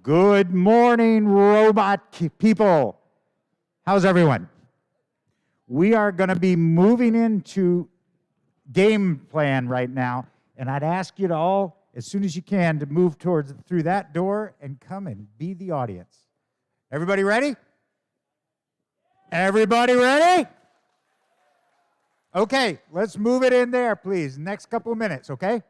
Good morning, robot people. How's everyone? We are going to be moving into game plan right now, and I'd ask you to all, as soon as you can, to move through that door and come and be the audience. Everybody ready? Everybody ready? Okay, let's move it in there, please. Next couple of minutes, okay?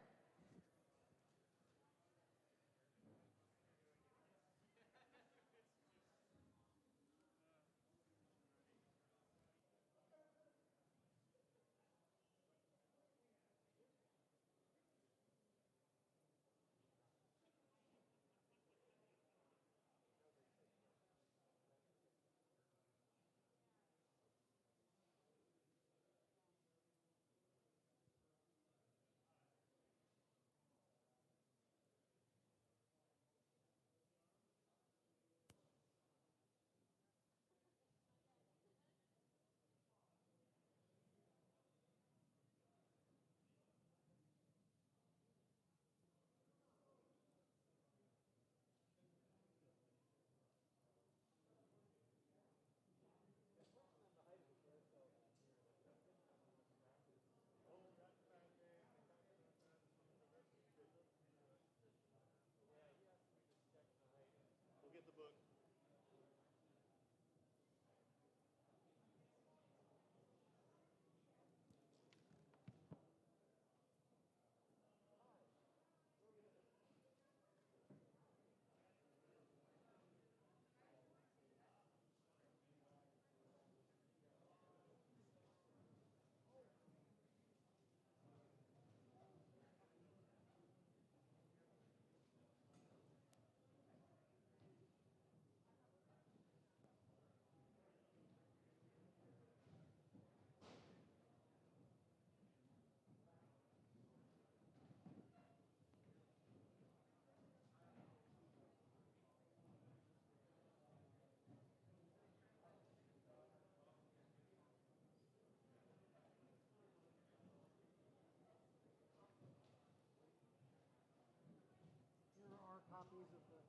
Copies of the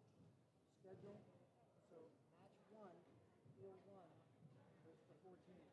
schedule. So match one, field one, was the 14th.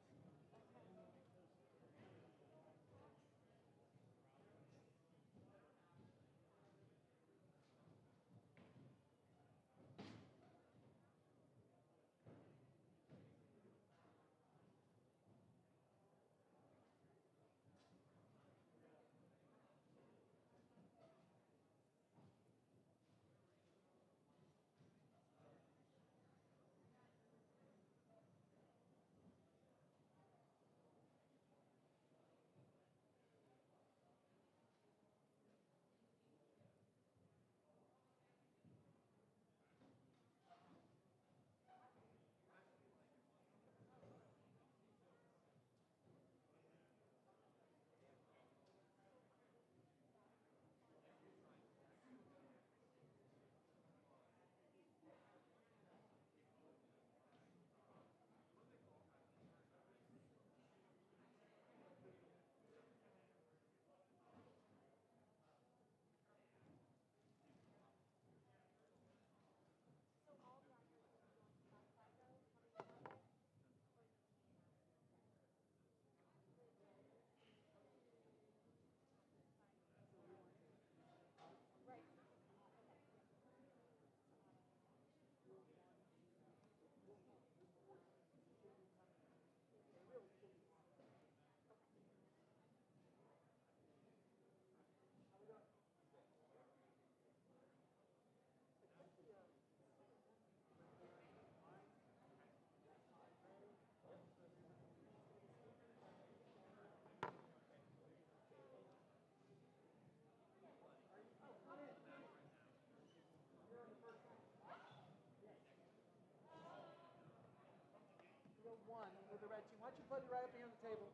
Field one with the red team. Why don't you put it right up here on the table?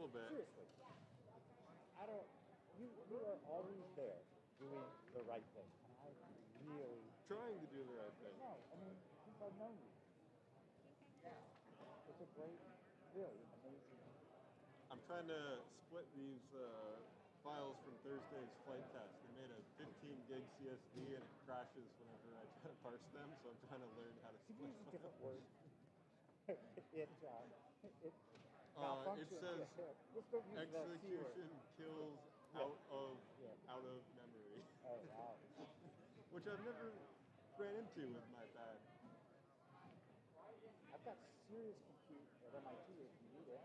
little bit. Seriously. I don't, you are always there doing the right thing. And I really, Trying to do the right thing. no, I mean, since I've known you. It's a great, really amazing. I'm trying to split these files from Thursday's flight test. They made a 15 gig CSV and it crashes whenever I try to parse them, so I'm trying to learn how to Could you split use a them. different word? it It malfunctions. says Just don't use the C word. execution kills Yeah. out of memory, Oh, wow. which I've never ran into with my pad. I've got serious compute at MIT if you need it.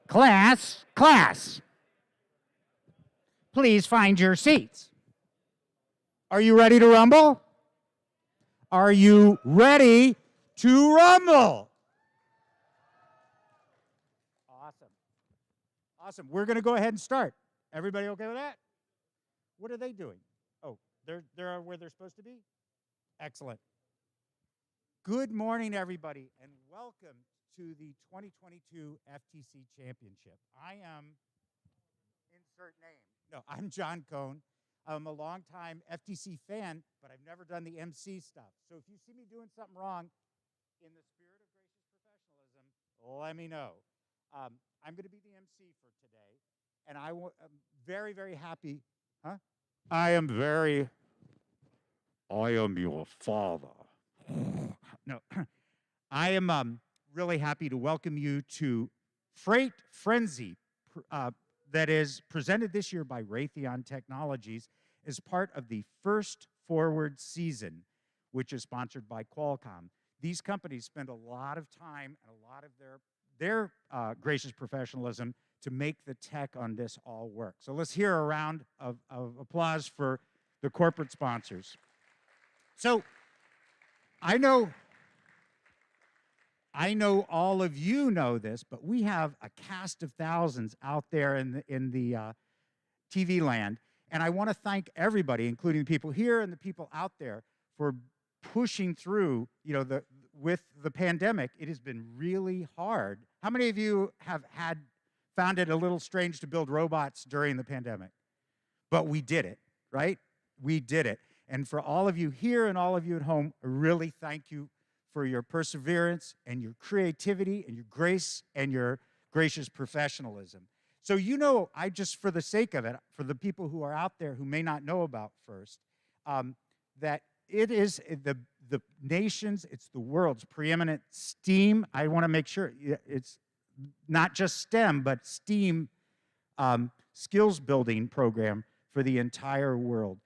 Class, please find your seats. Are you ready to rumble? Are you ready to rumble? Awesome. Awesome. We're going to go ahead and start. Everybody okay with that? What are they doing? Oh, they're where they're supposed to be? Excellent. Good morning, everybody, and welcome to the 2022 FTC Championship. I am, insert name. No, I'm John Cohn. I'm a longtime FTC fan, but I've never done the MC stuff. So if you see me doing something wrong, in the spirit of gracious professionalism, let me know. I'm going to be the MC for today, and I'm very, very happy. Huh? I am your father. No, I am really happy to welcome you to Freight Frenzy, that is presented this year by Raytheon Technologies as part of the First Forward season, which is sponsored by Qualcomm. These companies spend a lot of time and a lot of their gracious professionalism to make the tech on this all work. So let's hear a round of applause for the corporate sponsors. So I know all of you know this, but we have a cast of thousands out there in the TV land. And I want to thank everybody, including the people here and the people out there, for pushing through, with the pandemic. It has been really hard. How many of you have found it a little strange to build robots during the pandemic? But we did it, right? We did it. And for all of you here and all of you at home, I really thank you for your perseverance and your creativity and your grace and your gracious professionalism. So I just, for the sake of it, for the people who are out there who may not know about FIRST, that it is the nation's, it's the world's preeminent STEAM. I want to make sure it's not just STEM, but STEAM skills building program for the entire world.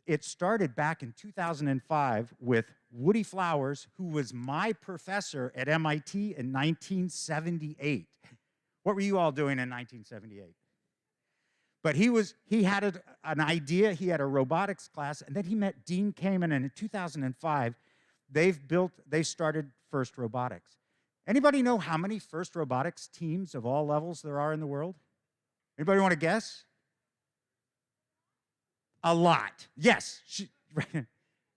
It started back in 2005 with Woody Flowers, who was my professor at MIT in 1978. What were you all doing in 1978? But he had an idea, he had a robotics class, and then he met Dean Kamen, and in 2005, they started FIRST Robotics. Anybody know how many FIRST Robotics teams of all levels there are in the world? Anybody want to guess? A lot. Yes.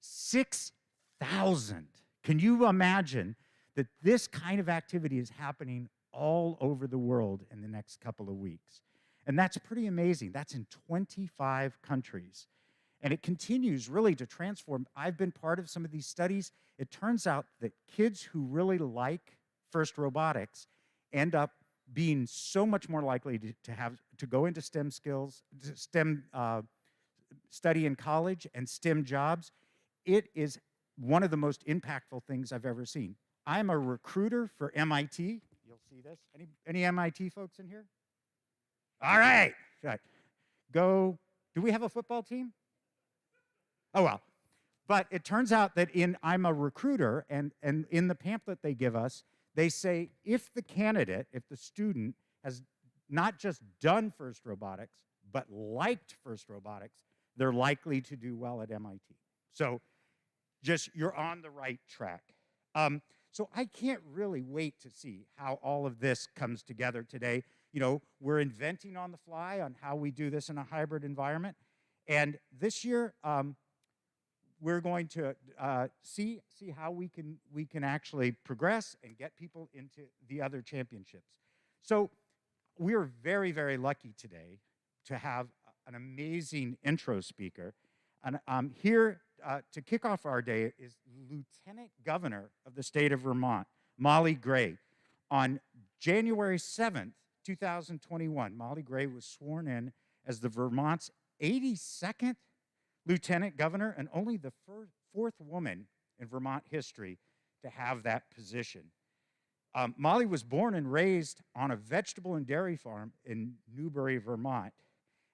6,000. Can you imagine that this kind of activity is happening all over the world in the next couple of weeks? And that's pretty amazing. That's in 25 countries. And it continues really to transform. I've been part of some of these studies. It turns out that kids who really like FIRST Robotics end up being so much more likely to go into STEM skills, STEM study in college, and STEM jobs. It is one of the most impactful things I've ever seen. I'm a recruiter for MIT. You'll see this. Any MIT folks in here? All right. Go. Do we have a football team? Oh, well. But it turns out that I'm a recruiter, and in the pamphlet they give us, they say if the student has not just done FIRST Robotics, but liked FIRST Robotics, they're likely to do well at MIT. So you're on the right track. So I can't really wait to see how all of this comes together today. We're inventing on the fly on how we do this in a hybrid environment. And this year, we're going to see how we can actually progress and get people into the other championships. So we're very, very lucky today to have an amazing intro speaker. And here to kick off our day is Lieutenant Governor of the state of Vermont, Molly Gray. On January 7th, 2021, Molly Gray was sworn in as the Vermont's 82nd Lieutenant Governor and only the fourth woman in Vermont history to have that position. Molly was born and raised on a vegetable and dairy farm in Newbury, Vermont.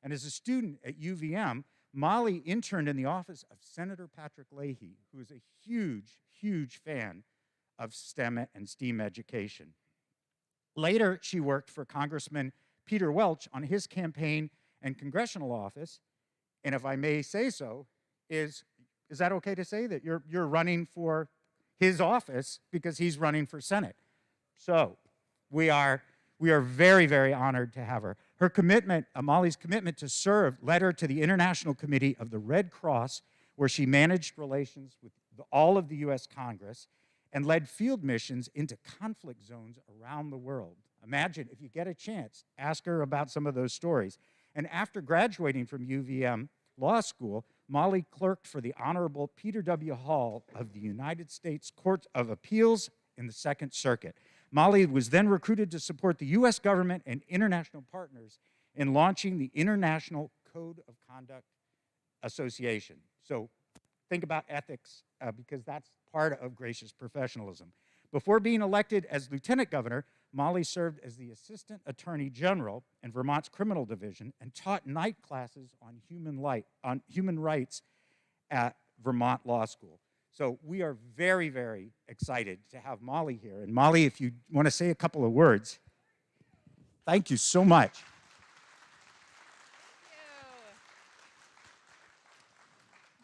And as a student at UVM, Molly interned in the office of Senator Patrick Leahy, who is a huge, huge fan of STEM and STEAM education. Later, she worked for Congressman Peter Welch on his campaign and congressional office. And if I may say so, is that okay to say that you're running for his office because he's running for Senate? So we are very, very honored to have her. Her commitment, Molly's commitment to serve, led her to the International Committee of the Red Cross, where she managed relations with all of the U.S. Congress and led field missions into conflict zones around the world. Imagine, if you get a chance, ask her about some of those stories. And after graduating from UVM Law School, Molly clerked for the Honorable Peter W. Hall of the United States Court of Appeals in the Second Circuit. Molly was then recruited to support the U.S. government and international partners in launching the International Code of Conduct Association. So think about ethics, because that's part of gracious professionalism. Before being elected as Lieutenant Governor, Molly served as the Assistant Attorney General in Vermont's Criminal Division and taught night classes on human rights at Vermont Law School. So we are very, very excited to have Molly here. And Molly, if you want to say a couple of words, thank you so much.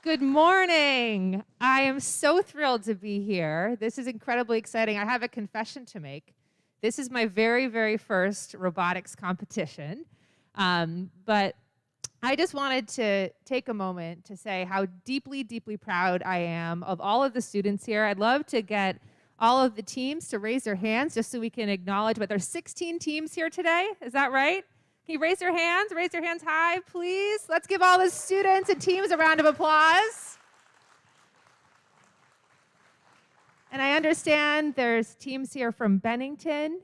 Good morning. I am so thrilled to be here. This is incredibly exciting. I have a confession to make. This is my very, very first robotics competition. But I just wanted to take a moment to say how deeply, deeply proud I am of all of the students here. I'd love to get all of the teams to raise their hands just so we can acknowledge, but there's 16 teams here today. Is that right? Can you raise your hands? Raise your hands high, please. Let's give all the students and teams a round of applause. And I understand there's teams here from Bennington.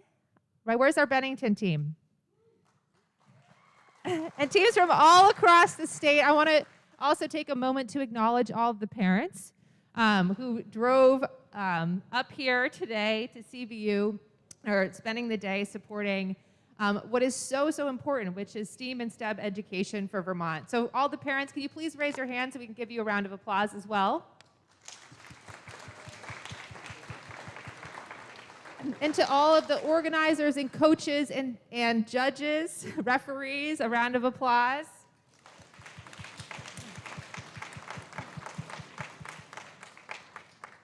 Right, where's our Bennington team? And teams from all across the state. I want to also take a moment to acknowledge all of the parents who drove up here today to CVU, or spending the day supporting what is so, so important, which is STEAM and STEM education for Vermont. So all the parents, can you please raise your hands so we can give you a round of applause as well? And to all of the organizers and coaches and judges, referees, a round of applause.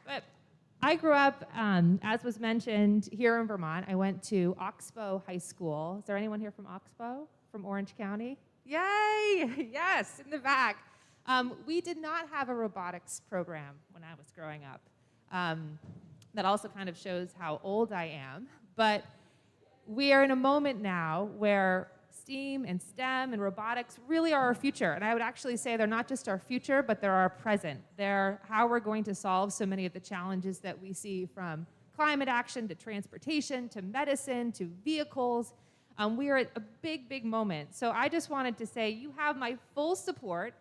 But I grew up, as was mentioned, here in Vermont. I went to Oxbow High School. Is there anyone here from Oxbow, from Orange County? Yay! Yes, in the back. We did not have a robotics program when I was growing up. That also kind of shows how old I am. But we are in a moment now where STEAM and STEM and robotics really are our future. And I would actually say they're not just our future, but they're our present. They're how we're going to solve so many of the challenges that we see, from climate action to transportation to medicine to vehicles. We are at a big, big moment. So I just wanted to say you have my full support.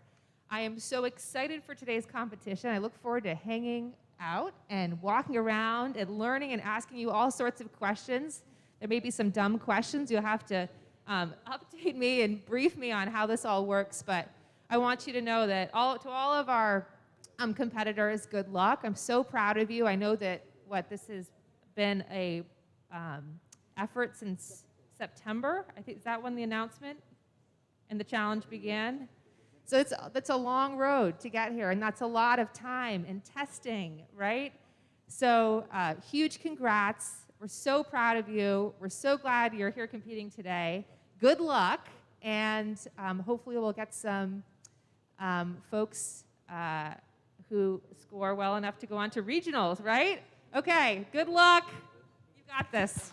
I am so excited for today's competition. I look forward to hanging out and walking around and learning and asking you all sorts of questions. There may be some dumb questions. You'll have to update me and brief me on how this all works, but I want you to know that to all of our competitors, good luck. I'm so proud of you. I know that this has been a effort since September. I think, is that when the announcement and the challenge began? So that's a long road to get here, and that's a lot of time and testing, right? So huge congrats. We're so proud of you. We're so glad you're here competing today. Good luck, and hopefully we'll get some folks who score well enough to go on to regionals, right? Okay, good luck. You got this.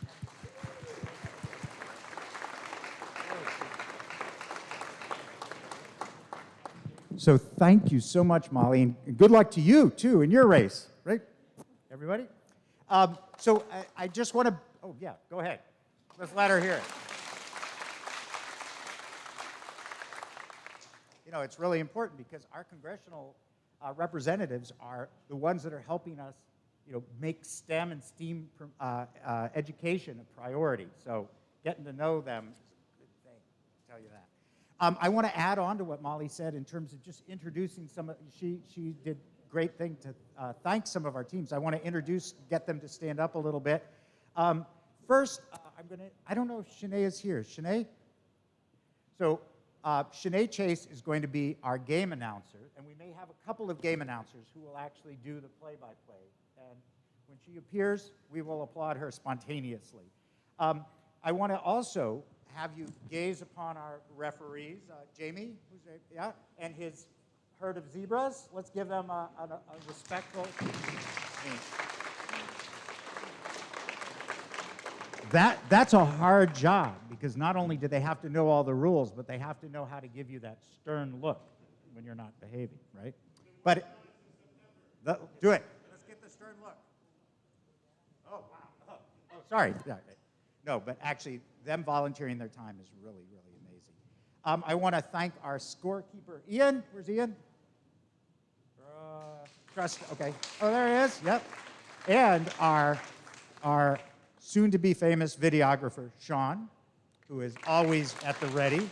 So thank you so much, Molly, and good luck to you, too, in your race, right? Everybody? So I just want to, oh, yeah, go ahead. Let's let her hear it. You know, it's really important because our congressional representatives are the ones that are helping us, make STEM and STEAM education a priority. So getting to know them is a good thing, I'll tell you that. I want to add on to what Molly said in terms of just introducing some of, she did a great thing to thank some of our teams. I want to get them to stand up a little bit. First, I don't know if Shanae is here. Shanae? So Shanae Chase is going to be our game announcer, and we may have a couple of game announcers who will actually do the play-by-play. And when she appears, we will applaud her spontaneously. I want to also have you gaze upon our referees, Jamie, and his herd of zebras. Let's give them a respectful. That's a hard job, because not only do they have to know all the rules, but they have to know how to give you that stern look when you're not behaving, right? But do it. Let's get the stern look. Oh, wow. Oh, sorry. Yeah. No, but actually, them volunteering their time is really, really amazing. I want to thank our scorekeeper, Ian. Where's Ian? Okay. Oh, there he is. Yep. And our soon-to-be famous videographer, Sean, who is always at the ready.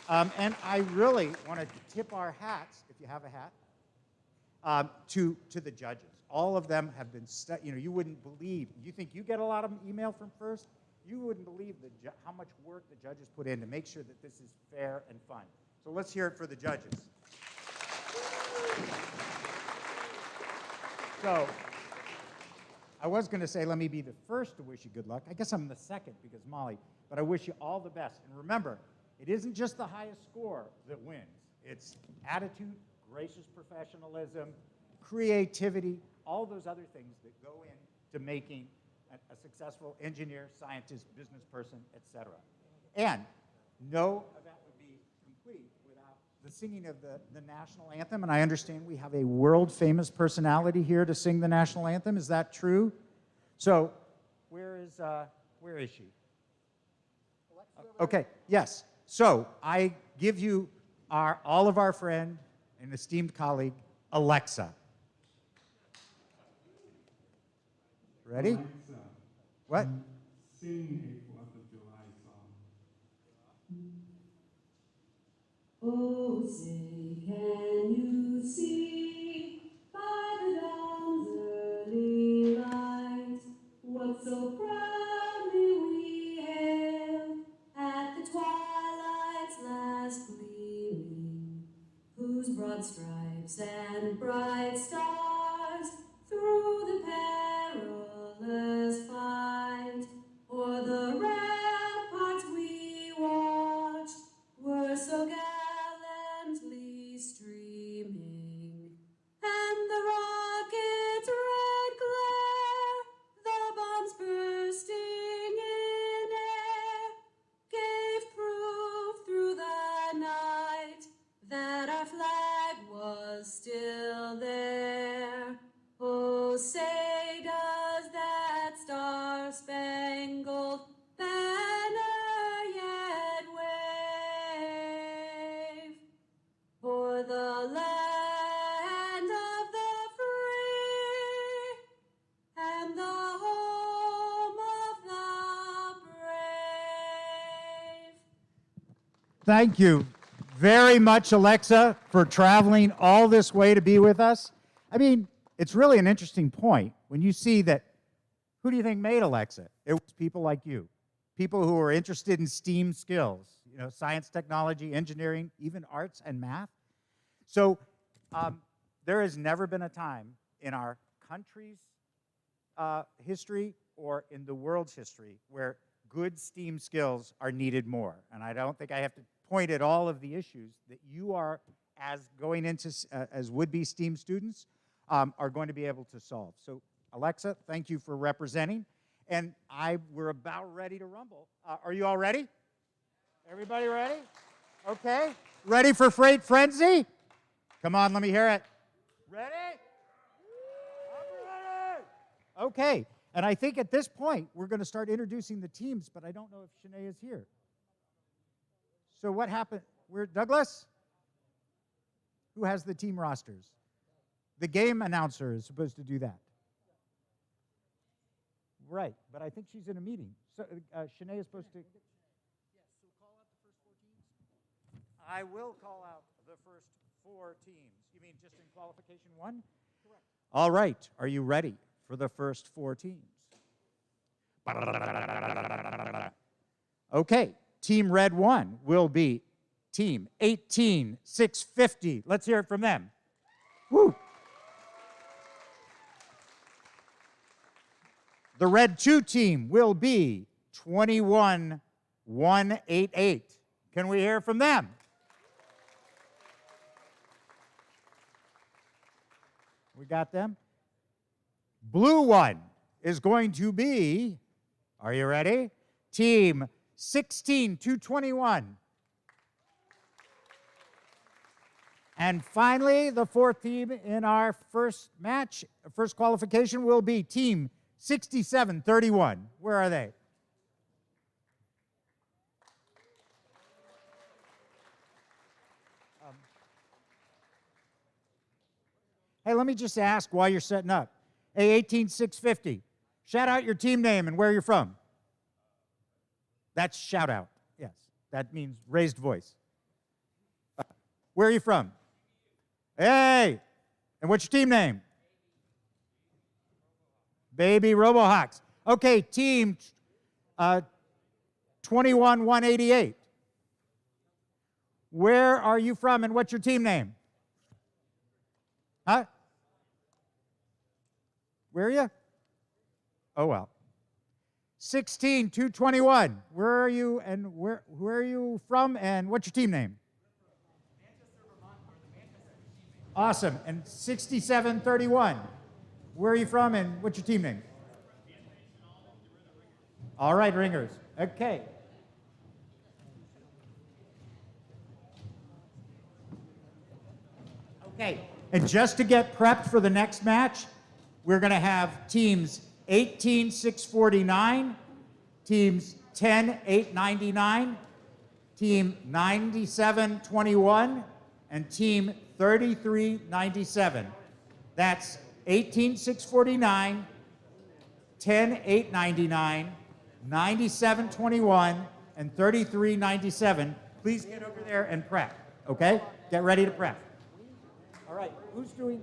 And I really want to tip our hats, if you have a hat, to the judges. All of them have been, you wouldn't believe. You think you get a lot of email from FIRST? You wouldn't believe how much work the judges put in to make sure that this is fair and fun. So let's hear it for the judges. So I was going to say, let me be the first to wish you good luck. I guess I'm the second because Molly, but I wish you all the best. And remember, It isn't just the highest score that wins. It's attitude, gracious professionalism, creativity, all those other things that go into making a successful engineer, scientist, business person, etc. And no event would be complete without the singing of the national anthem. And I understand we have a world-famous personality here to sing the national anthem. Is that true? So where is she? Okay, yes. So I give you all of our friend and esteemed colleague, Alexa. Ready? Alexa, What? sing a 4th of July song. Oh, say, can you see by the dawn's early light what so proudly we hailed at the twilight's last gleaming, whose broad stripes and bright stars through the perilous fight o'er the ramparts we watched were so gallantly streaming, and the rocket's red glare, the bombs bursting in air, gave proof through the night that our flag was still there. Oh, say does that star-spangled banner yet wave for the land of the free and the home of the brave? Thank you very much, Alexa, for traveling all this way to be with us. I mean, it's really an interesting point when you see that, who do you think made Alexa? It was people like you, people who are interested in STEAM skills, science, technology, engineering, even arts and math. So there has never been a time in our country's history or in the world's history where good STEAM skills are needed more. And I don't think I have to point at all of the issues that you are, as going into as would-be STEAM students, are going to be able to solve. So Alexa, thank you for representing. And we're about ready to rumble. Are you all ready? Everybody ready? Okay. Ready for Freight Frenzy? Come on, let me hear it. Ready? I'm ready. Okay. And I think at this point, we're going to start introducing the teams, but I don't know if Shanae is here. So what happened? Douglas? Who has the team rosters? The game announcer is supposed to do that. Right, but I think she's in a meeting. So Shanae is supposed to. Yes, so call out the first 4 teams. I will call out the first 4 teams. You mean just in qualification 1? Correct. All right, are you ready for the first 4 teams? Okay, Team Red 1 will be Team 18650. Let's hear it from them. Woo! The Red 2 team will be 21188. Can we hear from them? We got them? Blue 1 is going to be, are you ready? Team 16221. And finally, the 4th team in our first match, first qualification, will be Team 6731. Where are they? Hey, let me just ask while you're setting up. Hey, 18650, shout out your team name and where you're from. That's shout out. Yes, that means raised voice. Where are you from? Hey, and what's your team name? Baby Robohawks. Okay, team 21188. Where are you from and what's your team name? Huh? Where are you? Oh, well. 16, 221. Where are you and where are you from and what's your team name? Awesome. And 6731. Where are you from and what's your team name? All right, Ringers. Okay. Okay. And just to get prepped for the next match, we're going to have teams 18-649, teams 10-899, team 97-21, and team 33-97. That's 18-649, 10-899, 97-21, and 33-97. Please get over there and prep, okay? Get ready to prep. All right, who's doing?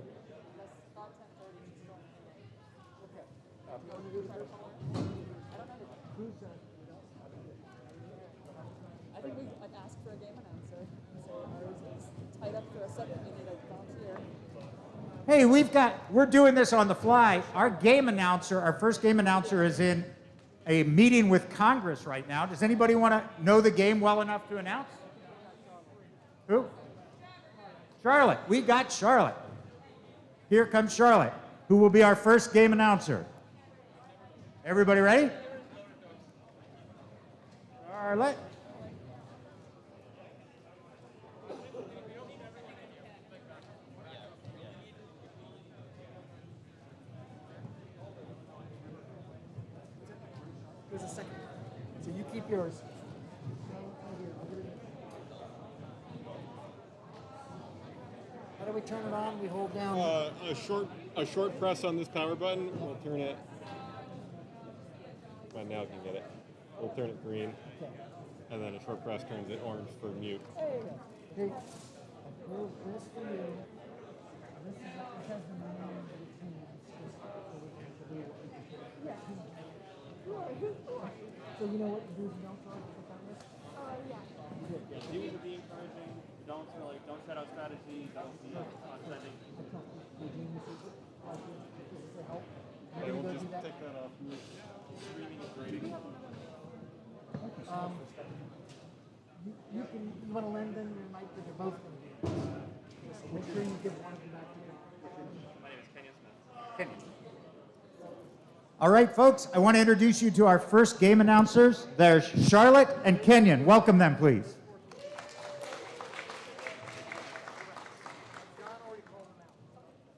I think we asked for a game announcer. So ours is tied up for a second. We need a volunteer. Hey, we're doing this on the fly. Our first game announcer is in a meeting with Congress right now. Does anybody want to know the game well enough to announce? Who? Charlotte. We got Charlotte. Here comes Charlotte, who will be our first game announcer. Everybody ready? Charlotte. There's a second. So you keep yours. How do we turn it on? We hold down. A short press on this power button will turn it. Well, now I can get it. We'll turn it green, Okay. and then a short press turns it orange for mute. Here, this for you. This is it has the name of the team. So you know what the do's and don'ts are with that list? Teams would be encouraging. Don't set out strategy. Don't be sending. I will just take that off. Screaming and grading. You want to lend them your mic because they're both going to be. So make sure you give one of them back to them. My name is Kenyon Smith. All right, folks, I want to introduce you to our first game announcers. There's Charlotte and Kenyon. Welcome them, please.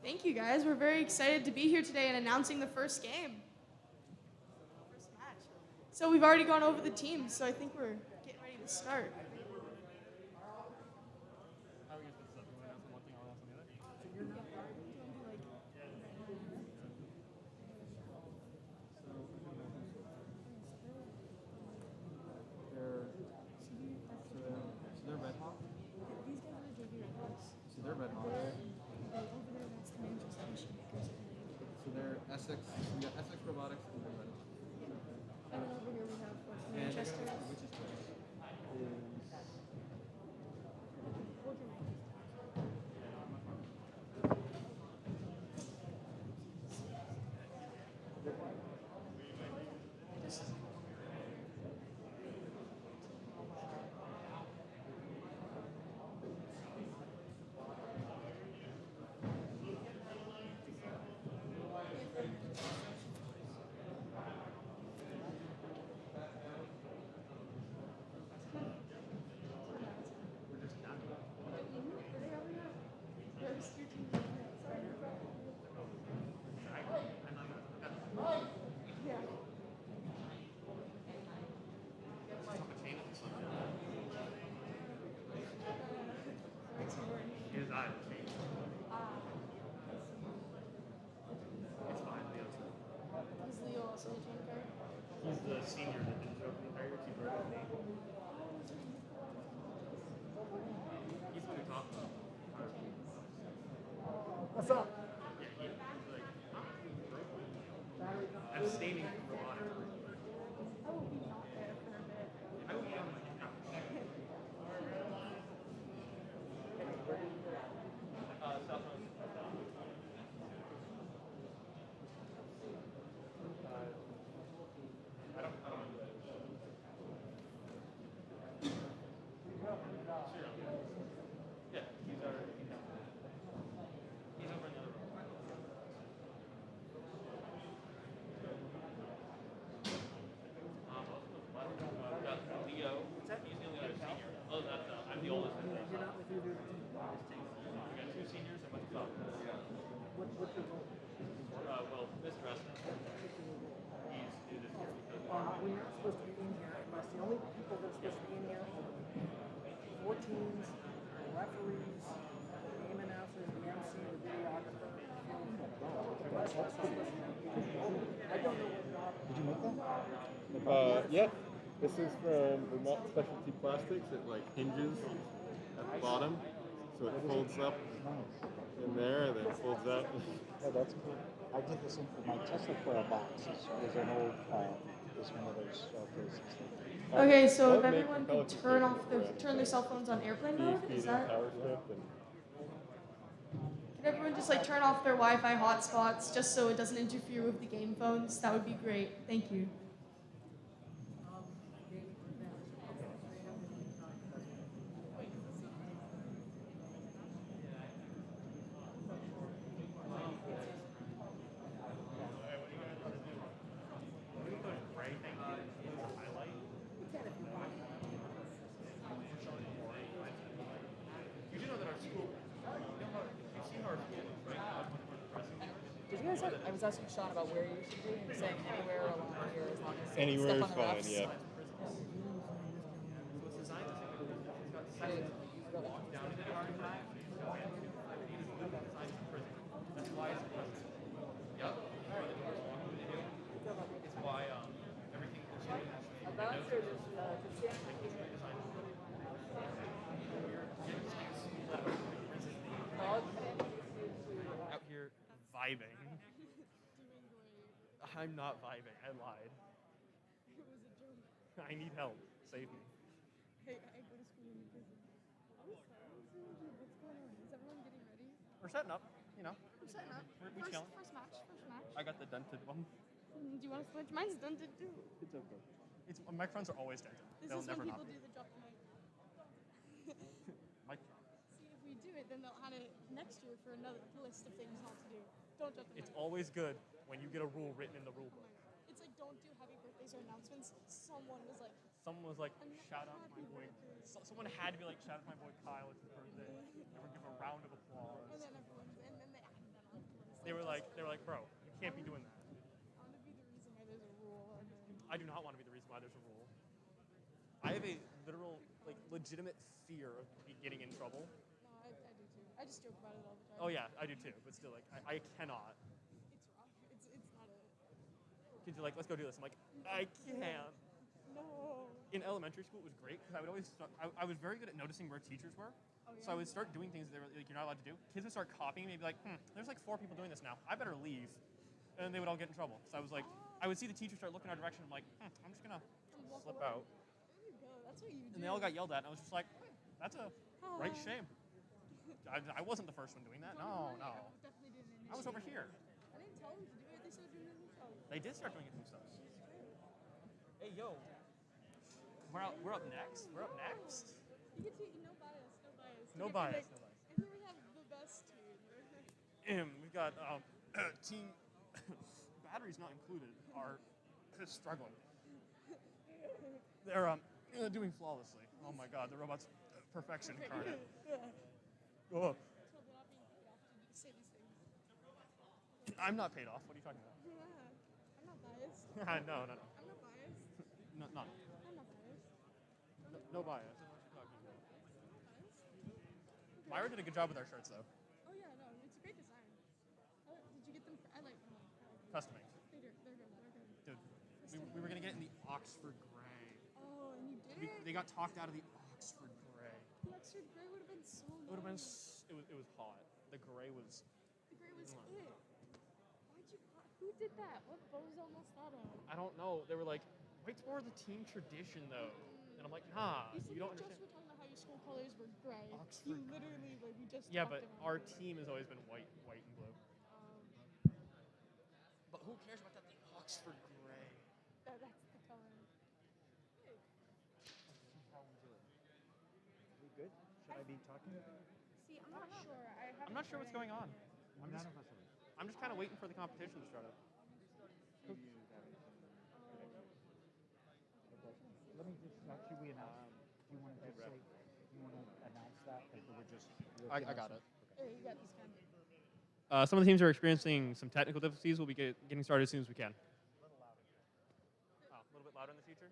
Thank you, guys. We're very excited to be here today and announcing the first game. First match. So we've already gone over the teams, so I think we're getting ready to start. So they're Essex. We got Essex Robotics and they're Red Hawk. And then over here we have And Manchester. which is his eye. It's fine. Is Leo also the team card? He's the senior that didn't show up the entire year. He wrote his name. He's the one who talked about. What's up? Yeah, he's like, abstaining from robotics. I will be not there for a bit. I would be on like, I What's your goal? Well, Mr. Eston, he's new this year because We're not supposed to be in here unless the only people that are supposed to be in here are the 4 teams, the referees, the game announcers, the MC, the videographer. I don't know what job. Did you make that? Yeah. This is from Vermont Specialty Plastics. It like hinges at the bottom, so it folds up in there and then folds out. Oh, that's cool. I did this in my Tesla coil box. Is an old is one of those cases. Okay, so if That would make everyone the could turn off Pelican turn their cell phones on airplane mode, is that? power strip and Can everyone just like turn off their Wi-Fi hotspots just so it doesn't interfere with the game phones? That would be great. Thank you. you do know that our school, you've seen our school, right? Did you guys have, I was asking Sean about where you should be, and he was saying anywhere along here as long as Anywhere stuff is on the fine, refs. yeah. So it's designed to say it's got sections that you can walk down in the car and drive. Designed for prison. That's why it's a prison. Yep. It's why everything is out here vibing. I'm not vibing. I lied. It was a joke. I need help. Save me. Hey, I go to school in prison. What's going on? Is everyone getting ready? We're setting up. You know. We're setting up. We chilling. First match. I got the dented one. Do you want to switch? Mine's dented too. It's okay. It's my friends are always dented. This They'll is when never people not be. do the drop the mic. Mic See, if we do it, then they'll add it next year for another list of things not to do. Don't drop the It's mic. always good when you get a rule written in the rule book. It's like don't do happy birthdays or announcements. Someone was like, Someone was like, I'm shout out my happy boy. birthday. Someone had to be like, shout out my boy Kyle. It's his birthday. They would give a round of applause. and then they added that on to the list. They were like, bro, you can't be doing that. I want to be the reason why there's a rule. And then I do not want to be the reason why there's a rule. I have a literal, like, legitimate fear of getting in trouble. no, I do too. I just joke about it all the time. Oh yeah, I do too. But still, like, I cannot. It's rough. It's not a. Kids are like, let's go do this. I'm like, I can't. No. In elementary school, it was great because I would always start, I was very good at noticing where teachers were. Oh, So I would start doing things that they were like, you're not allowed to do. Kids would start copying me and be like, there's like 4 people doing this now. I better leave. And they would all get in trouble. So I was like, I would see the teacher start looking our direction. I'm like, I'm just gonna slip out. There you go. That's what you do. And they all got yelled at. And I was just like, that's a right shame. I wasn't the first one doing that. No. Definitely didn't I was over here. I didn't tell them to do it. They started doing it themselves. They did start doing it themselves. Hey, yo. We're up next. We're up next. You get to no bias. No bias. No bias. And then we have the best team. We've got team batteries not included are struggling. They're doing flawlessly. Oh my god, the robot's perfection incarnate. Oh. So they're not being paid off to say these things. I'm not paid off. What are you talking about? I'm not biased. No. I'm not biased. None. I'm not biased. No bias. What are you talking about? Myra did a good job with our shirts though. Oh yeah, no, it's a great design. Did you get them? I like them. Custom made. They're good. They're good. Dude, we were gonna get it in the Oxford Gray. Oh, and you did it. They got talked out of the Oxford Gray. The Oxford Gray would have been so nice. It would have been. It was hot. The gray was. The Gray was it. Who did that? What bozo almost thought of? I don't know. They were like, white's more of the team tradition though. And I'm like, nah, you don't understand. Just were talking about how your school colors were gray. Oxford You literally, like, we just Yeah, talked but about our it. team has always been white and blue. But who cares about that? The Oxford Gray. That's the color. How we do it. We good? Should I be talking? See, I'm not sure. I'm not sure what's going on. None of us are. I'm just kind of waiting for the competition to start up. Let me just, should we announce, do you want to just say, you want to announce that? Or we're just. I got it. Hey, you got this pen. Some of the teams are experiencing some technical difficulties. We'll be getting started as soon as we can. Oh, a little bit louder in the future?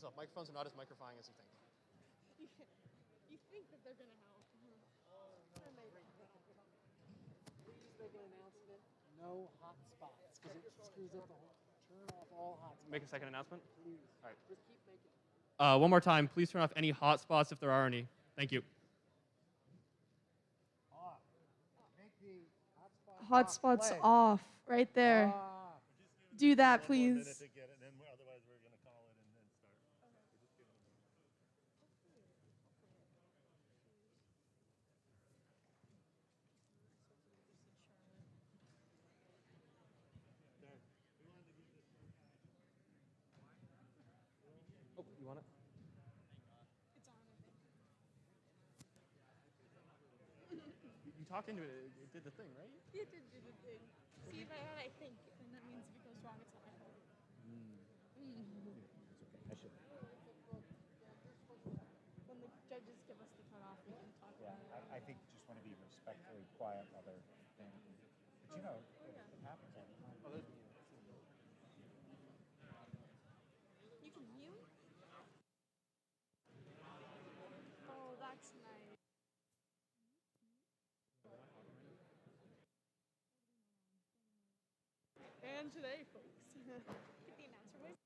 So microphones are not as microphone as you think. You think that they're gonna help? Please make an announcement. No hot spots because it screws up the whole. Turn off all hot spots. Make a second announcement? Please. All right. Just keep making. One more time, please turn off any hotspots if there are any. Thank you. Off. Make the hot spots Hotspots play. off, right there. Off. Do that, please. Oh, you want it? It's on, I think. You talked into it. It did the thing, right? It did do the thing. See, if I had, I think, and that means if it goes wrong, it's not my fault. I should. When the judges give us the cutoff, we can talk about it. I think just want to be respectfully quiet while they're thing. But you know, it happens all the time. Oh, there's You can mute? Oh, that's nice. And today, folks. Get the announcer voice.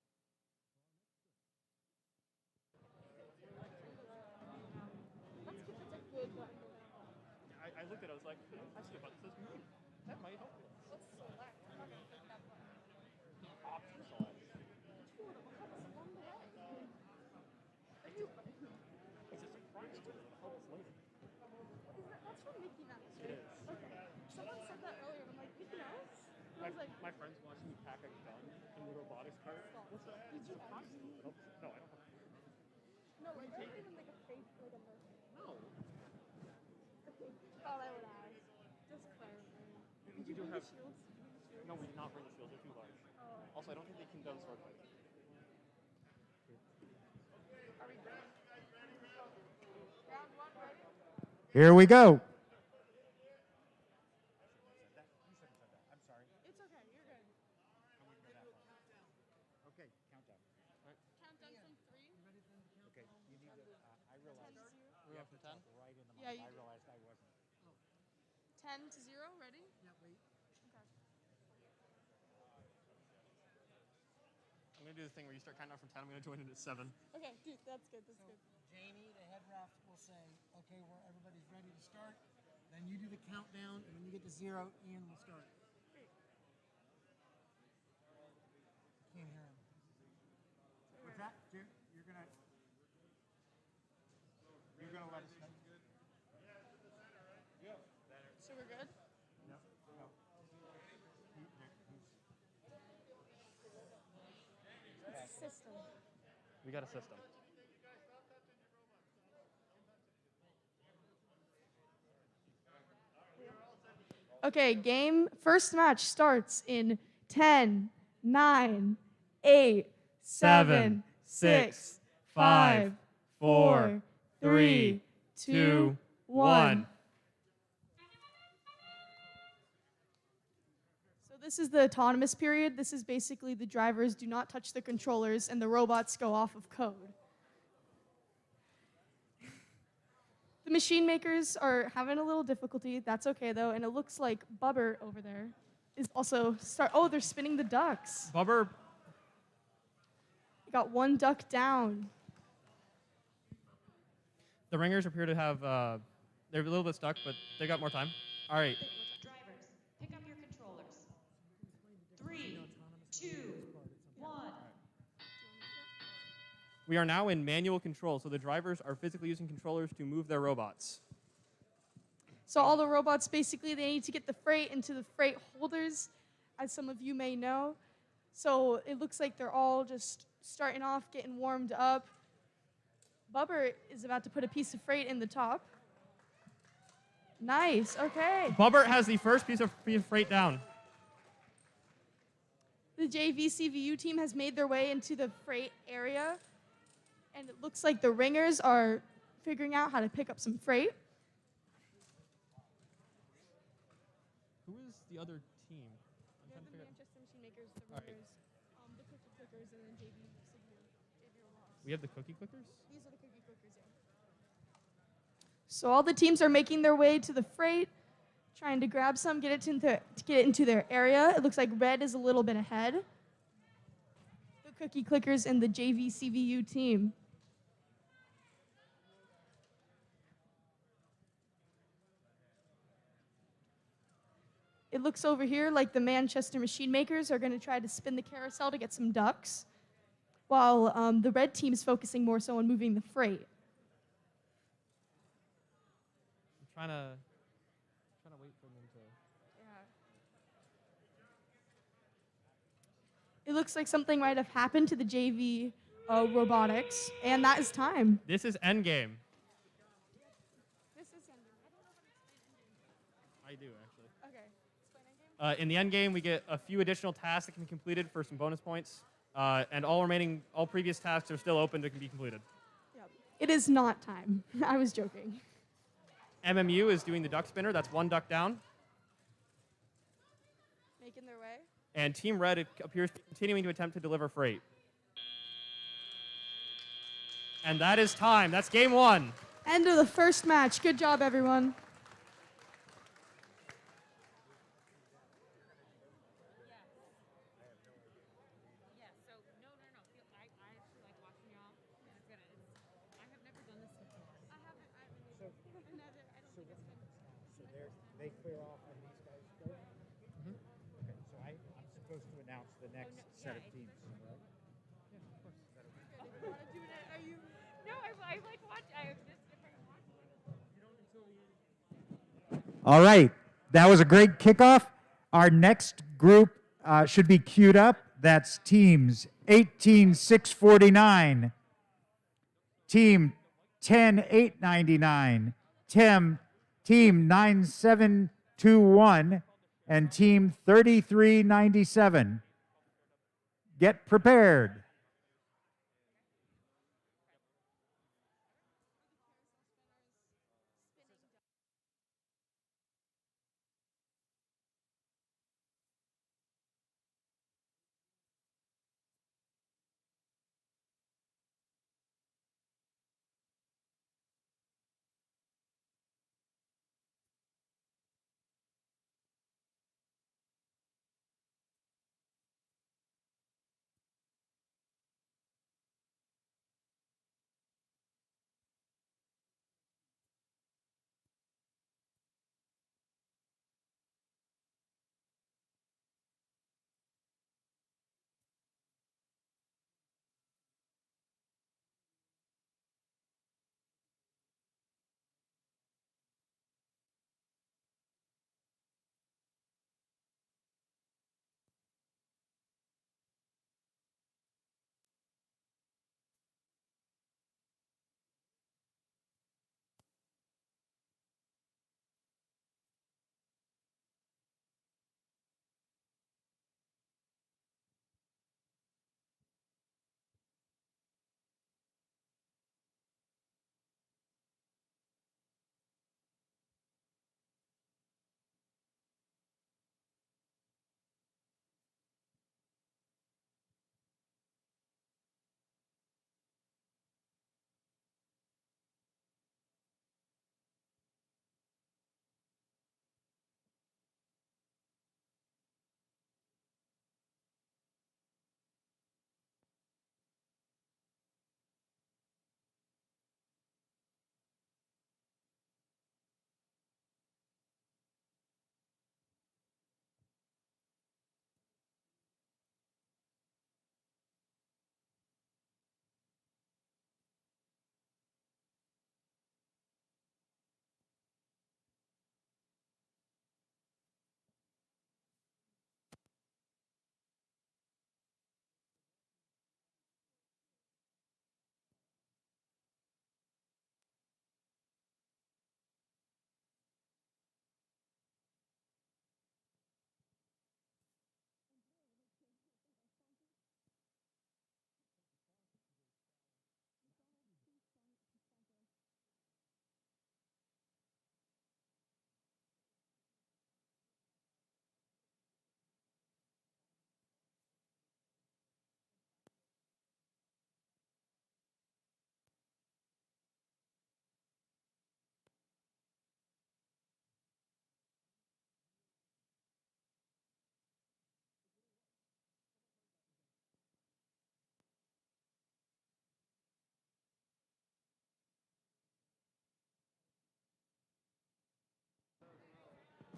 That's a good button. I looked at it, I was like, I see a button that says mute. That might help. Let's select. I'm not gonna click that button. Option select. Two of them will help us along the way. It's a surprise to us. It'll help us later. That's from Mickey Mouse, right? Okay. Someone said that earlier, and I'm like, Mickey Mouse? And I was like, My friend's watching me pack a gun in the robotics cart. What's that? did you actually? No, I don't have. No, like, not even like a fake, like a merc. No. Okay, thought I would ask. Just clarifying. Did you do bring have- the shields? Did you bring the shields? No, we did not bring the shields. They're too large. Oh. Also, I don't think they condone sword fights. Are we ready? Round one, ready? Here we go. I'm sorry. It's okay, you're good. Okay, countdown. Countdown from 3. Okay, you need to. I realized. 10 to 0. We have from 10? Right in the Yeah, mic. you I do. realized I wasn't. 10 to 0, ready? Yeah, wait. Okay. I'm going to do the thing where you start counting down from 10. I'm going to join in at 7. Okay, dude, that's good, that's So good. Jamie, the head ref, will say, okay, where everybody's ready to start. Then you do the countdown, and when you get to 0, Ian will start. Can't hear him. What's that? Jim, you're gonna let us know. So we're good? No. It's a system. We got a system. Okay, game first match starts in 10, 9, 8, 7, 6, 5, 4, 3, 2, 1. So this is the autonomous period. This is basically the drivers do not touch the controllers and the robots go off of code. The machine makers are having a little difficulty. That's okay though, and it looks like Bubber over there is also Oh, they're spinning the ducks. Bubber. Got one duck down. The ringers appear to have, they're a little bit stuck, but they got more time. All right. Drivers, pick up your controllers. 3, 2, 1. We are now in manual control, so the drivers are physically using controllers to move their robots. So all the robots, basically, they need to get the freight into the freight holders, as some of you may know. So it looks like they're all just starting off, getting warmed up. Bubber is about to put a piece of freight in the top. Nice, okay. Bubber has the first piece of freight down. The JVCVU team has made their way into the freight area, and it looks like the ringers are figuring out how to pick up some freight. was the other team? I'm They're trying to the figure out. Manchester Machine Makers, the All right. Runners, the Cookie Clickers, and then JV Robotics. We have the cookie clickers? These are the Cookie Clickers, yeah. So all the teams are making their way to the freight, trying to grab some, get it into their area. It looks like red is a little bit ahead. The Cookie Clickers and the JVCVU team. It looks over here like the Manchester Machine Makers are going to try to spin the carousel to get some ducks, while the red team is focusing more so on moving the freight. I'm trying to wait for them to. It looks like something might have happened to the JV robotics, and that is time. This is endgame. This is I do, actually. okay. Explain endgame. In the end game, we get a few additional tasks that can be completed for some bonus points, and all previous tasks are still open to be completed. Yep. It is not time. I was joking. MMU is doing the duck spinner. That's one duck down. Making their way. And Team Red appears to be continuing to attempt to deliver freight. And that is time. That's game one. End of the first match. Good job, everyone. Yeah, so no. I actually like watching y'all. It's good. I have never done this before. I haven't. I don't think it's been. So they clear off and these guys go? Okay, so I'm supposed to announce the next set of teams. Right? Are you? No, I like watch. All right, that was a great kickoff. Our next group should be queued up. That's teams 18-649, team 10-899, team 9721, and team 3397. Get prepared.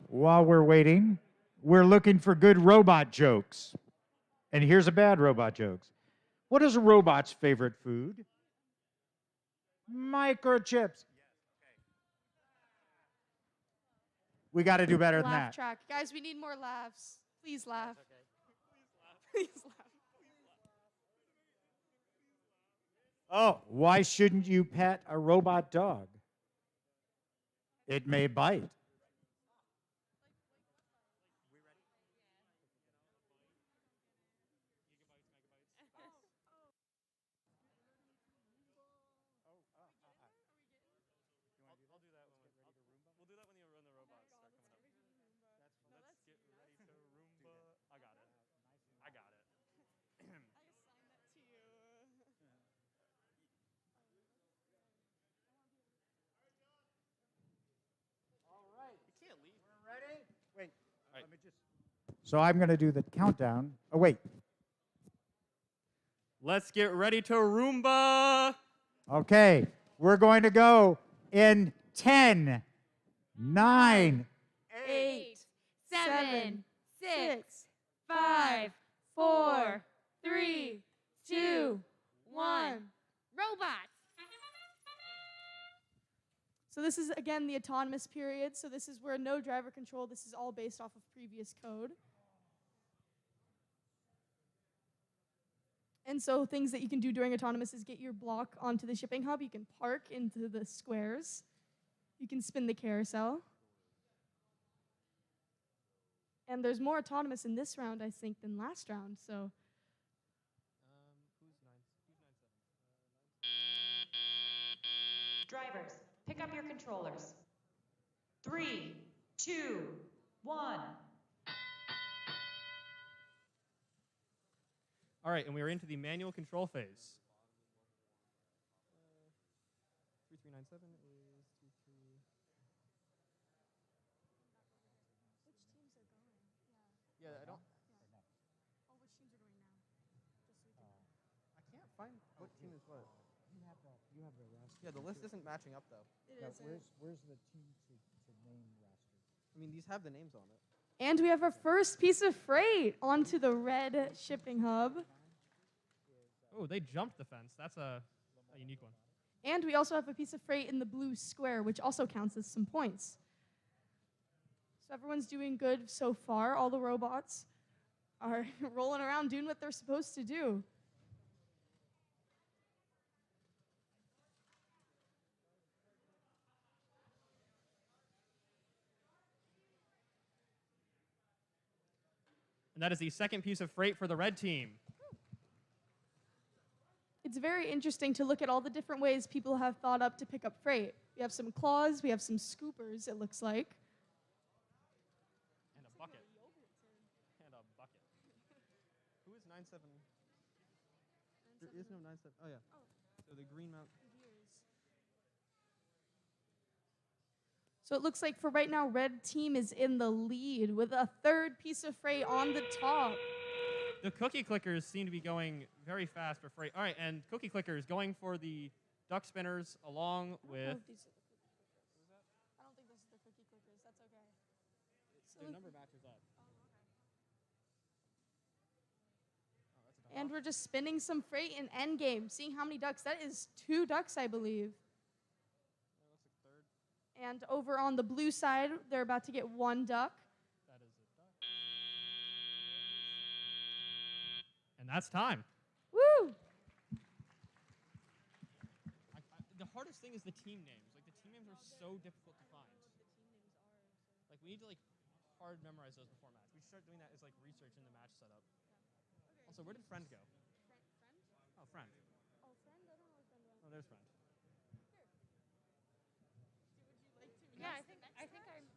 while we're waiting, we're looking for good robot jokes. And here's a bad robot joke. What is a robot's favorite food? Microchips. We got to do better than Laugh that. track. Guys, we need more laughs. Please laugh. Please laugh. Oh, why shouldn't you pet a robot dog? It may bite. We'll do that when the robots start coming up. Let's get ready to Roomba. I got it. I got it. I assigned that to you. You can't leave. We're ready? Wait. Right. Let me just. So I'm going to do the countdown. Oh, wait. Let's get ready to Roomba. Okay. We're going to go in 10, 9, 8, 7, 6, 5, 4, 3, 2, 1. Robots. So this is, again, the autonomous period. So this is where no driver control. This is all based off of previous code. And so things that you can do during autonomous is get your block onto the shipping hub. You can park into the squares. You can spin the carousel. And there's more autonomous in this round, I think, than last round. So Drivers, pick up your controllers. 3, 2, 1. All right, and we are into the manual control phase. 3397 is 23. which teams are going? Yeah, I don't. Oh, which teams are going now? Just so we can I can't find what team is what. You have the rest. Yeah, the list isn't matching up though. It isn't. Where's the team to name roster? I mean, these have the names on it. And we have our first piece of freight onto the red shipping hub. Oh, they jumped the fence. That's a unique one. And we also have a piece of freight in the blue square, which also counts as some points. So everyone's doing good so far. All the robots are rolling around doing what they're supposed to do. And that is the second piece of freight for the red team. It's very interesting to look at all the different ways people have thought up to pick up freight. We have some claws, we have some scoopers, it looks like. And a bucket. And a bucket. Who is 97? There is no 97. Oh, yeah. So the green mount. So it looks like for right now, red team is in the lead with a third piece of freight on the top. The cookie clickers seem to be going very fast for freight. All right, and cookie clickers going for the duck spinners along with. I don't think those are the cookie clickers. That's okay. The number matches up. And we're just spinning some freight in endgame, seeing how many ducks. That is 2 ducks, I believe. And over on the blue side, they're about to get 1 duck. That is a duck. And that's time. Woo! The hardest thing is the team names. Like, the team names are so difficult to find. Like, we need to, hard memorize those before match. We should start doing that as, research in the match setup. Also, where did friend go? Oh, friend. Oh, friend? I don't know where friend went. Oh, there's friend. Yeah, I think I'm ready.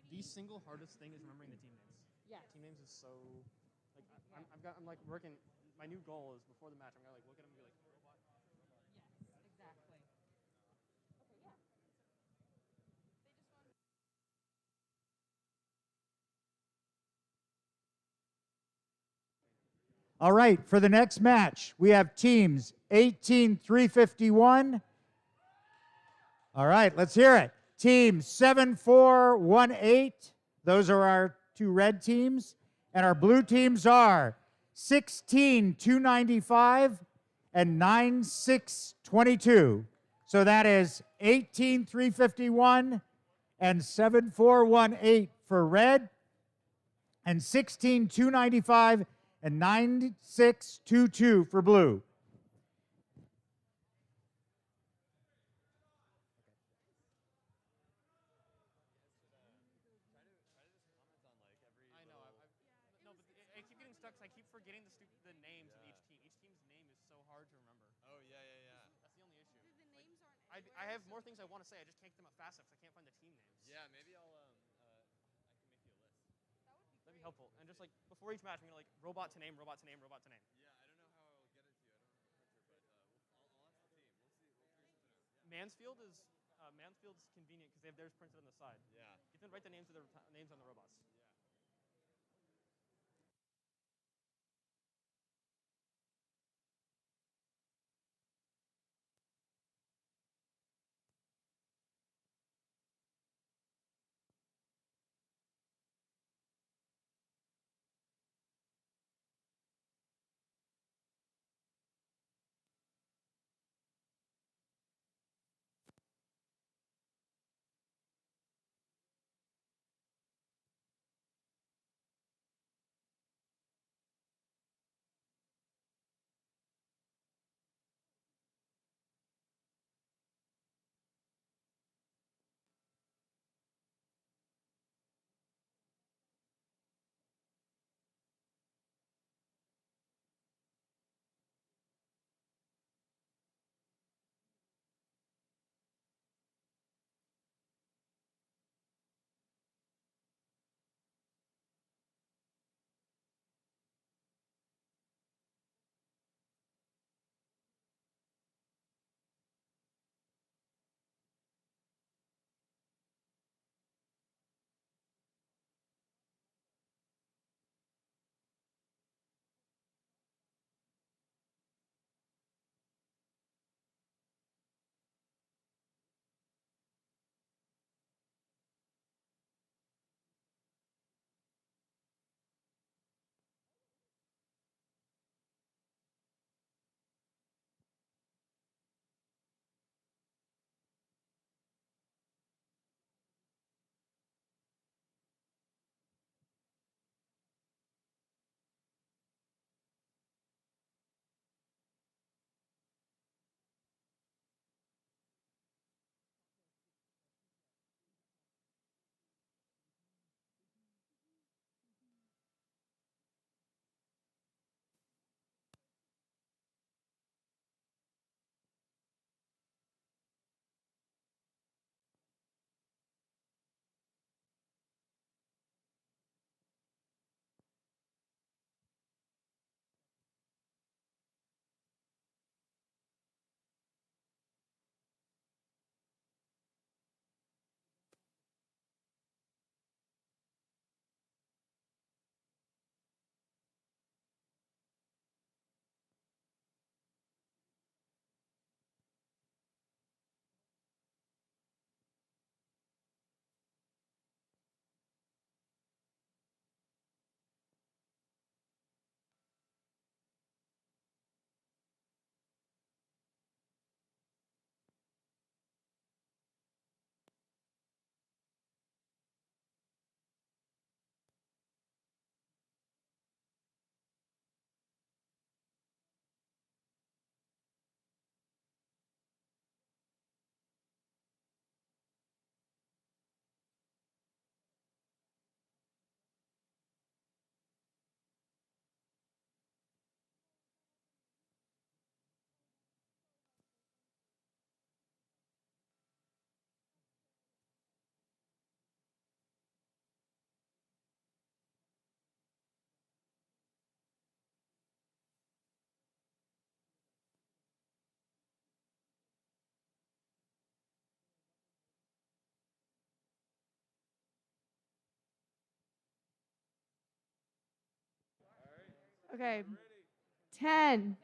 The single hardest thing is remembering the team names. Yeah. Team names is so, I'm working, my new goal is before the match, I'm gonna look at them and be like, robot. Yes, exactly. Okay, yeah. All right, for the next match, we have teams 18-351. All right, let's hear it. Team 7418 Those are our two red teams. And our blue teams are 16,295 and 9,622. So that is 18,351 and 7,418 for red, and 16,295 and 9,622 for blue. I know. No, but I keep getting stuck 'cause I keep forgetting the names of each team. Each team's name is so hard to remember. Oh, yeah. That's the only issue. I have more things I want to say. I just can't get them up fast enough 'cause I can't find the team names. Yeah, maybe I can make you a list. That'd be helpful. And just like before each match, I'm gonna like robot to name, robot to name, robot to name. Yeah, I don't know how I'll get it to you. I don't have a printer, but I'll ask the team. We'll figure something out. Mansfield's convenient because they have theirs printed on the side. Yeah. Get them to write the names of their names on the robots. Okay. 10,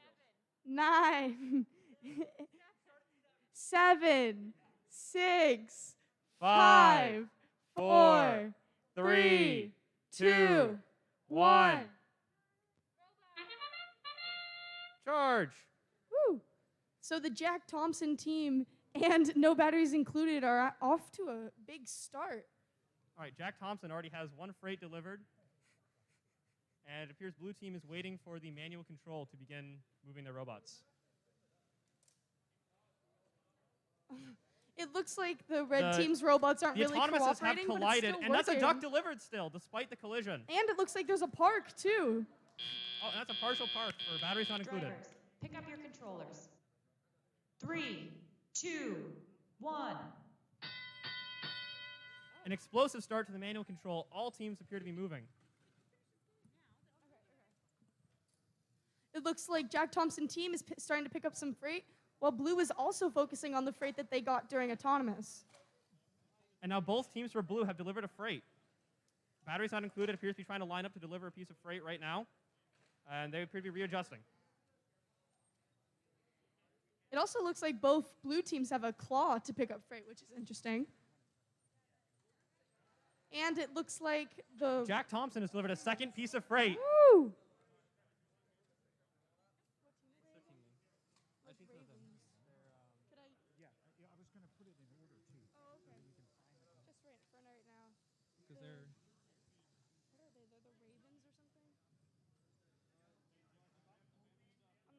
9, 7, 6, 5, 4, 3, 2, 1. Charge. Woo! So the Jack Thompson team and No Batteries Included are off to a big start. All right, Jack Thompson already has 1 freight delivered. And it appears blue team is waiting for the manual control to begin moving their robots. It looks like the red team's robots aren't The really autonomouses have cooperating, but it's collided, still and that's a working. duck delivered still, despite the collision. And it looks like there's a park, too. Oh, and that's a partial park for batteries not included. Drivers, pick up your controllers. 3, 2, 1. An explosive start to the manual control. All teams appear to be moving. It looks like Jack Thompson team is starting to pick up some freight, while blue is also focusing on the freight that they got during autonomous. And now both teams for blue have delivered a freight. Batteries not included appears to be trying to line up to deliver a piece of freight right now. And they appear to be readjusting. It also looks like both blue teams have a claw to pick up freight, which is interesting. And it looks like the... Jack Thompson has delivered a second piece of freight. Woo!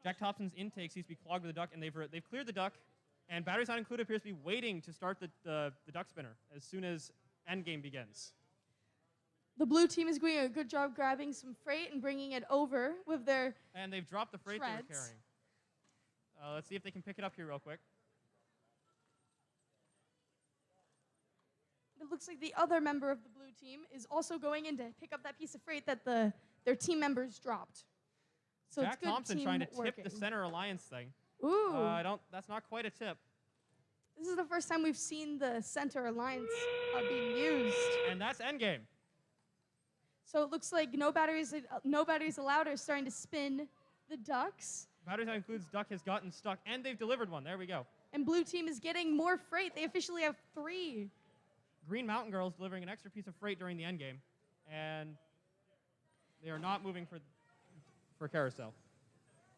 Jack Thompson's intake seems to be clogged with the duck, and they've cleared the duck. And batteries not included appears to be waiting to start the duck spinner as soon as endgame begins. The blue team is doing a good job grabbing some freight and bringing it over with their And they've dropped the freight they were treads. carrying. Let's see if they can pick it up here real quick. It looks like the other member of the blue team is also going in to pick up that piece of freight that their team members dropped. So Jack it's good Thompson trying to teamworking. tip the center alliance thing. Ooh. That's not quite a tip. This is the first time we've seen the center alliance being used. And that's endgame. So it looks like no batteries allowed are starting to spin the ducks. Batteries not includes duck has gotten stuck, and they've delivered one. There we go. And blue team is getting more freight. They officially have 3. Green Mountain Girls delivering an extra piece of freight during the endgame, and they are not moving for carousel.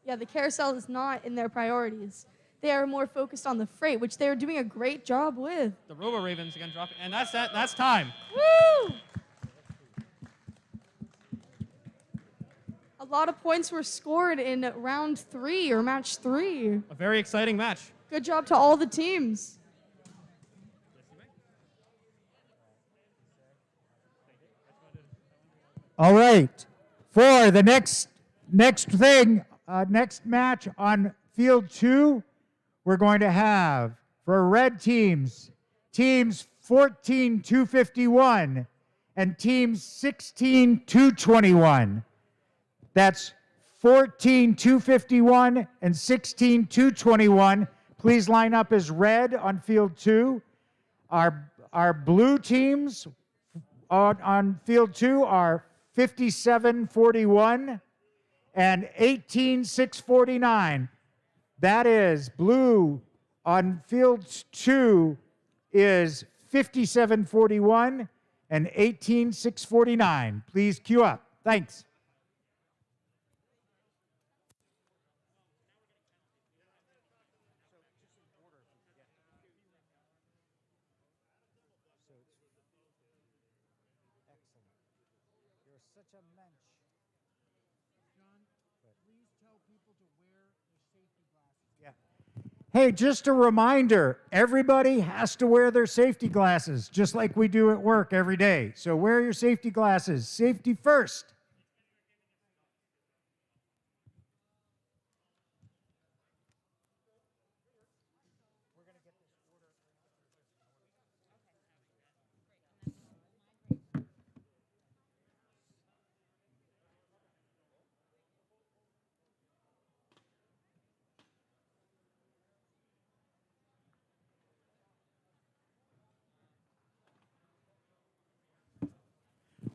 Yeah, the carousel is not in their priorities. They are more focused on the freight, which they are doing a great job with. The Robo Ravens again dropping, and that's time. Woo! A lot of points were scored in round 3 or match 3. A very exciting match. Good job to all the teams. All right. For the next match on field 2, we're going to have for red teams 14-251 and teams 16-221. That's 14-251 and 16-221. Please line up as red on field 2. Our blue teams on field 2 are 57-41 and 18-649. That is blue on field 2 is 57-41 and 18-649. Please queue up. Thanks. Such a mensch. John, please tell people to wear their safety glasses. Yeah. Hey, just a reminder, everybody has to wear their safety glasses, just like we do at work every day. So wear your safety glasses. Safety first.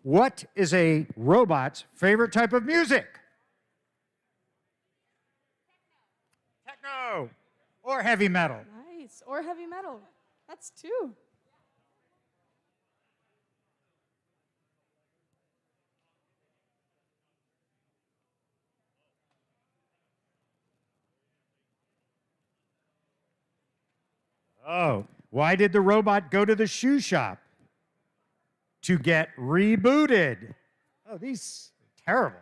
What is a robot's favorite type of music? Techno or heavy metal. Nice. Or heavy metal. That's 2. Oh, why did the robot go to the shoe shop? To get rebooted. Oh, these are terrible.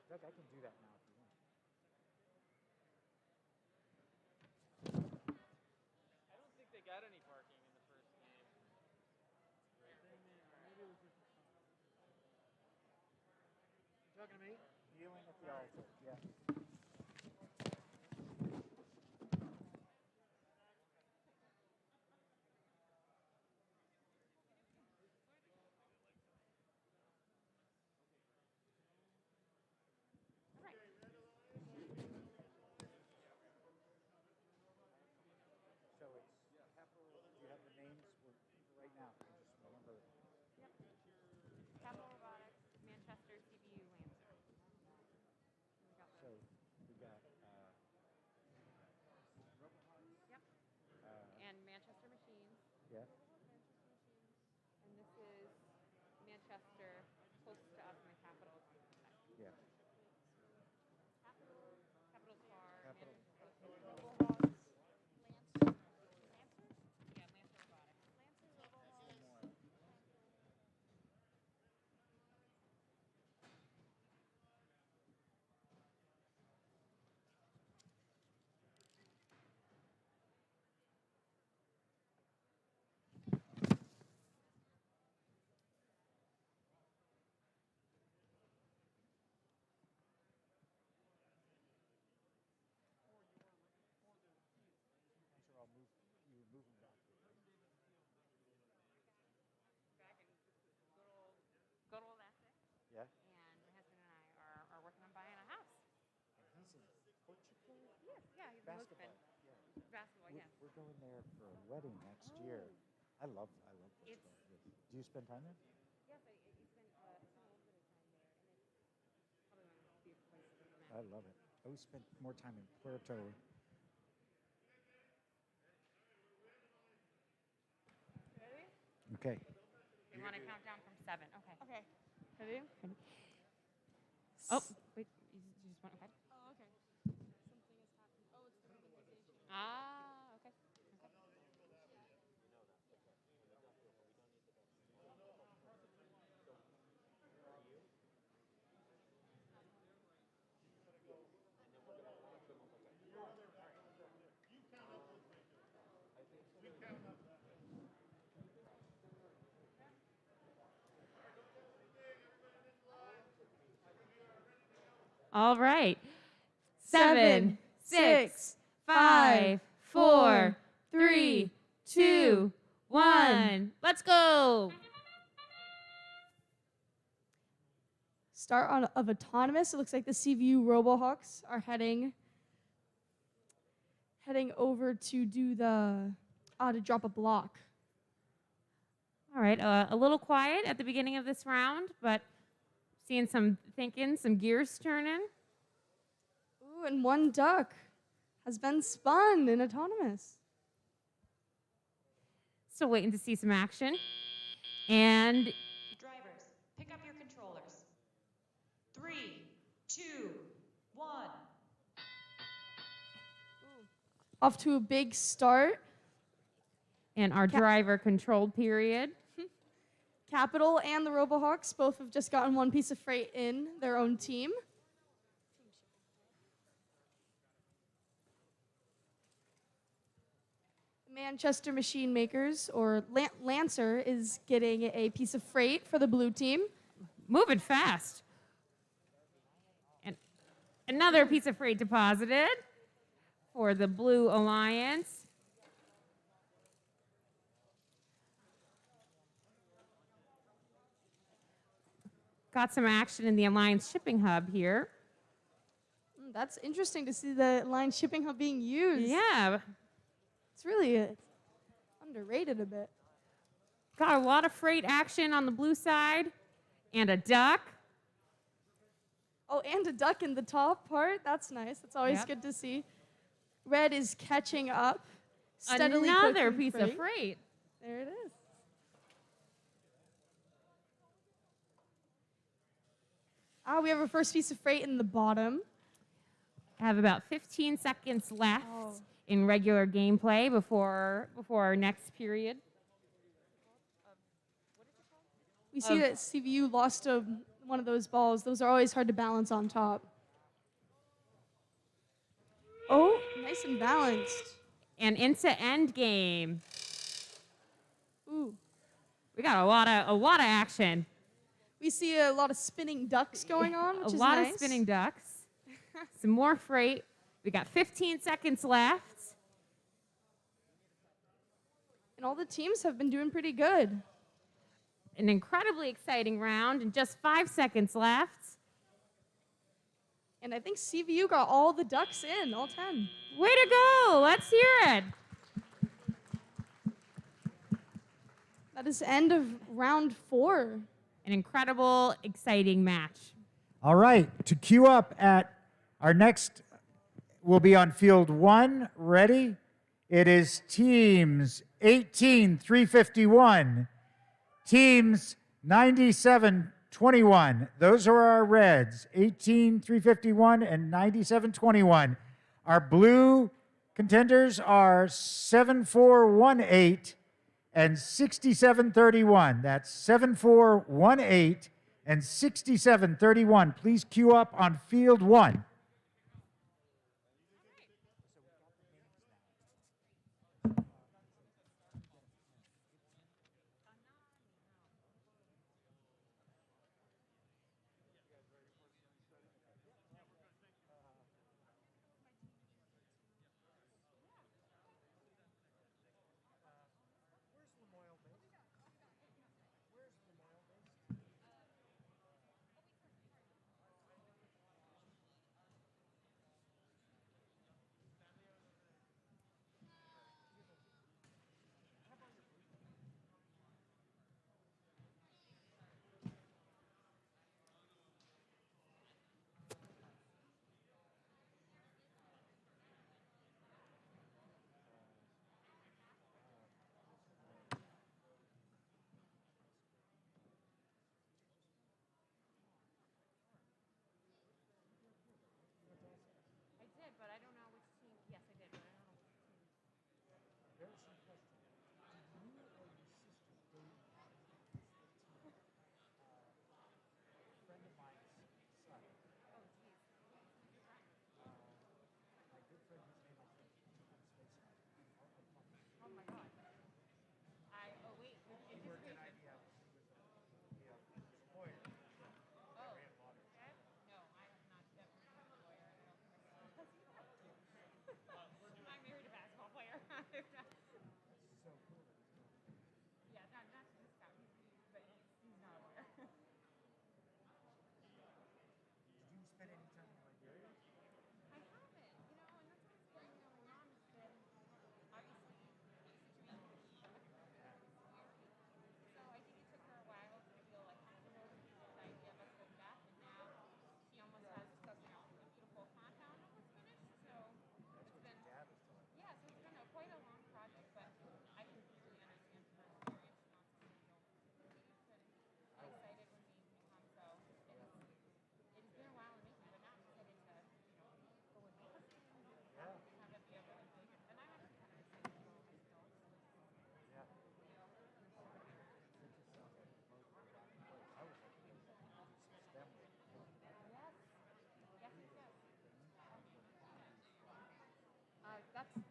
Doug, I can do that now if you want. I don't think they got any parking in the first game. Talking to me? Kneeling at the altar. Yeah. So it's capital. Do you have the names right now? Just remember. Capital Robotics, Manchester, CBU, Lancer. So we got. Yep. And Manchester Machines. Yeah. And this is Manchester, close to us in the capital. Yeah. Capital's far. Capital. Yeah, Lancer Robotics. Sure, I'll move. You move them back. Back in good old Essex. Yeah. And my husband and I are working on buying a house. And he's in Portugal. Yes, yeah, he's Basketball. a husband. Yeah. Basketball, yes. We're going there for a wedding next year. I love Portugal. Yes. Do you spend time there? Yes, I spent a little bit of time there, and it's probably one of the beautiful places I've ever been. I love it. I always spent more time in Puerto. Ready? Okay. You want to count down from 7? Okay. Okay. Ready? Oh, wait. You just want, okay. Oh, okay. Something has happened. Oh, it's the randomization. Ah, okay. All right. 7, 6, 5, 4, 3, 2, 1. Let's go. Start of autonomous. It looks like the CVU RoboHawks are heading over to do the to drop a block. All right. A little quiet at the beginning of this round, but seeing some thinking, some gears turning. Ooh, and one duck has been spun in autonomous. Still waiting to see some action. And Drivers, pick up your controllers. 3, 2, 1. Off to a big start. and our driver controlled period. Capital and the RoboHawks both have just gotten one piece of freight in their own team. Manchester Machine Makers, or Lancer, is getting a piece of freight for the blue team. moving fast. And another piece of freight deposited for the Blue Alliance. Got some action in the Alliance shipping hub here. That's interesting to see the line shipping hub being used. Yeah. It's really underrated a bit. Got a lot of freight action on the blue side and a duck. Oh, and a duck in the top part. That's nice. That's always good to see. Red is catching up. Steadily Another cooking piece of freight. There it is. We have our first piece of freight in the bottom. Have about 15 seconds left in regular gameplay before our next period. We see that CVU lost one of those balls. Those are always hard to balance on top. Oh, nice and balanced. And into end game. Ooh. We got a lot of action. We see a lot of spinning ducks going on, which is nice. A lot nice. of spinning ducks. Some more freight. We got 15 seconds left. And all the teams have been doing pretty good. An incredibly exciting round and just 5 seconds left. And I think CVU got all the ducks in, all 10. Way to go! Let's hear it. That is the end of round 4. An incredible, exciting match. All right, to queue up at our next, we'll be on field 1. Ready? It is teams 18-351, teams 97-21. Those are our reds, 18-351 and 97-21. Our blue contenders are 7418 and 6731. That's 7418 and 6731. Please queue up on field 1.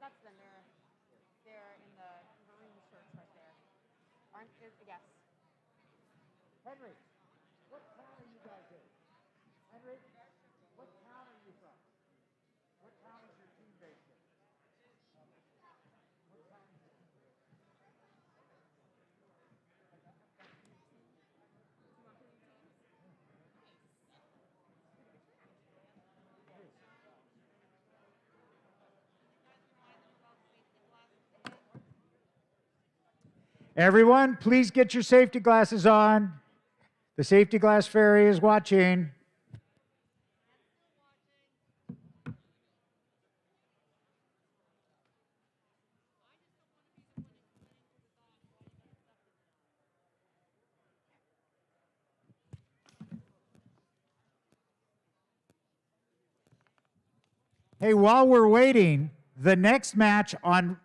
That's them. They're in the maroon shirts right there. Aren't there? Yes. Henry, what time? Patrick, what town are you from? What town is your team based in? What town is your team based in? Everyone, please get your safety glasses on. The safety glass fairy is watching. Hey, while we're waiting, the next match on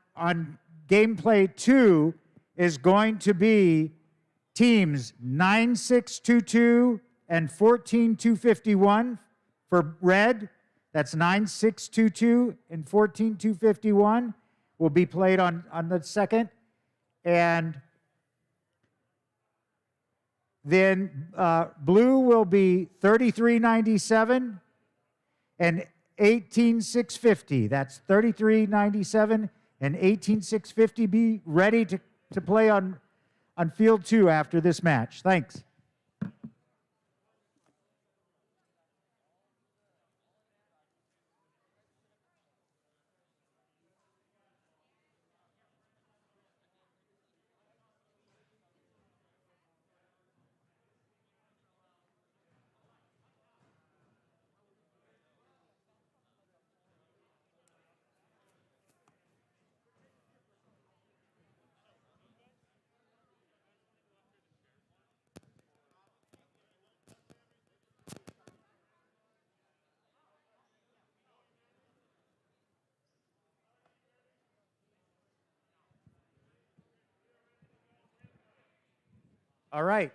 gameplay 2 is going to be teams 9622 and 14251 for red. That's 9622 and 14251 will be played on the second. And then blue will be 3397 and 18650. That's 3397 and 18650. Be ready to play on field 2 after this match. Thanks. All right.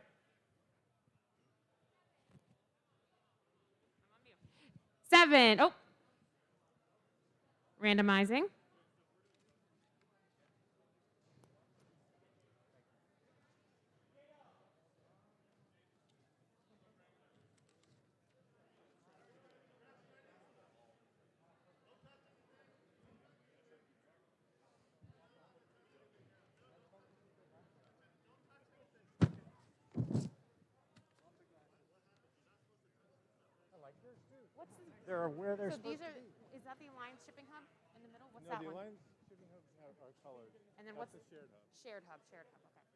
Seven. Oh. Randomizing. They're where they're So supposed these are, to be. is that the Alliance Shipping Hub in the middle? What's No, that the one? Alliance shipping hubs are colored. And then That's what's a shared hub. Shared hub, shared hub, okay.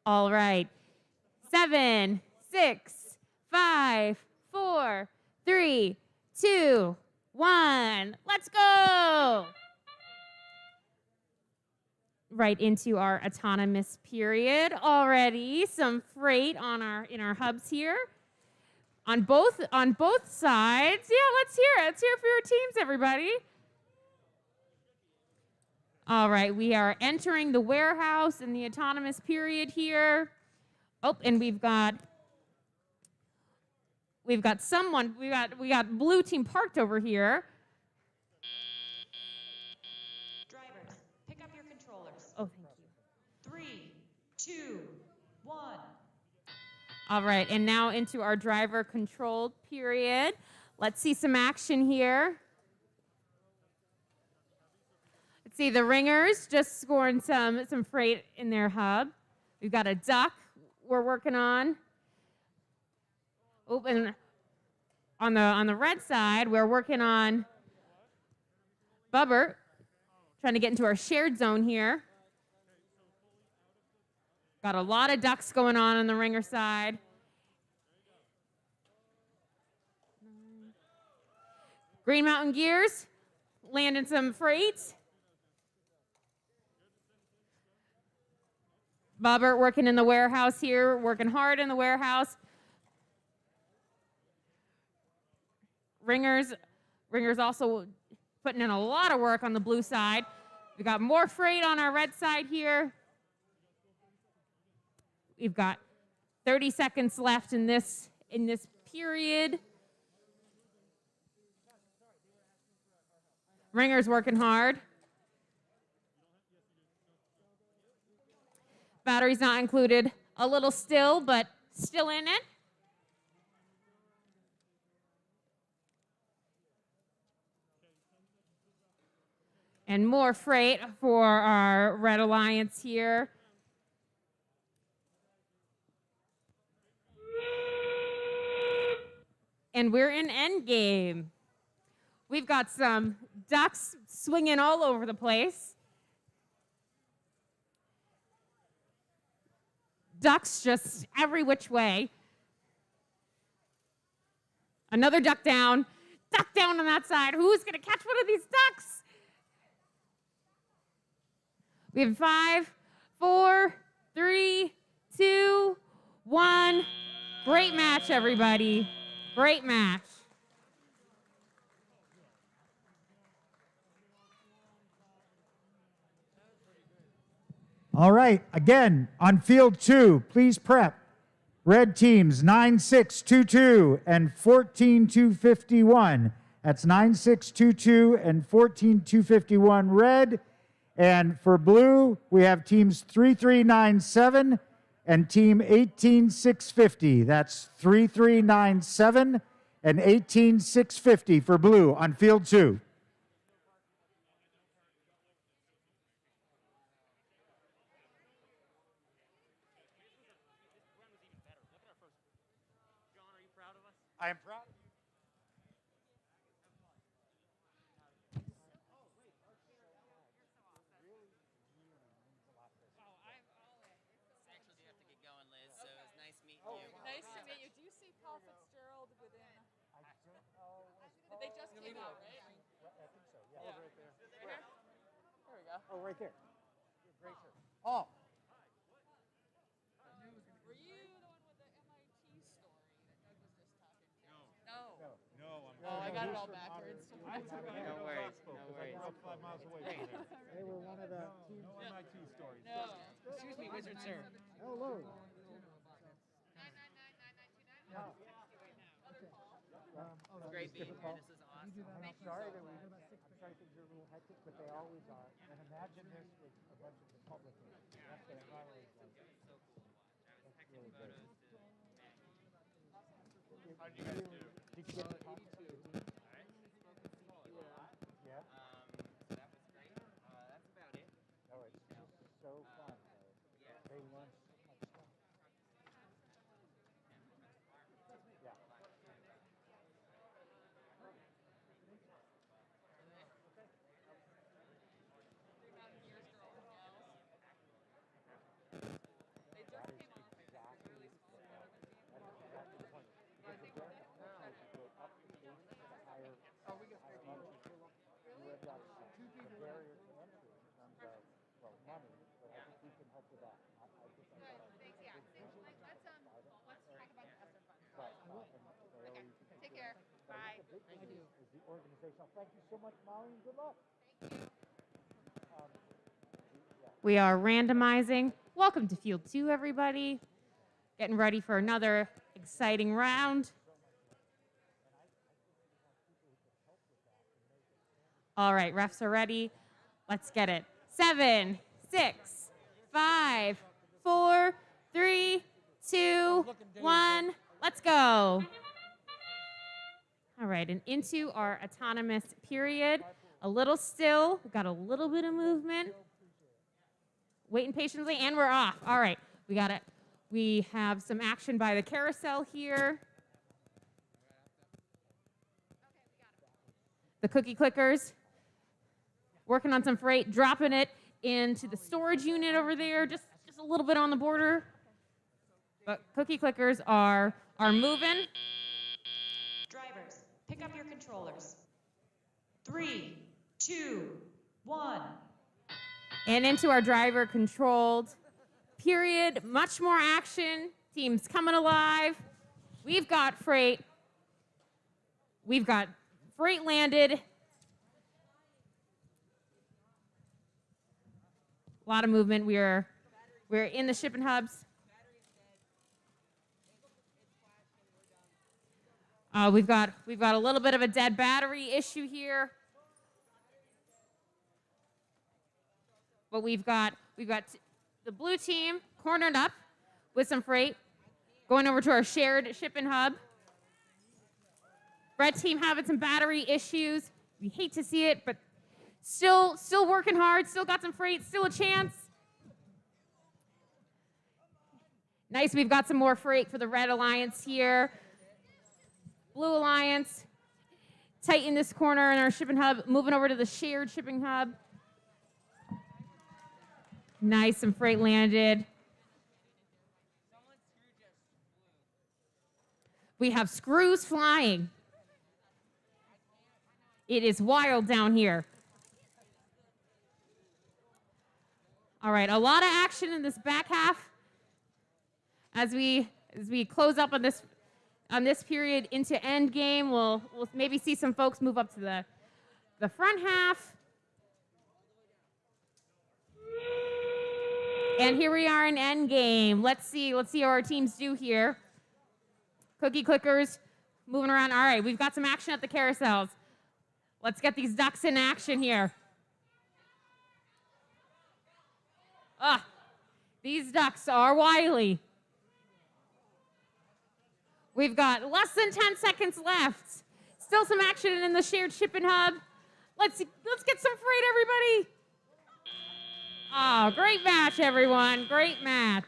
All right. 7, 6, 5, 4, 3, 2, 1. Let's go. Right into our autonomous period already. Some freight on in our hubs here. On both sides. Yeah, let's hear it. Let's hear it for your teams, everybody. All right, we are entering the warehouse in the autonomous period here. Oh, and we've got someone. We got blue team parked over here. Drivers, pick up your controllers. Oh, thank you. 3, 2, 1. All right, and now into our driver controlled period. Let's see some action here. Let's see the ringers just scoring some freight in their hub. We've got a duck we're working on. Open on the red side, we're working on Bubbert, trying to get into our shared zone here. Got a lot of ducks going on the ringer side. Green Mountain Gears landing some freight. Bubbert working in the warehouse here, working hard in the warehouse. Ringers also putting in a lot of work on the blue side. We got more freight on our red side here. We've got 30 seconds left in this period. Ringers working hard. Batteries not included. A little still, but still in it. And more freight for our Red Alliance here. And we're in endgame. We've got some ducks swinging all over the place. Ducks just every which way. Another duck down on that side. Who's going to catch one of these ducks? We have 5, 4, 3, 2, 1. Great match, everybody. Great match. All right, again, on field 2, please prep. Red teams 9622 and 14251. That's 9622 and 14251 red. And for blue, we have teams 3397 and team 18650. That's 3397 and 18650 for blue on field 2. I am proud of you. Actually do have to get going, Liz, so it was nice meeting you. Nice to meet you. Do you see Paul Fitzgerald within? They just came out, right? I think so, yeah. Yeah. Right there. Right here? There we go. Oh, right there. Great shirt. Paul. Were you the one with the MIT story that Doug was just talking to? No. No, I'm Oh, I got it all backwards. No worries, no worries. 5 miles away from there. They were one of the teams. No MIT stories. No. Excuse me, Wizard Sir. Hello. It's great being here. This is awesome. I'm sorry that I'm sorry things are a little hectic, but they always are. And imagine this with a bunch of Republicans. That's what I always like. So cool to watch. I was taking really photos. How did you guys do? Did you get to talk to the team? Yeah? So that was great. That's about it. No, it's just so fun. Yeah. They learn so much stuff. Yeah. They just came out. Really Take care. Bye. Is the organizational. Thank you so much, Molly, and good luck. We are randomizing. Welcome to field 2, everybody. Getting ready for another exciting round. All right, refs are ready. Let's get it. 7, 6, 5, 4, 3, 2, 1. Let's go. All right, and into our autonomous period. A little still. We've got a little bit of movement. Waiting patiently, and we're off. All right, we got it. We have some action by the carousel here. The cookie clickers. Working on some freight, dropping it into the storage unit over there, just a little bit on the border. But cookie clickers are moving. Drivers, pick up your controllers. 3, 2, 1. And into our driver controlled period. Much more action. Teams coming alive. We've got freight. We've got freight landed. A lot of movement. We're in the shipping hubs. We've got a little bit of a dead battery issue here. But we've got the blue team cornered up with some freight, going over to our shared shipping hub. Red team having some battery issues. We hate to see it, but still working hard, still got some freight, still a chance. Nice, we've got some more freight for the Red Alliance here. Blue Alliance, tight in this corner in our shipping hub, moving over to the shared shipping hub. Nice, some freight landed. We have screws flying. It is wild down here. All right, a lot of action in this back half as we close up on this period into end game. We'll maybe see some folks move up to the front half. And here we are in end game. Let's see how our teams do here. Cookie clickers moving around. All right, we've got some action at the carousels. Let's get these ducks in action here. These ducks are wily. We've got less than 10 seconds left. Still some action in the shared shipping hub. Let's get some freight, everybody. Oh, great match, everyone. Great match.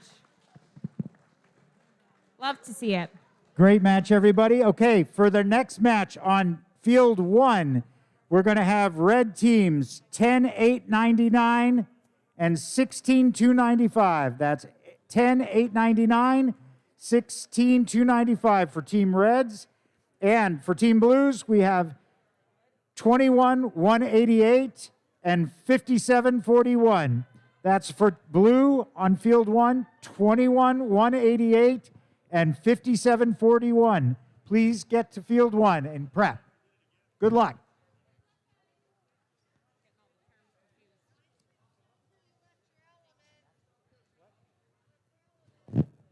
Love to see it. Great match, everybody. Okay, for the next match on field 1, we're going to have red teams 10-899 and 16-295. That's 10-899, 16-295 for Team Reds. And for Team Blues, we have 21-188 and 57-41. That's for Blue on field 1, 21-188 and 57-41. Please get to field 1 and prep. Good luck.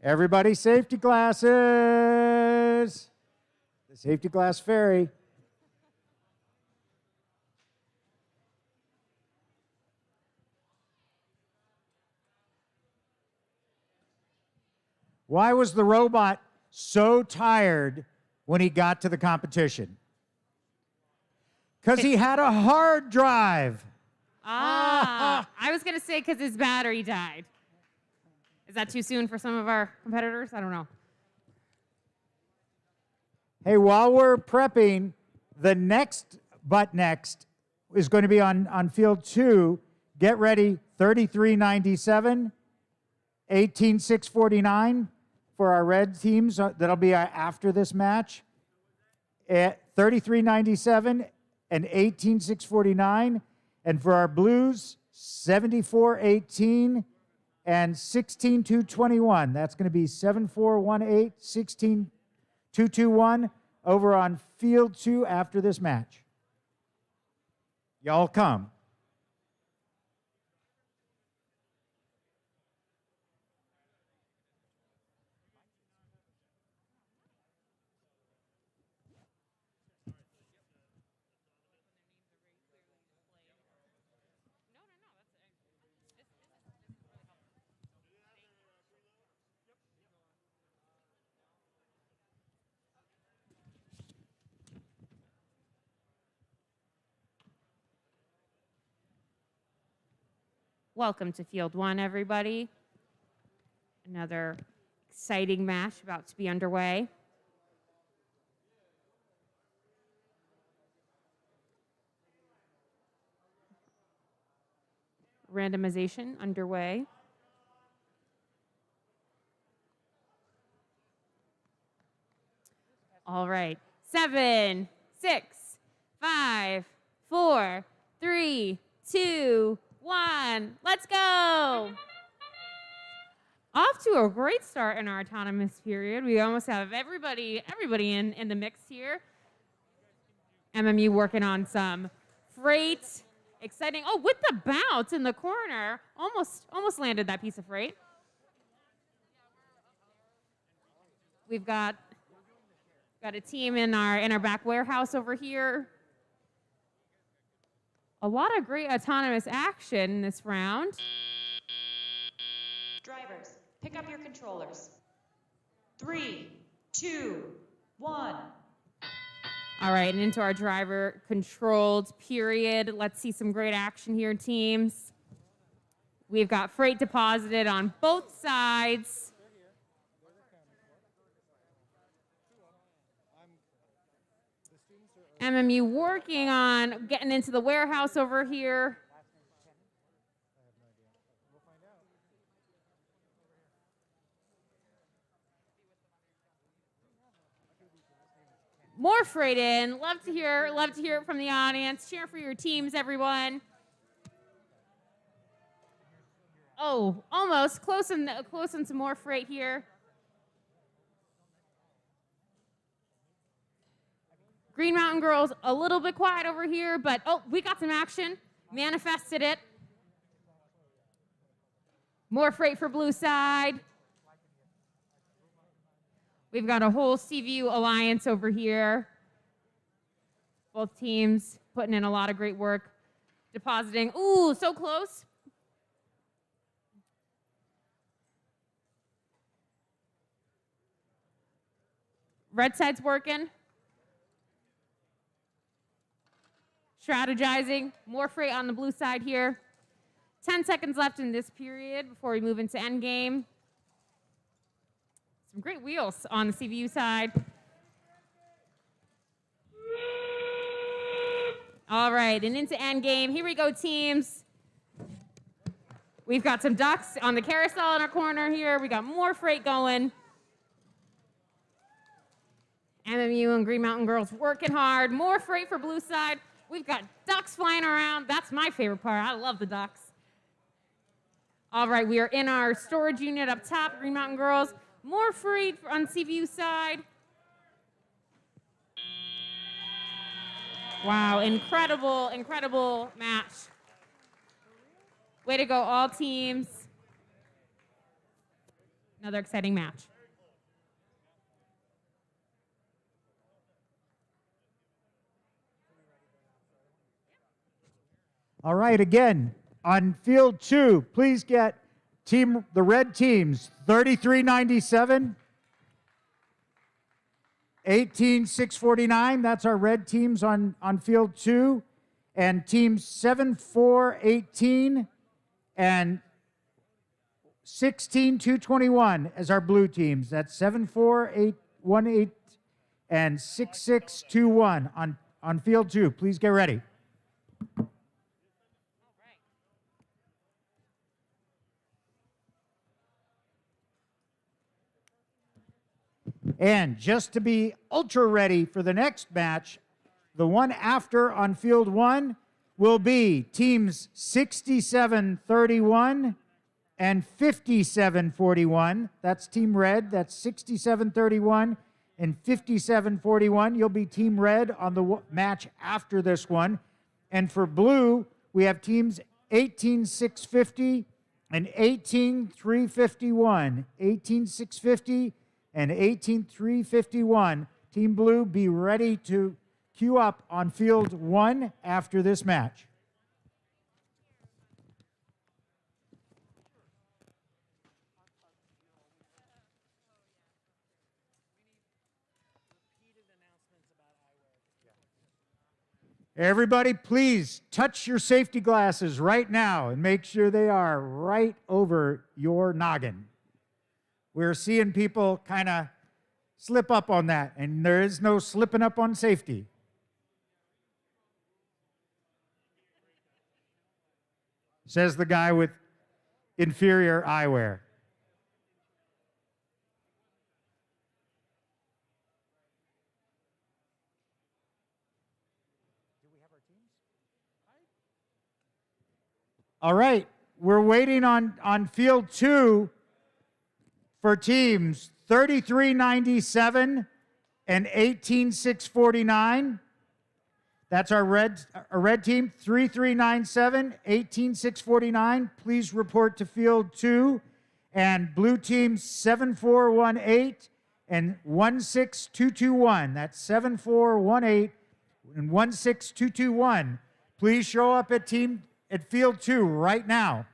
Everybody, safety glasses. The safety glass fairy. Why was the robot so tired when he got to the competition? Because he had a hard drive. I was going to say because his battery died. Is that too soon for some of our competitors? I don't know. Hey, while we're prepping, the next is going to be on field 2. Get ready, 3397, 18649 for our red teams. That'll be after this match. At 3397 and 18649. And for our blues, 7418 and 16221. That's going to be 7418, 16221 over on field 2 after this match. Y'all come. Welcome to Field 1, everybody. Another exciting match about to be underway. Randomization underway. All right. 7, 6, 5, 4, 3, 2, 1. Let's go. Off to a great start in our autonomous period. We almost have everybody in the mix here. MMU working on some freight. Exciting. Oh, with the bounce in the corner. Almost landed that piece of freight. We've got a team in our back warehouse over here. A lot of great autonomous action in this round. Drivers, pick up your controllers. 3, 2, 1. All right, and into our driver controlled period. Let's see some great action here, teams. We've got freight deposited on both sides. MMU working on getting into the warehouse over here. More freight in. Love to hear it from the audience. Cheer for your teams, everyone. Oh, almost close on some more freight here. Green Mountain Girls a little bit quiet over here, but oh, we got some action. Manifested it. More freight for blue side. We've got a whole CVU alliance over here. Both teams putting in a lot of great work. Depositing. Ooh, so close. Red side's working. Strategizing. More freight on the blue side here. 10 seconds left in this period before we move into endgame. Some great wheels on the CVU side. All right, and into endgame. Here we go, teams. We've got some ducks on the carousel in our corner here. We got more freight going. MMU and Green Mountain Girls working hard. More freight for blue side. We've got ducks flying around. That's my favorite part. I love the ducks. All right, we are in our storage unit up top, Green Mountain Girls. More freight on CVU side. Wow, incredible, incredible match. Way to go, all teams. Another exciting match. All right, again, on field 2, please get the red teams 3397, 18649. That's our red teams on field 2, and teams 7418 and 16221 as our blue teams. That's 74818 and 6621 on field 2. Please get ready. And just to be ultra ready for the next match, the one after on field 1 will be teams 6731 and 5741. That's team red. That's 6731 and 5741. You'll be team red on the match after this one. And for blue, we have teams 18650 and 18351. 18650 and 18351. Team Blue, be ready to queue up on field 1 after this match. Everybody, please touch your safety glasses right now and make sure they are right over your noggin. We're seeing people kind of slip up on that, and there is no slipping up on safety. Says the guy with inferior eyewear. All right, we're waiting on field 2 for teams 3397 and 18649. That's our red team, 3397, 18649. Please report to field 2. And blue team 7418 and 16221. That's 7418 and 16221. Please show up at field 2 right now.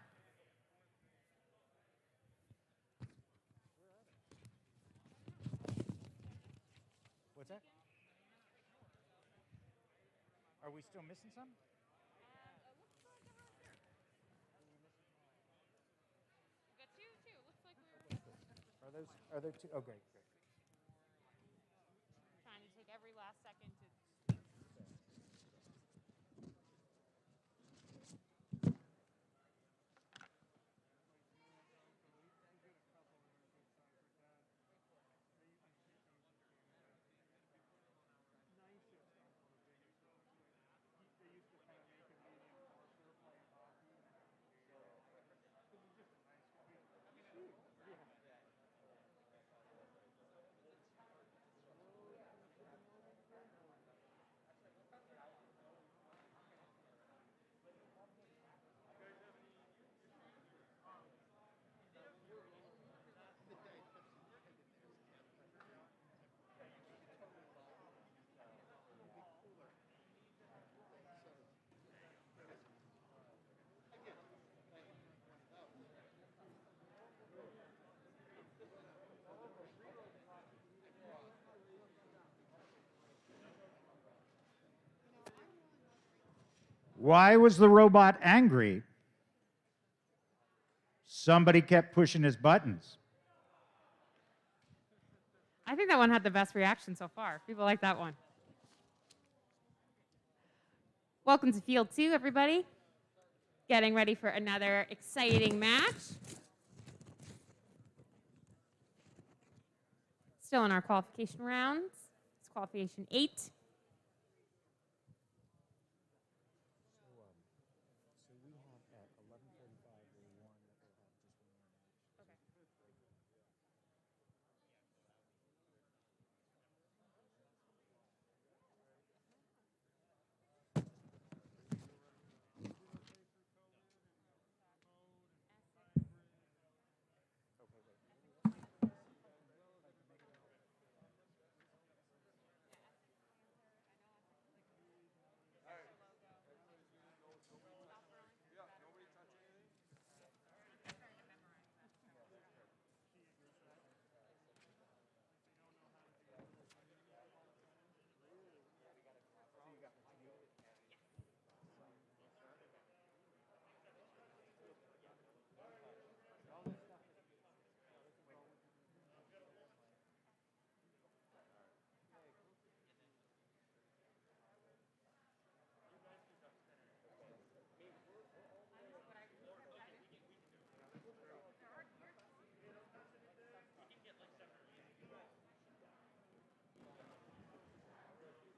we still missing some? Are there two? Oh, great. Trying to take every last second to. Why was the robot angry? Somebody kept pushing his buttons. I think that one had the best reaction so far. People like that one. Welcome to Field 2, everybody. Getting ready for another exciting match. Still in our qualification rounds. It's qualification 8.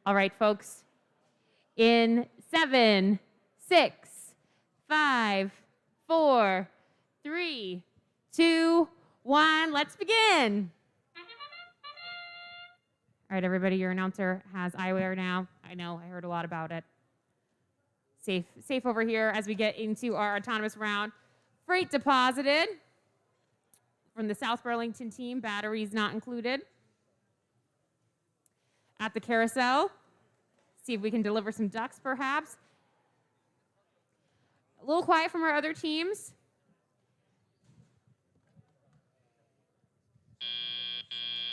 All right, folks. In 7, 6, 5, 4, 3, 2, 1, let's begin. All right, everybody, your announcer has eyewear now. I know, I heard a lot about it. Safe over here as we get into our autonomous round. Freight deposited from the South Burlington team, batteries not included. At the carousel, see if we can deliver some ducks, perhaps. A little quiet from our other teams.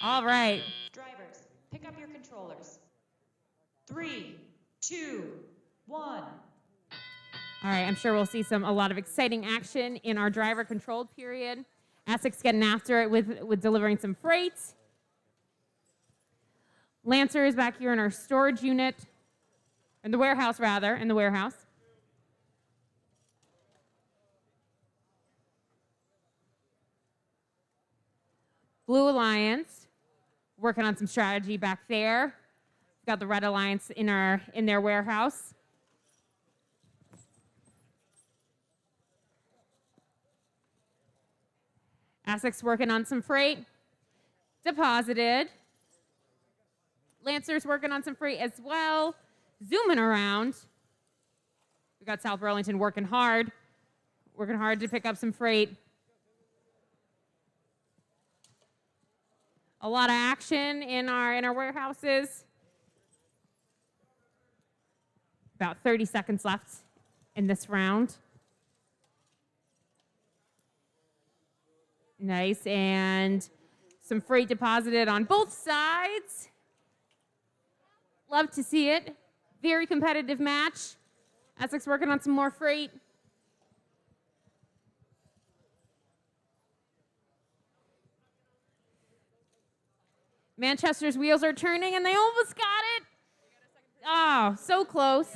All right. Drivers, pick up your controllers. 3, 2, 1. All right, I'm sure we'll see a lot of exciting action in our driver-controlled period. Essex getting after it with delivering some freight. Lancer is back here in our storage unit, in the warehouse. Blue Alliance, working on some strategy back there. Got the Red Alliance in their warehouse. Essex working on some freight. Deposited. Lancer's working on some freight as well. Zooming around. We got South Burlington working hard to pick up some freight. A lot of action in our warehouses. About 30 seconds left in this round. Nice, and some freight deposited on both sides. Love to see it. Very competitive match. Essex working on some more freight. Manchester's wheels are turning, and they almost got it. Oh, so close.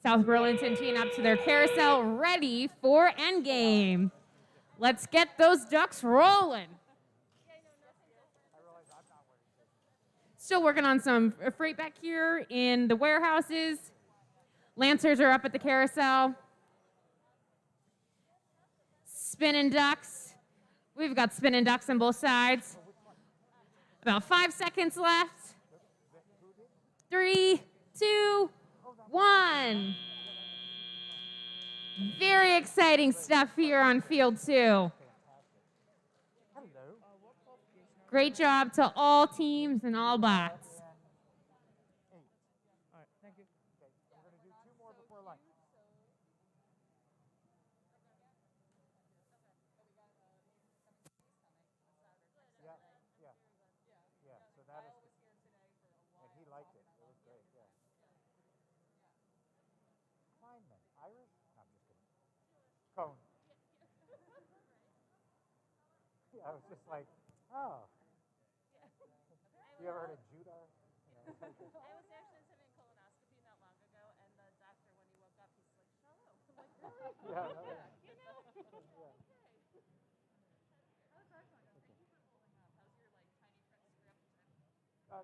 South Burlington teeing up to their carousel, ready for endgame. Let's get those ducks rolling. Still working on some freight back here in the warehouses. Lancers are up at the carousel. Spinning ducks. We've got spinning ducks on both sides. About 5 seconds left. 3, 2, 1. Very exciting stuff here on field 2. Great job to all teams and all bots. Cone. I was just like, oh. You ever heard of Judah? I was actually having colonoscopy not long ago, and the doctor, when he woke up, he's like, "Shalom." I'm like, "Really?" Yeah. You know? Yeah. Okay. How's that going? Thank you for pulling up. How's your tiny print script?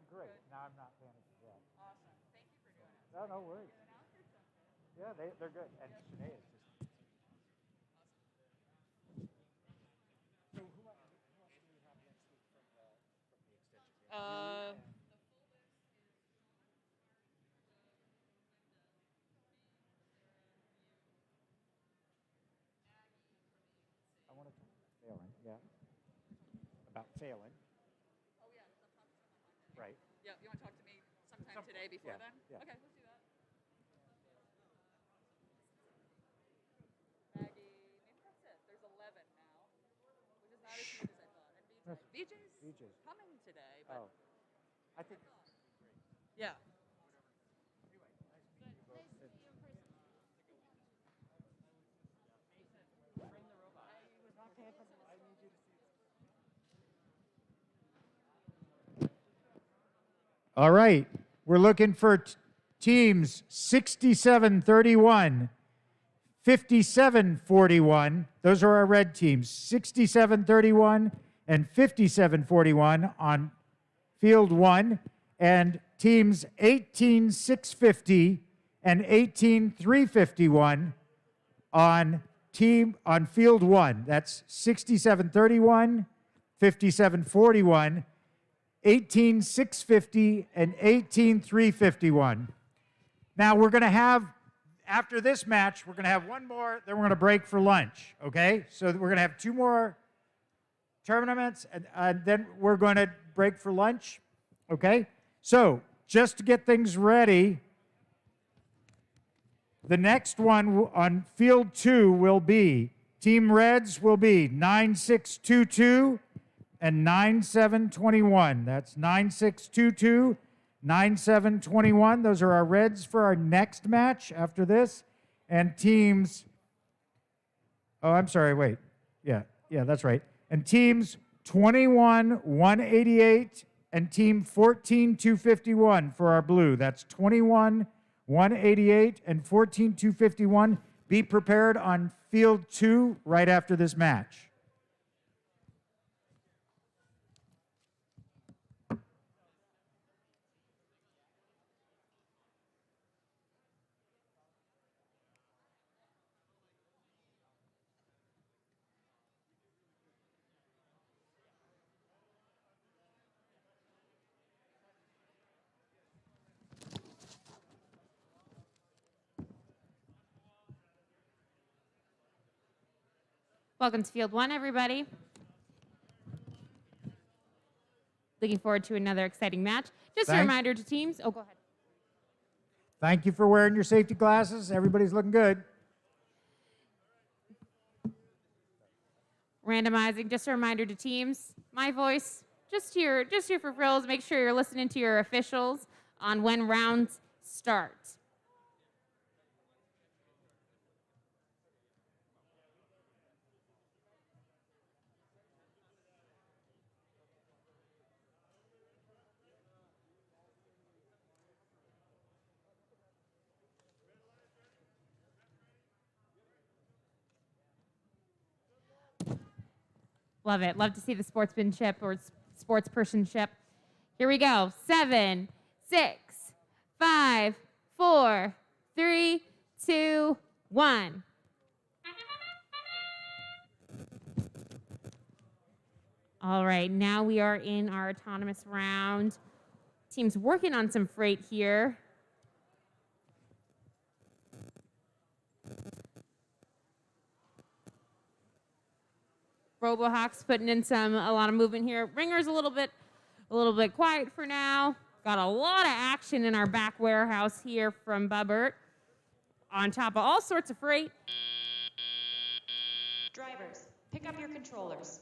Great. Now I'm not panicking yet. Awesome. Thank you for doing it. No worries. Yeah, they're good. And Shanae is just. So who else do we have next week from the extension? I want to talk about failing. Yeah. About failing. Oh yeah, the pumps on Monday. Right. Yeah, you want to talk to me sometime today before then? Yeah. Okay, let's do that. Maggie, maybe that's it. There's 11 now, which is not as smooth as I thought. And VJ's coming today, but I think. Yeah. All right. We're looking for teams 67-31, 57-41. Those are our red teams, 67-31 and 57-41 on field 1, and teams 18-650 and 18-351 on field 1. That's 67-31, 57-41, 18-650 and 18-351. Now we're going to have, after this match, we're going to have one more, then we're going to break for lunch, okay? So we're going to have 2 more tournaments, and then we're going to break for lunch, okay? So just to get things ready, the next one on field 2 will be, Team Reds will be 9-6-2-2 and 9-7-21. That's 9-6-2-2, 9-7-21. Those are our Reds for our next match after this. And teams, oh, I'm sorry, wait. Yeah, that's right. And teams 21-188 and team 14-251 for our blue. That's 21-188 and 14-251. Be prepared on field 2 right after this match. Welcome to Field 1, everybody. Looking forward to another exciting match. Just a reminder to teams. Oh, go ahead. Thank you for wearing your safety glasses. Everybody's looking good. Randomizing, just a reminder to teams. My voice, just here for frills. Make sure you're listening to your officials. on when rounds start. Love it. Love to see the sportsmanship or sportspersonship. Here we go. 7, 6, 5, 4, 3, 2, 1. All right, now we are in our autonomous round. Team's working on some freight here. RoboHawk's putting in a lot of movement here. Ringer's a little bit quiet for now. Got a lot of action in our back warehouse here from Bubbert. On top of all sorts of freight. Drivers, pick up your controllers.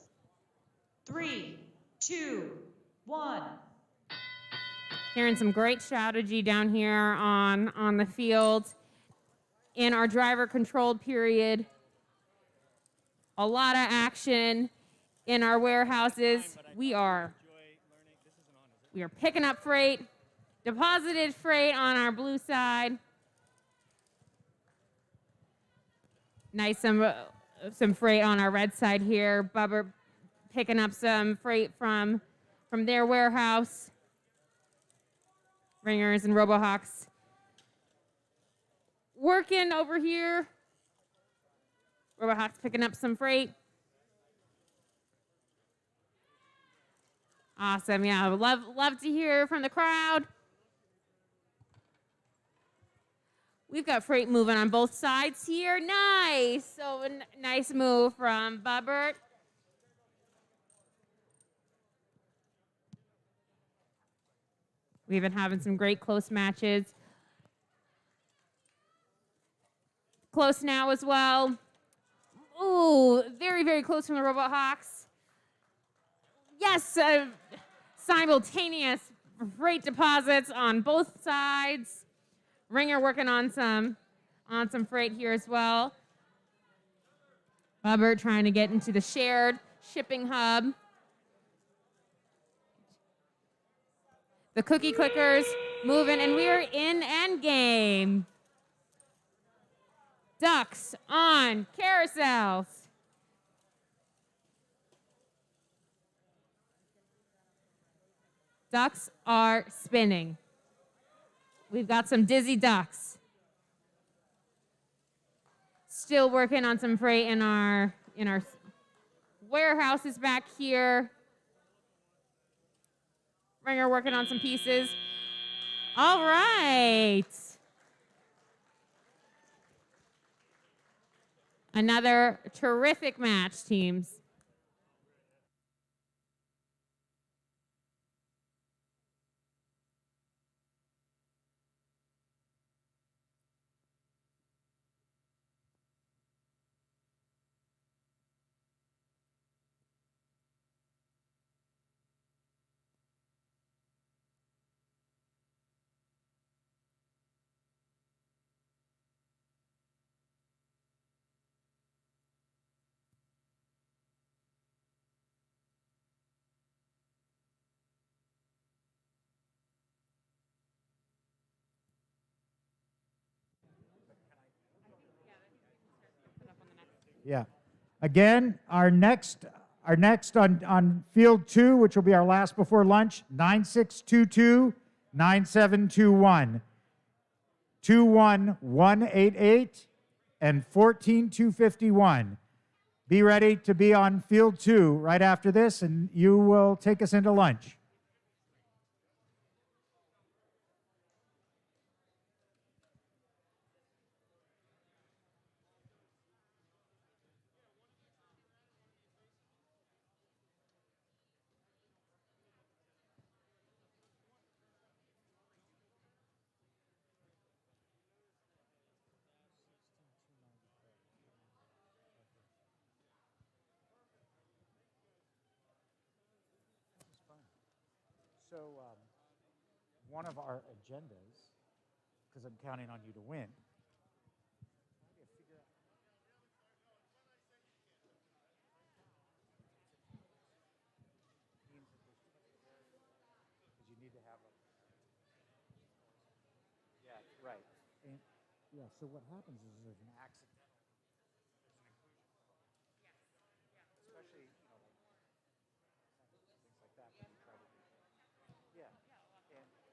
3, 2, 1. Hearing some great strategy down here on the field in our driver-controlled period. A lot of action in our warehouses. We are picking up freight, deposited freight on our blue side. Nice, some freight on our red side here. Bubber picking up some freight from their warehouse. Ringers and RoboHawks working over here. RoboHawks picking up some freight. Awesome, yeah, love to hear from the crowd. We've got freight moving on both sides here. Nice, so nice move from Bubbert. We've been having some great close matches. Close now as well. Ooh, very, very close from the RoboHawks. Yes, simultaneous freight deposits on both sides. Ringer working on some freight here as well. Bubbert trying to get into the shared shipping hub. The cookie clickers moving, and we are in endgame. Ducks on carousels. Ducks are spinning. We've got some dizzy ducks. Still working on some freight in our warehouses back here. Ringer working on some pieces. All right. Another terrific match, teams. Yeah. Again, our next on field 2, which will be our last before lunch, 9622 9721, 21188, and 14251. Be ready to be on field 2 right after this, and you will take us into lunch. So one of our agendas, because I'm counting on you to win. You need to have a. Yeah, right. And, yeah, so what happens is there's an accidental, especially, like things like that we try to do. Yeah,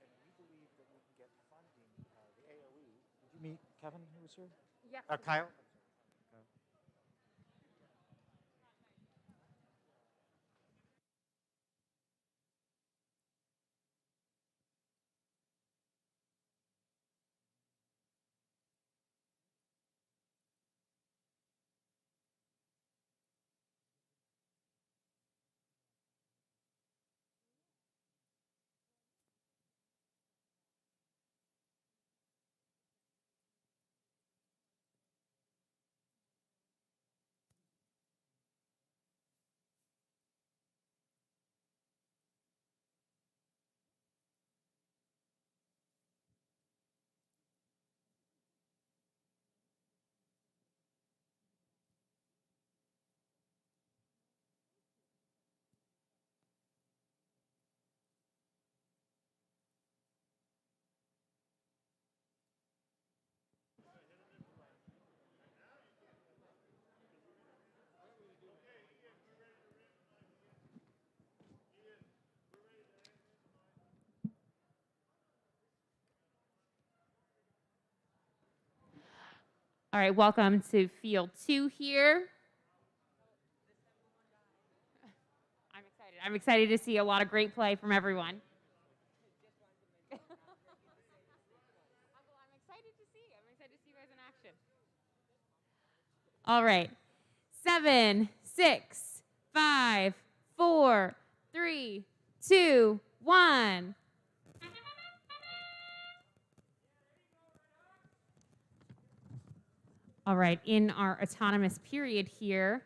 and we believe that we can get funding, the AOE. Did you meet Kevin who was here? Yes. Kyle? All right, welcome to field 2 here. I'm excited to see a lot of great play from everyone. I'm excited to see you guys in action. All right. 7, 6, 5, 4, 3, 2, 1. All right, in our autonomous period here,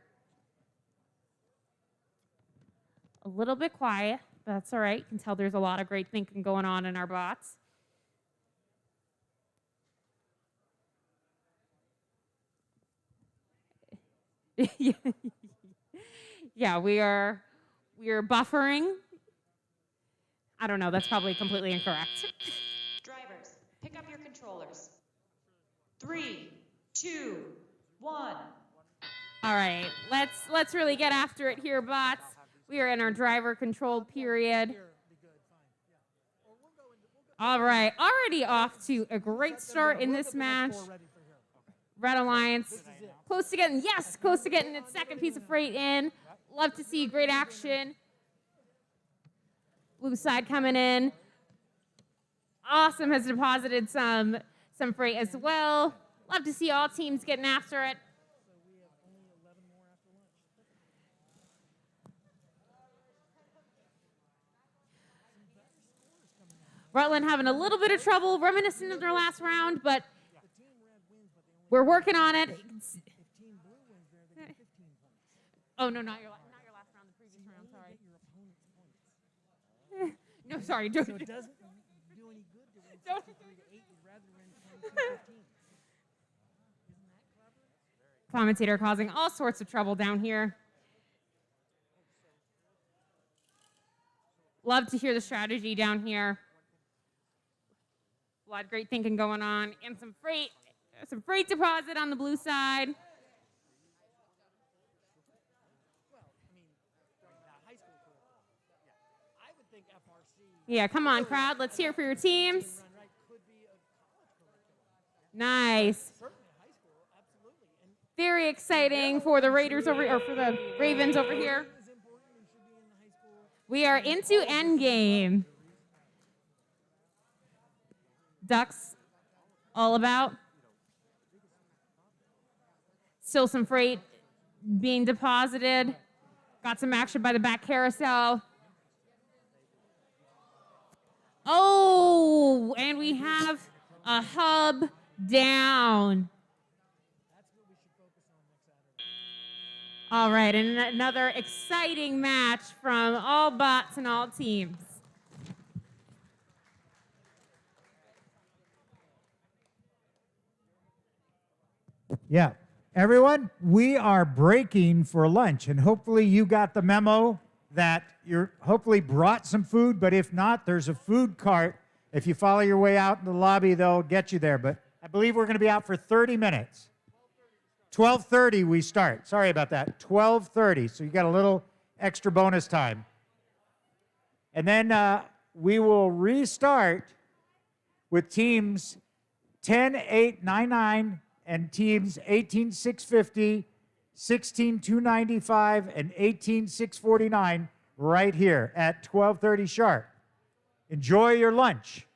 a little bit quiet, but that's all right. You can tell there's a lot of great thinking going on in our bots. Yeah, we are buffering. I don't know, that's probably completely incorrect. Drivers, pick up your controllers. 3, 2, 1. All right, let's really get after it here, bots. We are in our driver control period. All right, already off to a great start in this match. Red Alliance, close to getting its second piece of freight in. Love to see great action. Blue side coming in. Awesome has deposited some freight as well. Love to see all teams getting after it. Rutland having a little bit of trouble, reminiscent of their last round, but we're working on it. Oh, no, not your last round, the previous round, sorry. No, sorry. So it doesn't do any good to win 63 to 8. You'd rather win 22 to 15. Isn't that clever? Commentator causing all sorts of trouble down here. Love to hear the strategy down here. A lot of great thinking going on, and some freight deposit on the blue side. Yeah, come on, crowd. Let's hear it for your teams. Nice. Very exciting for the Raiders or for the Ravens over here. We are into endgame. Ducks all about. Still some freight being deposited. Got some action by the back carousel. Oh, and we have a hub down. All right, and another exciting match from all bots and all teams. Yeah. Everyone, we are breaking for lunch, and hopefully you got the memo that you're hopefully brought some food, but if not, there's a food cart. If you follow your way out in the lobby, they'll get you there. But I believe we're going to be out for 30 minutes. 12:30 we start. Sorry about that. 12:30. So you got a little extra bonus time. And then we will restart with teams 10, 8, 9, 9, and teams 18, 650, 16, 295, and 18, 649 right here at 12:30 sharp. Enjoy your lunch.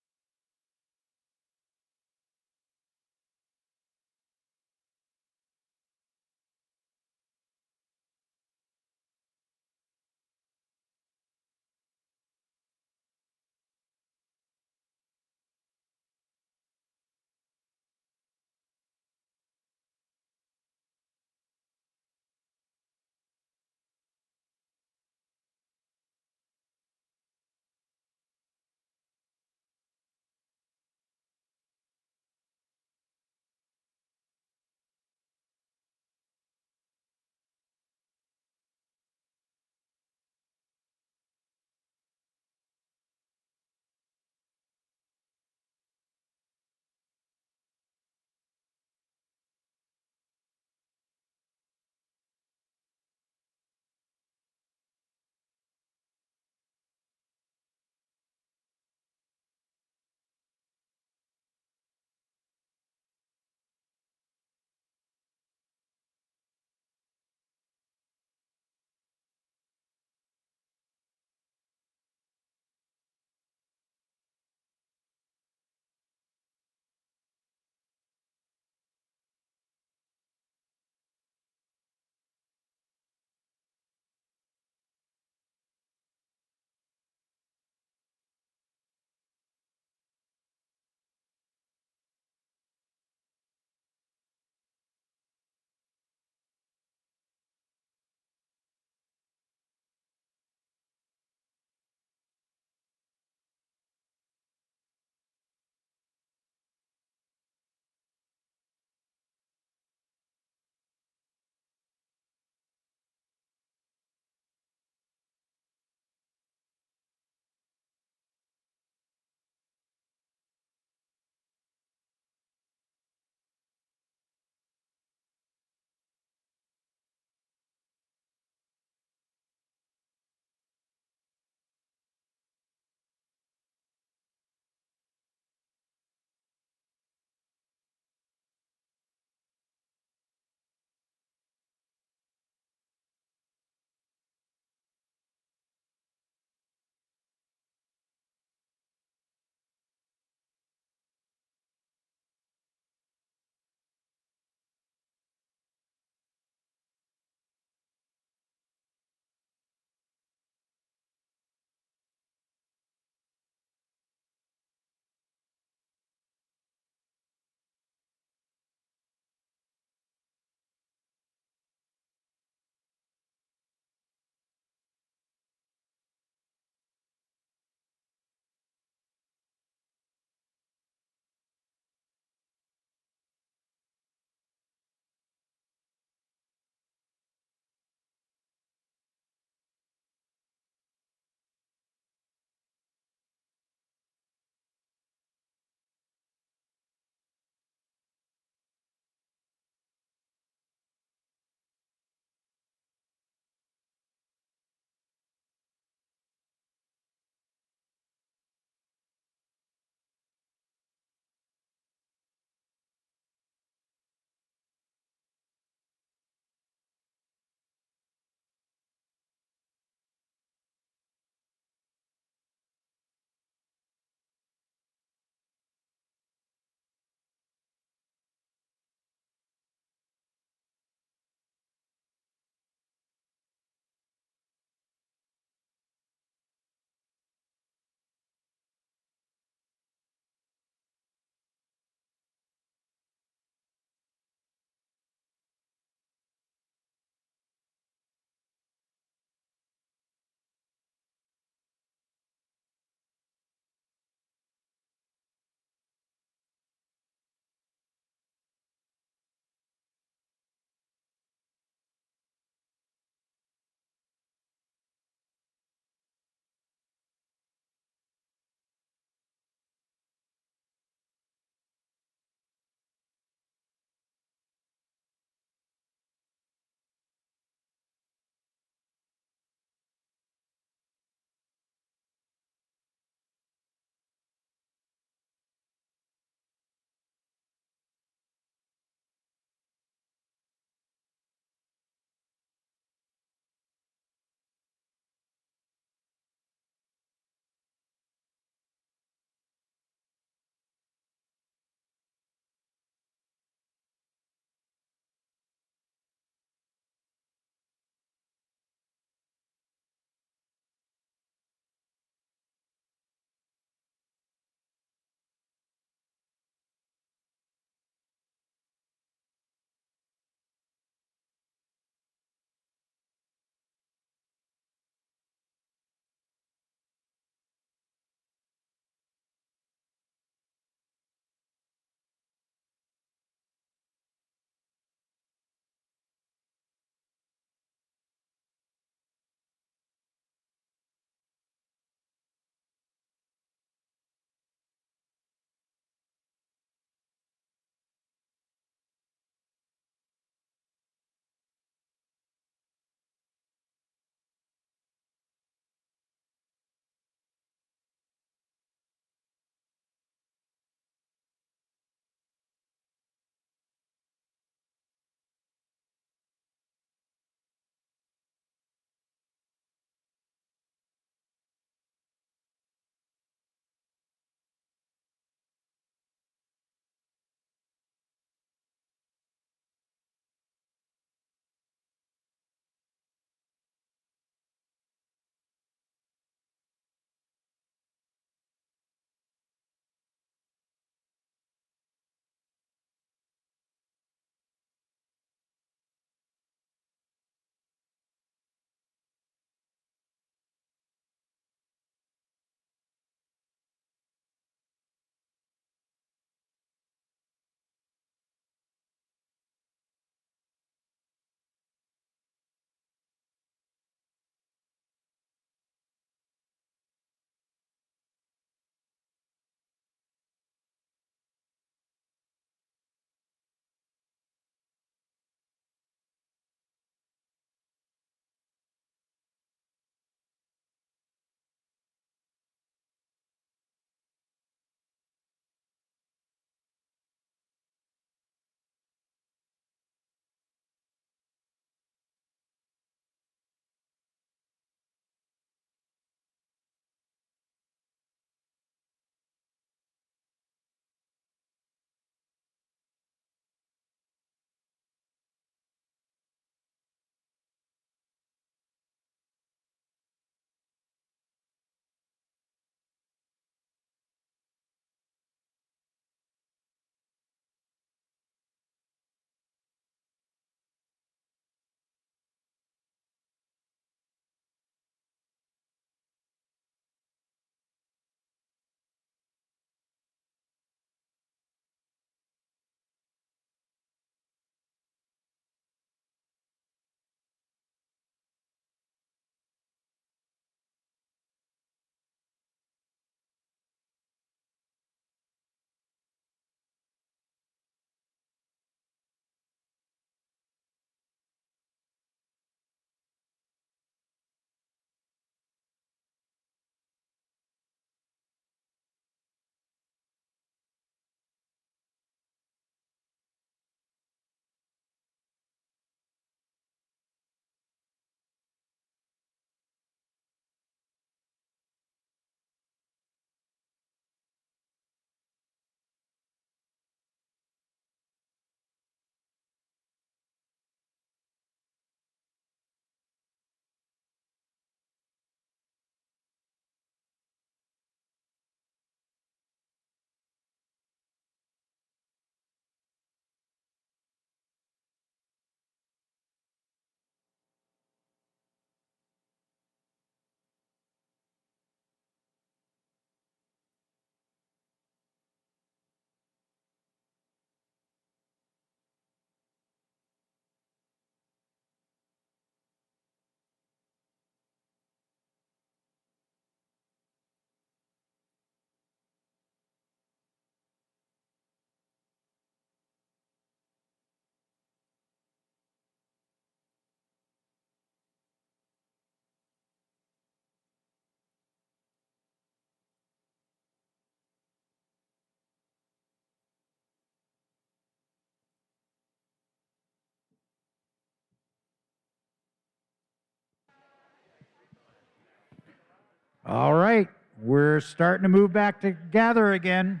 All right, we're starting to move back to gather again.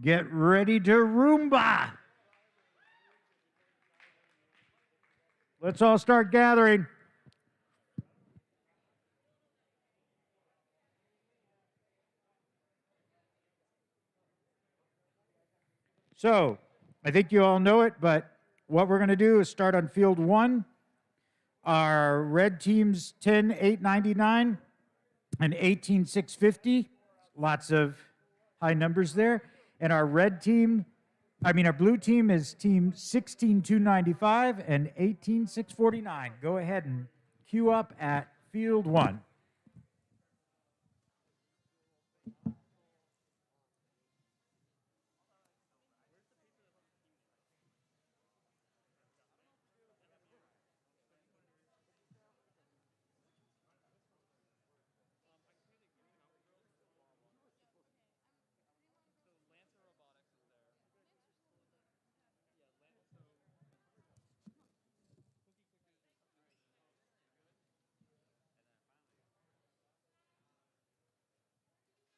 Get ready to Roomba. Let's all start gathering. So, I think you all know it, but what we're going to do is start on field 1. Our red team's 10,899 and 18,650. Lots of high numbers there. And our blue team is team 16,295 and 18,649. Go ahead and queue up at field 1.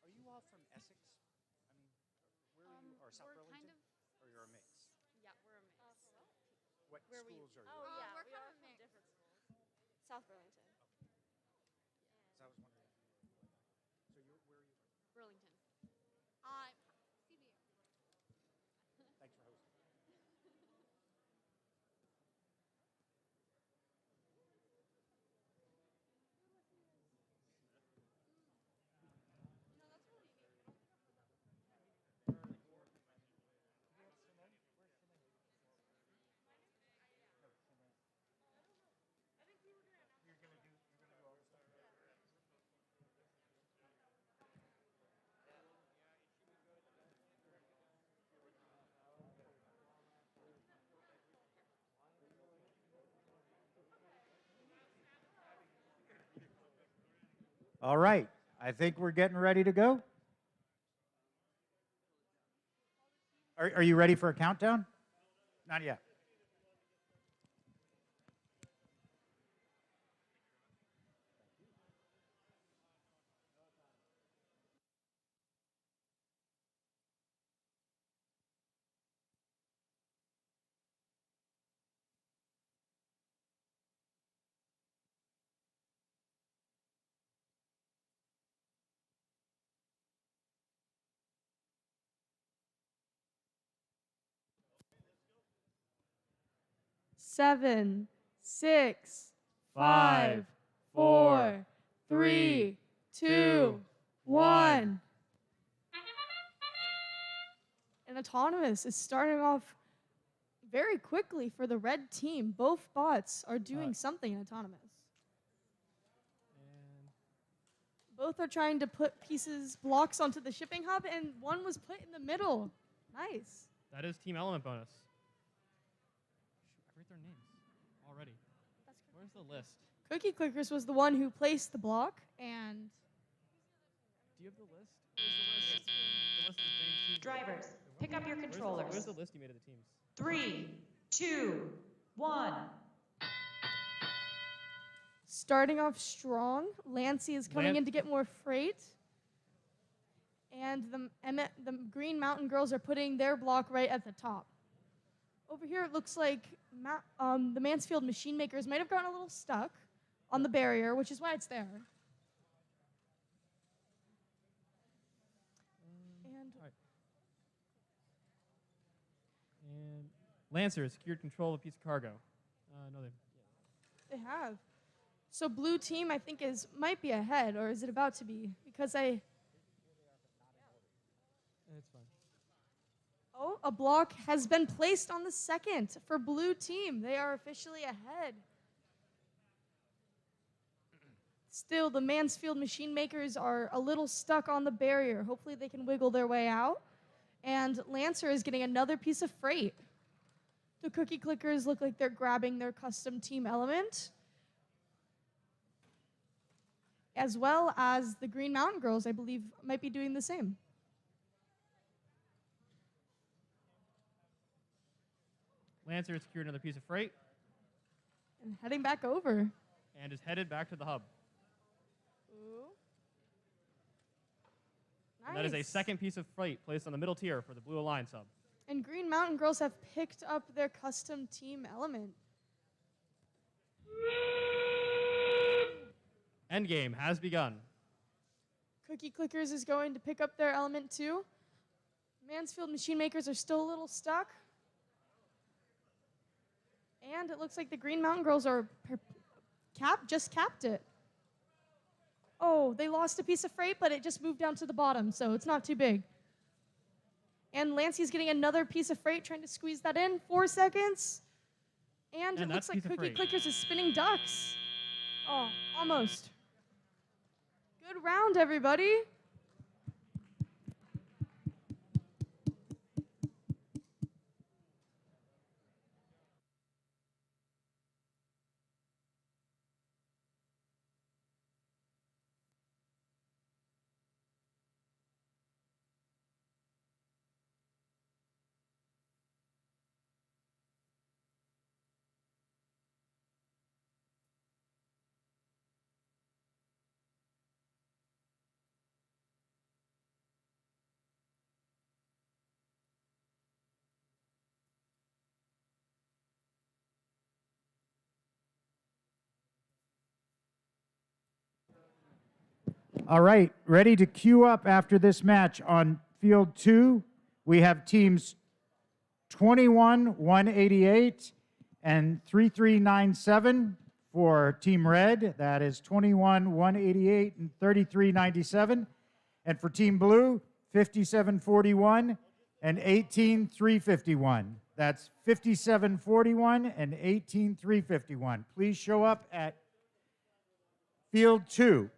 Are you all from Essex? I mean, where are you? Or South Burlington? Or you're a mix? Yeah, we're a mix. What schools are you? Oh, in? yeah, we're kind of from different schools. South Burlington. So I was wondering. So where are you from? Burlington. CBA. Thanks for hosting. All right, I think we're getting ready to go. Are you ready for a countdown? Not yet. Seven, 6, 5, 4, 3, 2, 1. And Autonomous is starting off very quickly for the red team. Both bots are doing something in Autonomous. Both are trying to put blocks onto the shipping hub, and one was put in the middle. Nice. That is team element bonus. Shoot, I wrote their names already. Where's the list? Cookie Clickers was the one who placed the block, and Do you have the list? Where's the list? The list of the teams. Drivers, pick up your controllers. Where's the list you made of the teams? 3, 2, 1. starting off strong. Lancey is coming in to get more freight. And the Green Mountain Girls are putting their block right at the top. Over here, it looks like the Mansfield Machine Makers might have gotten a little stuck on the barrier, which is why it's there. And Lancer has secured control of a piece of cargo. No, They have. So blue team, I think, might be ahead, or is it about to be? Because It's fine. Oh, a block has been placed on the second for blue team. They are officially ahead. Still, the Mansfield Machine Makers are a little stuck on the barrier. Hopefully they can wiggle their way out. And Lancer is getting another piece of freight. The Cookie Clickers look like they're grabbing their custom team element. As well as the Green Mountain Girls, I believe, might be doing the same. Lancer has secured another piece of freight. And heading back over. And is headed back to the hub. Ooh. And that is a Nice. second piece of plate placed on the middle tier for the Blue Alliance sub. And Green Mountain Girls have picked up their custom team element. Endgame has begun. Cookie Clickers is going to pick up their element too. Mansfield Machine Makers are still a little stuck. And it looks like the Green Mountain Girls are just capped it. Oh, they lost a piece of freight, but it just moved down to the bottom, so it's not too big. And Lancey's getting another piece of freight, trying to squeeze that in. 4 seconds. And it looks like Cookie Clickers is spinning ducks. Oh, almost. Good round, everybody. All right, ready to queue up after this match on field 2. We have teams 21-188 and 3397 for Team Red. That is 21-188 and 3397. And for Team Blue, 5741 and 18351. That's 5741 and 18351. Please show up at field 2.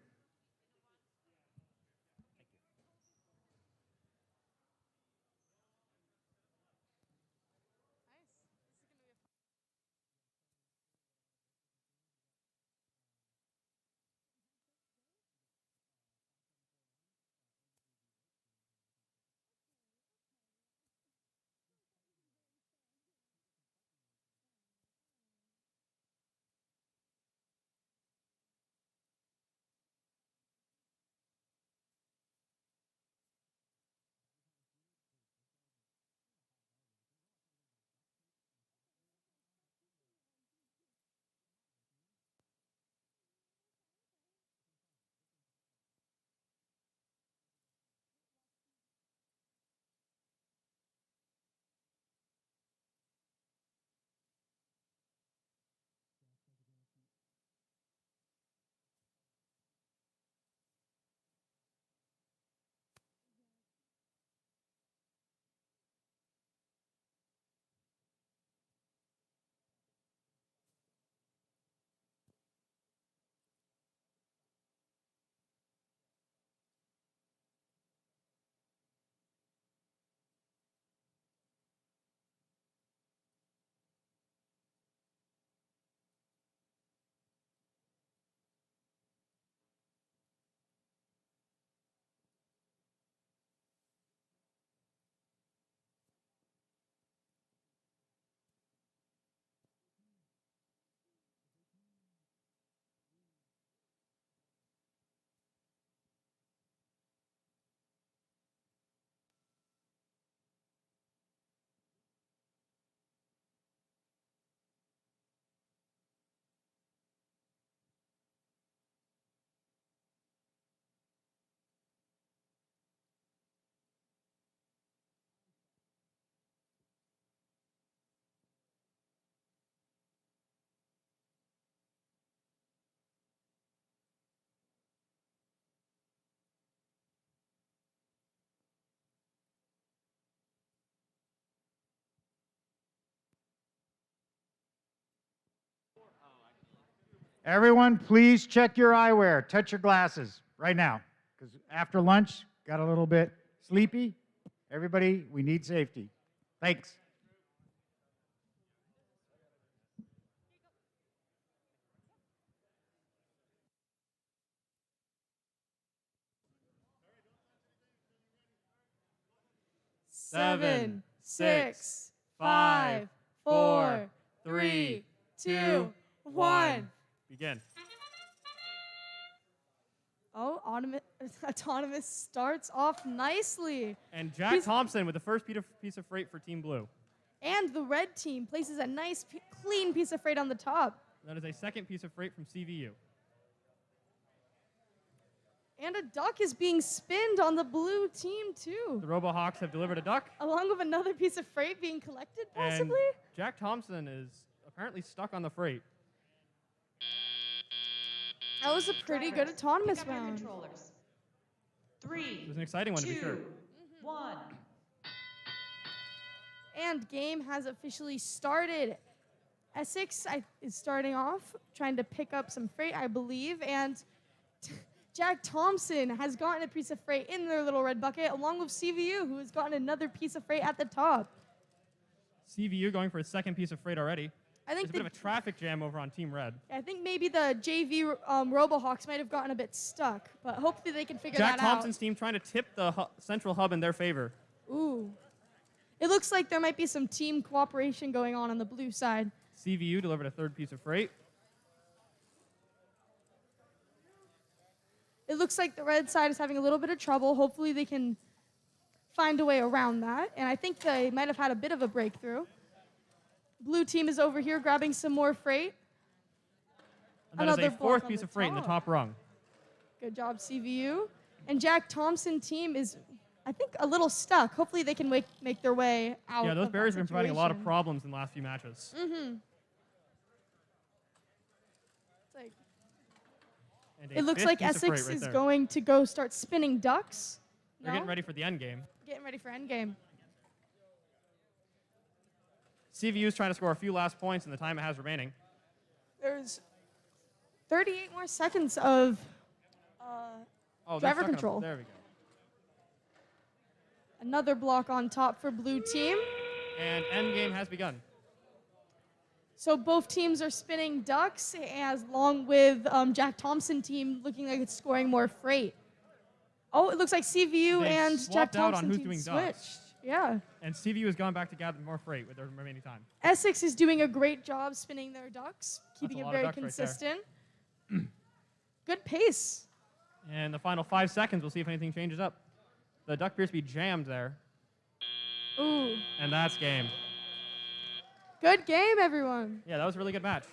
Everyone, please check your eyewear. Touch your glasses right now. Because after lunch, got a little bit sleepy. Everybody, we need safety. Thanks. Seven, 6, 5, 4, 3, 2, 1. Begin. Oh, Autonomous starts off nicely. And Jack Thompson with the first piece of freight for Team Blue. And the red team places a nice, clean piece of freight on the top. That is a second piece of freight from CVU. And a duck is being spinned on the blue team, too. The RoboHawks have delivered a duck. Along with another piece of freight being collected, possibly? And Jack Thompson is apparently stuck on the freight. That was a pretty good autonomous Pick up your round. controllers. 3, It was an exciting one, to be sure. 1. And game has officially started. Essex is starting off, trying to pick up some freight, I believe, and Jack Thompson has gotten a piece of freight in their little red bucket, along with CVU, who has gotten another piece of freight at the top. CVU going for a second piece of freight already. I think There's a bit of a traffic jam over on Team Red. I think maybe the JV RoboHawks might have gotten a bit stuck, but hopefully they can figure Jack that Thompson's team trying to tip the central hub in their favor. out. Ooh. It looks like there might be some team cooperation going on the blue side. CVU delivered a third piece of freight. It looks like the red side is having a little bit of trouble. Hopefully they can find a way around that. And I think they might have had a bit of a breakthrough. Blue team is over here grabbing some more freight. And that is a fourth piece of freight in the top rung. Good job, CVU. And Jack Thompson team is, I think, a little stuck. Hopefully they can make their way out. Yeah, those of barriers that have been providing a lot of situation. problems in the last few matches. Mm-hmm. And a It looks fifth like piece of freight Essex right is there. going to go start spinning ducks. They're getting ready for the end game. Getting ready for endgame. CVU is trying to score a few last points in the time it has remaining. There's 38 more seconds of Oh, driver control. There we go. Another block on top for blue team. And end game has begun. So both teams are spinning ducks, as long with Jack Thompson team looking like it's scoring more freight. Oh, it looks like CVU They and Jack swapped out Thompson on who's team doing switched. ducks. Yeah. And CVU has gone back to gather more freight with their remaining time. Essex is doing a great job spinning their ducks, keeping a it lot of very ducks right there. consistent. Good pace. And the final 5 seconds, we'll see if anything changes up. The duck appears to be jammed there. Ooh. And that's game. Good game, everyone. Yeah, that was a really good match.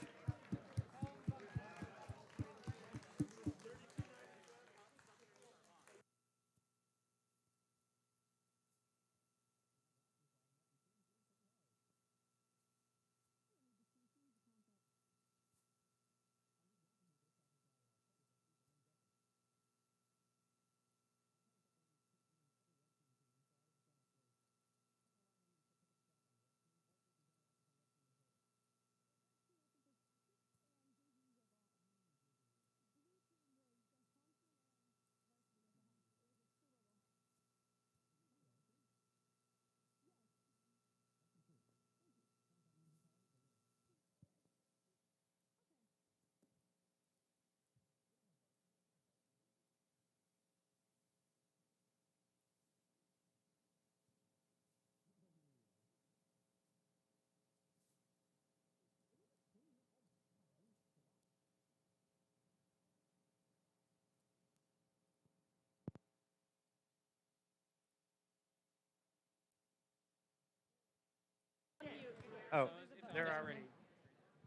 Oh, they're already.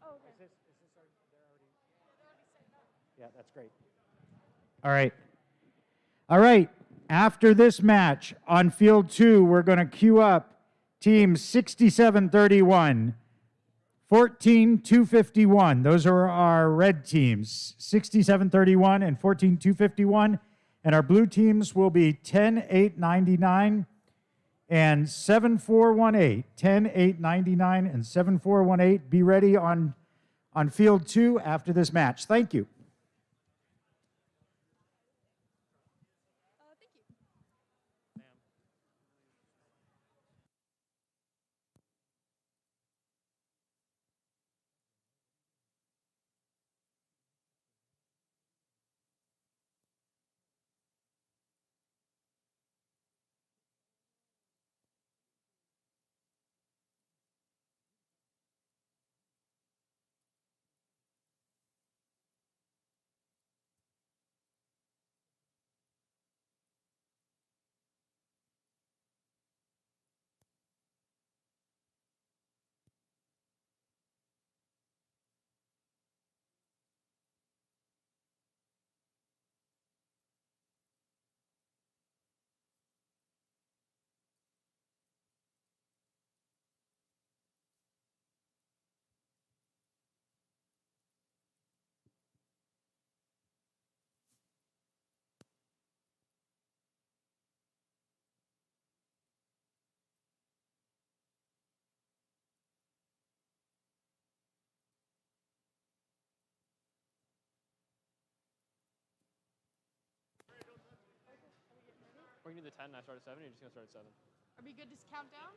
Oh, okay. They're already. Yeah, that's great. All right. All right. After this match on field 2, we're going to queue up teams 67-31, 14-251. Those are our red teams, 67-31 and 14-251. And our blue teams will be 10-8-99 and 7-4-1-8. 10-8-99 and 7-4-1-8. Be ready on field 2 after this match. Thank you. We're gonna do the 10 and I start at 7, or you're just gonna start at 7? Are we good to count down?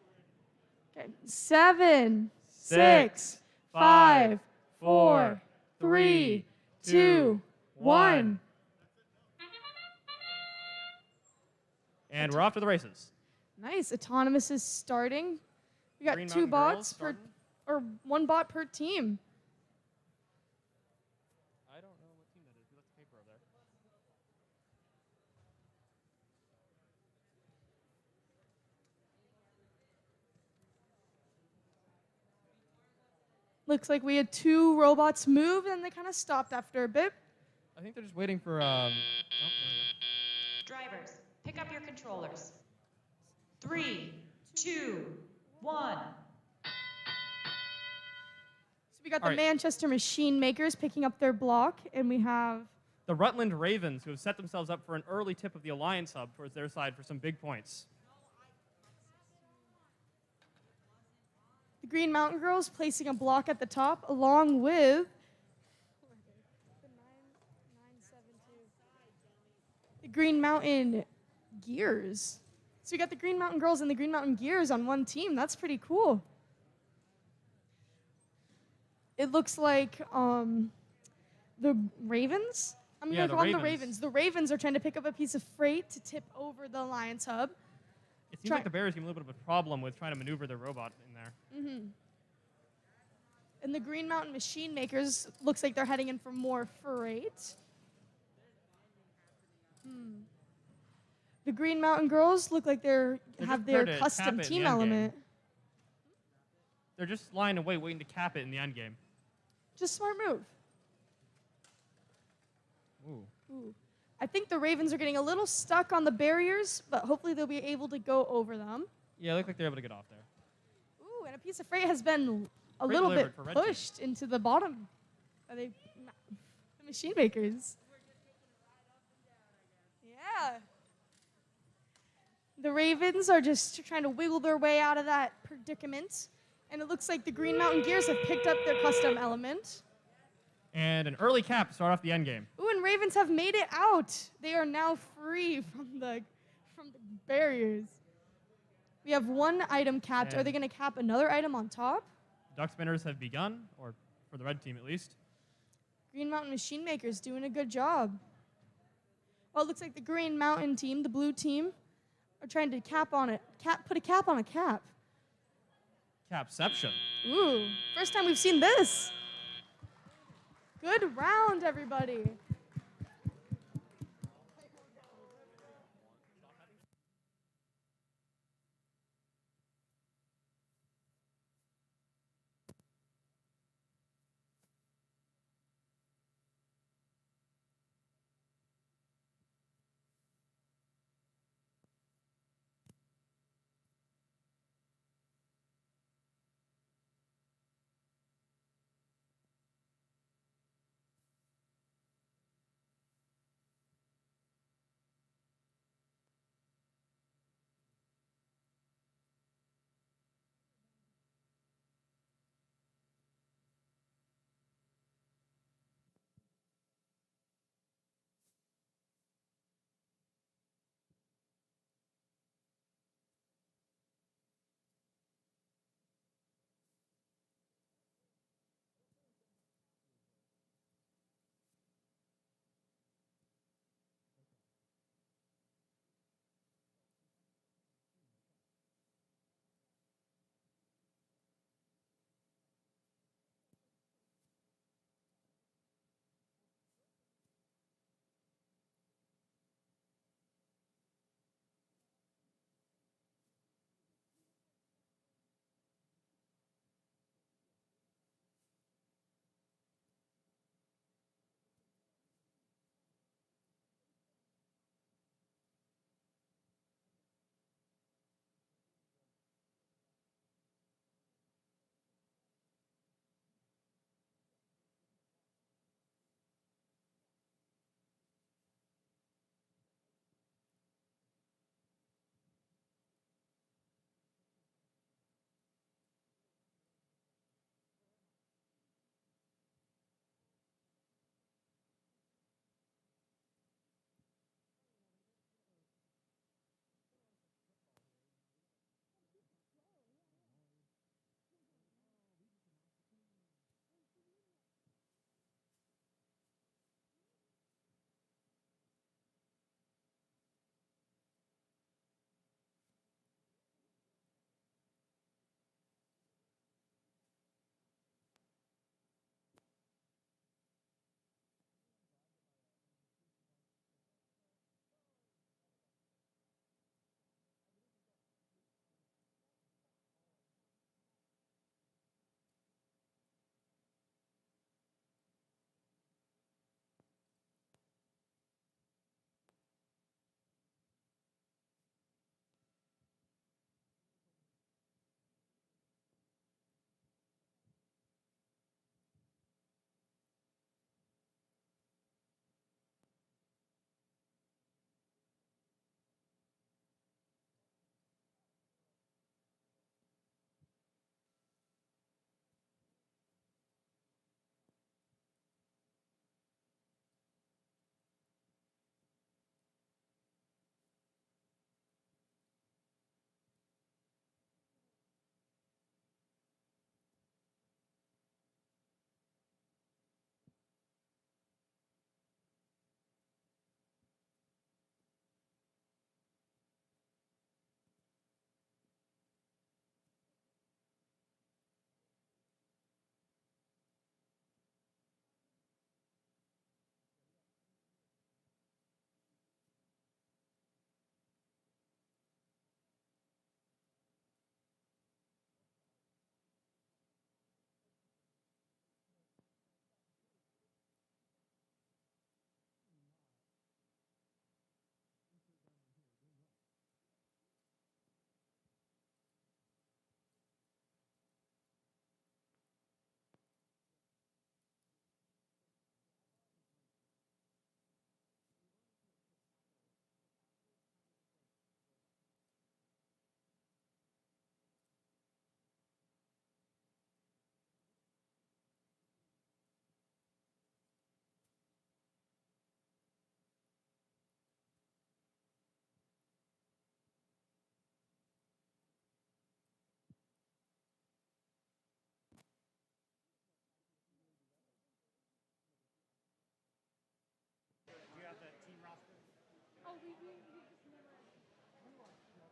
Okay. 7, 6, 5, 4, 3, 2, 1. And we're off to the races. Nice. Autonomous is starting. We got Green 2 Mountain Girls bots per, starting. or 1 bot per team. I don't know what team that is. We left the paper over there. Looks like we had 2 robots move and they kind of stopped after a bit. I think they're just waiting for. Oh, there we go. Drivers, pick up your controllers. 3, 2, 1. So we got All the right. Manchester Machine Makers picking up their block, and we have The Rutland Ravens, who have set themselves up for an early tip of the Alliance Hub towards their side for some big points. the Green Mountain Girls placing a block at the top, along with the Green Mountain Gears. So we got the Green Mountain Girls and the Green Mountain Gears on one team. That's pretty cool. It looks like the Ravens. I'm Yeah, going to the call them the Ravens. Ravens. The Ravens are trying to pick up a piece of freight to tip over the Alliance Hub. It seems like the Bears have a little bit of a problem with trying to maneuver their robot in there. And the Green Mountain Machine Makers looks like they're heading in for more freight. The Green Mountain Girls look like They're have just their prepared to cap custom it in team the end game. element. They're just lying away, waiting to cap it in the end game. Just smart move. Ooh. Ooh. I think the Ravens are getting a little stuck on the barriers, but hopefully they'll be able to go over them. Yeah, it looked like they're able to get off there. Ooh, and a piece of freight has been a Freight little bit delivered for Red Team. pushed into the bottom by the Machine Makers. Yeah. The Ravens are just trying to wiggle their way out of that predicament. And it looks like the Green Mountain Gears have picked up their custom element. And an early cap to start off the end game. Ooh, and Ravens have made it out. They are now free from the barriers. We have 1 item capped. Are And- they going to cap another item on top? Duck spinners have begun, or for the red team at least. Green Mountain Machine Makers doing a good job. Well, it looks like the Green Mountain team, the blue team, are trying to cap on it. Put a cap on a cap. Capception. Ooh, first time we've seen this. Good round, everybody.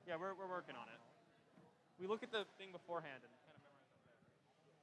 Yeah, we're working on it. We look at the thing beforehand and kind of memorize it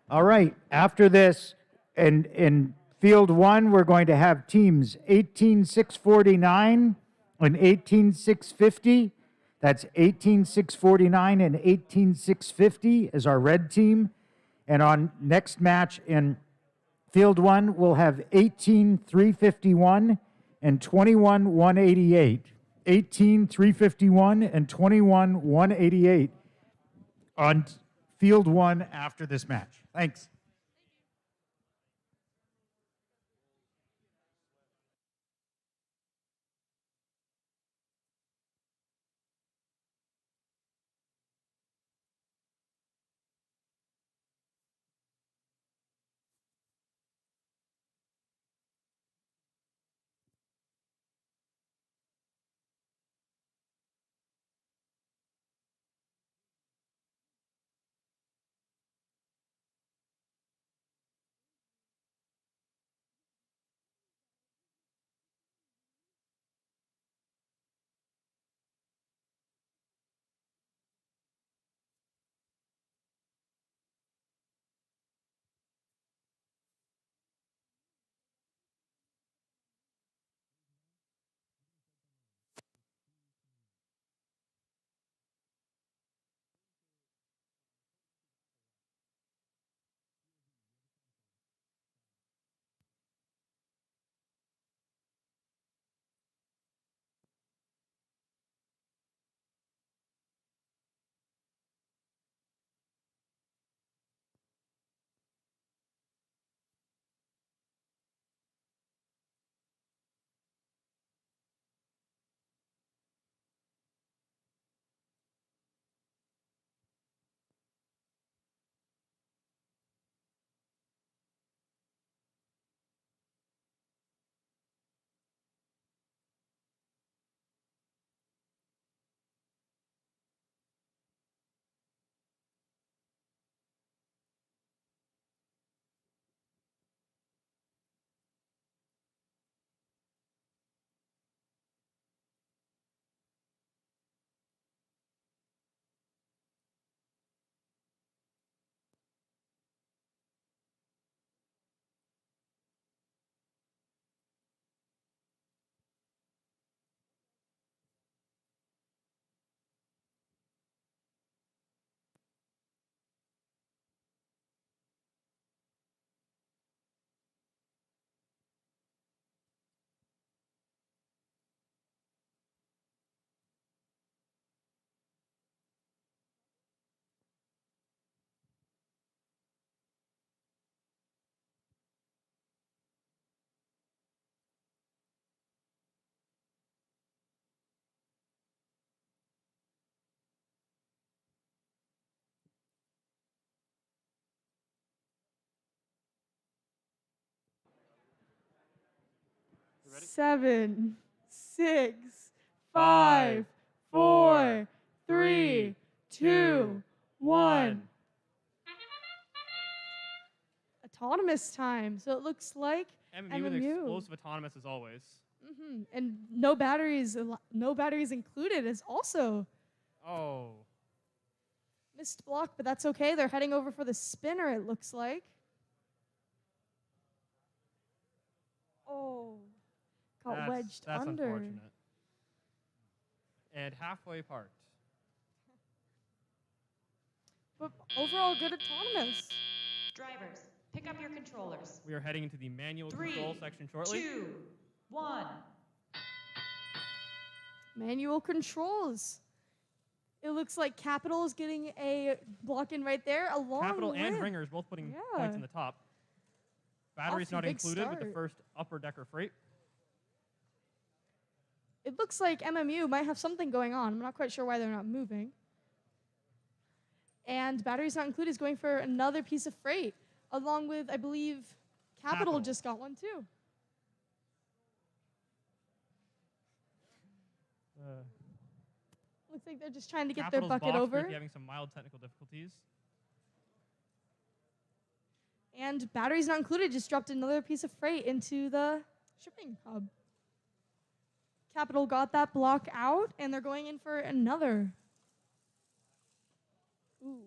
there. All right, after this, in field one, we're going to have teams 18649 and 18650. That's 18649 and 18650 as our red team. And on next match in field one, we'll have 18351 and 21188. 18351 and 21188 on field one after this match. Thanks. Ready? 7, 6, 5, 4, 3, 2, 1. Autonomous time. So it looks like MMU with explosive autonomous as always. And no batteries included is also Oh. missed block, but that's okay. They're heading over for the spinner, it looks like. Oh, got wedged that's under. Unfortunate. And halfway parked. But overall, good autonomous. Drivers, pick up your controllers. We are heading into the manual 3, control section shortly. 2, 1. Manual controls. It looks like Capital is getting a block in right there, along Capital with and Ringers both putting points in the top. Batteries Off to a not big included with the start. first upper decker freight. It looks like MMU might have something going on. I'm not quite sure why they're not moving. And Batteries Not Included is going for another piece of freight, along with, I believe, Capital just got one too. Looks like they're just trying to get Capital's their bucket box over. might be having some mild technical difficulties. And Batteries Not Included just dropped another piece of freight into the shipping hub. Capital got that block out, and they're going in for another. Ooh.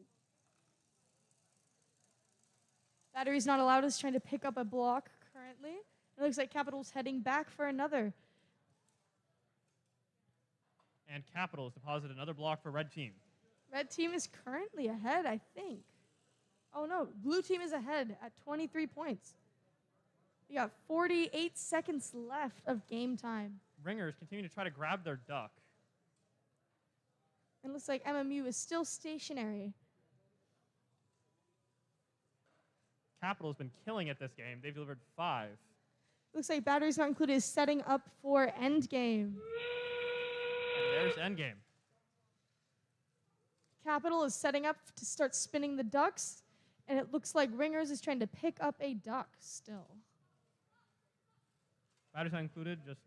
Batteries Not Allowed is trying to pick up a block currently. It looks like Capital's heading back for another. And Capital has deposited another block for red team. Red team is currently ahead, I think. Oh no, blue team is ahead at 23 points. We got 48 seconds left of game time. Ringers continue to try to grab their duck. It looks like MMU is still stationary. Capital has been killing it this game. They've delivered 5. Looks like Batteries Not Included is setting up for endgame. And there's endgame. Capital is setting up to start spinning the ducks, and it looks like Ringers is trying to pick up a duck still. Batteries Not Included just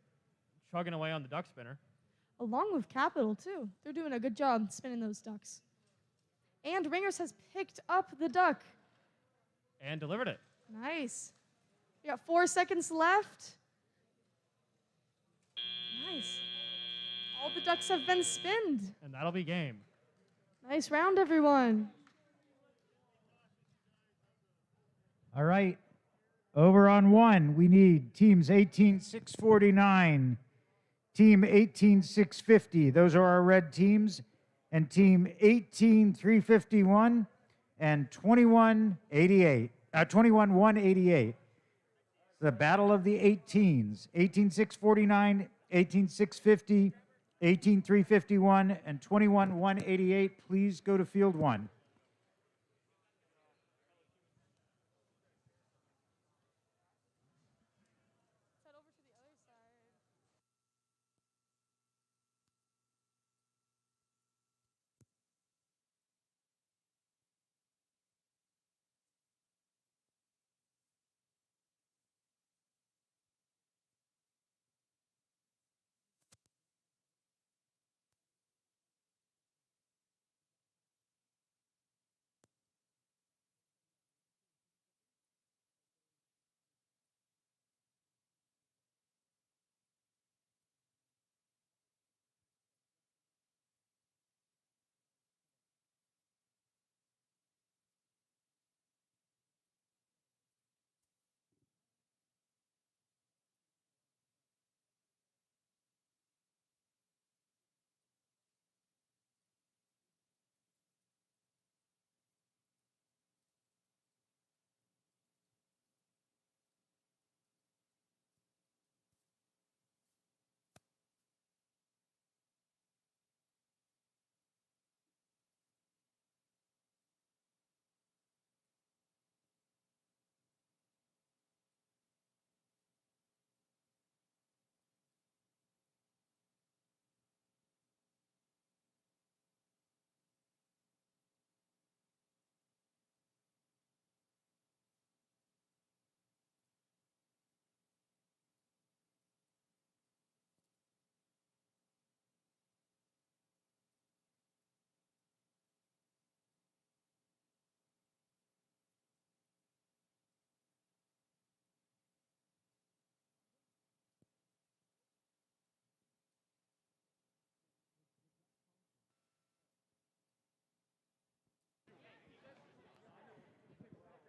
chugging away on the duck spinner. Along with Capital, too. They're doing a good job spinning those ducks. And Ringers has picked up the duck. And delivered it. Nice. We got 4 seconds left. Nice. All the ducks have been spinned. And that'll be game. Nice round, everyone. All right. Over on 1, we need teams 18-649, team 18-650. Those are our red teams. And team 18-351 and 21-188. The battle of the 18s. 18-649, 18-650, 18-351, and 21-188. Please go to field 1.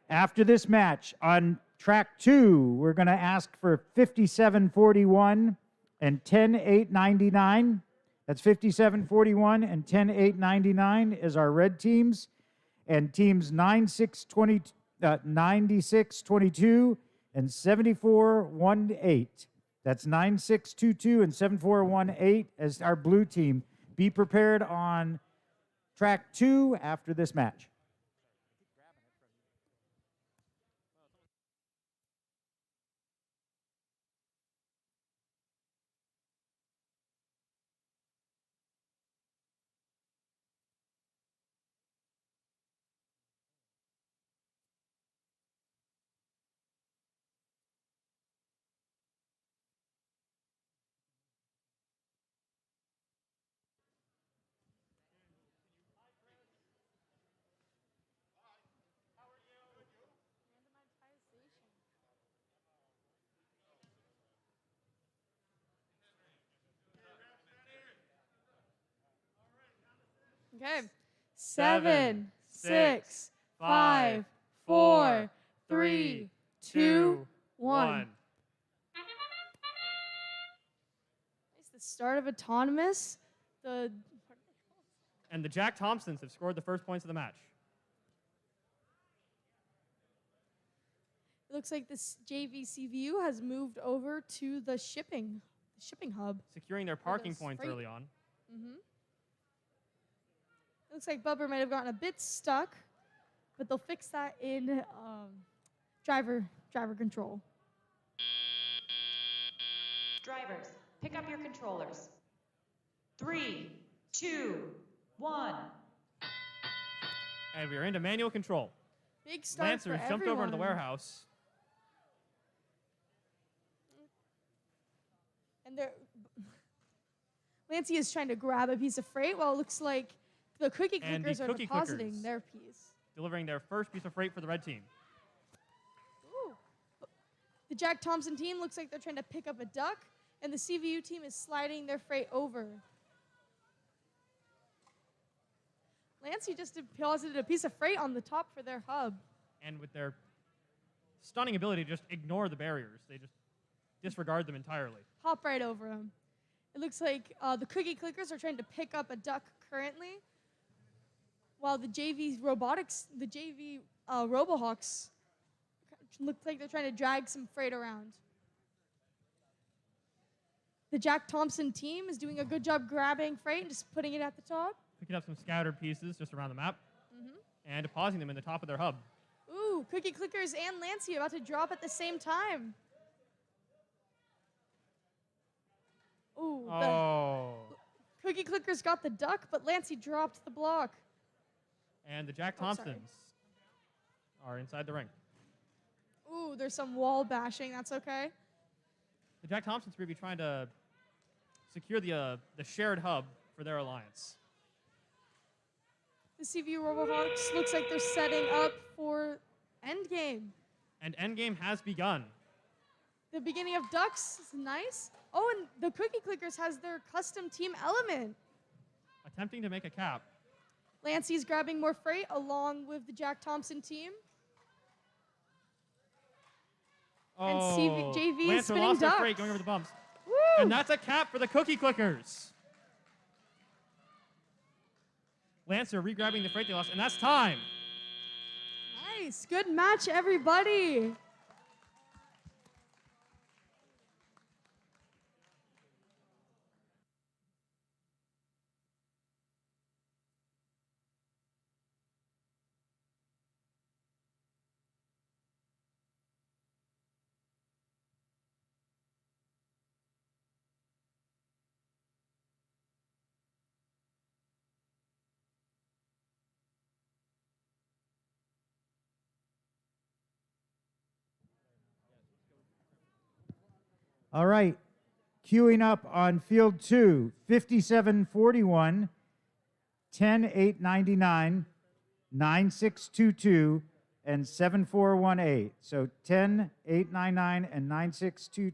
After this match, on track 2, we're going to ask for 57-41 and 10-8-99. That's 57-41 and 10-8-99 is our red teams. And teams 96-22 and 74-18. That's 9622 and 7418 as our blue team. Be prepared on track 2 after this match. Okay. 7, 6, 5, 4, 3, 2, 1. It's the start of autonomous. And the Jack Thompsons have scored the first points of the match. It looks like this JV CVU has moved over to the shipping hub. Securing their parking points early on. Mm-hmm. It looks like Bubber might have gotten a bit stuck, but they'll fix that in driver control. Drivers, pick up your controllers. 3, 2, 1. And we are into manual control. Big start Lancers for jumped over into the everyone. warehouse. And Lancey is trying to grab a piece of freight while it looks like the cookie And the clickers are cookie depositing clickers. their piece. Delivering their first piece of freight for the red team. Ooh. The Jack Thompson team looks like they're trying to pick up a duck, and the CVU team is sliding their freight over. Lancey just deposited a piece of freight on the top for their hub. And with their stunning ability to just ignore the barriers, they just disregard them entirely. Hop right over them. It looks like the cookie clickers are trying to pick up a duck currently, while the JV Robohawks look like they're trying to drag some freight around. The Jack Thompson team is doing a good job grabbing freight and just putting it at the top. Picking up some scattered pieces just around the map. Mm-hmm. And depositing them in the top of their hub. Ooh, cookie clickers and Lancey about to drop at the same time. Ooh, Oh. the cookie clickers got the duck, but Lancey dropped the block. And the Jack Thompsons are inside the ring. Ooh, there's some wall bashing. That's okay. The Jack Thompsons will be trying to secure the shared hub for their alliance. The CVU Robohawks looks like they're setting up for endgame. And endgame has begun. The beginning of Ducks is nice. Oh, and the Cookie Clickers has their custom team element. Attempting to make a cap. Lancey's grabbing more freight along with the Jack Thompson team. And JV Lancer is spinning lost their ducks. freight going over the bumps. Woo! And that's a cap for the Cookie Clickers. Lancer re-grabbing the freight they lost, and that's time. Nice. Good match, everybody. All right. Queuing up on field 2, 5741, 10899, 9622, and 7418. So 10899 and 962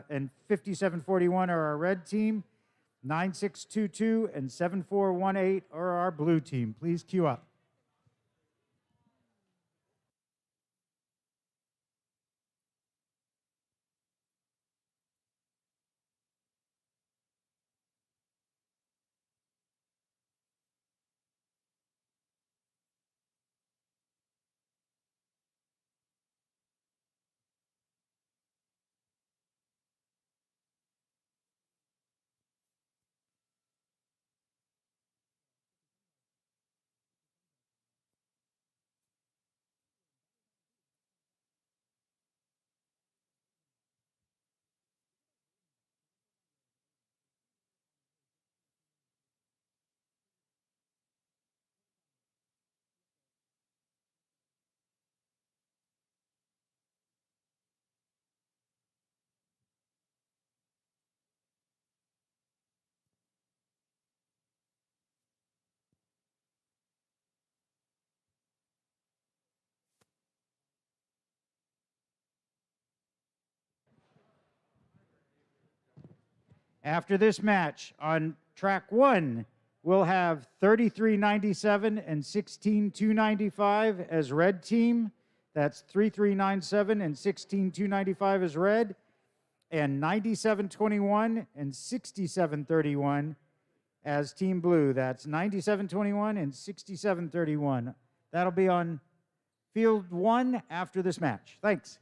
and 5741 are our red team. 9622 and 7418 are our blue team. Please queue up. After this match, on track 1, we'll have 3397 and 16295 as red team. That's 3397 and 16295 as red, and 9721 and 6731 as team blue. That's 9721 and 6731. That'll be on field 1 after this match. Thanks.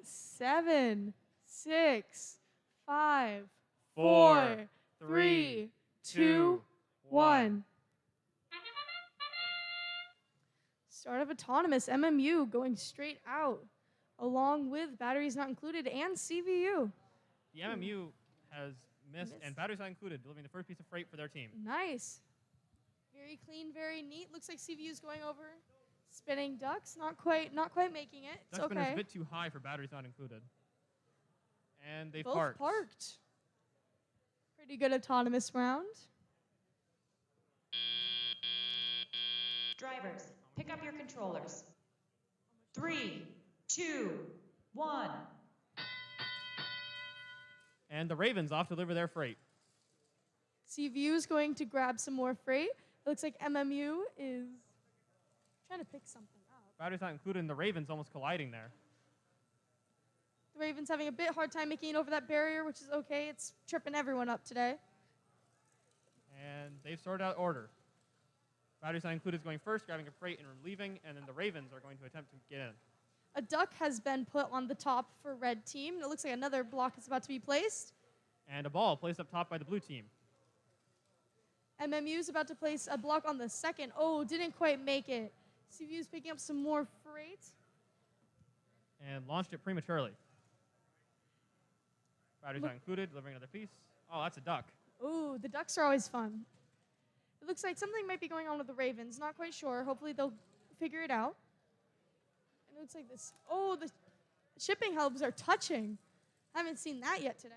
Seven, 6, 5, 4, 3, 2, 1. Start of autonomous MMU going straight out, along with batteries not included and CVU. The MMU has missed, and batteries not included, delivering the first piece of freight for their team. Nice. Very clean, very neat. Looks like CVU's going over. Spinning ducks, not quite making it. It's Duck spinner's okay. a bit too high for batteries not included. And they Both parked. Pretty good autonomous round. Drivers, pick up your controllers. 3, 2, 1. And the Ravens off to deliver their freight. CVU's going to grab some more freight. It looks like MMU is trying to pick something up. Batteries not included, and the Ravens almost colliding there. The Ravens having a bit hard time making it over that barrier, which is okay. It's tripping everyone up today. And they've sorted out order. Batteries not included is going first, grabbing a freight and leaving, and then the Ravens are going to attempt to get in. A duck has been put on the top for red team. And it looks like another block is about to be placed. And a ball placed up top by the blue team. MMU is about to place a block on the second. Oh, didn't quite make it. CVU is picking up some more freight. And launched it prematurely. Batteries not included, delivering another piece. Oh, that's a duck. Ooh, the ducks are always fun. It looks like something might be going on with the Ravens. Not quite sure. Hopefully they'll figure it out. And it looks like this. Oh, the shipping hubs are touching. Haven't seen that yet today.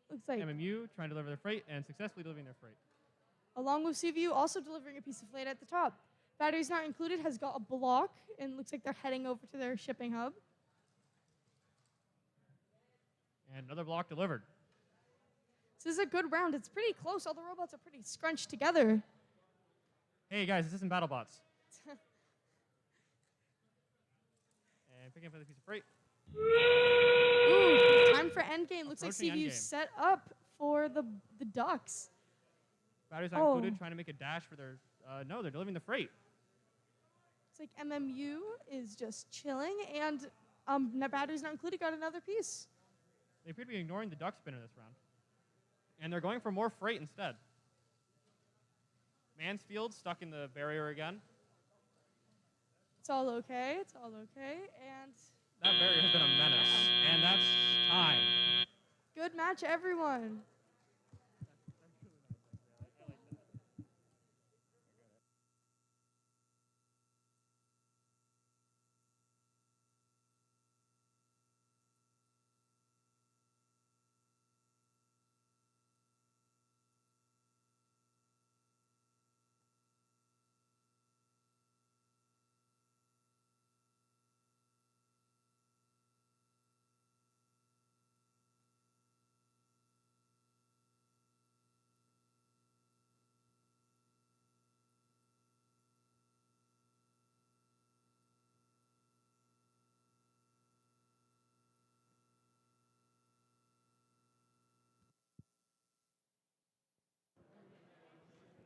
Looks like MMU trying to deliver their freight and successfully delivering their freight. along with CVU also delivering a piece of freight at the top. Batteries not included has got a block and looks like they're heading over to their shipping hub. And another block delivered. This is a good round. It's pretty close. All the robots are pretty scrunched together. Hey guys, this isn't BattleBots. And picking up another piece of freight. Ooh, time for endgame. Looks like Approaching CVU endgame. set up for the ducks. Batteries not included, trying to make a dash for their... no, they're delivering the freight. It's like MMU is just chilling, and batteries not included got another piece. They appear to be ignoring the duck spinner this round. And they're going for more freight instead. Mansfield stuck in the barrier again. It's all okay. It's all okay. And That barrier has been a menace. And that's time. good match, everyone.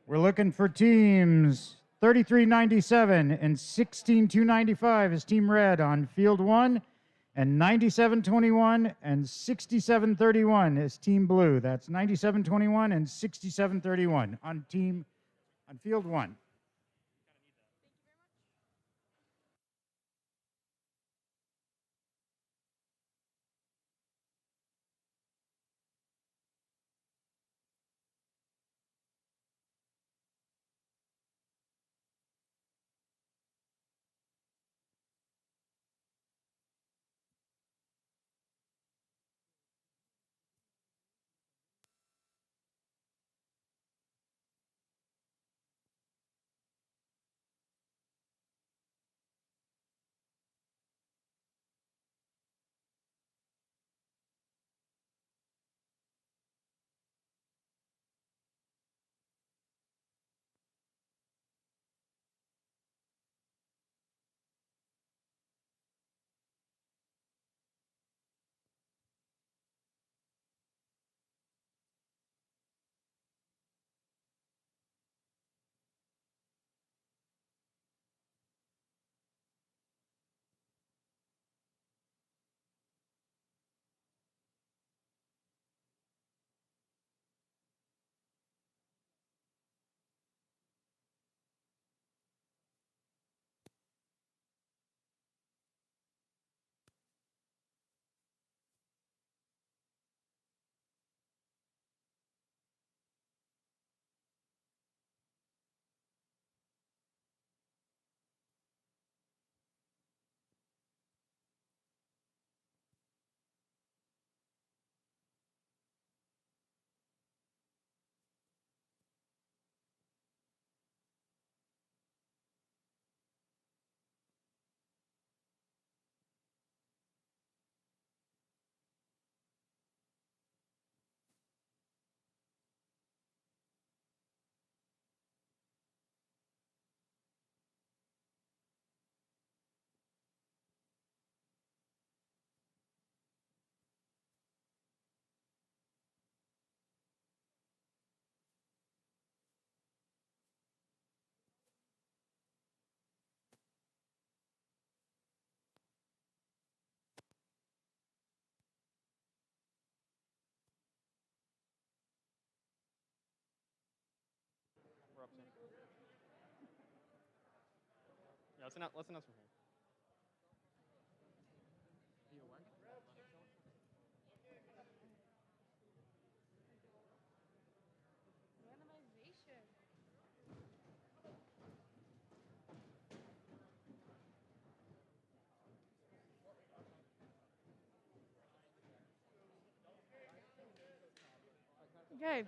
We're looking for teams 3397 and 16295 is Team Red on field 1, and 9721 and 6731 is Team Blue. That's 9721 and 6731 on field 1. We're up soon. Yeah, let's announce from here. Okay.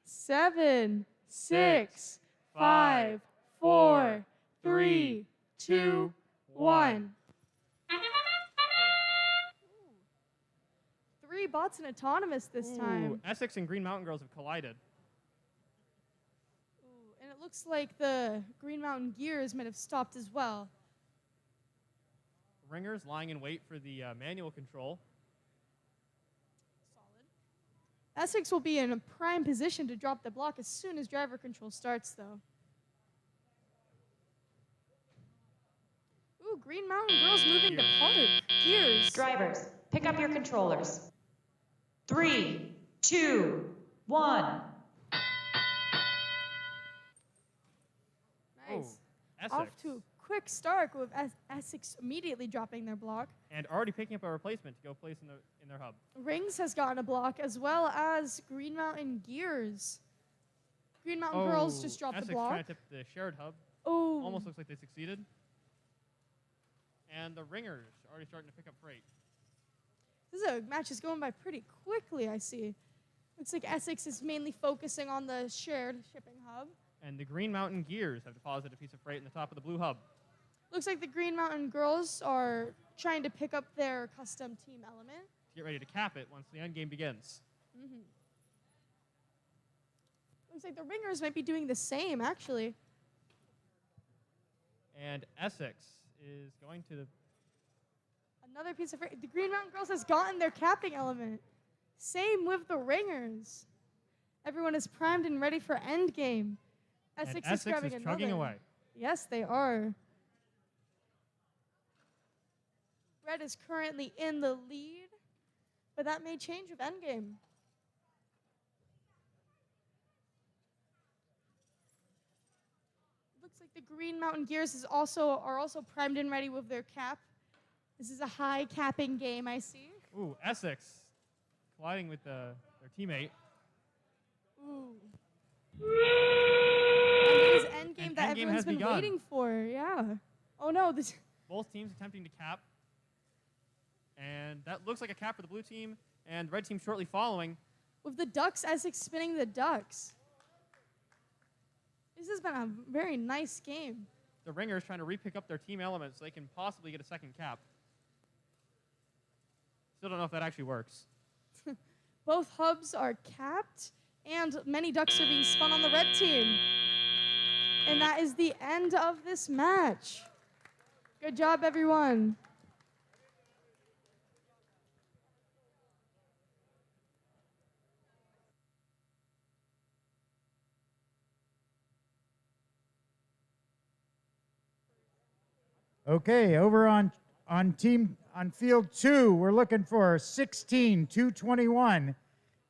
7, 6, 5, 4, 3, 2, 1. 3 bots and autonomous this time. Essex and Green Mountain Girls have collided. Ooh, and it looks like the Green Mountain Gears might have stopped as well. Ringers lying in wait for the manual control. Essex will be in a prime position to drop the block as soon as driver control starts, though. Ooh, Green Mountain Girls moving to park. Gears. Drivers, pick up your controllers. 3, 2, 1. Nice. Essex. Off to a quick start with Essex immediately dropping their block. And already picking up a replacement to go place in their hub. Rings has gotten a block, as well as Green Mountain Gears. Green Mountain Girls just dropped Essex the block. trying to tip the shared hub. Oh. Almost looks like they succeeded. And the Ringers already starting to pick up freight. This is a match is going by pretty quickly, I see. Looks like Essex is mainly focusing on the shared shipping hub. And the Green Mountain Gears have deposited a piece of freight in the top of the blue hub. Looks like the Green Mountain Girls are trying to pick up their custom team element. To get ready to cap it once the end game begins. Mm-hmm. Looks like the Ringers might be doing the same, actually. And Essex is going to the... Another piece of freight. The Green Mountain Girls has gotten their capping element. Same with the Ringers. Everyone is primed and ready for endgame. Essex, Essex grabbing is chugging another. away. Yes, they are. Red is currently in the lead, but that may change with endgame. Looks like the Green Mountain Gears are also primed and ready with their cap. This is a high capping game, I see. Ooh, Essex colliding with their teammate. Ooh. And it is endgame And that endgame everyone's has been begun. waiting for. Yeah. Oh no, this. Both teams attempting to cap. And that looks like a cap for the blue team, and the red team shortly following. With the Ducks, Essex spinning the Ducks. This has been a very nice game. The Ringers trying to re-pick up their team elements so they can possibly get a second cap. Still don't know if that actually works. Both hubs are capped, and many Ducks are being spun on the red team. And that is the end of this match. Good job, everyone. Okay, over on field 2, we're looking for 16-221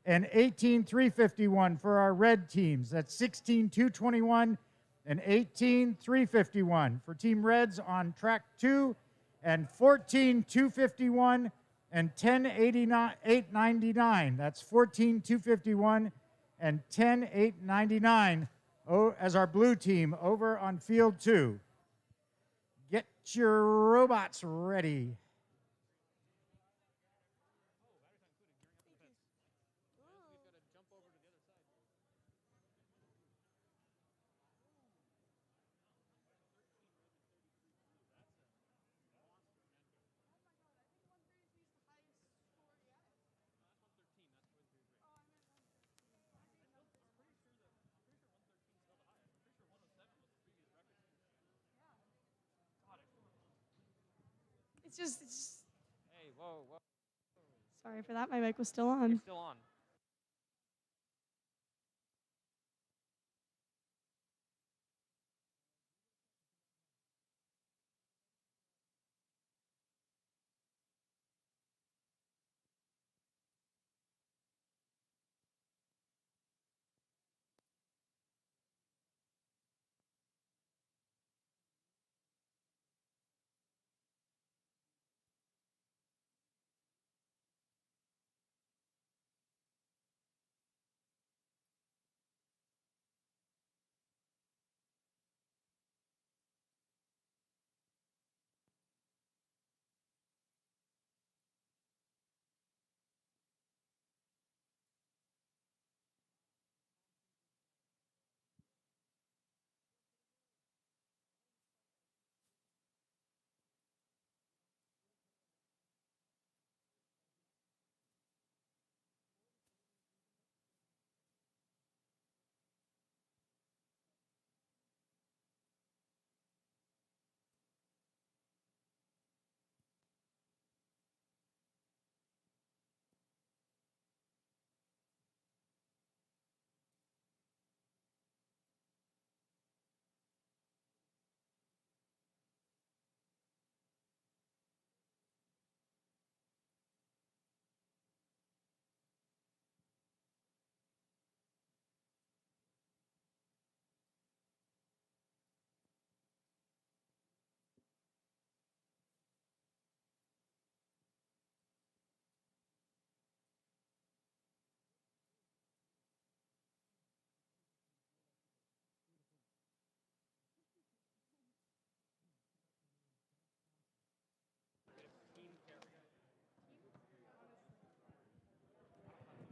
and 18-351 for our red teams. That's 16-221 and 18-351 for Team Reds on track 2, and 14-251 and 10-899. That's 14-251 and 10-899 as our blue team over on field 2. Get your robots ready. It's just. Hey, whoa, whoa. Sorry for that. My mic was still on. You're still on.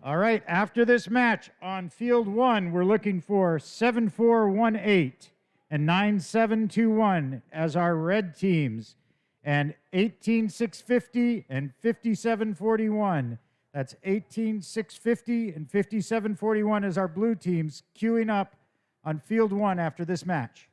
All right, after this match on field 1, we're looking for 7418 and 9721 as our red teams, and 18650 and 5741. That's 18650 and 5741 as our blue teams queuing up on field 1 after this match.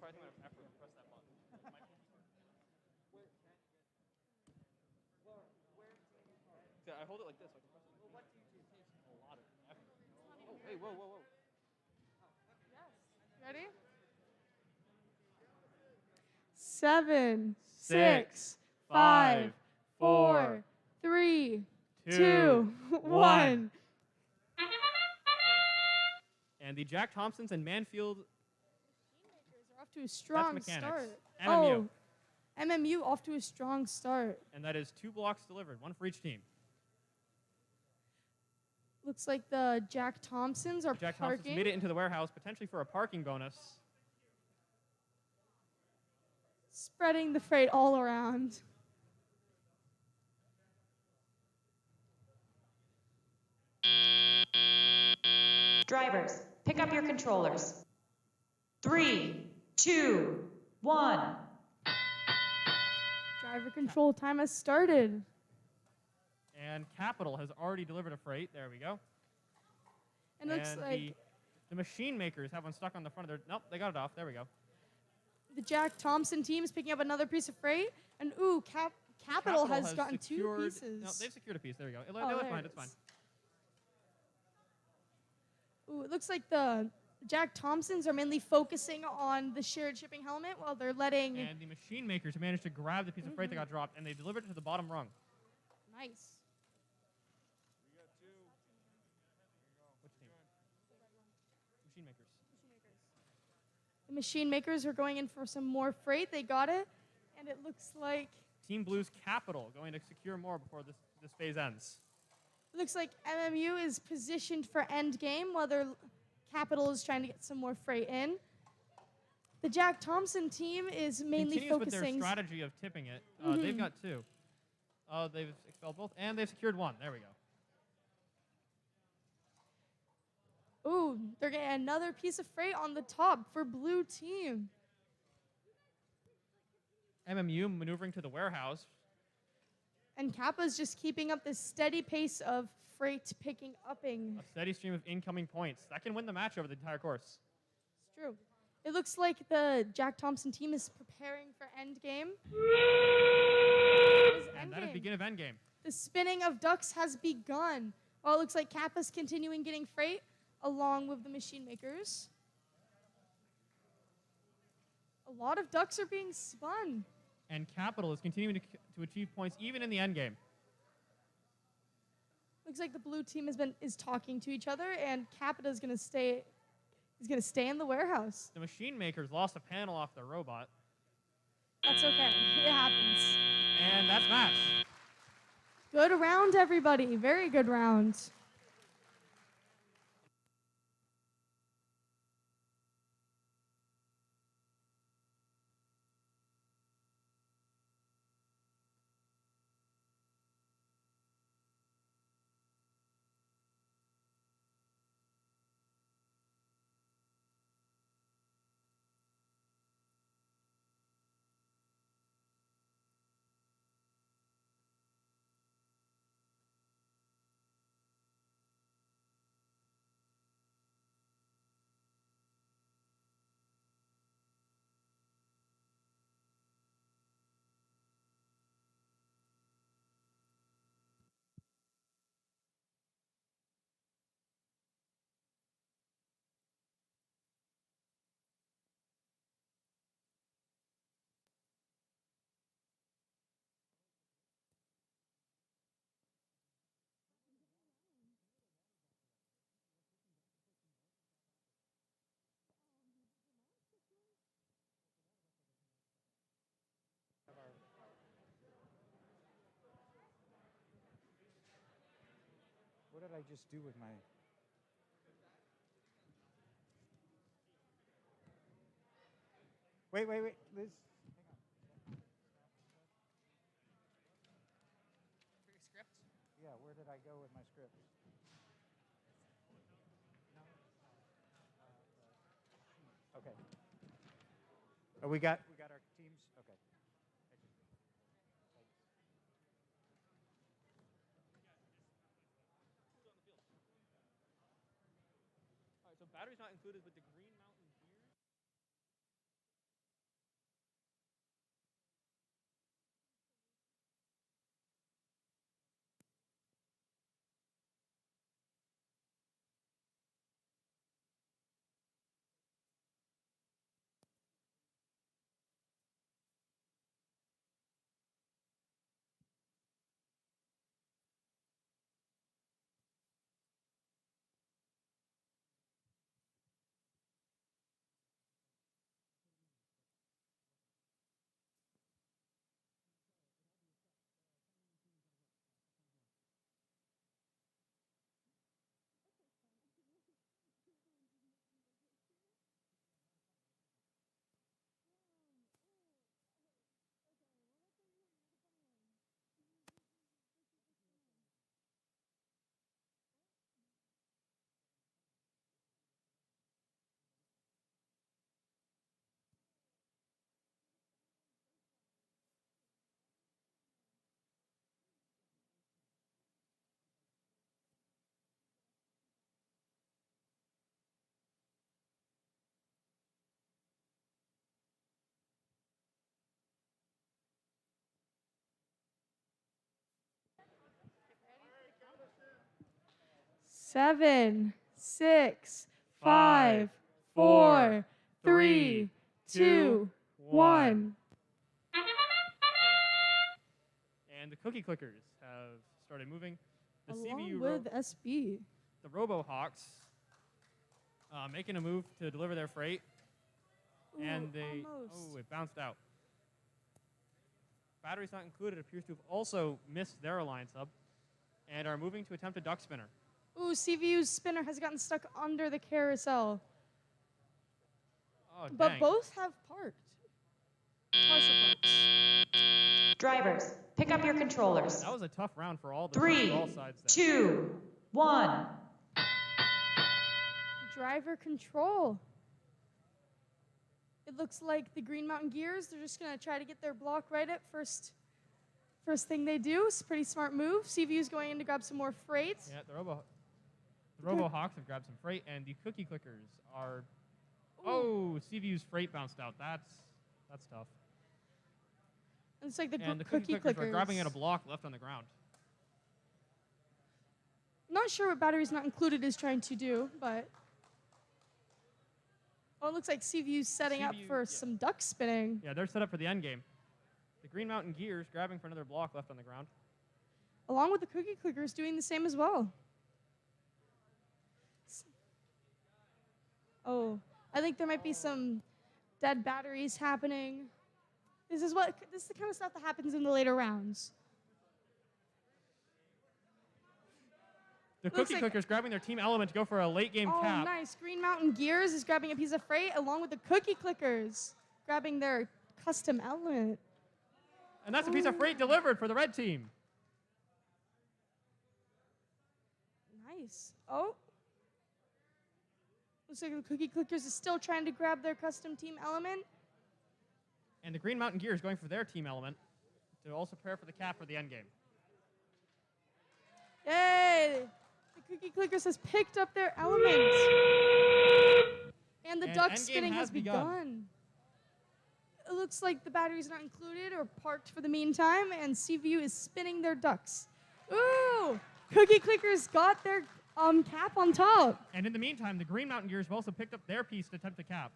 probably think I have to press that button. Yeah, I hold it like this so I can press it. Well, what do you do? It takes a lot of effort. Oh, hey, whoa, whoa, whoa. Ready? 7, 6, 5, 4, 4, 3, 2, 2, 1. And the Jack Thompsons and Manfield They're off to a strong mechanics. start. MMU. Oh, MMU off to a strong start. And that is 2 blocks delivered, 1 for each team. Looks like the Jack Thompsons are Jack parking. Thompson's made it into the warehouse, potentially for a parking bonus. Spreading the freight all around. Drivers, pick up your controllers. 3, 2, 1. Driver control time has started. And Capital has already delivered a freight. There we go. And it looks like the machine makers have one stuck on the front of their... Nope, they got it off. There we go. the Jack Thompson team is picking up another piece of freight. And ooh, Capital has gotten secured, 2 pieces. No, they've secured a piece. There we go. They Oh, left there behind. it It's fine. is. Ooh, it looks like the Jack Thompsons are mainly focusing on the shared shipping helmet while they're letting... And the machine makers managed to grab the piece of freight that got dropped, and they delivered it to the bottom rung. Nice. Which team? Machine makers. The machine makers are going in for some more freight. They got it. And it looks like... Team Blues Capital going to secure more before this phase ends. It looks like MMU is positioned for end game while their Capital is trying to get some more freight in. The Jack Thompson team is mainly Continues with their focusing... strategy of tipping it. They've got 2. They've expelled both, and they've secured 1. There we go. Ooh, they're getting another piece of freight on the top for blue team. MMU maneuvering to the warehouse. And Kappa's just keeping up this steady pace of freight picking upping. A steady stream of incoming points. That can win the match over the entire course. It's true. It looks like the Jack Thompson team is preparing for end game. And that is begin of endgame. The spinning of ducks has begun. Well, it looks like Kappa's continuing getting freight along with the machine makers. A lot of ducks are being spun. And Capital is continuing to achieve points even in the endgame. Looks like the blue team is talking to each other, and Capita is gonna stay in the warehouse. The machine makers lost a panel off their robot. That's okay. It happens. And that's match. Good round, everybody. Very good round. What did I just do with my... Wait, Liz. Hang on. For your script? Yeah, where did I go with my script? Okay. Oh, we got our teams? Okay. All right, so battery's not included with the green mountain. 7, 6, 5, 4, 3, 2, 1. And the cookie clickers have started moving. The Along CVU with SB. the RoboHawks making a move to deliver their freight. Ooh, And they almost. it bounced out. Batteries not included appears to have also missed their alliance hub and are moving to attempt a duck spinner. Ooh, CVU's spinner has gotten stuck under the carousel. Oh, But dang. both have parked. Partial parks. Drivers, pick up your controllers. That was a tough round for all Three, for all sides there. 2, 1. Driver control. It looks like the Green Mountain Gears, they're just going to try to get their block right at first thing they do. It's a pretty smart move. CVU's going in to grab some more freight. Yeah, the RoboHawks have grabbed some freight, and the cookie clickers are. Oh, CVU's freight bounced out. That's tough. It's like the And the cookie clickers clickers. are grabbing at a block left on the ground. Not sure what batteries not included is trying to do, but. Oh, it looks like CVU's setting up for some duck spinning. Yeah, they're set up for the end game. The Green Mountain Gears grabbing for another block left on the ground. Along with the cookie clickers doing the same as well. Oh, I think there might be some dead batteries happening. This is the kind of stuff that happens in the later rounds. The cookie clickers grabbing their team element to go for a late game Oh, cap. nice. Green Mountain Gears is grabbing a piece of freight along with the cookie clickers grabbing their custom element. And that's a piece of freight delivered for the red team. Nice. Oh. Looks like the cookie clickers is still trying to grab their custom team element. And the Green Mountain Gears going for their team element to also prepare for the cap for the end game. Yay! The cookie clickers has picked up their element. And the duck endgame spinning has begun. It looks like the batteries not included or parked for the meantime, and CVU is spinning their ducks. Ooh! Cookie clickers got their cap on top. And in the meantime, the Green Mountain Gears have also picked up their piece to attempt the cap.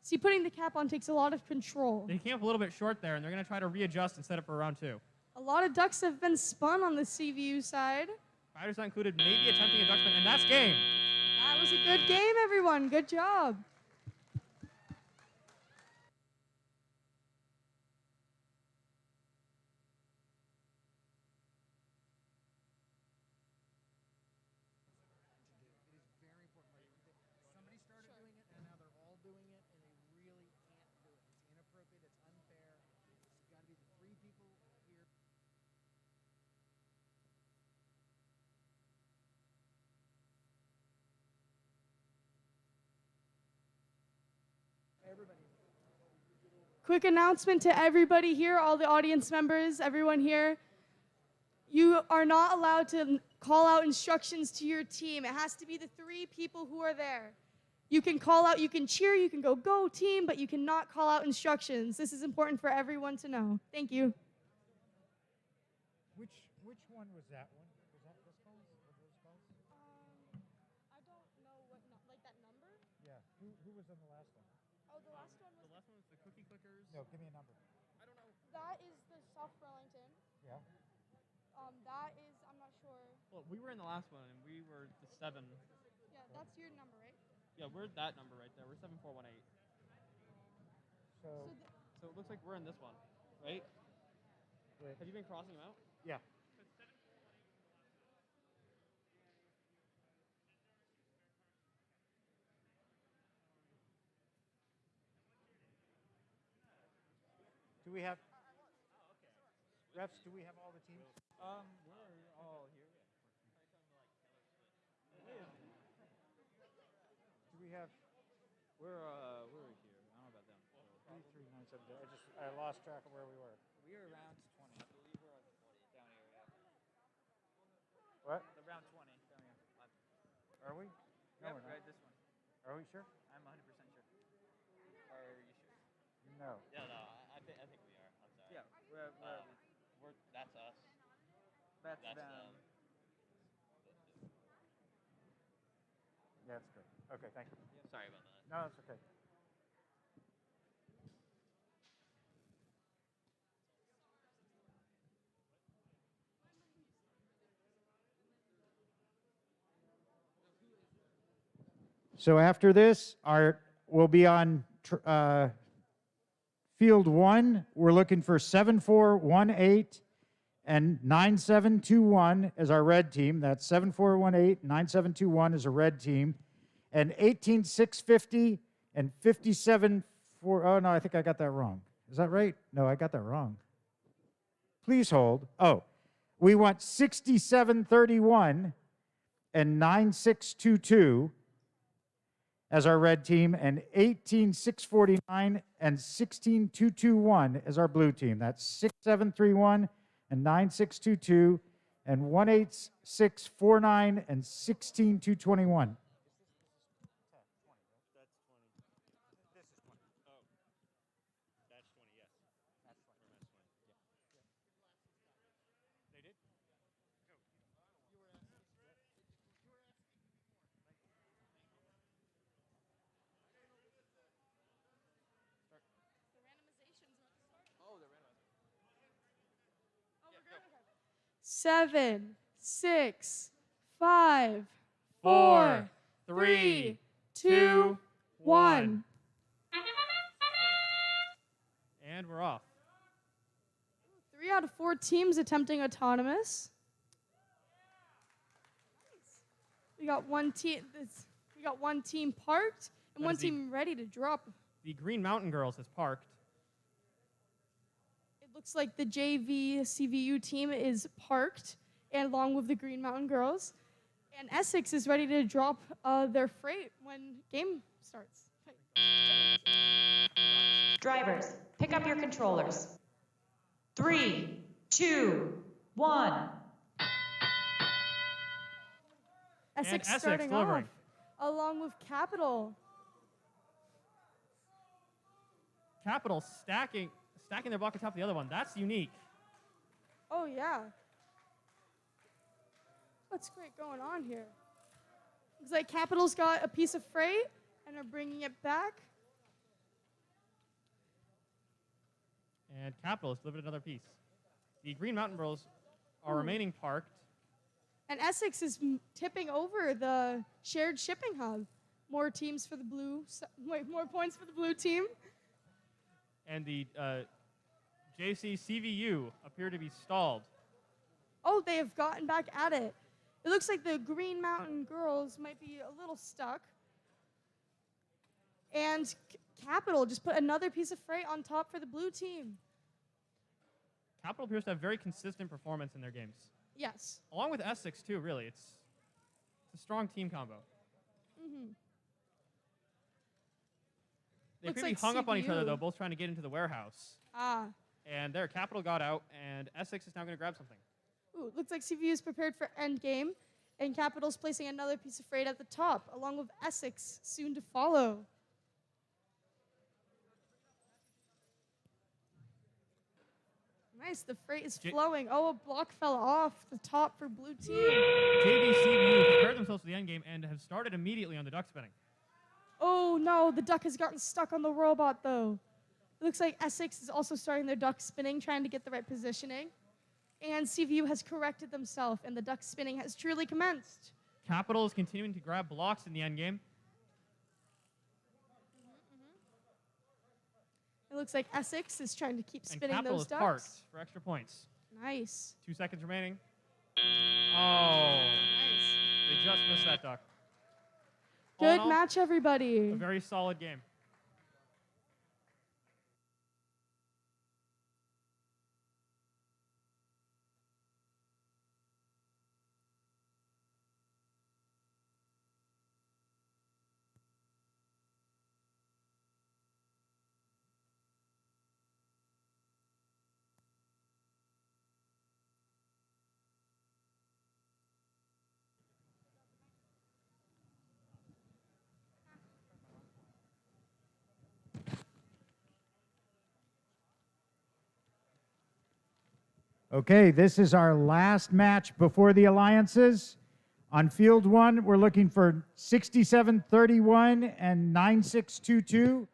See, putting the cap on takes a lot of control. They came up a little bit short there, and they're going to try to readjust and set up for round 2. A lot of ducks have been spun on the CVU side. Batteries not included, maybe attempting a duck spin, and that's game. That was a good game, everyone. Good job. Somebody started doing it, and now they're all doing it, and they really can't do it. It's inappropriate. It's unfair. It's got to be the 3 people here. Everybody. Quick announcement to everybody here, all the audience members, everyone here. You are not allowed to call out instructions to your team. It has to be the 3 people who are there. You can call out, you can cheer, you can go team, but you cannot call out instructions. This is important for everyone to know. Thank you. Which one was that one? Was that this calls? Were those calls? I don't know what, like that number? Yeah. Who was on the last one? Oh, the last one was. The last one was the cookie clickers. No, give me a number. I don't know. That is the South Burlington. Yeah. That is, I'm not sure. Well, we were in the last one, and we were the 7. Yeah, that's your number, right? Yeah, we're that number right there. We're 7418. So So it looks like we're in this one, right? Wait. Have you been crossing them out? Yeah. Do we have refs? Do we have all the teams? We're all here. Do we have We're here. I don't know about them. 33970? I lost track of where we were. We are around 20. I believe we're down here. Yeah. What? Around 20 down here. Are we? No, Yep, we're not. right, this one. Are we sure? I'm 100% sure. Are you sure? No. Yeah, no, I think we are. I'm sorry. Yeah, That's us. that's them. Yeah, that's good. Okay, thank you. Sorry about that. No, that's okay. So after this, we'll be on field 1. We're looking for 7418 and 9721 as our red team. That's 7418, 9721 is a red team. And 18650 and 574. Oh, no, I think I got that wrong. Is that right? No, I got that wrong. Please hold. Oh, we want 6731 and 9622 as our red team, and 18649 and 16221 as our blue team. That's 6731 and 9622 and 18649 and 16221. Seven, 6, 5, 4, 3, 2, 1. And we're off. 3 out of 4 teams attempting autonomous. We got one team. We got one team parked and one team ready to drop. The Green Mountain Girls has parked. It looks like the JV CVU team is parked, and along with the Green Mountain Girls. And Essex is ready to drop their freight when game starts. Drivers, pick up your controllers. 3, 2, 1. Essex Essex starting delivering. off, along with Capital. Capital stacking their block on top of the other one. That's unique. Oh, yeah. What's great going on here? Looks like Capital's got a piece of freight and are bringing it back. And Capital has delivered another piece. The Green Mountain Girls are remaining parked. And Essex is tipping over the shared shipping hub. More teams for the blue. More points for the blue team. And the JC CVU appear to be stalled. Oh, they have gotten back at it. It looks like the Green Mountain Girls might be a little stuck. And Capital just put another piece of freight on top for the blue team. Capital appears to have very consistent performance in their games. Yes. Along with Essex, too, really. It's a strong team combo. Mm-hmm. They Looks appear to like be hung up on each other, CVU. though, both trying to get into the warehouse. Ah. And their Capital got out, and Essex is now going to grab something. Ooh, looks like CVU is prepared for endgame, and Capital's placing another piece of freight at the top, along with Essex soon to follow. Nice, the freight is flowing. Oh, a block fell off the top for blue team. JVCVU prepared themselves for the endgame and have started immediately on the duck spinning. Oh no, the duck has gotten stuck on the robot though. It looks like Essex is also starting their duck spinning, trying to get the right positioning. And CVU has corrected themselves, and the duck spinning has truly commenced. Capital is continuing to grab blocks in the endgame. It looks like Essex is trying to keep And spinning Capital those is ducks. parked for extra points. Nice. 2 seconds remaining. Oh. They just missed that duck. All in Good all, match, everybody. A very solid game. Okay, this is our last match before the alliances. On field one, we're looking for 6731 and 9622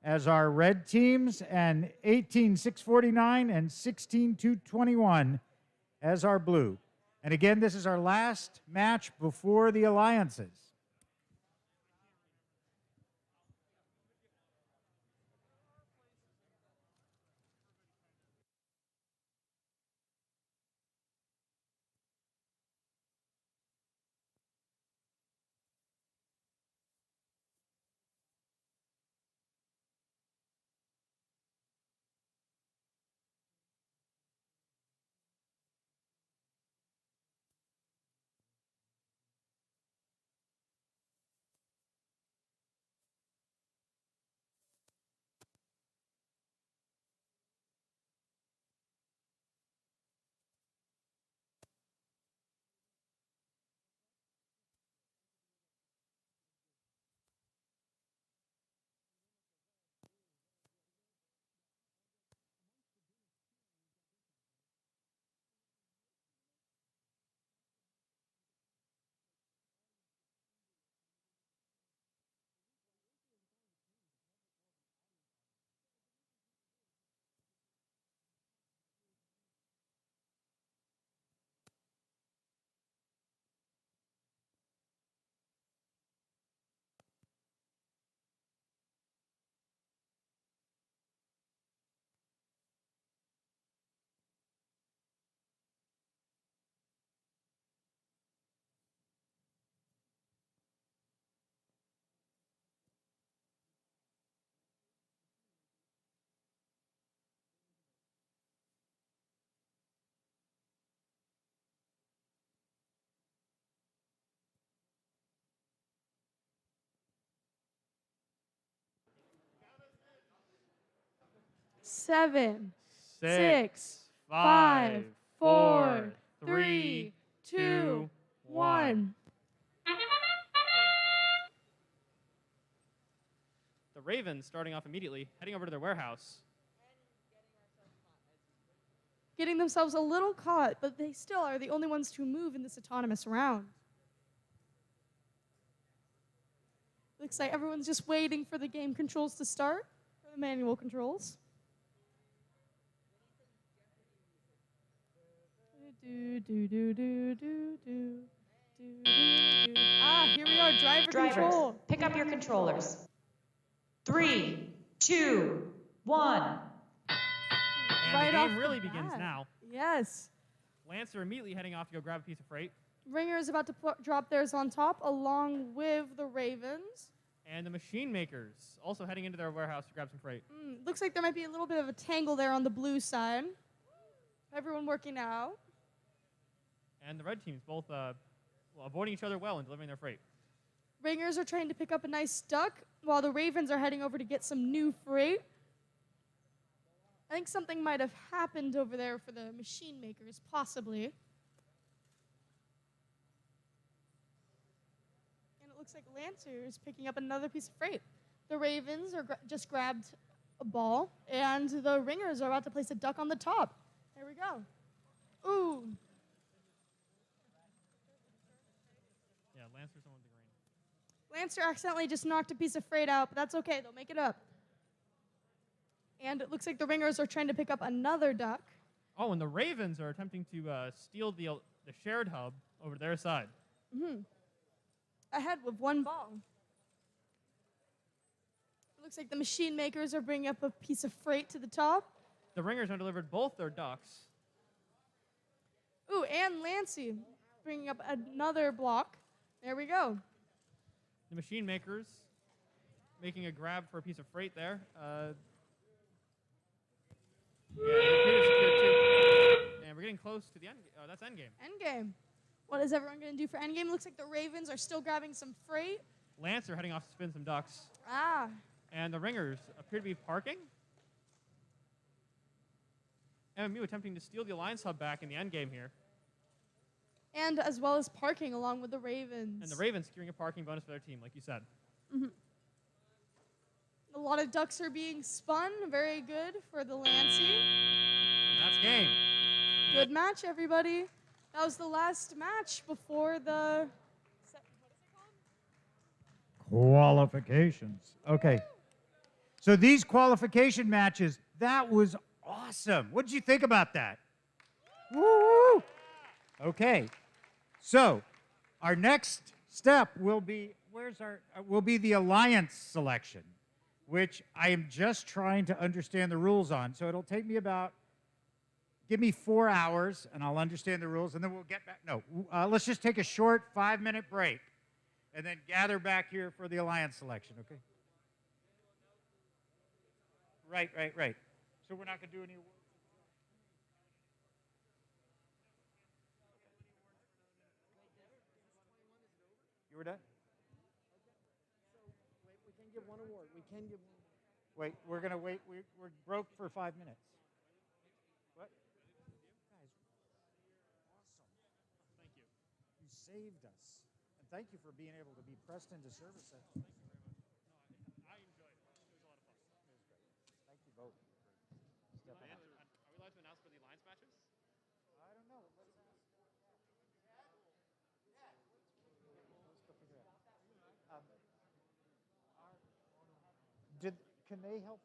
as our red teams, and 18649 and 16221 as our blue. And again, this is our last match before the alliances. Seven, Six, 6, 5, 5, 4, 4, 3, 2, 1. The Ravens starting off immediately, heading over to their warehouse. Getting themselves a little caught, but they still are the only ones to move in this autonomous round. Looks like everyone's just waiting for the game controls to start, for the manual controls. Ah, here we are, driver Drivers, control. pick up your controllers. 3, 2, 1. And Right the off game the really begins bat. now. Yes. Lancer immediately heading off to go grab a piece of freight. Ringer is about to drop theirs on top, along with the Ravens. And the machine makers also heading into their warehouse to grab some freight. Looks like there might be a little bit of a tangle there on the blue side. Everyone working out. And the red teams both avoiding each other well and delivering their freight. Ringers are trying to pick up a nice duck, while the Ravens are heading over to get some new freight. I think something might have happened over there for the machine makers, possibly. And it looks like Lancer is picking up another piece of freight. The Ravens are just grabbed a ball, and the Ringers are about to place a duck on the top. There we go. Ooh. Yeah, Lancer's the one with the green. Lancer accidentally just knocked a piece of freight out, but that's okay. They'll make it up. And it looks like the Ringers are trying to pick up another duck. Oh, and the Ravens are attempting to steal the shared hub over to their side. Ahead with one ball. It looks like the machine makers are bringing up a piece of freight to the top. The Ringers have delivered both their ducks. Ooh, and Lancy bringing up another block. There we go. The machine makers making a grab for a piece of freight there. Yeah, they appear to secure two. And we're getting close to the end. Oh, that's endgame. Endgame. What is everyone going to do for endgame? Looks like the Ravens are still grabbing some freight. Lancer heading off to spin some ducks. Ah. And the Ringers appear to be parking. MMU attempting to steal the Alliance hub back in the endgame here. And as well as parking along with the Ravens. And the Ravens securing a parking bonus for their team, like you said. A lot of ducks are being spun. Very good for the Lancy. And that's game. Good match, everybody. That was the last match before the. Qualifications. Okay. So these qualification matches, that was awesome. What did you think about that? Woo! Okay. So our next step will be will be the alliance selection, which I am just trying to understand the rules on. So it'll take me give me 4 hours and I'll understand the rules and then we'll get back. No, let's just take a short 5-minute break and then gather back here for the alliance selection, okay? Right. So we're not going to do any awards? You were done? Wait, we can give one award. We can give one. Wait, we're going to wait. We're broke for 5 minutes. What? Guys, awesome. Thank you. You saved us. And thank you for being able to be pressed into service. Thank you very much. No, I enjoyed it. It was a lot of fun. It was great. Thank you both. Are we allowed to announce for the alliance matches? I don't know. Let's ask. Let's go figure it out. Can they help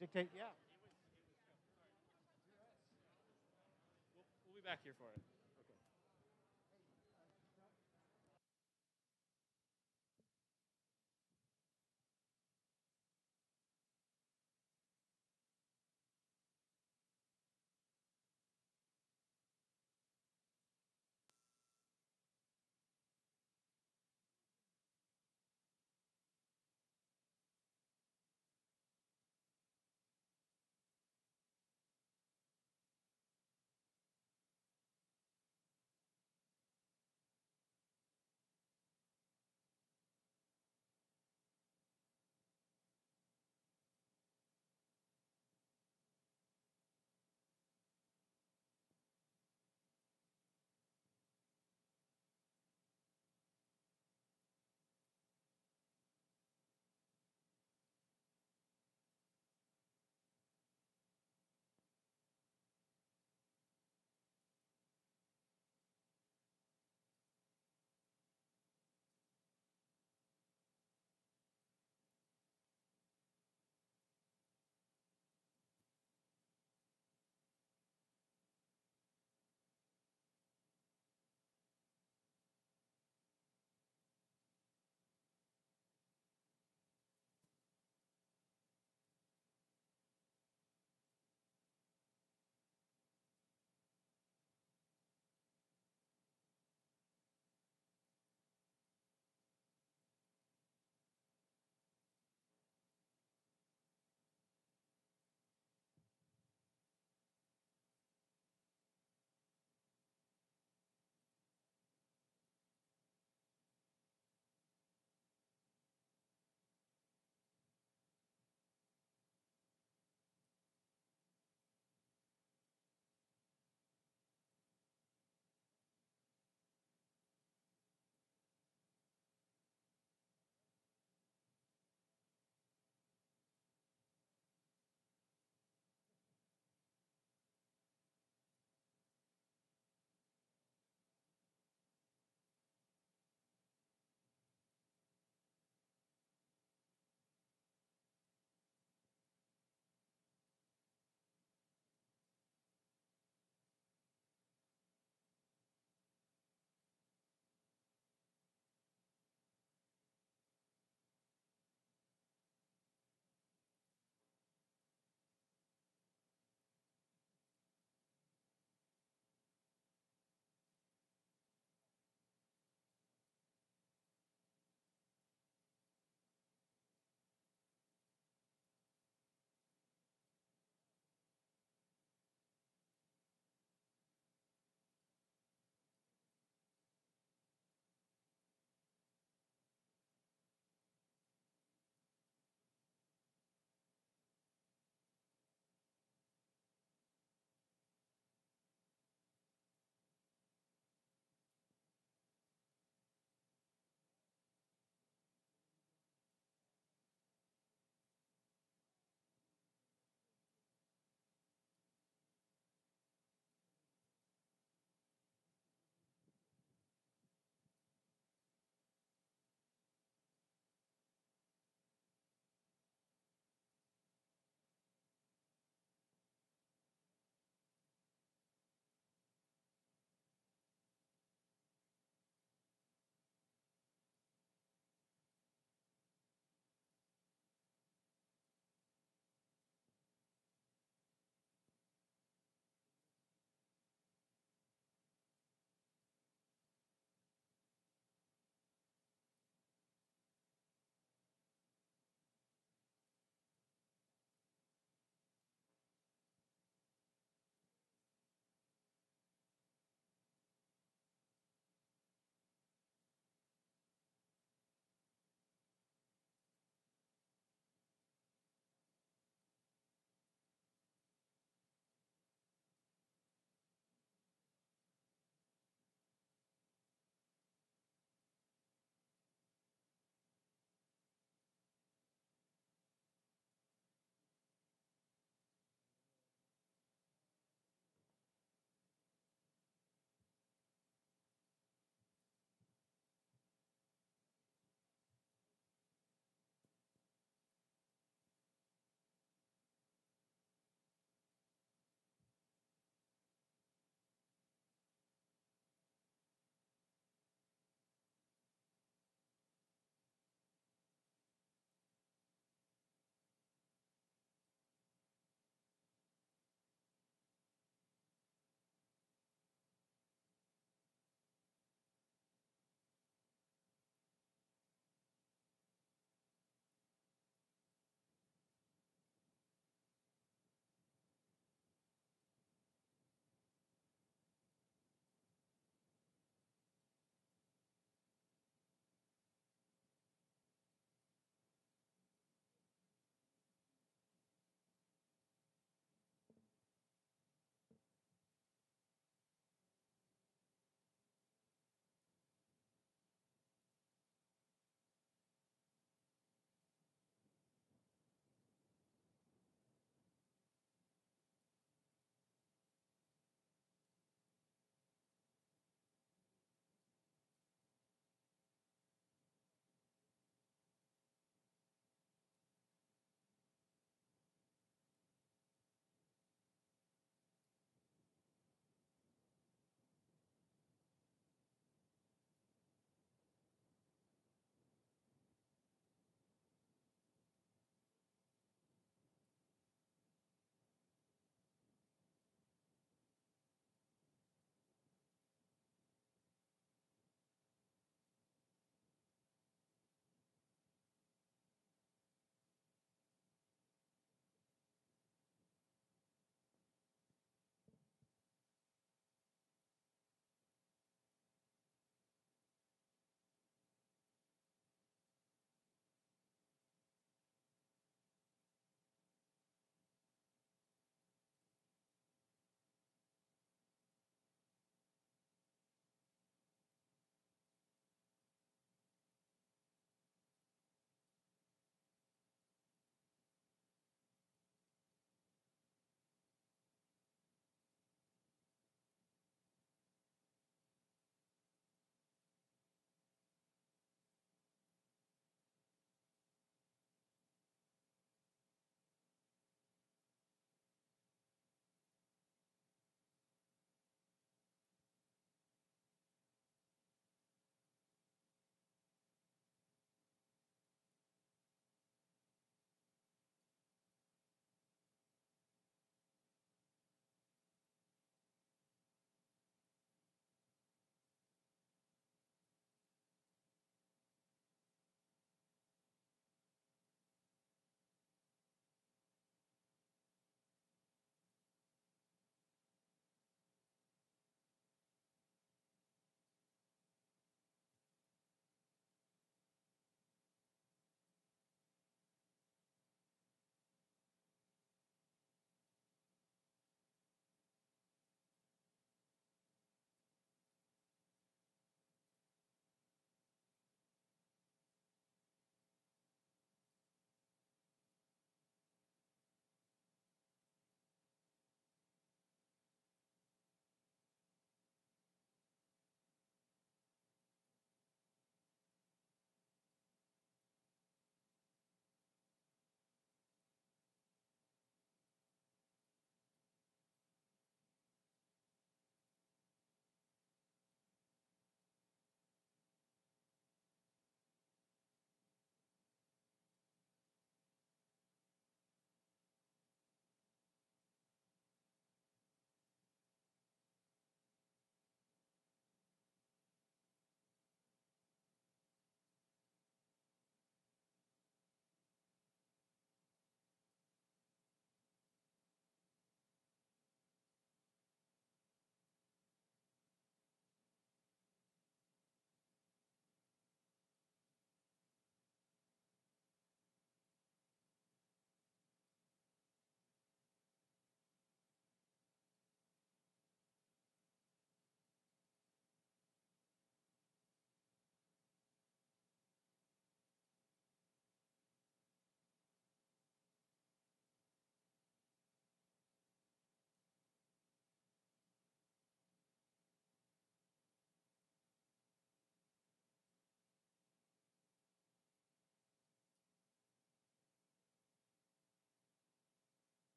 dictate? Yeah. We'll be back here for it.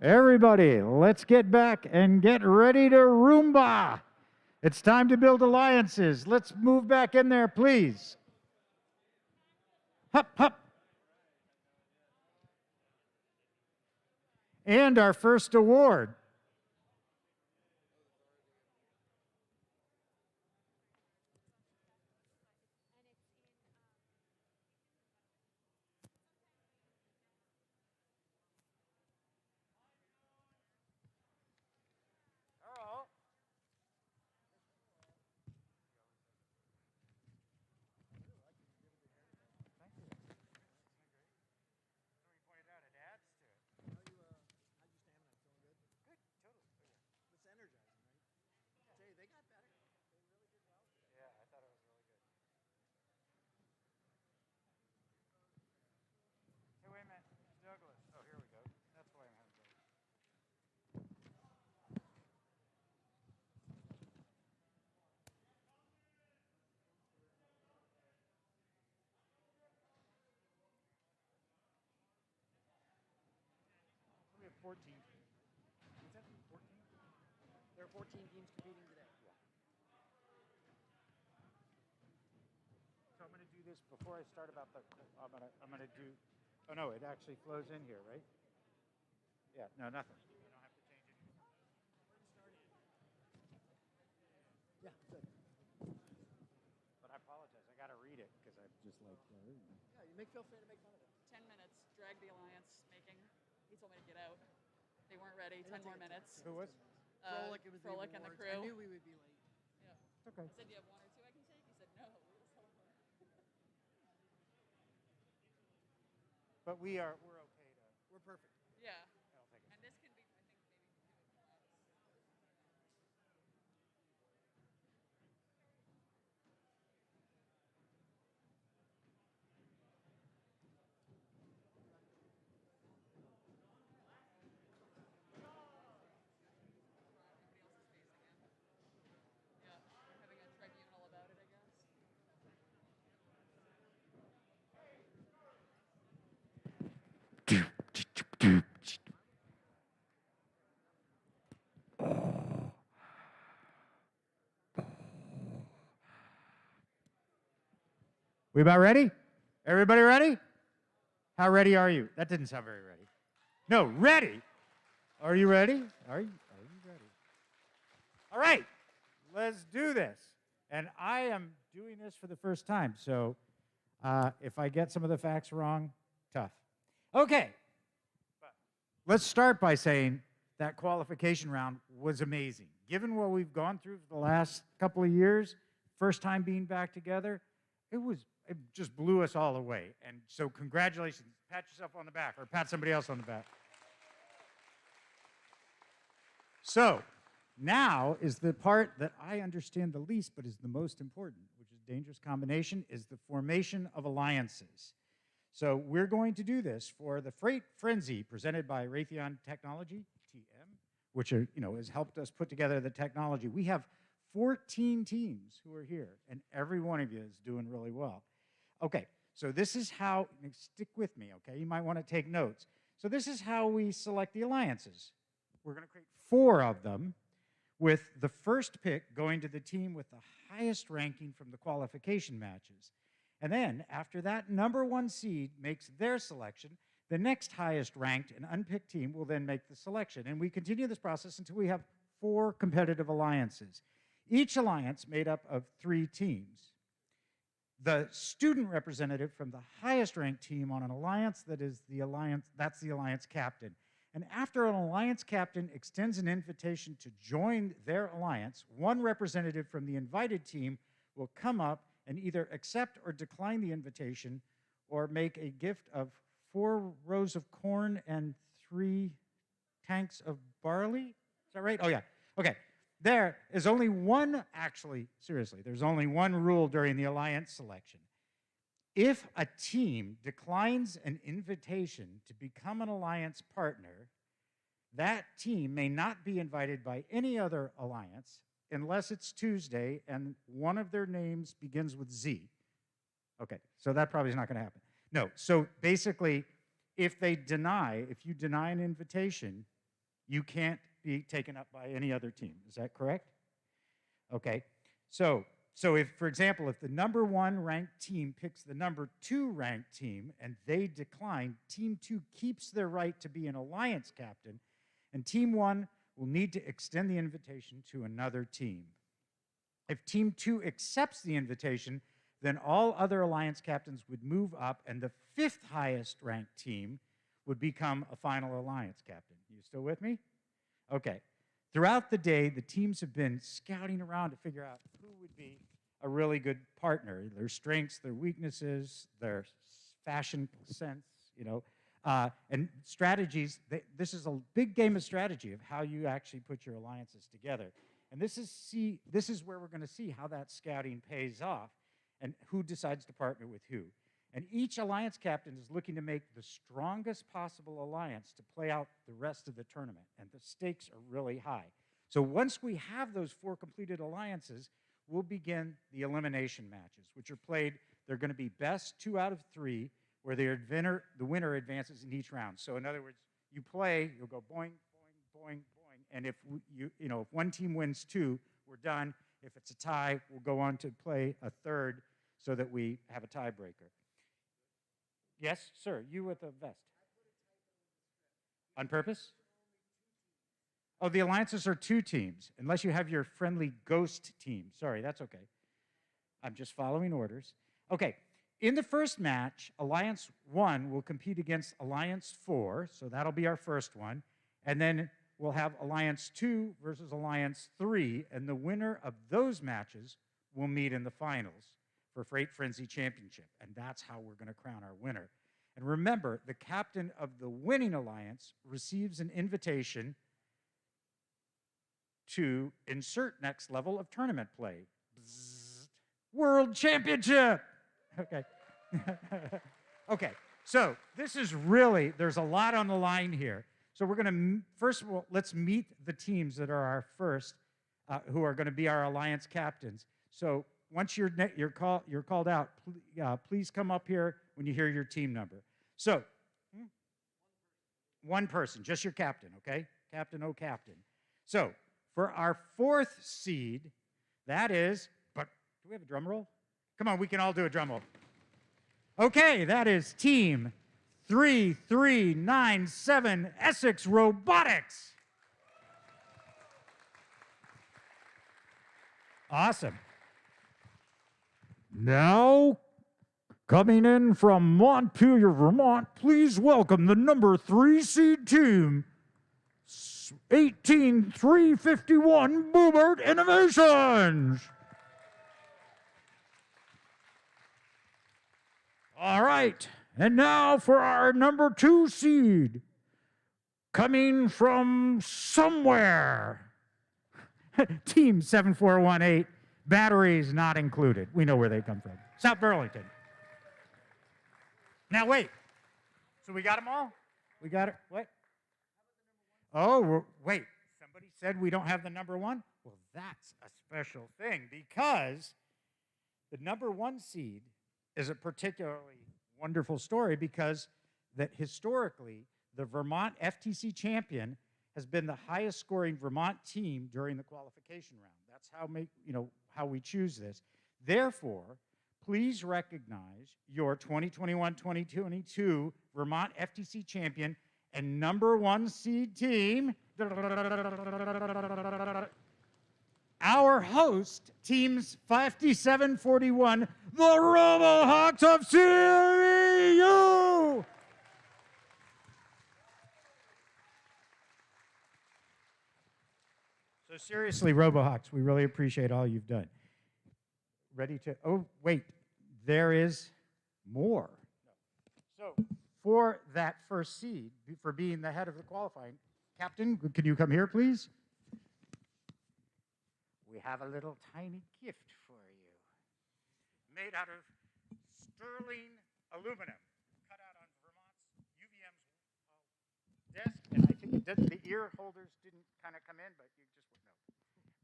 Everybody, let's get back and get ready to Roomba. It's time to build alliances. Let's move back in there, please. Hup, hup. And our first award. We have 14. Is that 14? There are 14 teams competing today. So I'm going to do this before I start about the. I'm going to do. Oh no, it actually flows in here, right? Yeah. No, nothing. You don't have to change anything. Yeah, good. But I apologize. I got to read it because I'm just like. Yeah, you feel free to make fun of it. 10 minutes. Drag the alliance making. He told me to get out. They weren't ready. 10 more minutes. Who was? Froelich, and the crew. I knew we would be late. Yeah. Okay. I said, do you have one or two I can take? He said, no. But we're okay to. We're perfect. Yeah. I'll take it. And this can be, I think, maybe we can do it once. Yeah, we're having a tribunal about it, I guess. We about ready? Everybody ready? How ready are you? That didn't sound very ready. No, ready. Are you ready? Are you ready? All right, let's do this. And I am doing this for the first time, so if I get some of the facts wrong, tough. Okay, let's start by saying that qualification round was amazing. Given what we've gone through for the last couple of years, first time being back together, it just blew us all away. And so congratulations. Pat yourself on the back or pat somebody else on the back. So now is the part that I understand the least but is the most important, which is dangerous combination, is the formation of alliances. So we're going to do this for the Freight Frenzy presented by Raytheon Technology, TM, which has helped us put together the technology. We have 14 teams who are here, and every one of you is doing really well. Okay, so this is how, stick with me, okay? You might want to take notes. So this is how we select the alliances. We're going to create 4 of them, with the first pick going to the team with the highest ranking from the qualification matches. And then, after that #1 seed makes their selection, the next highest ranked and unpicked team will then make the selection. And we continue this process until we have 4 competitive alliances. Each alliance made up of 3 teams. The student representative from the highest ranked team on an alliance, that's the alliance captain. And after an alliance captain extends an invitation to join their alliance, one representative from the invited team will come up and either accept or decline the invitation or make a gift of 4 rows of corn and 3 tanks of barley. Is that right? Oh, yeah. Okay. There is only one, actually, seriously, there's only one rule during the alliance selection. If a team declines an invitation to become an alliance partner, that team may not be invited by any other alliance unless it's Tuesday and one of their names begins with Z. Okay, so that probably is not going to happen. No, so basically, if you deny an invitation, You can't be taken up by any other team. Is that correct? Okay. So if, for example, if the number 1 ranked team picks the number 2 ranked team and they decline, Team 2 keeps their right to be an alliance captain, and Team 1 will need to extend the invitation to another team. If Team 2 accepts the invitation, then all other alliance captains would move up, and the 5th highest ranked team would become a final alliance captain. You still with me? Okay. Throughout the day, the teams have been scouting around to figure out who would be a really good partner, their strengths, their weaknesses, their fashion sense, and strategies. This is a big game of strategy of how you actually put your alliances together. And this is where we're going to see how that scouting pays off and who decides to partner with who. And each alliance captain is looking to make the strongest possible alliance to play out the rest of the tournament. And the stakes are really high. So once we have those 4 completed alliances, we'll begin the elimination matches, which are played. They're going to be best 2 out of 3, where the winner advances in each round. So in other words, you play, you'll go boing, boing, boing, boing. And if if one team wins 2, we're done. If it's a tie, we'll go on to play a third so that we have a tiebreaker. Yes, sir, you with the vest. On purpose? Oh, the alliances are 2 teams, unless you have your friendly ghost team. Sorry, that's okay. I'm just following orders. Okay, in the first match, Alliance 1 will compete against Alliance 4, so that'll be our first one. And then we'll have Alliance 2 versus Alliance 3, and the winner of those matches will meet in the finals for Freight Frenzy Championship, and that's how we're going to crown our winner. And remember, the captain of the winning alliance receives an invitation to insert next level of tournament play. Bzzzt. World Championship! Okay. Okay, so this is really, there's a lot on the line here. So we're going to, first of all, let's meet the teams that are our first, who are going to be our alliance captains. So once you're called out, please come up here when you hear your team number. So, one person, just your captain, okay? Captain, oh captain. So, for our 4th seed, that is, but do we have a drum roll? Come on, we can all do a drum roll. Okay, that is Team 3397 Essex Robotics. Awesome. Now, coming in from Montpelier, Vermont, please welcome the number 3 seed team, 18351 Boobert Innovations. All right, and now for our number 2 seed, coming from somewhere, Team 7418. Batteries not included. We know where they come from. South Burlington. Now, wait. So we got them all? We got it? What? Oh, wait. Somebody said we don't have the number 1? Well, that's a special thing because the number 1 seed is a particularly wonderful story because that historically, the Vermont FTC champion has been the highest scoring Vermont team during the qualification round. That's how we choose this. Therefore, please recognize your 2021-2022 Vermont FTC champion and number 1 seed team, our host, teams 5741, the RoboHawks of CEU. So seriously, RoboHawks, we really appreciate all you've done. Ready to, oh, wait, there is more. So for that first seed, for being the head of the qualifying, Captain, can you come here, please? We have a little tiny gift for you. Made out of sterling aluminum, cut out on Vermont's UVM's desk, and I think the ear holders didn't kind of come in, but you just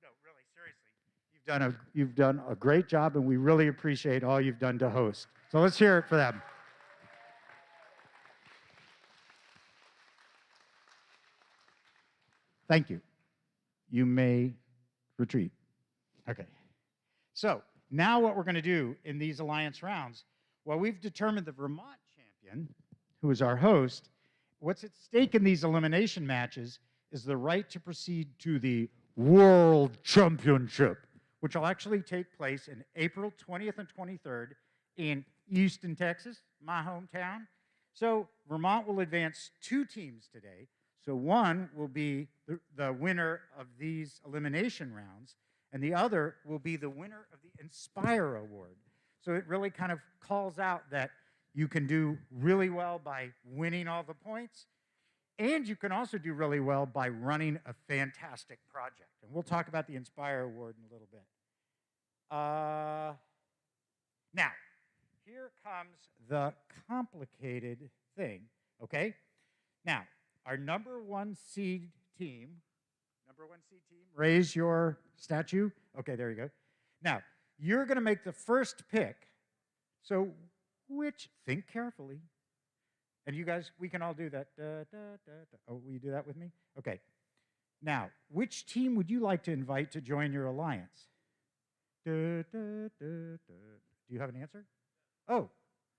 no, really, seriously. You've done a great job, and we really appreciate all you've done to host. So let's hear it for them. Thank you. You may retreat. Okay. So now what we're going to do in these alliance rounds, well, we've determined the Vermont champion, who is our host. What's at stake in these elimination matches is the right to proceed to the World Championship, which will actually take place in April 20th and 23rd in Houston, Texas, my hometown. So Vermont will advance 2 teams today. So one will be the winner of these elimination rounds, and the other will be the winner of the Inspire Award. So it really kind of calls out that you can do really well by winning all the points, and you can also do really well by running a fantastic project. And we'll talk about the Inspire Award in a little bit. Now, here comes the complicated thing, okay? Now, our number one seed team, raise your statue. Okay, there you go. Now, you're going to make the first pick. So, think carefully. And you guys, we can all do that. Oh, will you do that with me? Okay. Now, which team would you like to invite to join your alliance? Do you have an answer? Oh,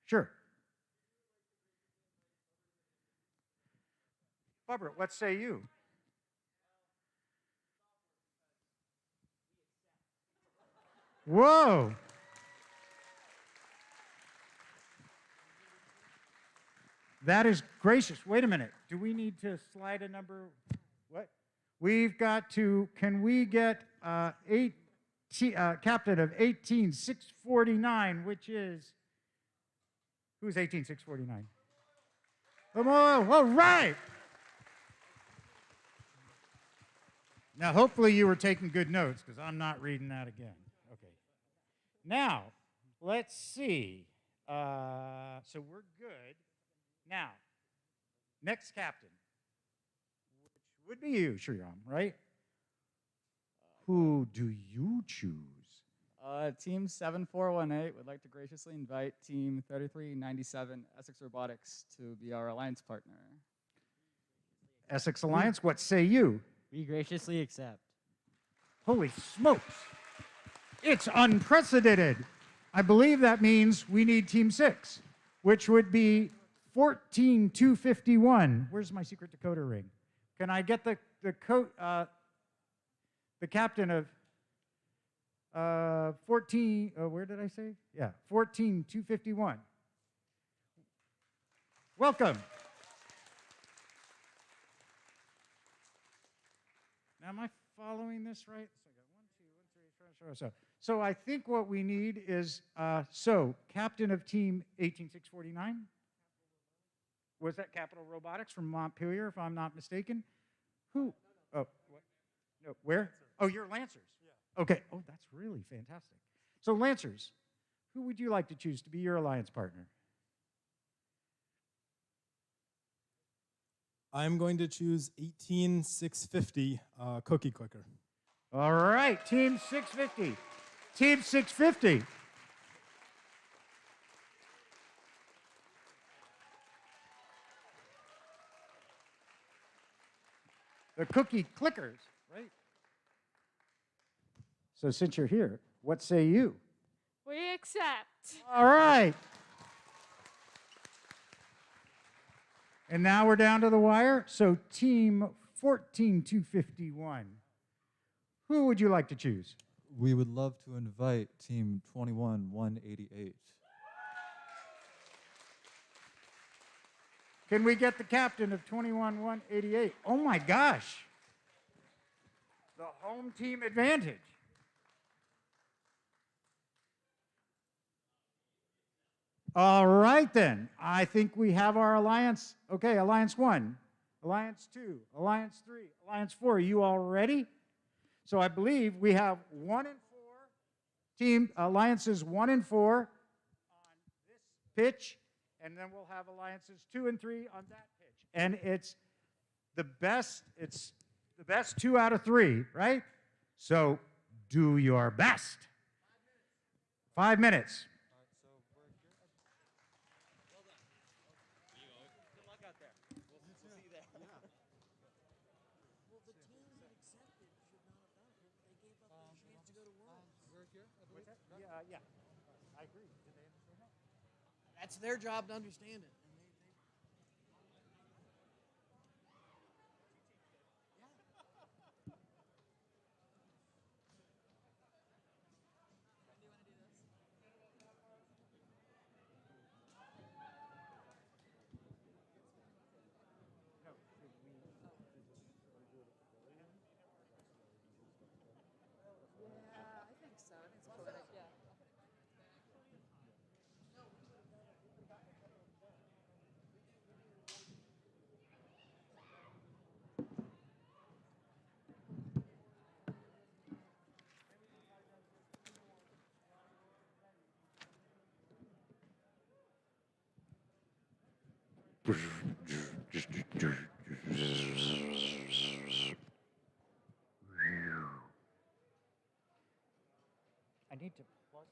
sure. Barbara, what say you? Whoa. That is gracious. Wait a minute. Do we need to slide a number? What? We've got to, can we get captain of 18649, which is, who's 18649? All right. Now, hopefully you were taking good notes, because I'm not reading that again. Okay. Now, let's see. So we're good. Now, next captain, which would be you, Sriram, right? Who do you choose? Team 7418 would like to graciously invite Team 3397 Essex Robotics to be our alliance partner. Essex Alliance, what say you? We graciously accept. Holy smokes. It's unprecedented. I believe that means we need Team 6, which would be 14251. Where's my secret decoder ring? Can I get the captain of 14, where did I say? Yeah, 14251. Welcome. Now, am I following this right? So I got 1, 2, 1, 3, 4, so I think what we need is, captain of team 18649. Was that Capital Robotics from Montpelier, if I'm not mistaken? Who? Oh, what? No, where? Oh, you're Lancers. Yeah. Okay. Oh, that's really fantastic. So, Lancers, who would you like to choose to be your alliance partner? I'm going to choose 18650 Cookie Clicker. All right, Team 650. Team 650. The cookie clickers, right? So since you're here, what say you? We accept. All right. And now we're down to the wire. So team 14251. Who would you like to choose? We would love to invite team 21188. Can we get the captain of 21188? Oh my gosh. The home team advantage. All right then. I think we have our alliance. Okay, Alliance 1, Alliance 2, Alliance 3, Alliance 4. Are you all ready? So I believe we have 1 and 4 team alliances 1 and 4 on this pitch. And then we'll have alliances 2 and 3 on that pitch. And it's the best 2 out of 3, right? So do your best. 5 minutes. Good luck out there. We'll see you there. here, I believe. What's that? Yeah, I agree. Did they understand that? That's their job to understand it. And No, should we do it at the pavilion? Yeah, I think so. I think it's poetic. Yeah. I need to plug.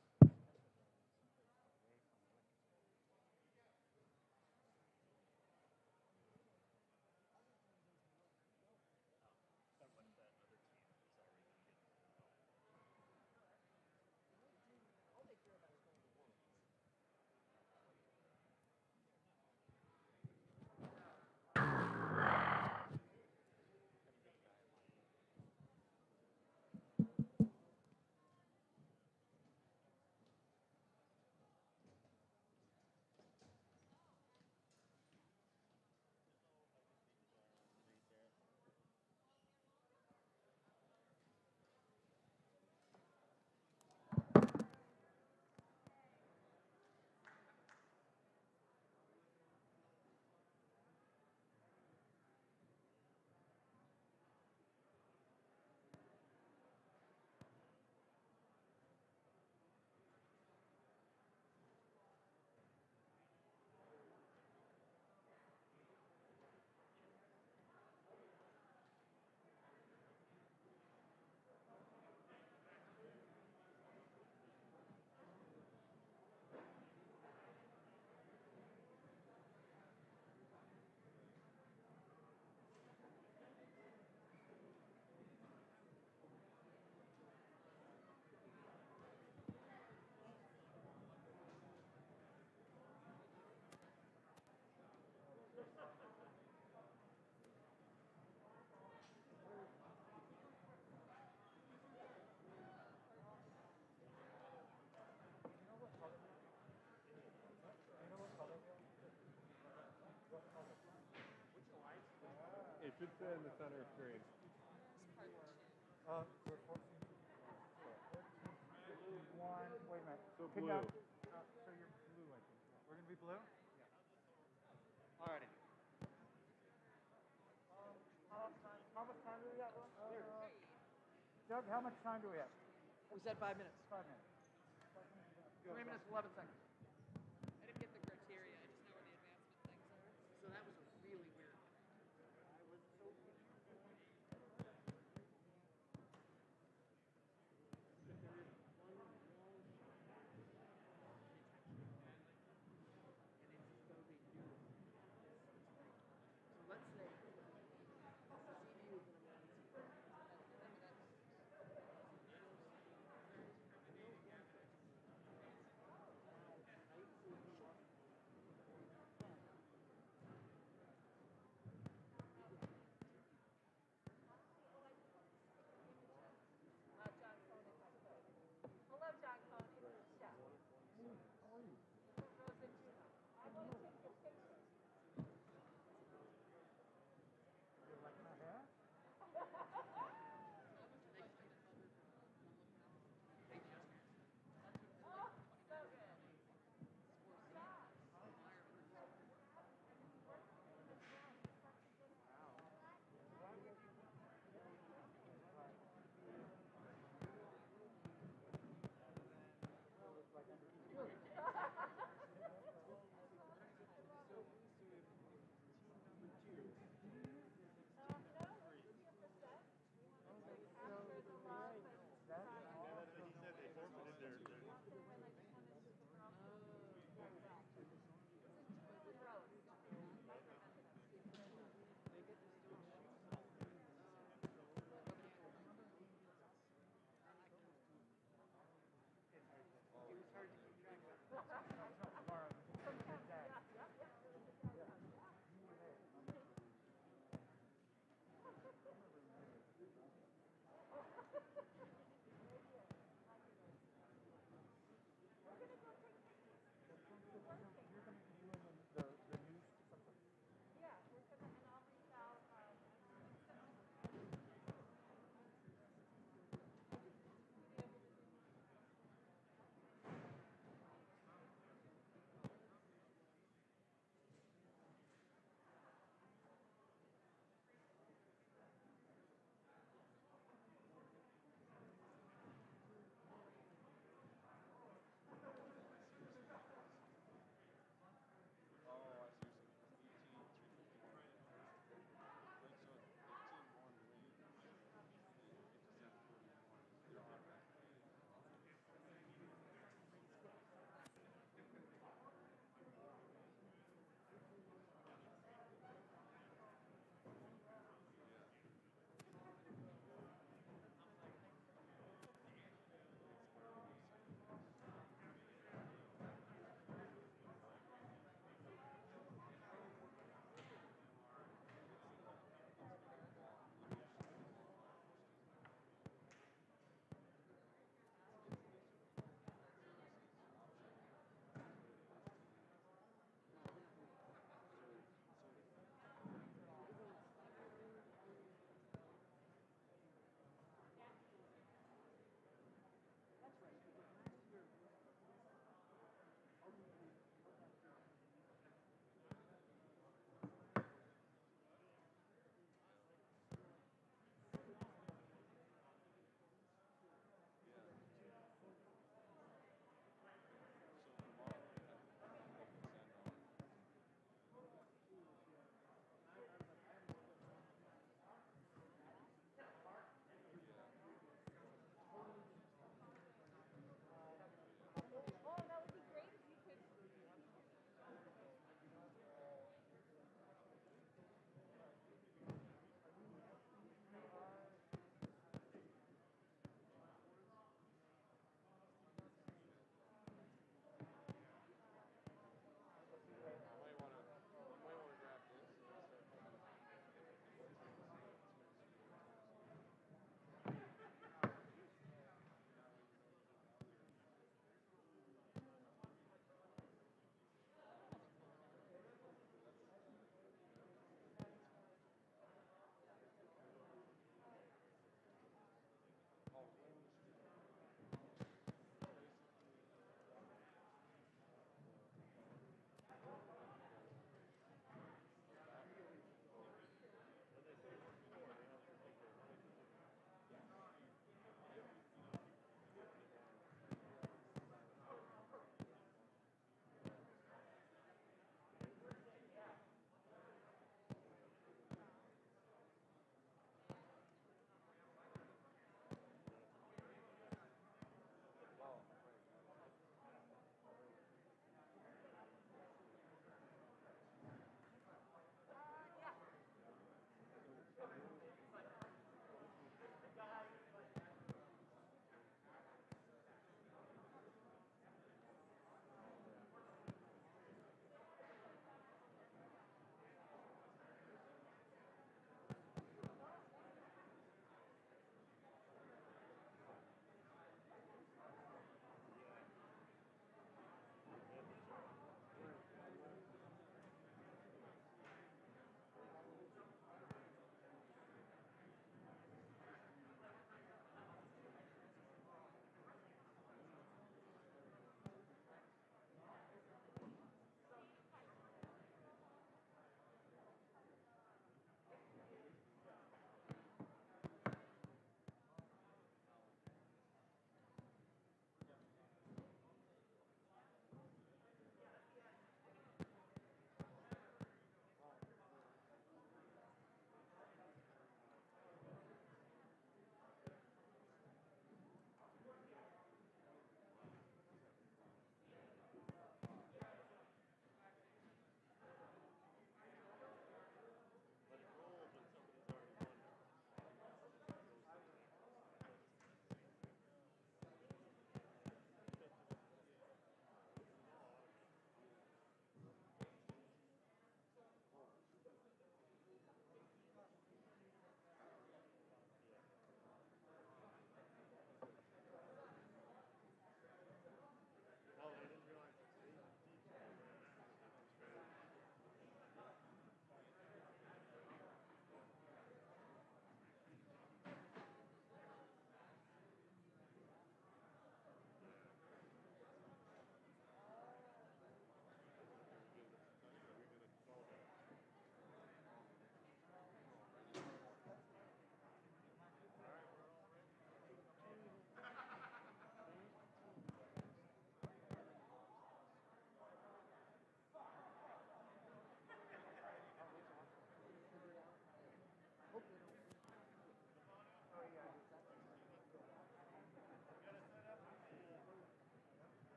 It should say in the center screen. We're 14. Blue one. Wait a minute. So Pick blue. up. So you're blue, I think. We're gonna be blue. Yeah. Alrighty. How much time do we have? Doug, how much time do we have? we said 5 minutes. 5 minutes. 3 minutes, 11 seconds. I didn't get the criteria. I just know where the advancement things are. So that was a really weird. Let's say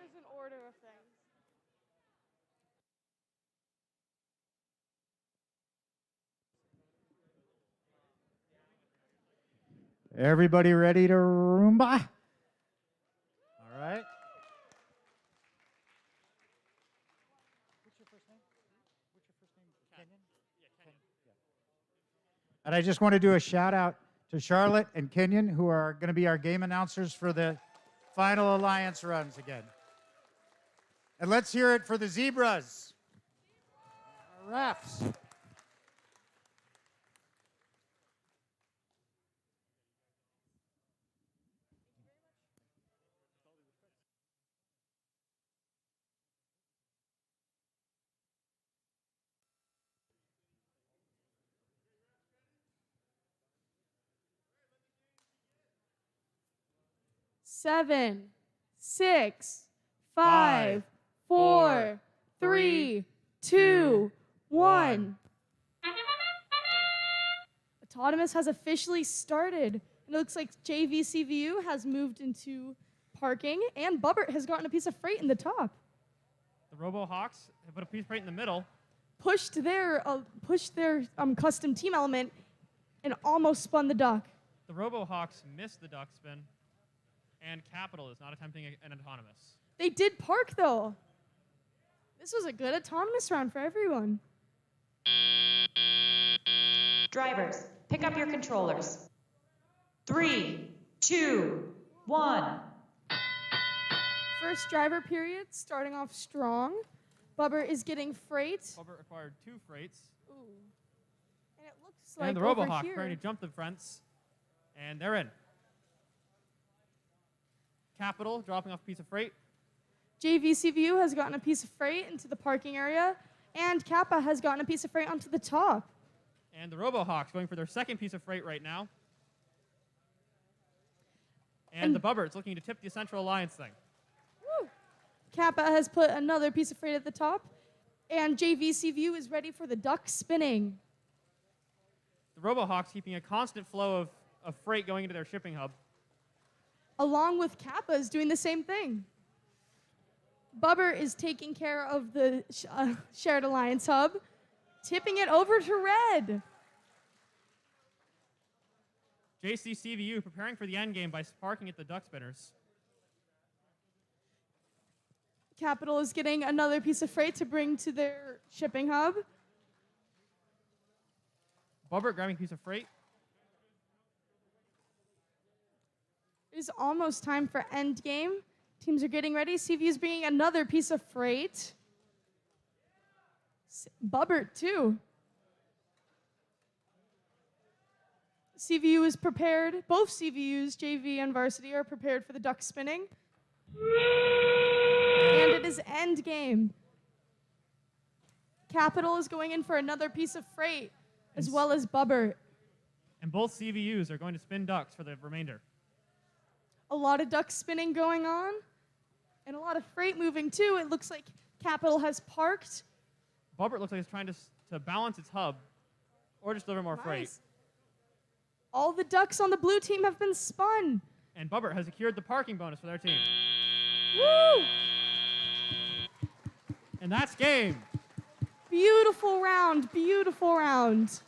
there's an order of things. Everybody ready to Roomba? All right. What's your first name? What's your first name? Kenyon? Yeah, Kenyon. And I just want to do a shout out to Charlotte and Kenyon, who are going to be our game announcers for the final Alliance runs again. And let's hear it for the Zebras. Our refs. Seven, 6, 5, 4, 3, 2, 1. Autonomous has officially started. And it looks like JVCVU has moved into parking, and Bubbert has gotten a piece of freight in the top. The RoboHawks have put a piece right in the middle. Pushed their custom team element and almost spun the duck. The RoboHawks missed the duck spin, and Capital is not attempting an autonomous. They did park, though. This was a good autonomous round for everyone. Drivers, pick up your controllers. 3, 2, 1. First driver period, starting off strong. Bubber is getting freight. Bubber acquired 2 freights. Ooh. And it looks like And the over RoboHawk here. trying to jump the fence, and they're in. Capital dropping off a piece of freight. JVCVU has gotten a piece of freight into the parking area, and Kappa has gotten a piece of freight onto the top. And the RoboHawks going for their second piece of freight right now. And the Bubberts looking to tip the Central Alliance thing. Woo. Kappa has put another piece of freight at the top, and JVCVU is ready for the duck spinning. The RoboHawks keeping a constant flow of freight going into their shipping hub. Along with Kappa is doing the same thing. Bubber is taking care of the Shared Alliance hub, tipping it over to red. JCCVU preparing for the end game by sparking at the duck spinners. Capital is getting another piece of freight to bring to their shipping hub. Bubbert grabbing a piece of freight. It is almost time for end game. Teams are getting ready. CV is bringing another piece of freight. Bubbert, too. CVU is prepared. Both CVUs, JV and varsity, are prepared for the duck spinning. And it is end game. Capital is going in for another piece of freight, as well as Bubbert. And both CVUs are going to spin ducks for the remainder. A lot of duck spinning going on, and a lot of freight moving too. It looks like Capital has parked. Bubbert looks like it's trying to balance its hub or just deliver more freight. All the ducks on the blue team have been spun. And Bubbert has secured the parking bonus for their team. Woo! And that's game. Beautiful round, beautiful round.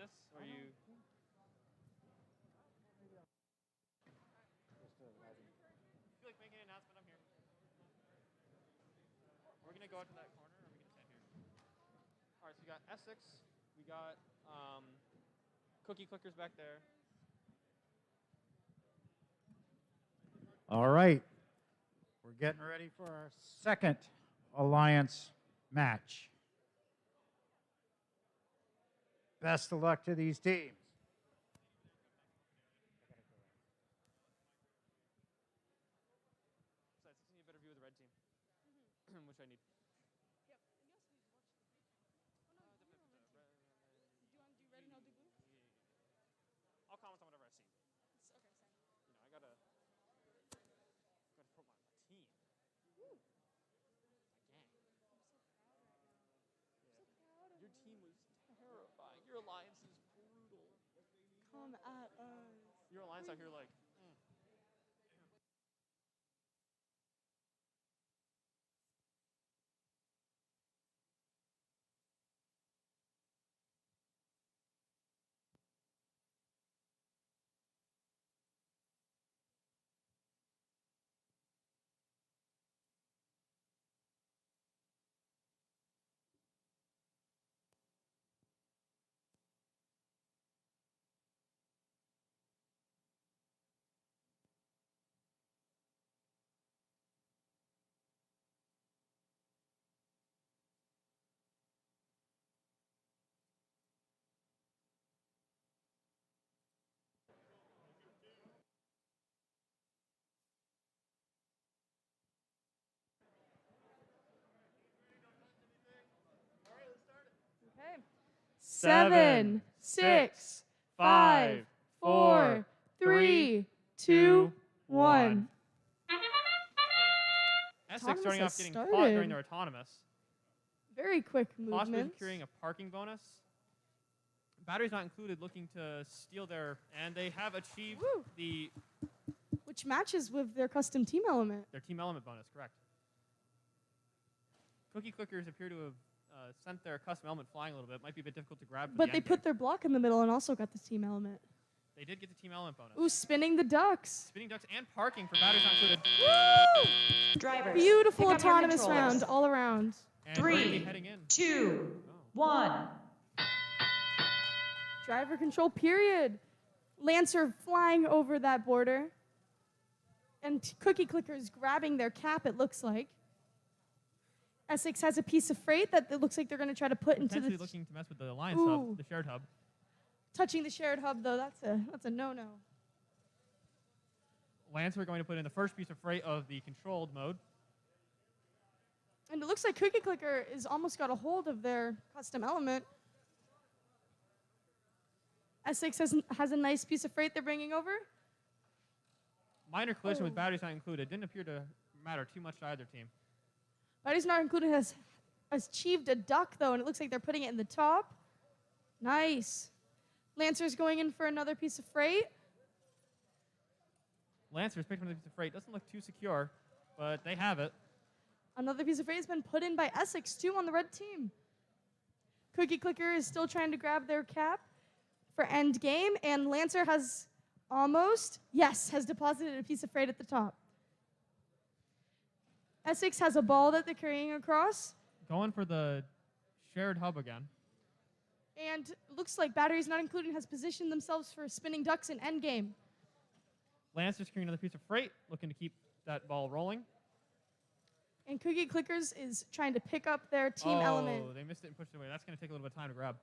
minus? Or you? If you feel like making an announcement, I'm here. We're gonna go out to that corner, or are we gonna stand here? All right, so we got Essex, we got cookie clickers back there. All right. We're getting ready for our second alliance match. Best of luck to these teams. Besides, this is a better view of the red team, which I need. I'll comment on whatever I see. You know, I gotta support my team. My gang. Your team was terrifying. Your alliance is brutal. Come at us. Your alliance out here like. Okay. 7, 6, 5, 4, 3, 2, 1. Essex starting off getting caught started. during their autonomous. Very quick Possibly movement. securing a parking bonus. Batteries not included, looking to steal their, and they have achieved the Which matches with their custom team element. their team element bonus, correct. Cookie clickers appear to have sent their custom element flying a little bit. Might be a bit difficult to grab. For But the they end put game. their block in the middle and also got the team element. They did get the team element bonus. Ooh, spinning the ducks. Spinning ducks and parking for batteries not included. Drivers. Beautiful pick up your autonomous controllers. round all around. And Brady 3, heading in. 2, 1. Driver control period. Lancer flying over that border. And cookie clickers grabbing their cap, it looks like. Essex has a piece of freight that it looks like they're going to try to put into the... Potentially looking to mess with the alliance Ooh. hub, the shared hub. Touching the shared hub, though, that's a no-no. Lancer going to put in the first piece of freight of the controlled mode. And it looks like Cookie Clicker is almost got a hold of their custom element. Essex has a nice piece of freight they're bringing over. Minor collision with batteries not included. Didn't appear to matter too much to either team. Batteries not included has achieved a duck, though, and it looks like they're putting it in the top. Nice. Lancer's going in for another piece of freight. Lancer's picked up another piece of freight. Doesn't look too secure, but they have it. Another piece of freight has been put in by Essex, too, on the red team. Cookie Clicker is still trying to grab their cap for end game, and Lancer has has deposited a piece of freight at the top. Essex has a ball that they're carrying across, Going for the shared hub again. and looks like batteries not included has positioned themselves for spinning ducks in end game. Lancer's carrying another piece of freight, looking to keep that ball rolling. And Cookie Clickers is trying to pick up their team element. Oh, they missed it and pushed it away. That's going to take a little bit of time to grab.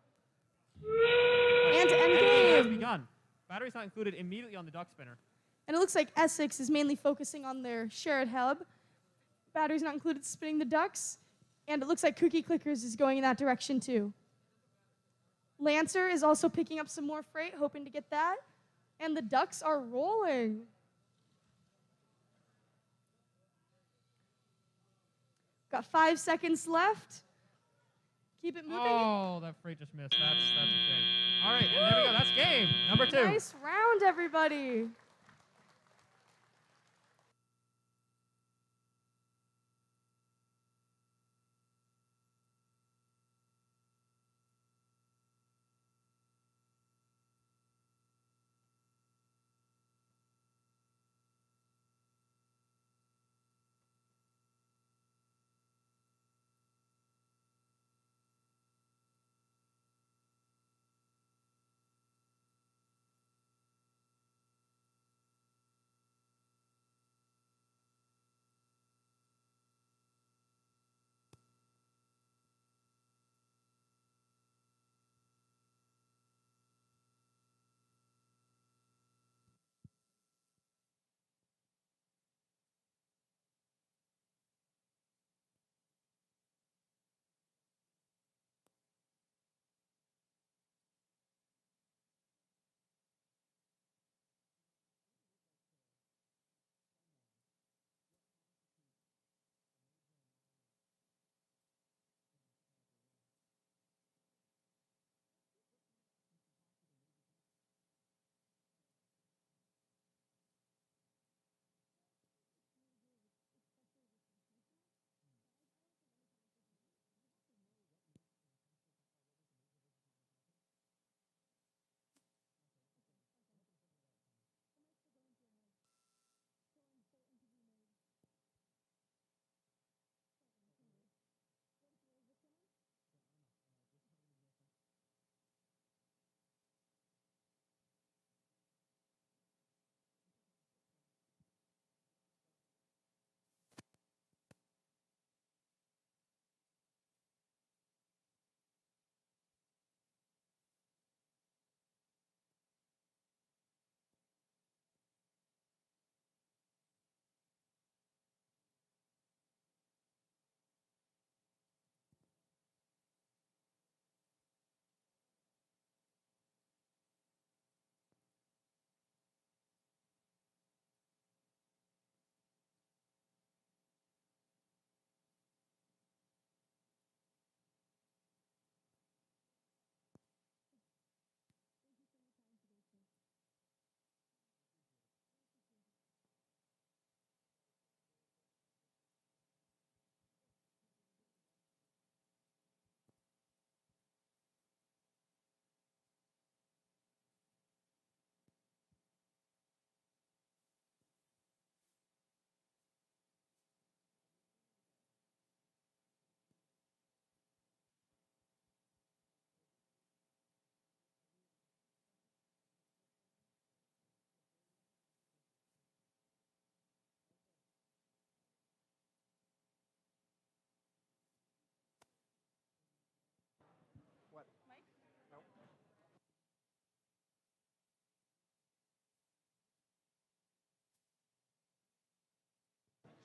And end Has game. begun. Batteries not included immediately on the duck spinner. And it looks like Essex is mainly focusing on their shared hub. Batteries not included spinning the ducks. And it looks like Cookie Clickers is going in that direction too. Lancer is also picking up some more freight, hoping to get that. And the ducks are rolling. Got 5 seconds left. Keep it moving. Oh, that freight just missed. That's a shame. All right, and there we go. That's game number 2. Nice round, everybody.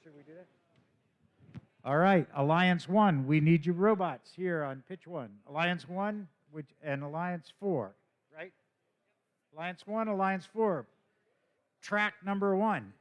Should we do that? All right, Alliance 1, we need you robots here on pitch 1. Alliance 1 and Alliance 4, right? Alliance 1, Alliance 4. Track number 1.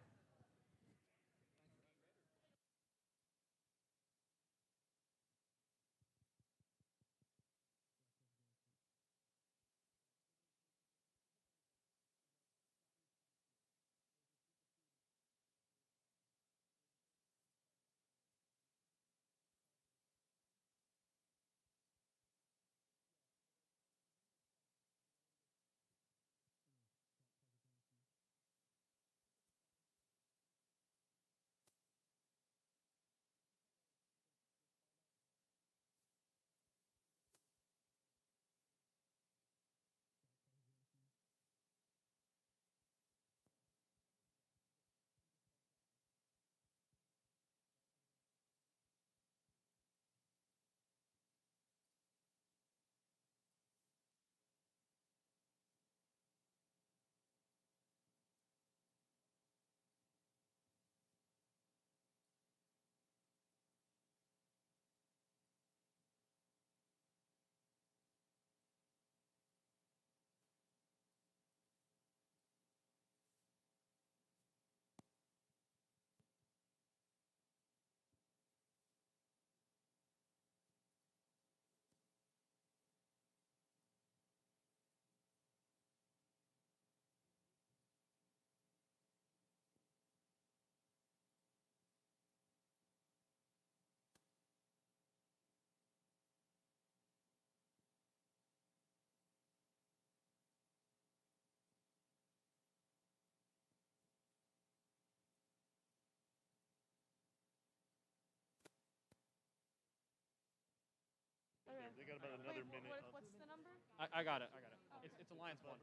They got about another minute. What's the number? I got it. I got it. It's Alliance 1.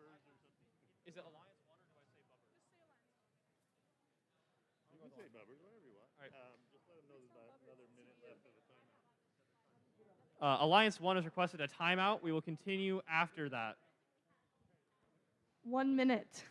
Is it Alliance 1 or do I say Bubbers? You can say bubbers, whatever you want. All right. Just let them know there's about another minute left of the timeout. Alliance 1 has requested a timeout. We will continue after that. 1 minute.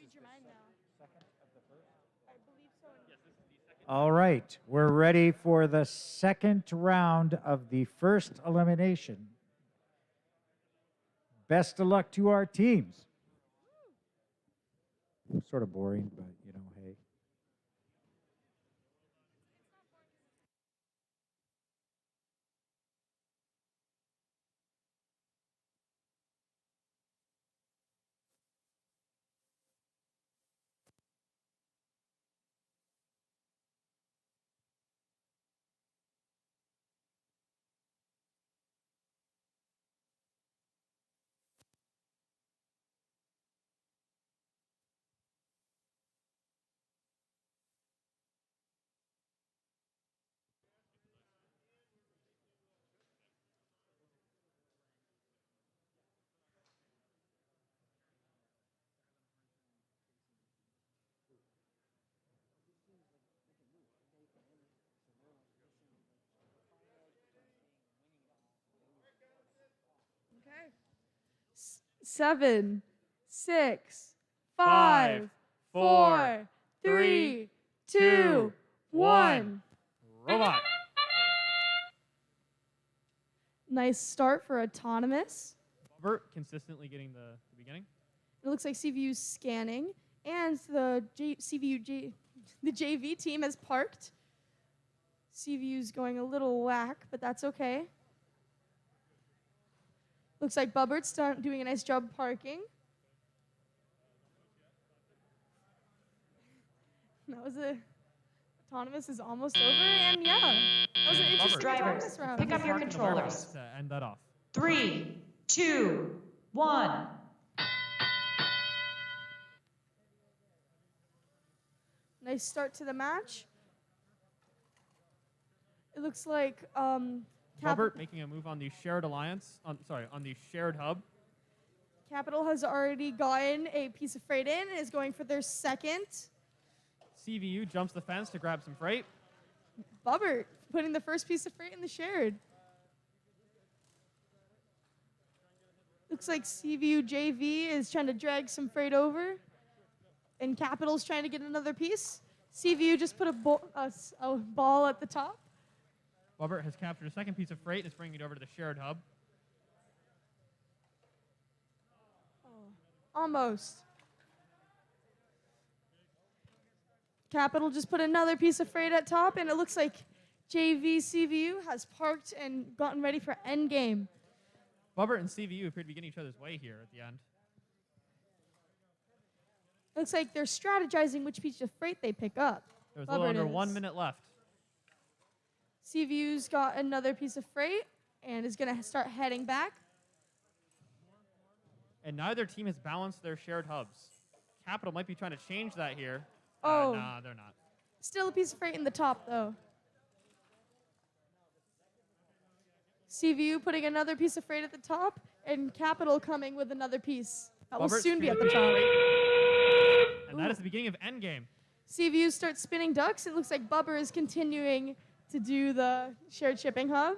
read your mind now. I believe so. All right, we're ready for the second round of the first elimination. Best of luck to our teams. Sort of boring, but you know, hey. Okay. 7, 6, 5, 4, 3, 2, 1. Robot. Nice start for autonomous. Bert consistently getting the beginning. It looks like CVU's scanning, and the the JV team has parked. CVU's going a little whack, but that's okay. Looks like Bubbert's doing a nice job parking. That was autonomous is almost over, and yeah, that was an interesting autonomous Drivers, round. pick up your controllers. To end that off. 3, 2, 1. Nice start to the match. It looks like Robert making a move on the shared alliance. On the shared hub. Capital has already gotten a piece of freight in and is going for their second. CVU jumps the fence to grab some freight. Bubbert putting the first piece of freight in the shared. Looks like CVU JV is trying to drag some freight over, and Capital's trying to get another piece. CVU just put a ball at the top. Robert has captured a second piece of freight and is bringing it over to the shared hub. Almost. Capital just put another piece of freight at top, and it looks like JV CVU has parked and gotten ready for endgame. Robert and CVU appear to be getting each other's way here at the end. Looks like they're strategizing which piece of freight they pick up. There's a little under 1 minute left. CVU's got another piece of freight and is going to start heading back. And neither team has balanced their shared hubs. Capital might be trying to change that here. Oh. Nah, they're not. Still a piece of freight in the top, though. CVU putting another piece of freight at the top, and Capital coming with another piece. That will Robert's soon be at the spinning top. And that is the beginning of endgame. CVU starts spinning ducks. It looks like Bubber is continuing to do the shared shipping hub.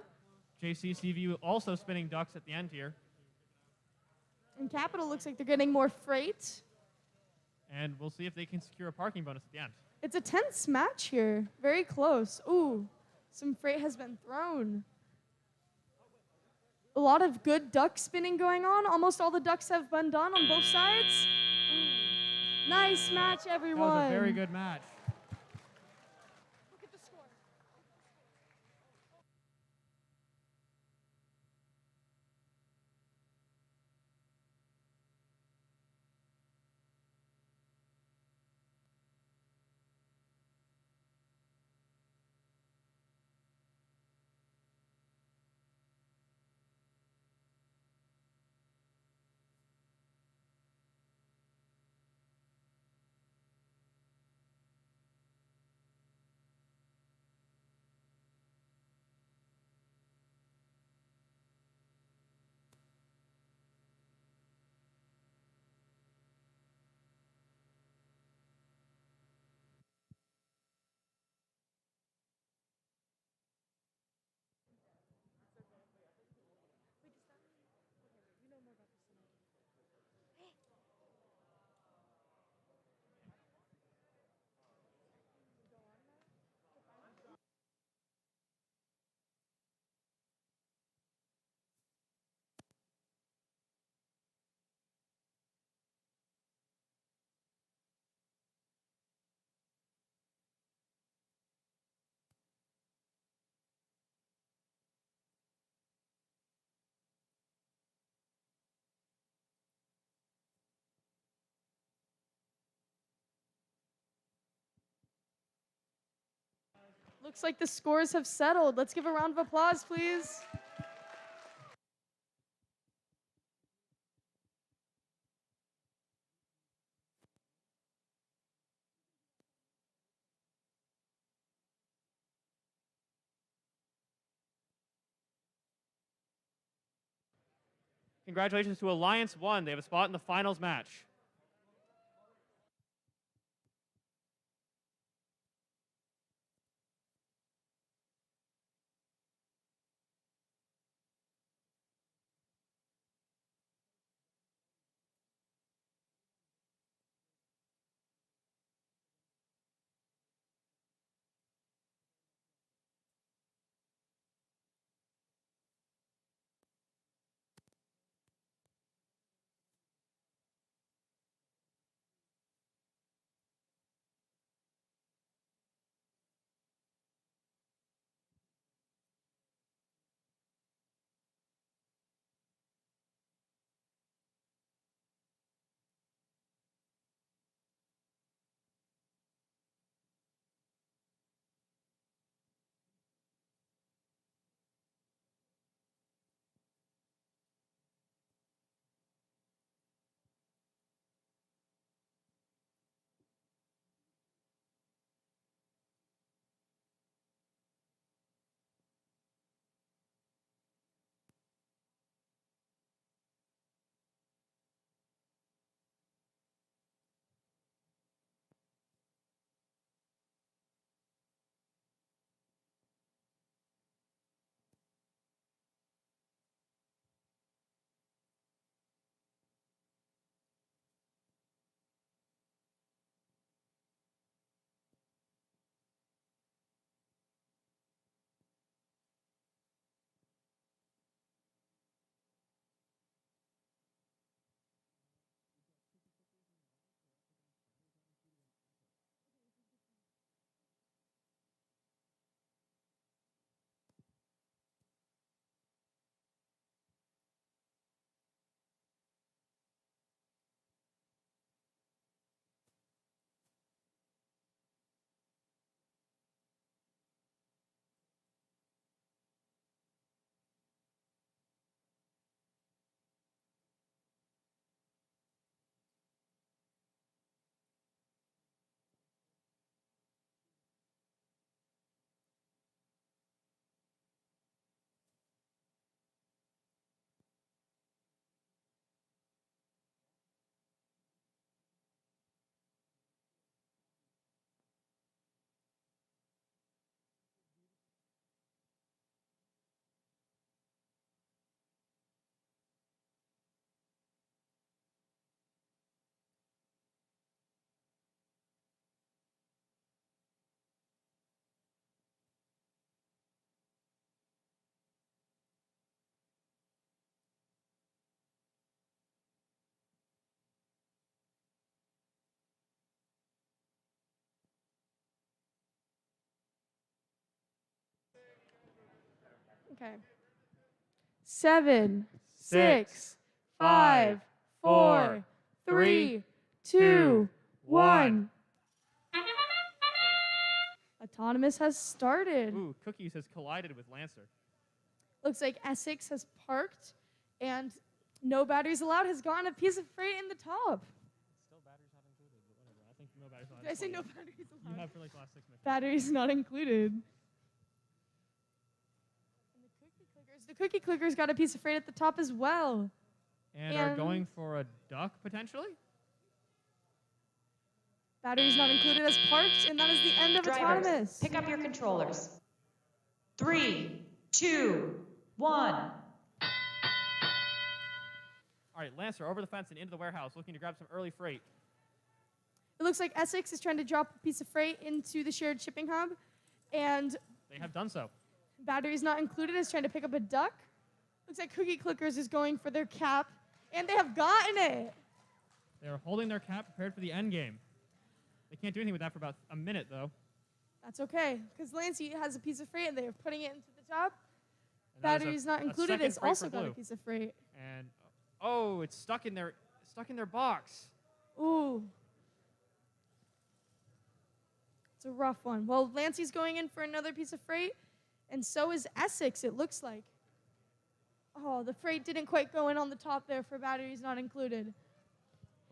JC CVU also spinning ducks at the end here. And Capital looks like they're getting more freight. And we'll see if they can secure a parking bonus at the end. It's a tense match here. Very close. Ooh, some freight has been thrown. A lot of good duck spinning going on. Almost all the ducks have been done on both sides. Ooh. Nice match, everyone. That was a very good match. Look at the score. Looks like the scores have settled. Let's give a round of applause, please. Congratulations to Alliance 1. They have a spot in the finals match. Okay. 7, 6, 5, 4, 3, 2, 1. Autonomous has started. Ooh, Cookies has collided with Lancer. Looks like Essex has parked, and no batteries allowed has gotten a piece of freight in the top. Still batteries not included, but whatever. I think no batteries allowed. Did I say no batteries allowed? You have for like the last 6 minutes. Batteries not included. And the cookie clickers got a piece of freight at the top as well. And are going for a duck, potentially? Batteries not included as parked, and that is the end of Drivers, Autonomous. pick up your controllers. 3, 2, 1. All right, Lancer over the fence and into the warehouse, looking to grab some early freight. It looks like Essex is trying to drop a piece of freight into the shared shipping hub, and They have done so. batteries not included is trying to pick up a duck. Looks like Cookie Clickers is going for their cap, and they have gotten it. They are holding their cap, prepared for the end game. They can't do anything with that for about a minute, though. That's okay, because Lancey has a piece of freight, and they are putting it into the top. And that is Batteries not a included second is freight also for got a blue. piece of freight. And oh, it's stuck in their box. Ooh. It's a rough one. Well, Lancey's going in for another piece of freight, and so is Essex, it looks like. Oh, the freight didn't quite go in on the top there for batteries not included.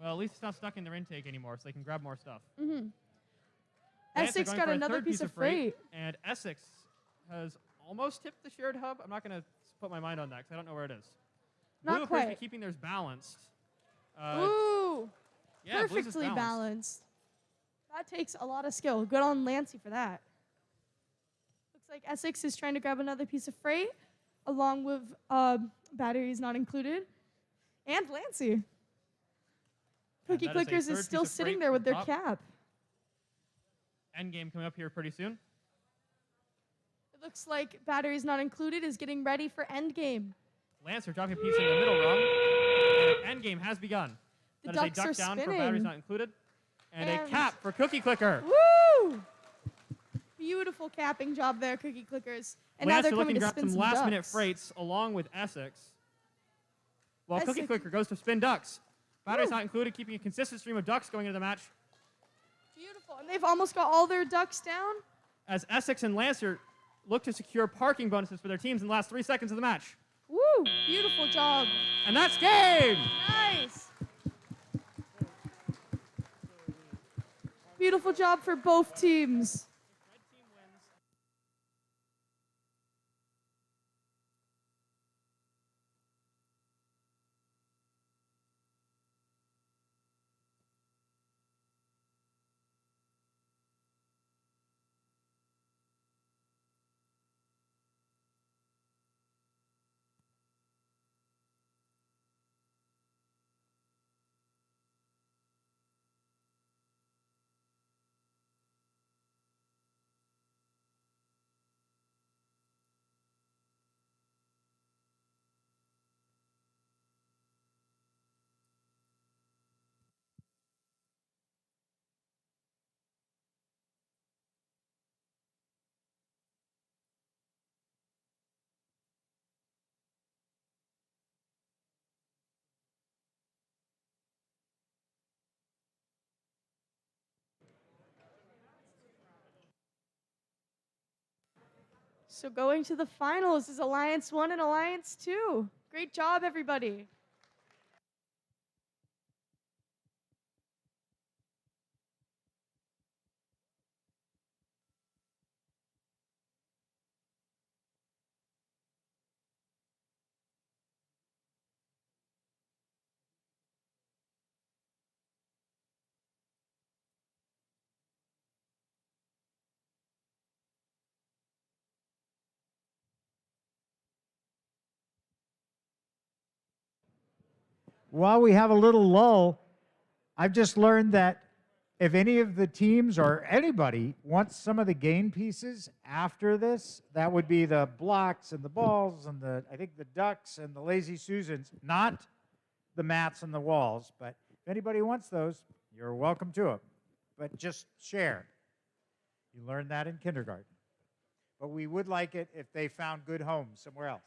Well, at least it's not stuck in their intake anymore, so they can grab more stuff. Mm-hmm. Lance are Essex going got for a another third piece of freight. And Essex has almost tipped the shared hub. I'm not going to put my mind on that because I don't know where it is. Not Blue appears to be quite. keeping theirs balanced. Ooh, yeah, Blue's is perfectly balanced. That takes a lot of skill. Good on Lancey for that. Looks like Essex is trying to grab another piece of freight, along with batteries not included, and Lancey. Cookie that is a Clickers third is still piece of sitting freight there with their from top. cap. Endgame coming up here pretty soon. It looks like batteries not included is getting ready for endgame. Lancer dropping a piece in the middle rung. And endgame has begun. The That is a ducks duck are down for spinning. batteries not included. And a And- cap for Cookie Clicker. Woo! Beautiful capping job there, Cookie Clickers. And now Lancer they're looking coming to to grab spin some some last-minute ducks. freights along with Essex. While Cookie Essex- Clicker goes to spin ducks. Batteries Woo. not included, keeping a consistent stream of ducks going into the match. Beautiful. And they've almost got all their ducks down. As Essex and Lancer look to secure parking bonuses for their teams in the last 3 seconds of the match. Woo! Beautiful job. And that's game! Nice. Beautiful job for both teams. So going to the finals is Alliance 1 and Alliance 2. Great job, everybody. While we have a little lull, I've just learned that if any of the teams or anybody wants some of the game pieces after this, that would be the blocks and the balls and I think the ducks and the lazy Susans, not the mats and the walls. But if anybody wants those, you're welcome to them. But just share. You learned that in kindergarten. But we would like it if they found good homes somewhere else.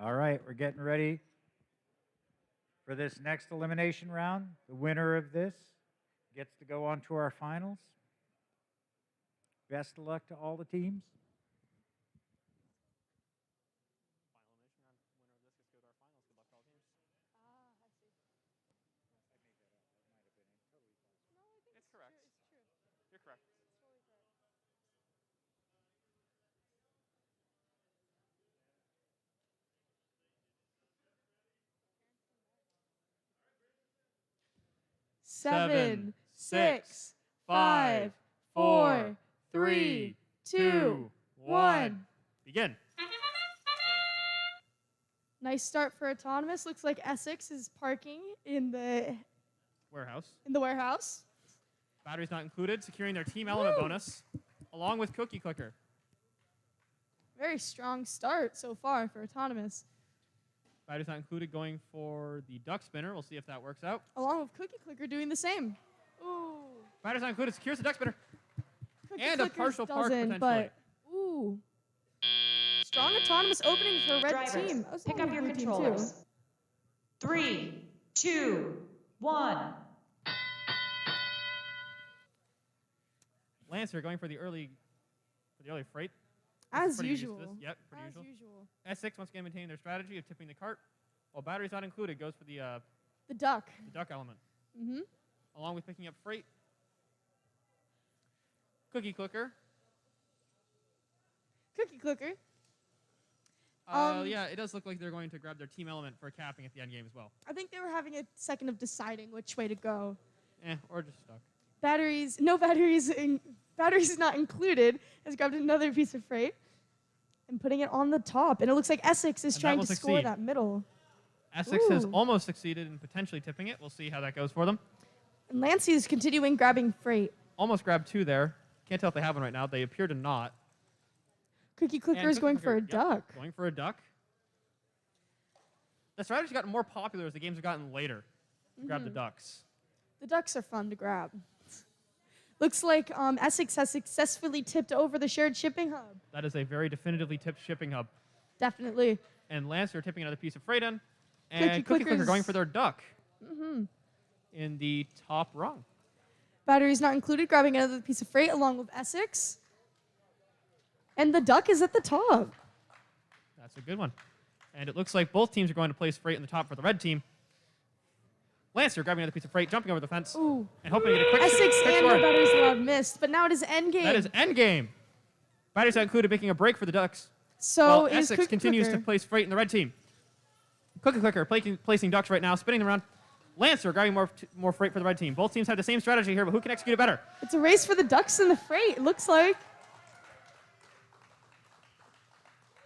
All right, we're getting ready for this next elimination round. The winner of this gets to go on to our finals. Best of luck to all the teams. It's correct. You're correct. Seven, six, 5, 4, 3, 2, 1. Begin. Nice start for autonomous. Looks like Essex is parking in the Warehouse. warehouse. Batteries not included, securing their team element bonus, along with Cookie Clicker. Very strong start so far for autonomous. Batteries not included, going for the duck spinner. We'll see if that works out. Along with Cookie Clicker doing the same. Ooh. Batteries not included, secures the duck spinner. Cookie And a Clickers partial park doesn't, potentially. but ooh. Strong autonomous opening for a red Drivers, team. That was pick only up your blue team, too. controllers. 3, 2, 1. Lancer going for the early freight. As Pretty used to usual. this. Yep, pretty As usual. usual. S6 once again maintaining their strategy of tipping the cart. While batteries not included, goes for the duck. The duck element. Mm-hmm. Along with picking up freight. Cookie Clicker. Cookie Clicker. Yeah, it does look like they're going to grab their team element for capping at the end game as well. I think they were having a second of deciding which way to go. Or just stuck. Batteries not included, has grabbed another piece of freight and putting it on the top. And it looks like Essex is And that trying will to score succeed. that middle. Essex has Ooh. almost succeeded in potentially tipping it. We'll see how that goes for them. And Lancey is continuing grabbing freight. Almost grabbed 2 there. Can't tell if they have one right now. They appear to not. Cookie Clicker And is Cookie going Clicker, for a yep, duck. Going for a duck. The strategy's gotten more popular as the games have gotten later. To grab the Mhm. ducks. The ducks are fun to grab. Looks like Essex has successfully tipped over the shared shipping hub. That is a very definitively tipped shipping hub. Definitely. And Lancer tipping another piece of freight in. And Cookie Cookie Clicker Clickers. going for their duck Mm-hmm. in the top rung. Batteries not included, grabbing another piece of freight along with Essex. And the duck is at the top. That's a good one. And it looks like both teams are going to place freight in the top for the red team. Lancer grabbing another piece of freight, jumping over the fence, Ooh. and hoping to get a quick Essex quick and score. no batteries allowed missed, but now it is endgame. That is endgame. Batteries not included, making a break for the ducks. So while is Essex Cookie continues Clicker. to place freight in the red team. Cookie Clicker placing ducks right now, spinning them around. Lancer grabbing more freight for the red team. Both teams have the same strategy here, but who can execute it better? It's a race for the ducks and the freight, it looks like.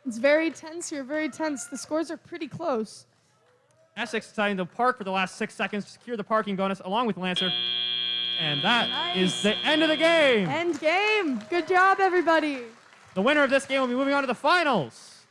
It's very tense here, very tense. The scores are pretty close. Essex deciding to park for the last 6 seconds to secure the parking bonus along with Lancer. And that is the end of the game. End game. Good job, everybody. The winner of this game will be moving on to the finals.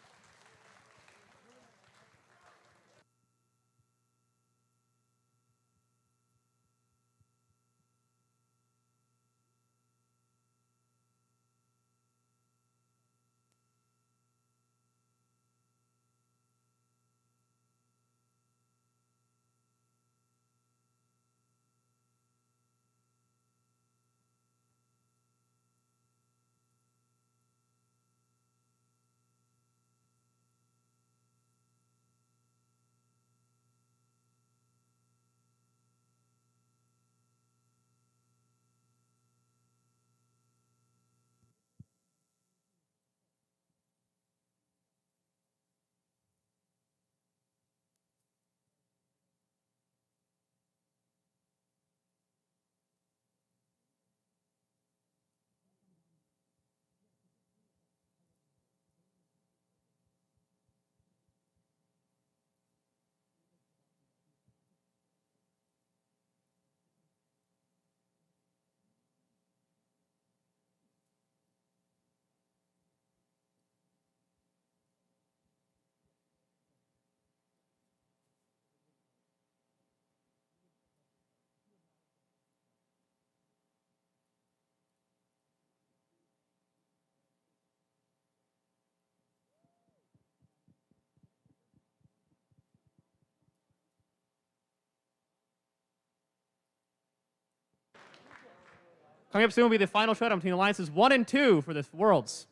Coming up soon will be the final showdown between Alliances 1 and 2 for this Worlds.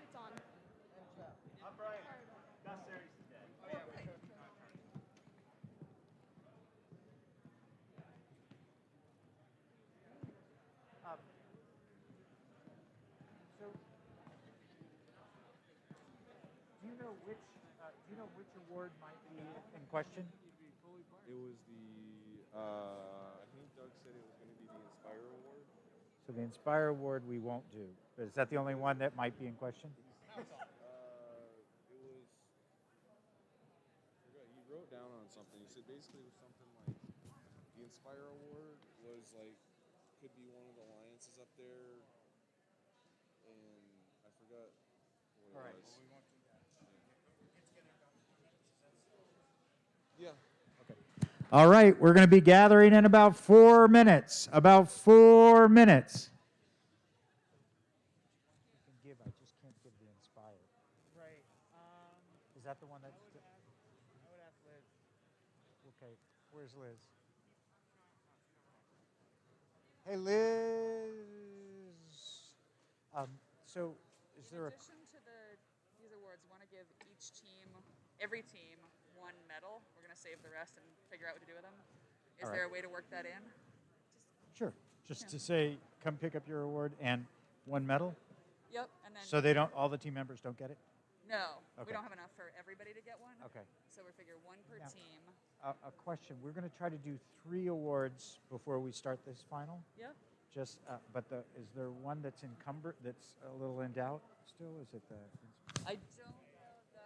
It's on. I'm Brian. Best series today. Oh, yeah, we showed so, do you know which award might be in question? It was I think Doug said it was going to be the Inspire Award. So the Inspire Award we won't do. Is that the only one that might be in question? It was, I forgot, he wrote down on something. He said basically it was something like the Inspire Award was like, could be one of the alliances up there, and I forgot what it was. Well, we won't do that. Yeah. Okay. All right, we're going to be gathering in about 4 minutes. About 4 minutes. I just can't give the Inspire. Right. Is that the one that's... I would ask Liz. Okay, where's Liz? Hey, Liz. So, is there In addition to these awards, we want to give every team, one medal. We're going to save the rest and figure out what to do with them. Is there a way to work that in? Sure. Just to say, come pick up your award and one medal? Yep. And then. So all the team members don't get it? No. Okay. We don't have enough for everybody to get one. Okay. So we figure one per team. A question. We're going to try to do 3 awards before we start this final. Yep. Just, is there one that's encumbered, that's a little in doubt still? Is it the... I don't know the...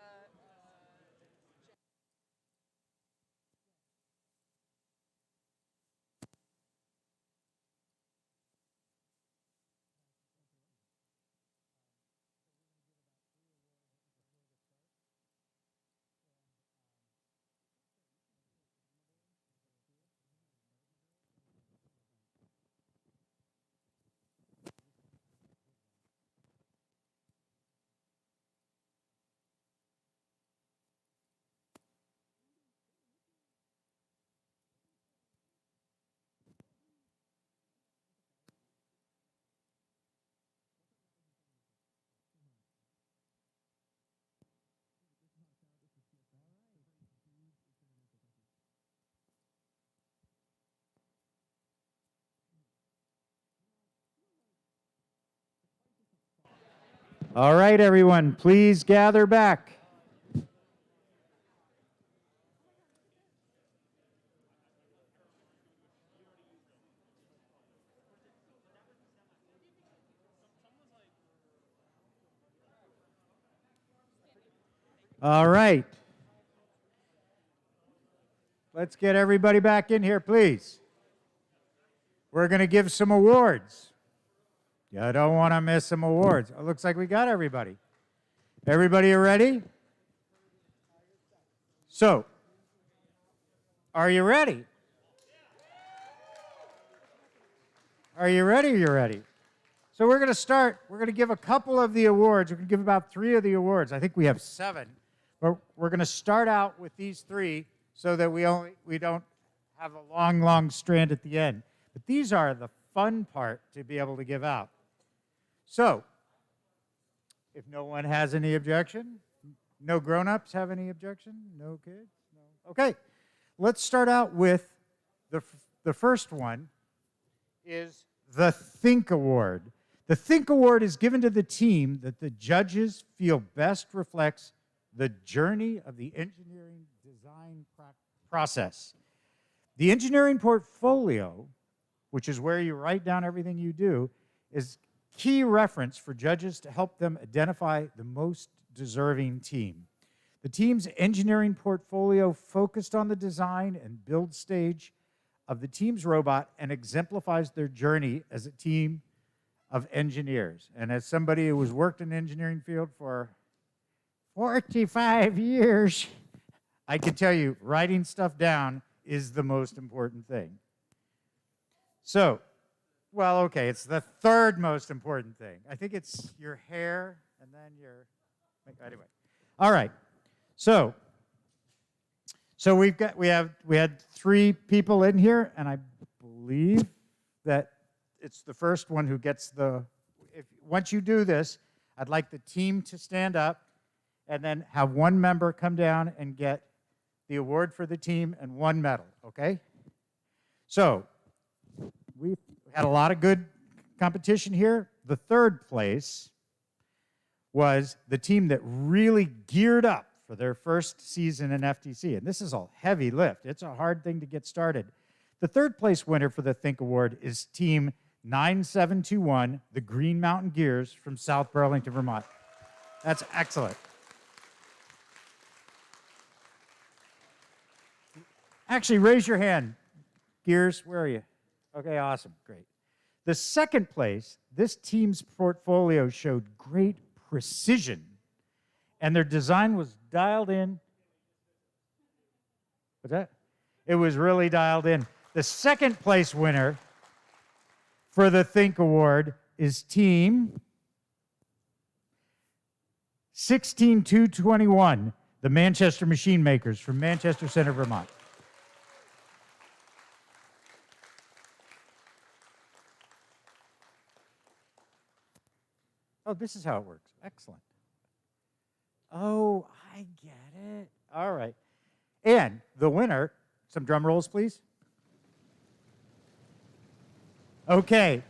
All right, everyone, please gather back. All right. Let's get everybody back in here, please. We're going to give some awards. You don't want to miss some awards. It looks like we got everybody. Everybody ready? So, are you ready? Are you ready? You're ready. So we're going to start. We're going to give a couple of the awards. We're going to give about 3 of the awards. I think we have 7. But we're going to start out with these 3 so that we don't have a long strand at the end. But these are the fun part to be able to give out. So, if no one has any objection, no grown-ups have any objection, no kids, no. Okay, let's start out with the first one is the Think Award. The Think Award is given to the team that the judges feel best reflects the journey of the engineering design process. The engineering portfolio, which is where you write down everything you do, is key reference for judges to help them identify the most deserving team. The team's engineering portfolio focused on the design and build stage of the team's robot and exemplifies their journey as a team of engineers. And as somebody who has worked in the engineering field for 45 years, I can tell you writing stuff down is the most important thing. So, well, okay, it's the 3rd most important thing. I think it's your hair and then your, anyway. All right, so we had 3 people in here, and I believe that it's the first one who gets once you do this, I'd like the team to stand up and then have one member come down and get the award for the team and 1 medal, okay? So, we've had a lot of good competition here. The 3rd place was the team that really geared up for their first season in FTC. And this is a heavy lift. It's a hard thing to get started. The 3rd place winner for the Think Award is Team 9721, the Green Mountain Gears from South Burlington, Vermont. That's excellent. Actually, raise your hand. Gears, where are you? Okay, awesome, great. The 2nd place, this team's portfolio showed great precision, and their design was dialed in. What's that? It was really dialed in. The 2nd place winner for the Think Award is Team 16221, the Manchester Machine Makers from Manchester Center, Vermont. Oh, this is how it works. Excellent. Oh, I get it. All right. And the winner, some drum rolls, please. Okay.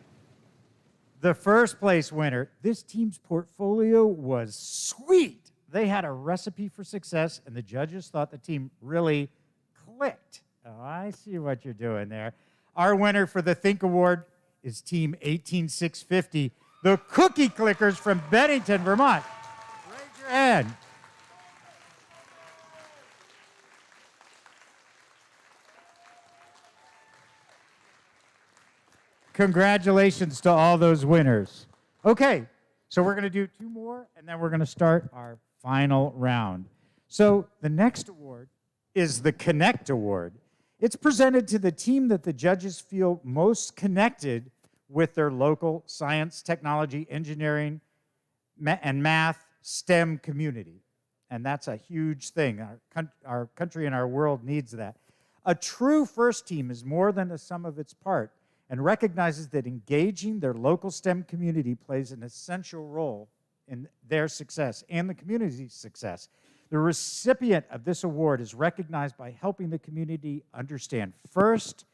The 1st place winner, this team's portfolio was sweet. They had a recipe for success, and the judges thought the team really clicked. Oh, I see what you're doing there. Our winner for the Think Award is Team 18650. The Cookie Clickers from Bennington, Vermont. Raise your hand. Congratulations to all those winners. Okay, so we're going to do 2 more, and then we're going to start our final round. So the next award is the Connect Award. It's presented to the team that the judges feel most connected with their local science, technology, engineering, and math STEM community. And that's a huge thing. Our country and our world needs that. A true FIRST team is more than the sum of its part and recognizes that engaging their local STEM community plays an essential role in their success and the community's success. The recipient of this award is recognized by helping the community understand FIRST,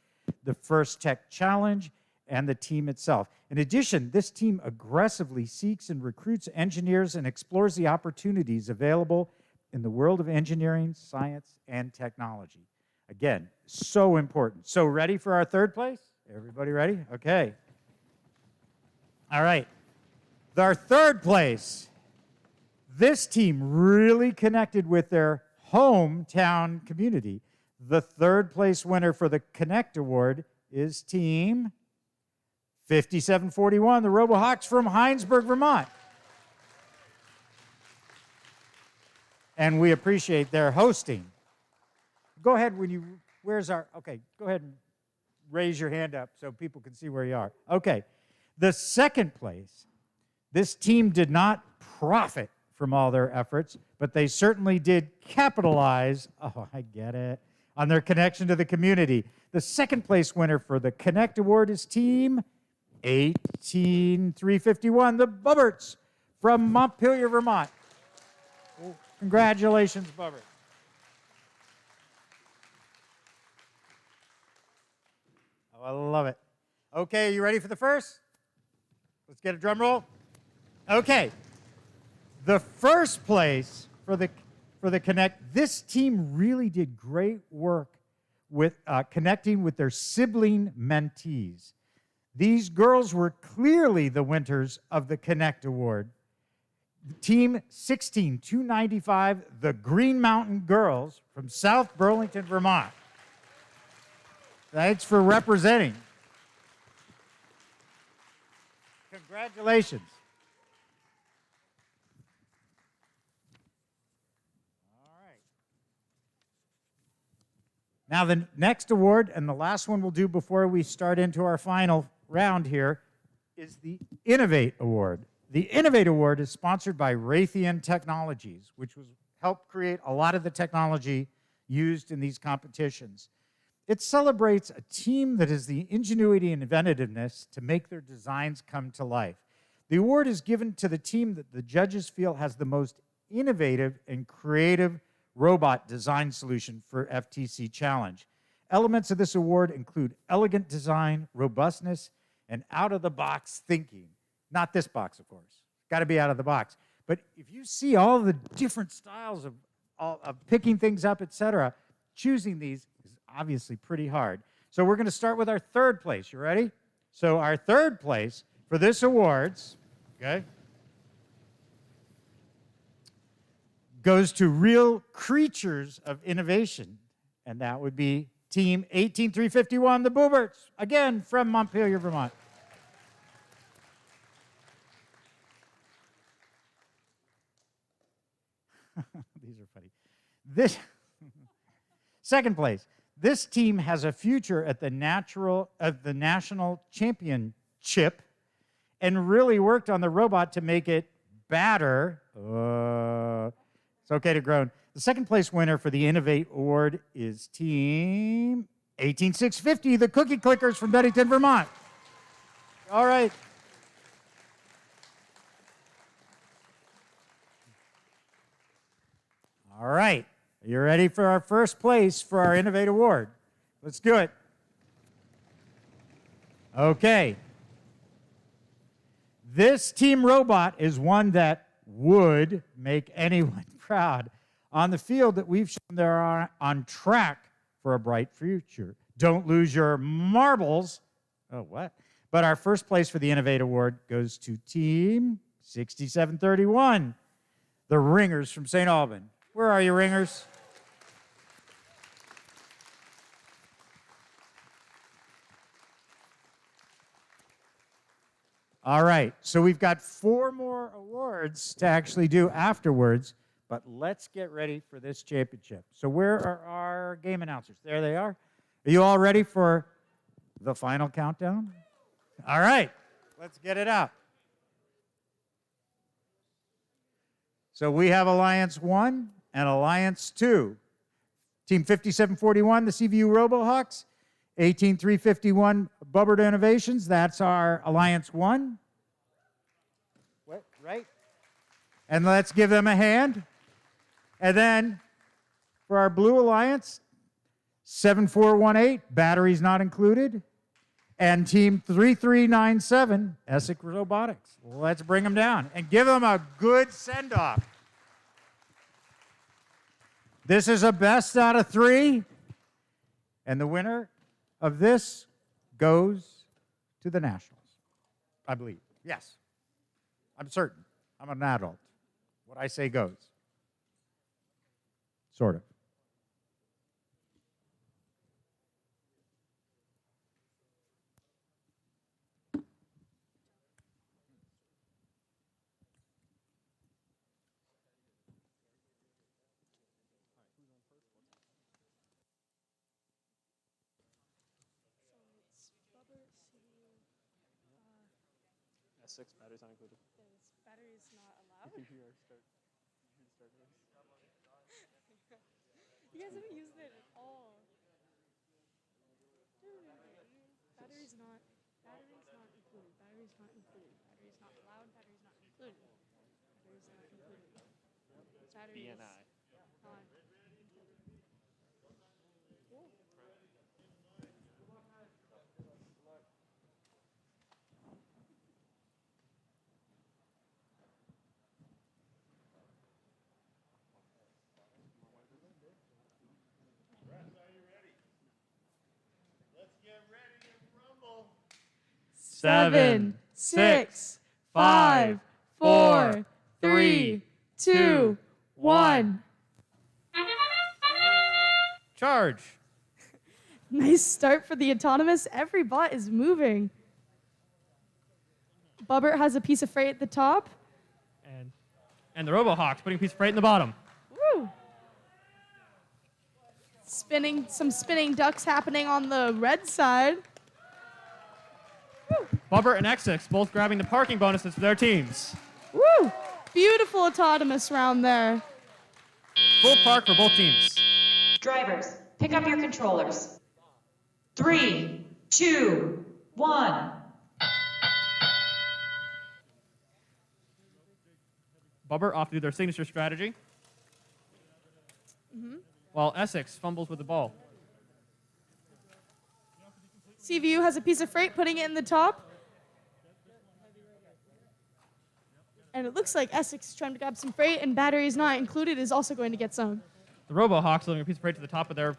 the FIRST Tech Challenge, and the team itself. In addition, this team aggressively seeks and recruits engineers and explores the opportunities available in the world of engineering, science, and technology. Again, so important. So ready for our third place? Everybody ready? Okay. All right. Our third place, this team really connected with their hometown community. The third place winner for the Connect Award is Team 5741, the RoboHawks from Hinesburg, Vermont. And we appreciate their hosting. Go ahead when you, where's our, okay, go ahead and raise your hand up so people can see where you are. Okay, the second place, this team did not profit from all their efforts, but they certainly did capitalize, oh, I get it, on their connection to the community. The second place winner for the Connect Award is Team 18351, the Bubberts from Montpelier, Vermont. Well, congratulations, Bubbert. Oh, I love it. Okay, you ready for the first? Let's get a drum roll. Okay. The first place for the Connect, this team really did great work with connecting with their sibling mentees. These girls were clearly the winners of the Connect Award. Team 16295, the Green Mountain Girls from South Burlington, Vermont. Thanks for representing. Congratulations. Now, the next award, and the last one we'll do before we start into our final round here, is the Innovate Award. The Innovate Award is sponsored by Raytheon Technologies, which was helped create a lot of the technology used in these competitions. It celebrates a team that has the ingenuity and inventiveness to make their designs come to life. The award is given to the team that the judges feel has the most innovative and creative robot design solution for FTC Challenge. Elements of this award include elegant design, robustness, and out-of-the-box thinking. Not this box, of course. Got to be out of the box. But if you see all the different styles of picking things up, etc., choosing these is obviously pretty hard. So we're going to start with our third place. You ready? So our third place for this awards, okay, goes to Real Creatures of Innovation, and that would be Team 18351, the Booberts, again from Montpelier, Vermont. These are funny. This second place. This team has a future at the national championship and really worked on the robot to make it better. It's okay to groan. The second place winner for the Innovate Award is Team 18650, the Cookie Clickers from Bennington, Vermont. All right. All right. Are you ready for our first place for our Innovate Award? Let's do it. Okay. This team robot is one that would make anyone proud. On the field that we've shown, they're on track for a bright future. Don't lose your marbles. Oh, what? But our first place for the Innovate Award goes to Team 6731, the Ringers from St. Alban. Where are you, Ringers? All right, so we've got 4 more awards to actually do afterwards, but let's get ready for this championship. So where are our game announcers? There they are. Are you all ready for the final countdown? All right, let's get it out. So we have Alliance 1 and Alliance 2. Team 5741, the CVU RoboHawks. 18351 Bubbert Innovations, that's our Alliance 1. What, right? And let's give them a hand. And then for our Blue Alliance, 7418, batteries not included. and Team 3397, Essex Robotics. Let's bring them down and give them a good send-off. This is a best out of 3, and the winner of this goes to the Nationals, I believe. Yes, I'm certain. I'm an adult. What I say goes. Sort of. S6 batteries not included. Batteries not allowed? You You guys haven't used it at all. Batteries not included. Batteries not included. Batteries not allowed. Batteries not included. Batteries not included. Batteries BNI. not included. Cool. 7, 6, 5, 4, 3, 2, 1. Charge. Nice start for the autonomous. Every bot is moving. Bubbert has a piece of freight at the top. And the RoboHawks putting a piece of freight in the bottom. Woo! Some spinning ducks happening on the red side. Bubbert and X6 both grabbing the parking bonuses for their teams. Woo! Beautiful autonomous round there. Full park for both teams. Drivers, pick up your controllers. 3, 2, 1. Bubbert off to do their signature strategy. While Essex fumbles with the ball. CVU has a piece of freight, putting it in the top. And it looks like Essex is trying to grab some freight, and batteries not included is also going to get some. The RoboHawks delivering a piece of freight to the top of their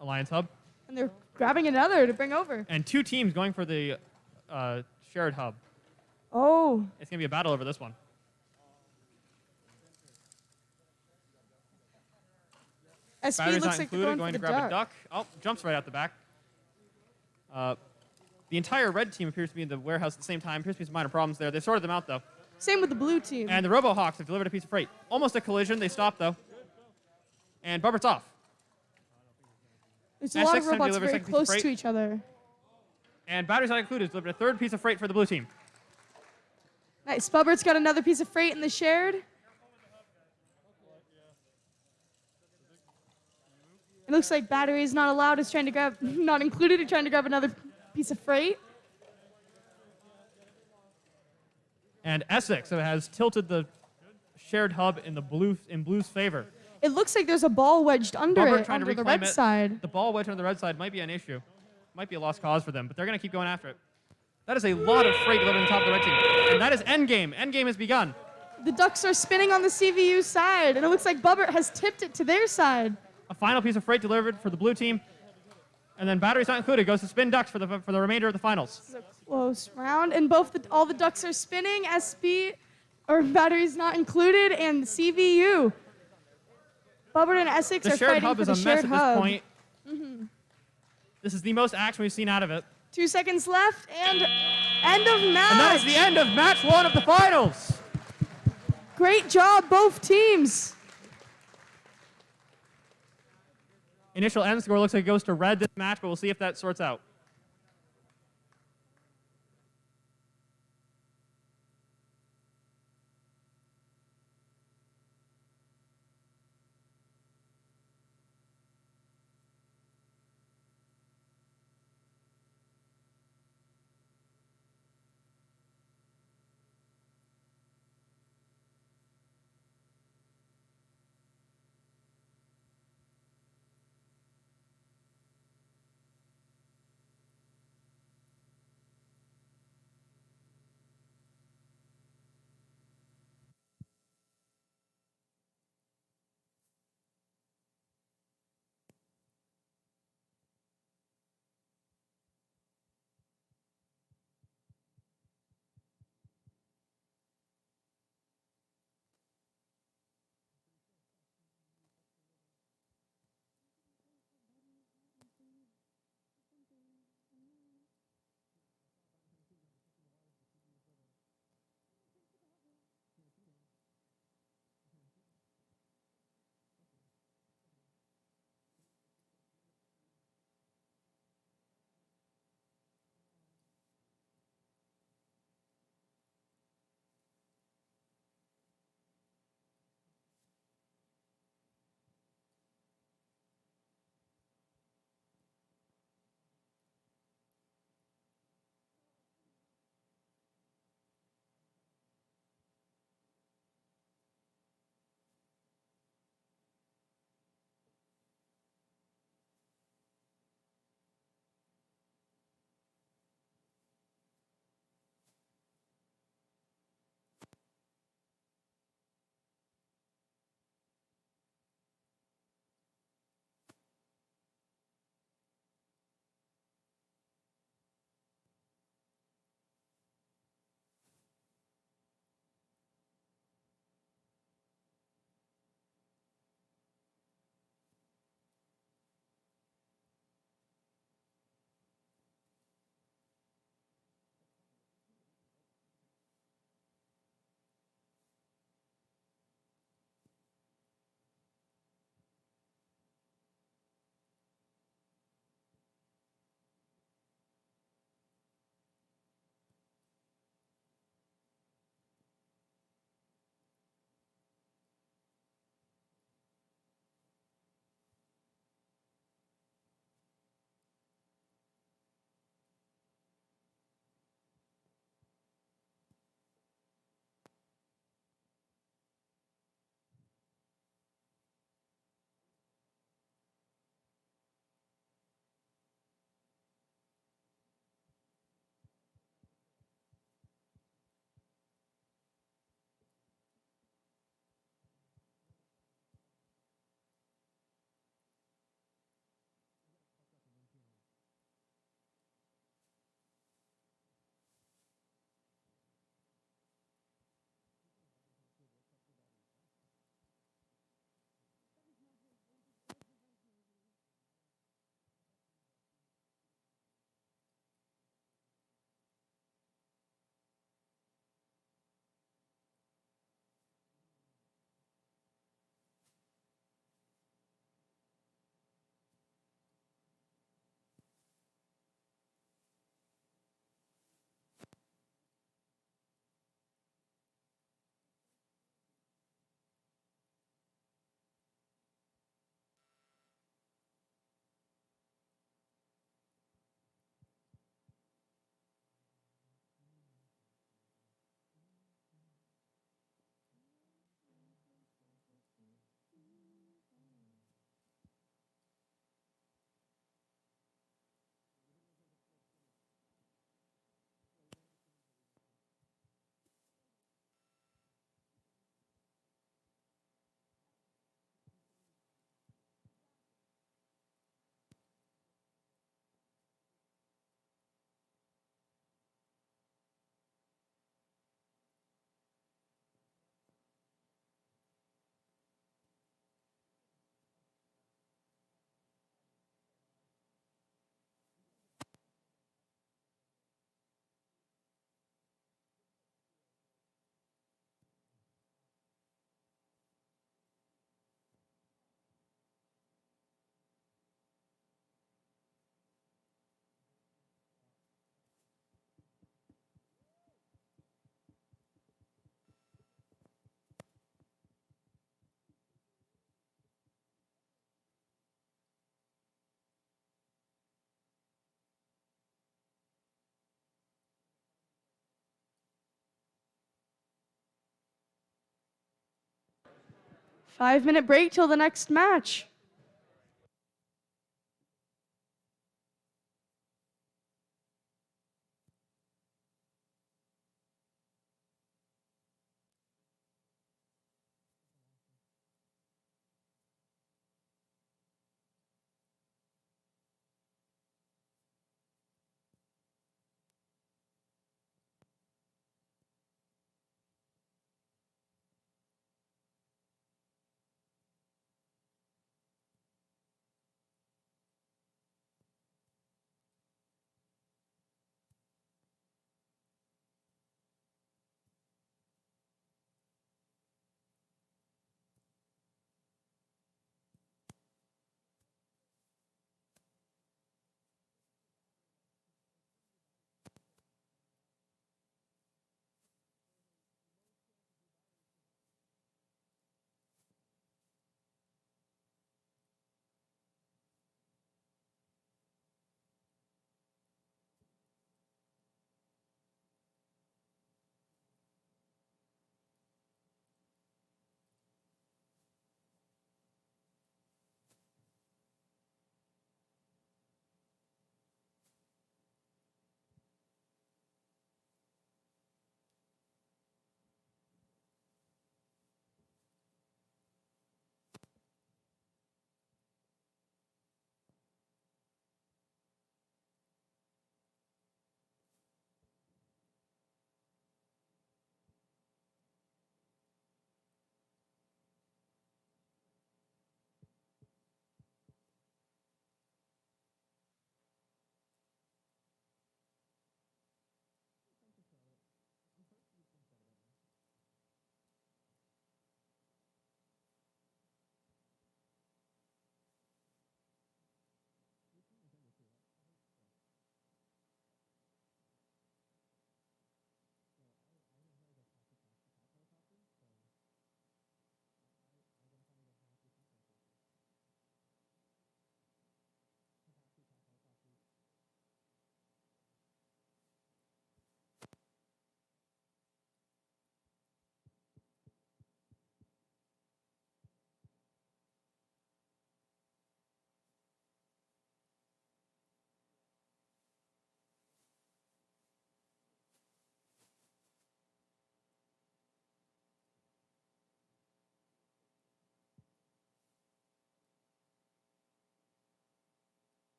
alliance hub. And they're grabbing another to bring over. And 2 teams going for the shared hub. Oh. It's going to be a battle over this one. SP Batteries looks not like they're included, going to for the grab duck. a duck. Oh, jumps right out the back. The entire red team appears to be in the warehouse at the same time. Appears to be some minor problems there. They sorted them out, though. Same with the blue team. And the RoboHawks have delivered a piece of freight. Almost a collision. They stopped, though. And Bubbert's off. There's a lot of S6 time to robots deliver a very second piece of close freight. to each other. And batteries not included has delivered a third piece of freight for the blue team. Nice. Bubbert's got another piece of freight in the shared. It looks like batteries not allowed is trying to grab, not included, trying to grab another piece of freight. And Essex has tilted the shared hub in blue's favor. It looks like there's a ball wedged under Bubbert it, trying to under the reclaim red it. side. The ball wedged on the red side might be an issue. Might be a lost cause for them, but they're going to keep going after it. That is a lot of freight delivered on top of the red team. And that is endgame. Endgame has begun. The ducks are spinning on the CVU side, and it looks like Bubbert has tipped it to their side. A final piece of freight delivered for the blue team. And then batteries not included goes to spin ducks for the remainder of the finals. This is a close round, and all the ducks are spinning. SP, or batteries not included, and CVU. Bubbert and Essex The are shared fighting hub for is the a mess shared at hub. this point. Mhm. This is the most action we've seen out of it. 2 seconds left, and end of match. And that is the end of match 1 of the finals. Great job, both teams. Initial end score looks like it goes to red this match, but we'll see if that sorts out. 5-minute break till the next match.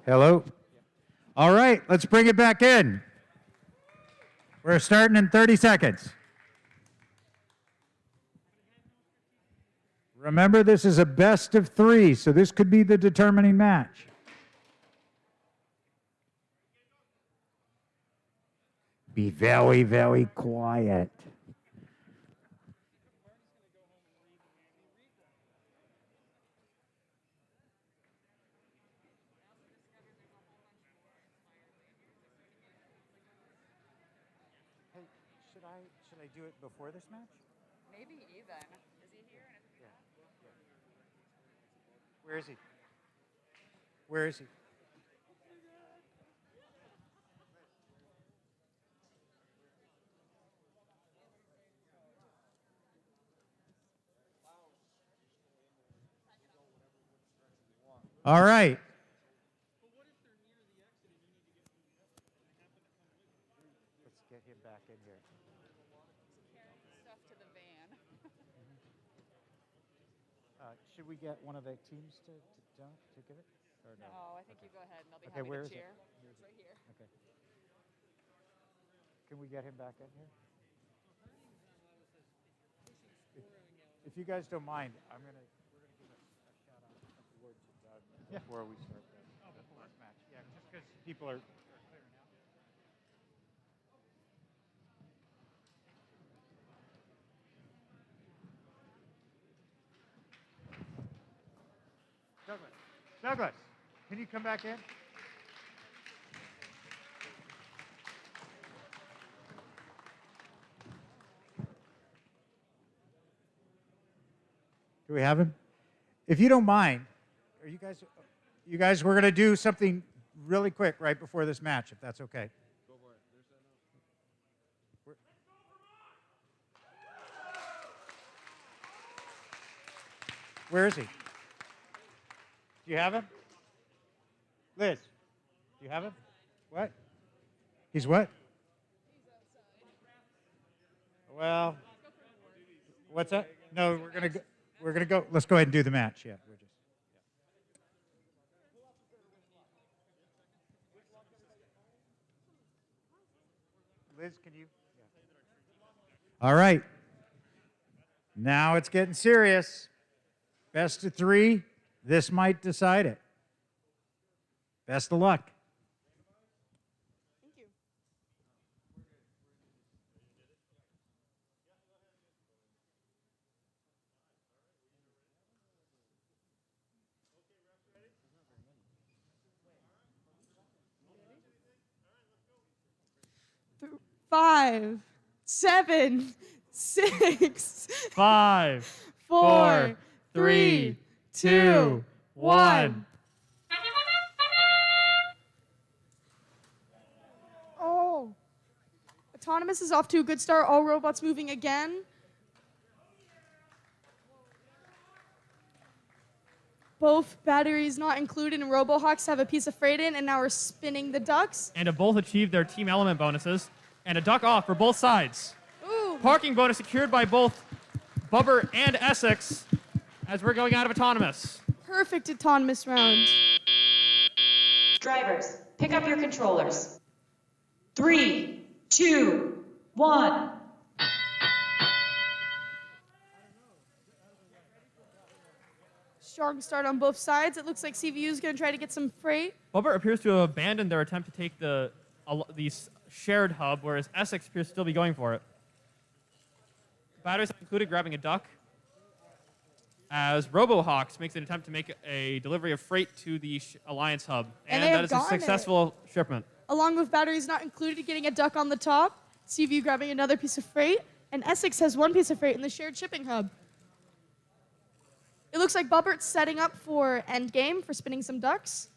Hello? All right, let's bring it back in. We're starting in 30 seconds. Remember, this is a best of 3, so this could be the determining match. Be very, very quiet. Hey, should I do it before this match? Maybe even. Is he here? Yeah. Where is he? Where is he? All right. Let's get him back in here. Stuff to the van. Should we get one of the teams to give it? Or no? No, I think you go ahead and they'll be Okay, happy where to is it? cheer. It's right here. Okay. Can we get him back in here? If you guys don't mind, we're gonna give a shout out, a couple words to Doug before we start the last match. Yeah, just because people are clearing out. Douglas, can you come back in? Do we have him? If you don't mind, are you guys, we're going to do something really quick right before this match, if that's okay. Go for it. Where is he? Do you have him? Liz, do you have him? What? He's what? Well, what's that? No, we're gonna go. Let's go ahead and do the match. Yeah, we're just. Yeah. Liz, can you? Yeah. All right. Now it's getting serious. Best of 3. This might decide it. Best of luck. Thank you. Five, 7, 6, 5, 4, 3, 2, 1. Oh. Autonomous is off to a good start. All robots moving again. Both batteries not included in RoboHawks have a piece of freight in, and now we're spinning the ducks. And have both achieved their team element bonuses. And a duck off for both sides. Ooh. Parking bonus secured by both Bubber and Essex as we're going out of autonomous. Perfect autonomous round. Drivers, pick up your controllers. 3, 2, 1. Strong start on both sides. It looks like CVU is going to try to get some freight. Bubber appears to have abandoned their attempt to take the shared hub, whereas Essex appears to still be going for it. Batteries have included grabbing a duck, as RoboHawks makes an attempt to make a delivery of freight to the Alliance hub, and they that have is a gotten successful shipment. Along with batteries not included, getting a duck on the top. CVU grabbing another piece of freight. And Essex has one piece of freight in the shared shipping hub. It looks like Bubbert's setting up for endgame for spinning some ducks.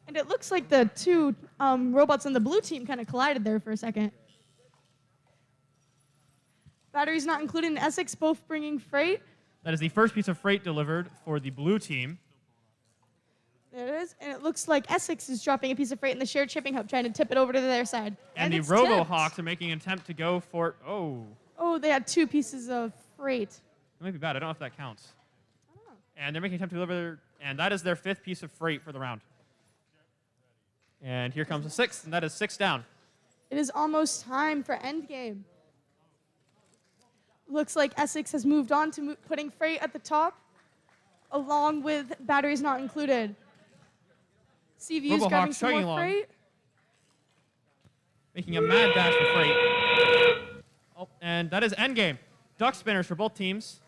And it looks like the two robots on the blue team kind of collided there for a second. Batteries not included in Essex, both bringing freight. That is the first piece of freight delivered for the blue team. There it is. And it looks like Essex is dropping a piece of freight in the shared shipping hub, trying to tip it over to their side. And the it's RoboHawks tipped. are making an attempt to go for, Oh, they had 2 pieces of freight. That might be bad. I don't know if that counts. And they're making an attempt to deliver, and that is their 5th piece of freight for the round. And here comes the 6th, and that is 6 down. It is almost time for endgame. Looks like Essex has moved on to putting freight at the top, along with batteries not included. CVU's grabbing some chugging more along, freight. making a mad dash for freight. Oh, and that is endgame. Duck spinners for both teams.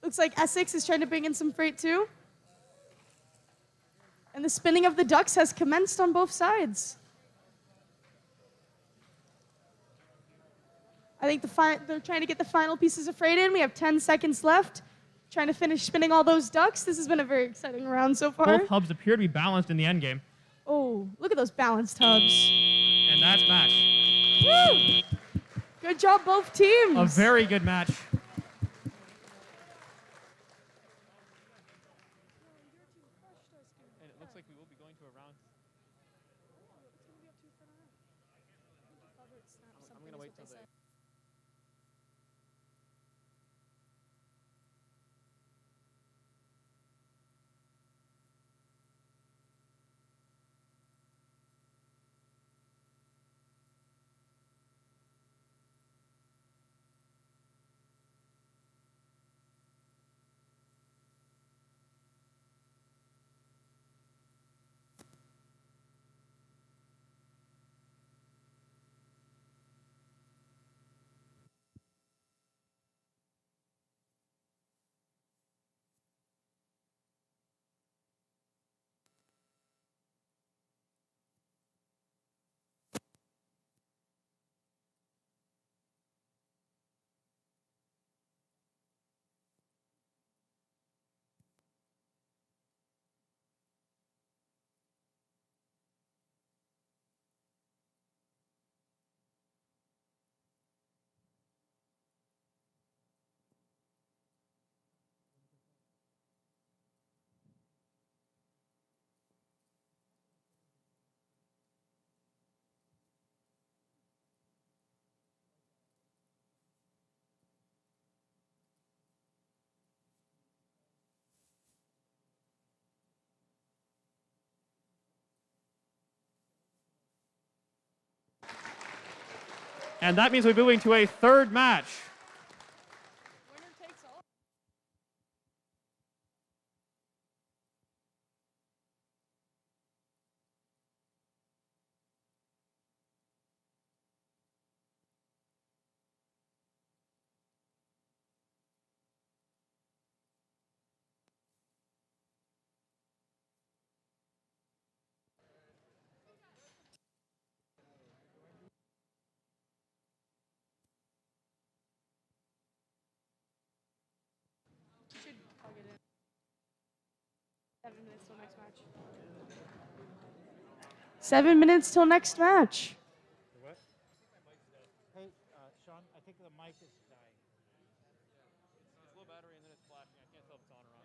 Looks like Essex is trying to bring in some freight too. And the spinning of the ducks has commenced on both sides. I think they're trying to get the final pieces of freight in. We have 10 seconds left. Trying to finish spinning all those ducks. This has been a very exciting round so far. Both hubs appear to be balanced in the endgame. Oh, look at those balanced hubs. And that's match. Woo! Good job, both teams. A very good match. And it looks like we will be going to a round. I'm going to wait till they... And that means we're moving to a 3rd match. Should plug it in. 7 minutes till next match. 7 minutes till next match. What? Hey, Sean, I think the mic is dying. It's low battery and then it's flashing. I can't tell if it's on or off.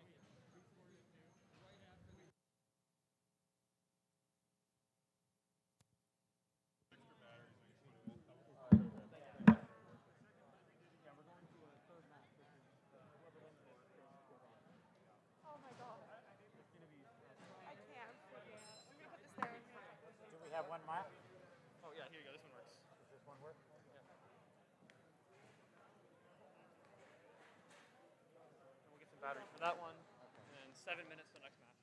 Oh my god. I can't. I'm gonna put this there. Do we have one mic? Oh, yeah, here you go. This one works. Does this one work? Yeah. And we'll get some batteries for that one. And then 7 minutes till next match.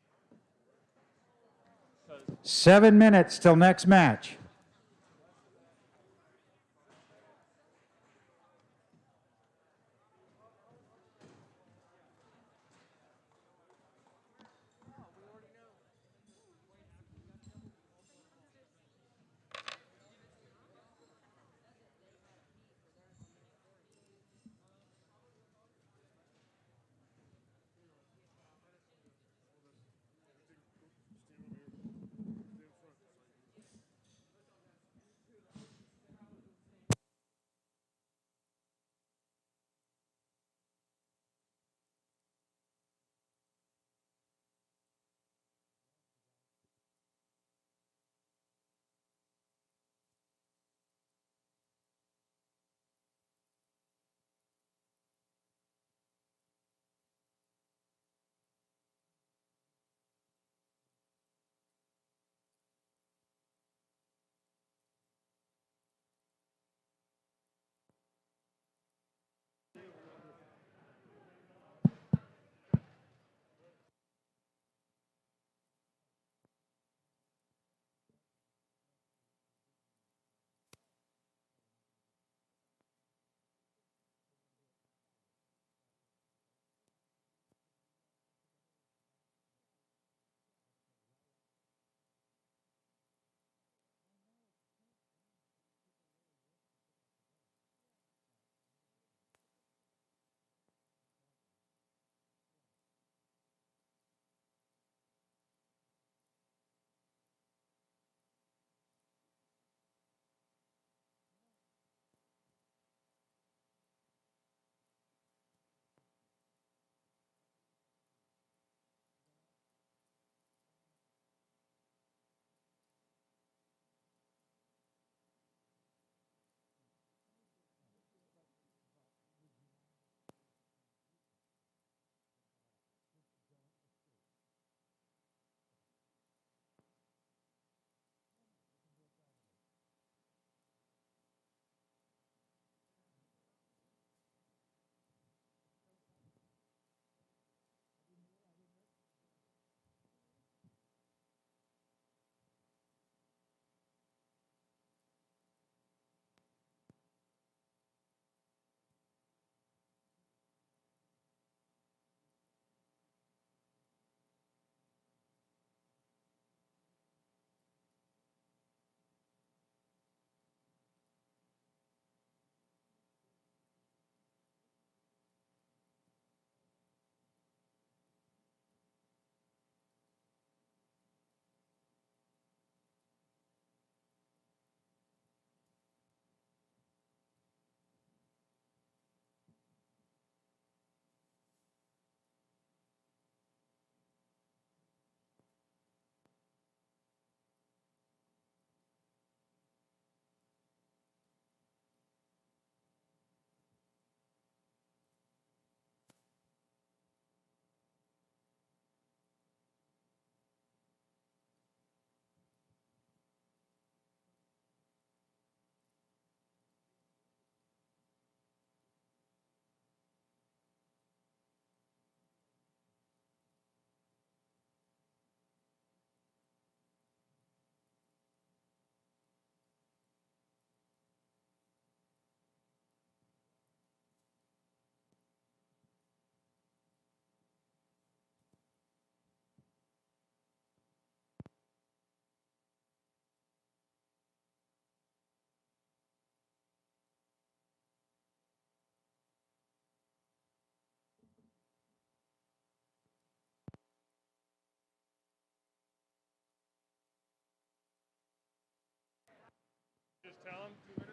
7 minutes till next match.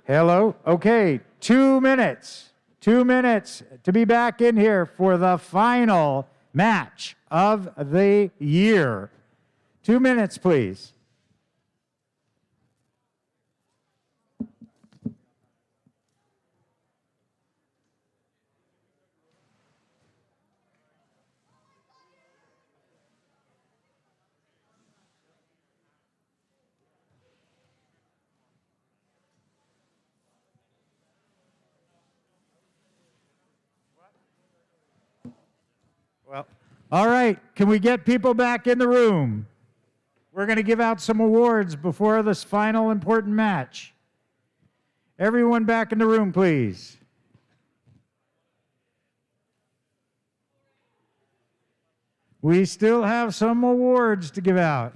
Hello? Okay, 2 minutes. 2 minutes to be back in here for the final match of the year. 2 minutes, please. Well, all right. Can we get people back in the room? We're going to give out some awards before this final important match. Everyone back in the room, please. We still have some awards to give out.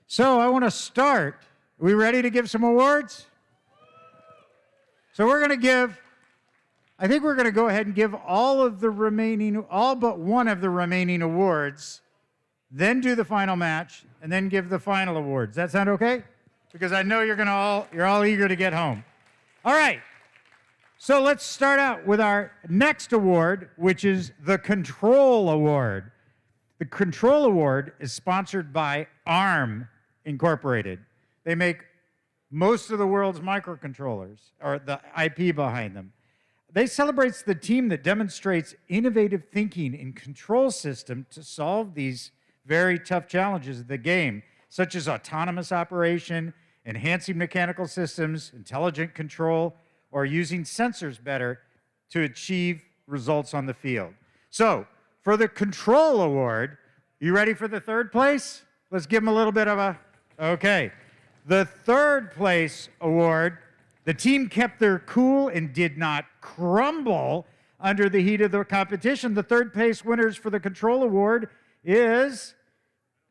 So I want to start. Are we ready to give some awards? So we're going to give, I think we're going to go ahead and give all but one of the remaining awards, then do the final match, and then give the final awards. That sound okay? Because I know you're all eager to get home. All right. So let's start out with our next award, which is the Control Award. The Control Award is sponsored by ARM Incorporated. They make most of the world's microcontrollers, or the IP behind them. They celebrate the team that demonstrates innovative thinking in control system to solve these very tough challenges of the game, such as autonomous operation, enhancing mechanical systems, intelligent control, or using sensors better to achieve results on the field. So, for the Control Award, you ready for the third place? Let's give them a little bit of a, okay. The third place award, the team kept their cool and did not crumble under the heat of the competition. The third place winners for the Control Award is,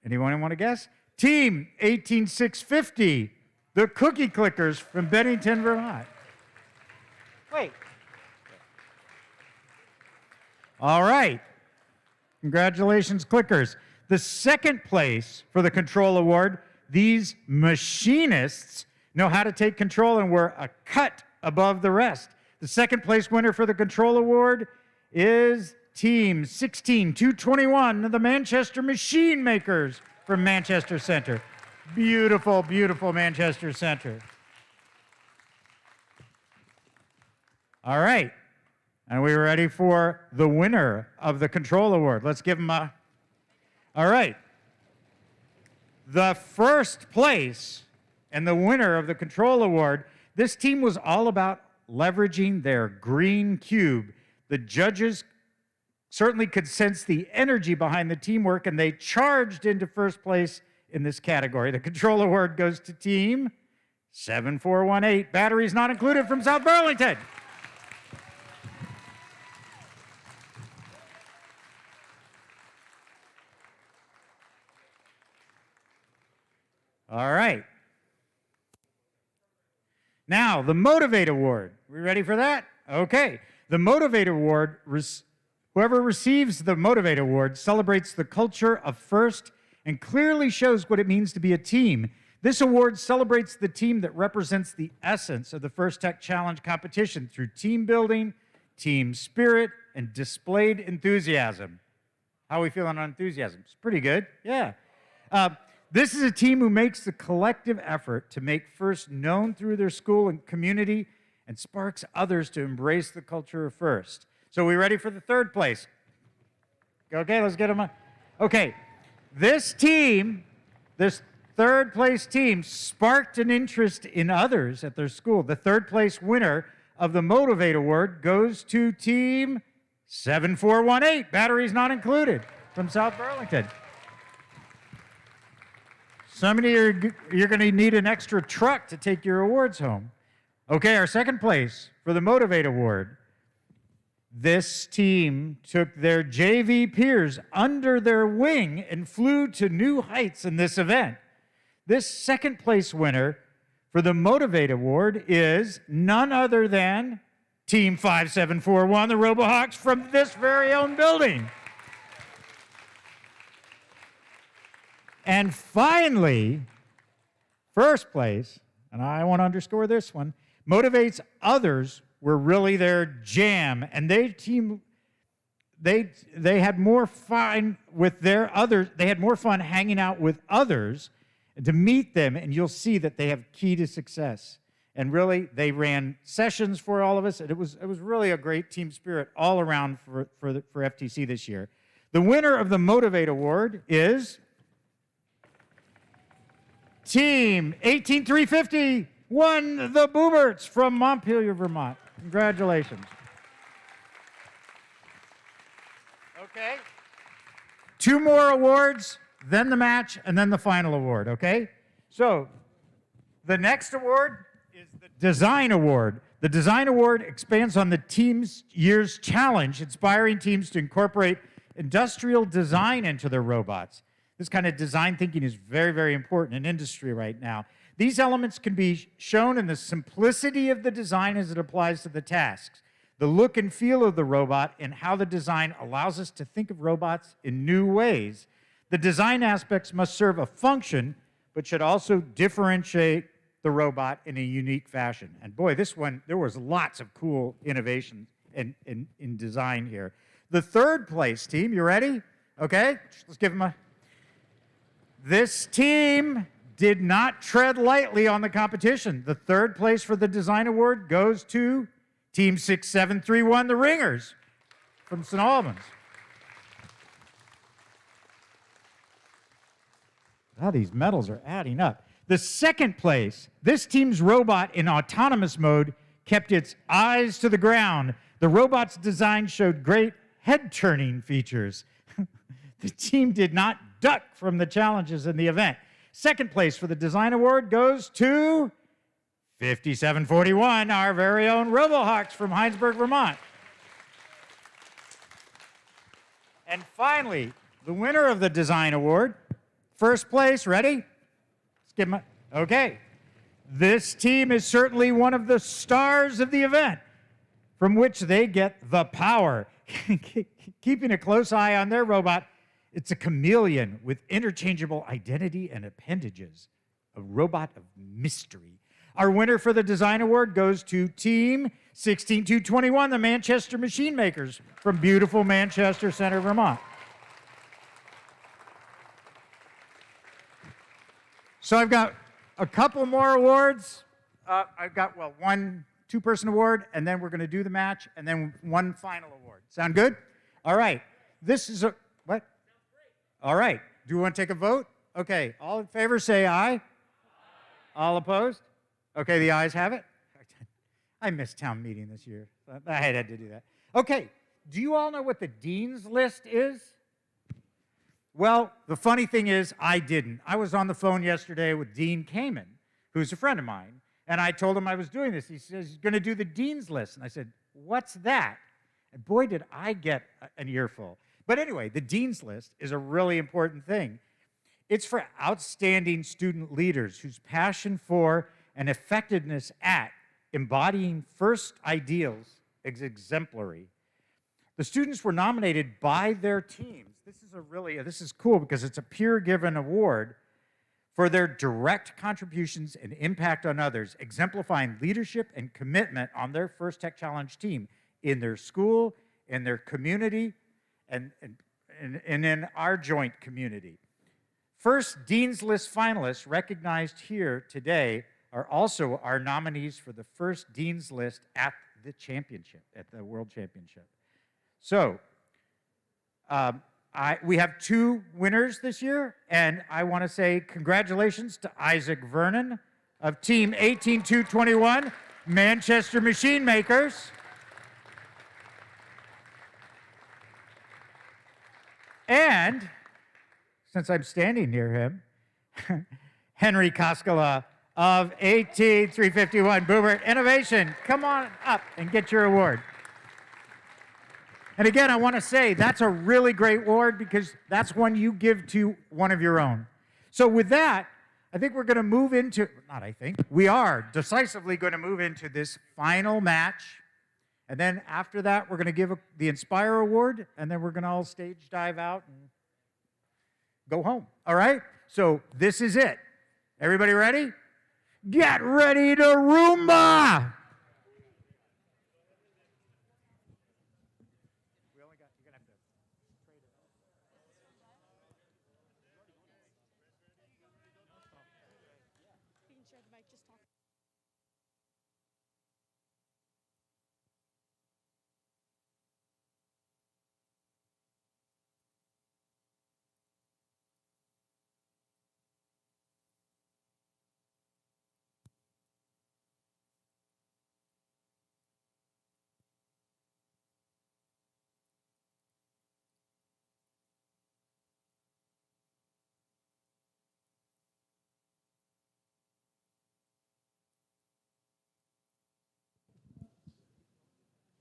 anyone want to guess? Team 18650, the Cookie Clickers from Bennington, Vermont. Wait. All right. Congratulations, Clickers. The second place for the Control Award, these machinists know how to take control and were a cut above the rest. The second place winner for the Control Award is Team 16221, the Manchester Machine Makers from Manchester Center. Beautiful, beautiful Manchester Center. All right. And we're ready for the winner of the Control Award. Let's give them a... All right. The first place and the winner of the Control Award, this team was all about leveraging their green cube. The judges certainly could sense the energy behind the teamwork, and they charged into first place in this category. The Control Award goes to Team 7418, batteries not included, from South Burlington. All right. Now, the Motivate Award. We ready for that? Okay. The Motivate Award, whoever receives the Motivate Award celebrates the culture of FIRST and clearly shows what it means to be a team. This award celebrates the team that represents the essence of the FIRST Tech Challenge competition through team building, team spirit, and displayed enthusiasm. How are we feeling on enthusiasm? It's pretty good. Yeah. This is a team who makes the collective effort to make FIRST known through their school and community and sparks others to embrace the culture of FIRST. So we ready for the third place? Okay, let's get them on. Okay, this team, this third place team, sparked an interest in others at their school. The third place winner of the Motivate Award goes to Team 7418, batteries not included, from South Burlington. Some of you, you're going to need an extra truck to take your awards home. Okay, our second place for the Motivate Award. This team took their JV peers under their wing and flew to new heights in this event. This second place winner for the Motivate Award is none other than Team 5741, the RoboHawks from this very own building. And finally, first place, and I want to underscore this one, motivates others were really their jam, and they had more fun with their others. They had more fun hanging out with others and to meet them, and you'll see that they have key to success. And really, they ran sessions for all of us, and it was really a great team spirit all around for FTC this year. The winner of the Motivate Award is Team 18350, won the Booberts from Montpelier, Vermont. Congratulations. Okay. 2 more awards, then the match, and then the final award, okay? So, the next award is the Design Award. The Design Award expands on the Team's Year's Challenge, inspiring teams to incorporate industrial design into their robots. This kind of design thinking is very, very important in industry right now. These elements can be shown in the simplicity of the design as it applies to the tasks, the look and feel of the robot, and how the design allows us to think of robots in new ways. The design aspects must serve a function, but should also differentiate the robot in a unique fashion. And boy, this one, there was lots of cool innovation in design here. The third place team, you ready? Okay, let's give them a... This team did not tread lightly on the competition. The third place for the Design Award goes to Team 6731, the Ringers from St. Albans. Wow, these medals are adding up. The second place, this team's robot in autonomous mode kept its eyes to the ground. The robot's design showed great head-turning features. The team did not duck from the challenges in the event. Second place for the Design Award goes to 5741, our very own RoboHawks from Heinsberg, Vermont. And finally, the winner of the Design Award, first place, ready? Let's give them okay. This team is certainly one of the stars of the event, from which they get the power. Keeping a close eye on their robot, it's a chameleon with interchangeable identity and appendages, a robot of mystery. Our winner for the Design Award goes to Team 16221, the Manchester Machine Makers from beautiful Manchester Center, Vermont. So I've got a couple more awards. I've got, well, one two-person award, and then we're going to do the match, and then one final award. Sound good? All right. This is a, what? All right. Do we want to take a vote? Okay. All in favor, say aye. Aye. All opposed? Okay, the ayes have it. I missed town meeting this year. I had to do that. Okay. Do you all know what the Dean's List is? Well, the funny thing is, I didn't. I was on the phone yesterday with Dean Kamen, who's a friend of mine, and I told him I was doing this. He says he's going to do the Dean's List. And I said, what's that? And boy, did I get an earful. But anyway, the Dean's List is a really important thing. It's for outstanding student leaders whose passion for and effectiveness at embodying first ideals is exemplary. The students were nominated by their teams. This is cool because it's a peer-given award for their direct contributions and impact on others, exemplifying leadership and commitment on their First Tech Challenge team in their school, in their community, and in our joint community. First Dean's List finalists recognized here today are also our nominees for the first Dean's List at the championship, at the World Championship. So, we have 2 winners this year, and I want to say congratulations to Isaac Vernon of Team 18221, Manchester Machine Makers. And, since I'm standing near him, Henry Koskela of 18351 Boobert Innovation. Come on up and get your award. And again, I want to say that's a really great award because that's one you give to one of your own. So with that, I think we're going to move into, not I think, we are decisively going to move into this final match. And then after that, we're going to give the Inspire Award, and then we're going to all stage dive out and go home. All right? So this is it. Everybody ready? Get ready to Roomba!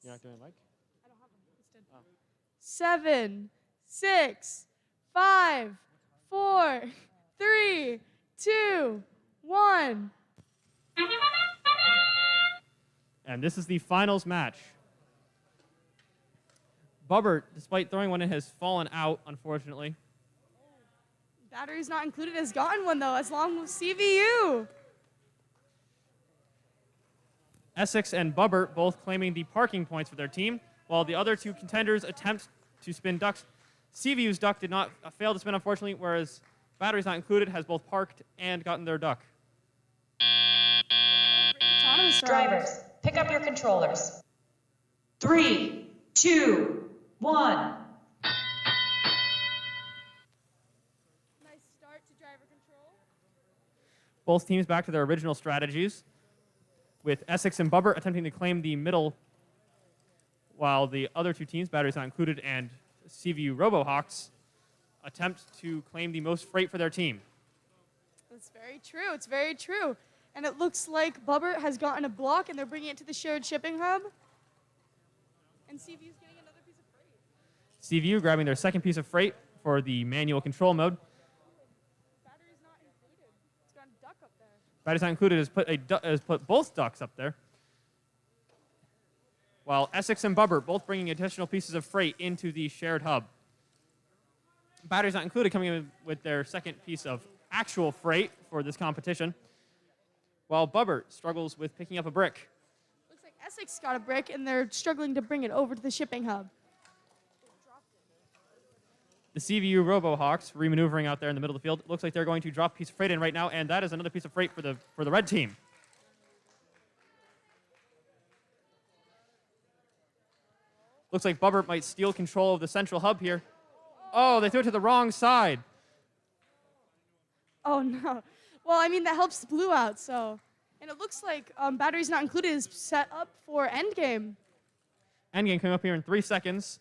You're not doing a mic? 7, 6, 5, 4, 3, 2, 1. And this is the finals match. Bubbert, despite throwing one in, has fallen out, unfortunately. Batteries not included has gotten one, though, as long as CVU. Essex and Bubbert both claiming the parking points for their team, while the other two contenders attempt to spin ducks. CVU's duck did not fail to spin, unfortunately, whereas Batteries Not Included has both parked and gotten their duck. Drivers, pick up your controllers. 3, 2, 1. Nice start to driver control. Both teams back to their original strategies, with Essex and Bubbert attempting to claim the middle, while the other two teams, Batteries Not Included and CVU RoboHawks, attempt to claim the most freight for their team. That's very true. It's very true. And it looks like Bubbert has gotten a block, and they're bringing it to the shared shipping hub. And CVU's getting another piece of freight. CVU grabbing their second piece of freight for the manual control mode. Battery's not included. It's got a duck up there. Batteries Not Included has put both ducks up there, while Essex and Bubbert both bringing additional pieces of freight into the shared hub. Batteries Not Included coming in with their second piece of actual freight for this competition, while Bubbert struggles with picking up a brick. Looks like Essex got a brick, and they're struggling to bring it over to the shipping hub. The CVU RoboHawks remaneuvering out there in the middle of the field. Looks like they're going to drop a piece of freight in right now, and that is another piece of freight for the red team. Looks like Bubbert might steal control of the central hub here. Oh, they threw it to the wrong side. Oh, no. Well, I mean, that helps the blue out, so. And it looks like Batteries Not Included is set up for endgame. Endgame coming up here in 3 seconds.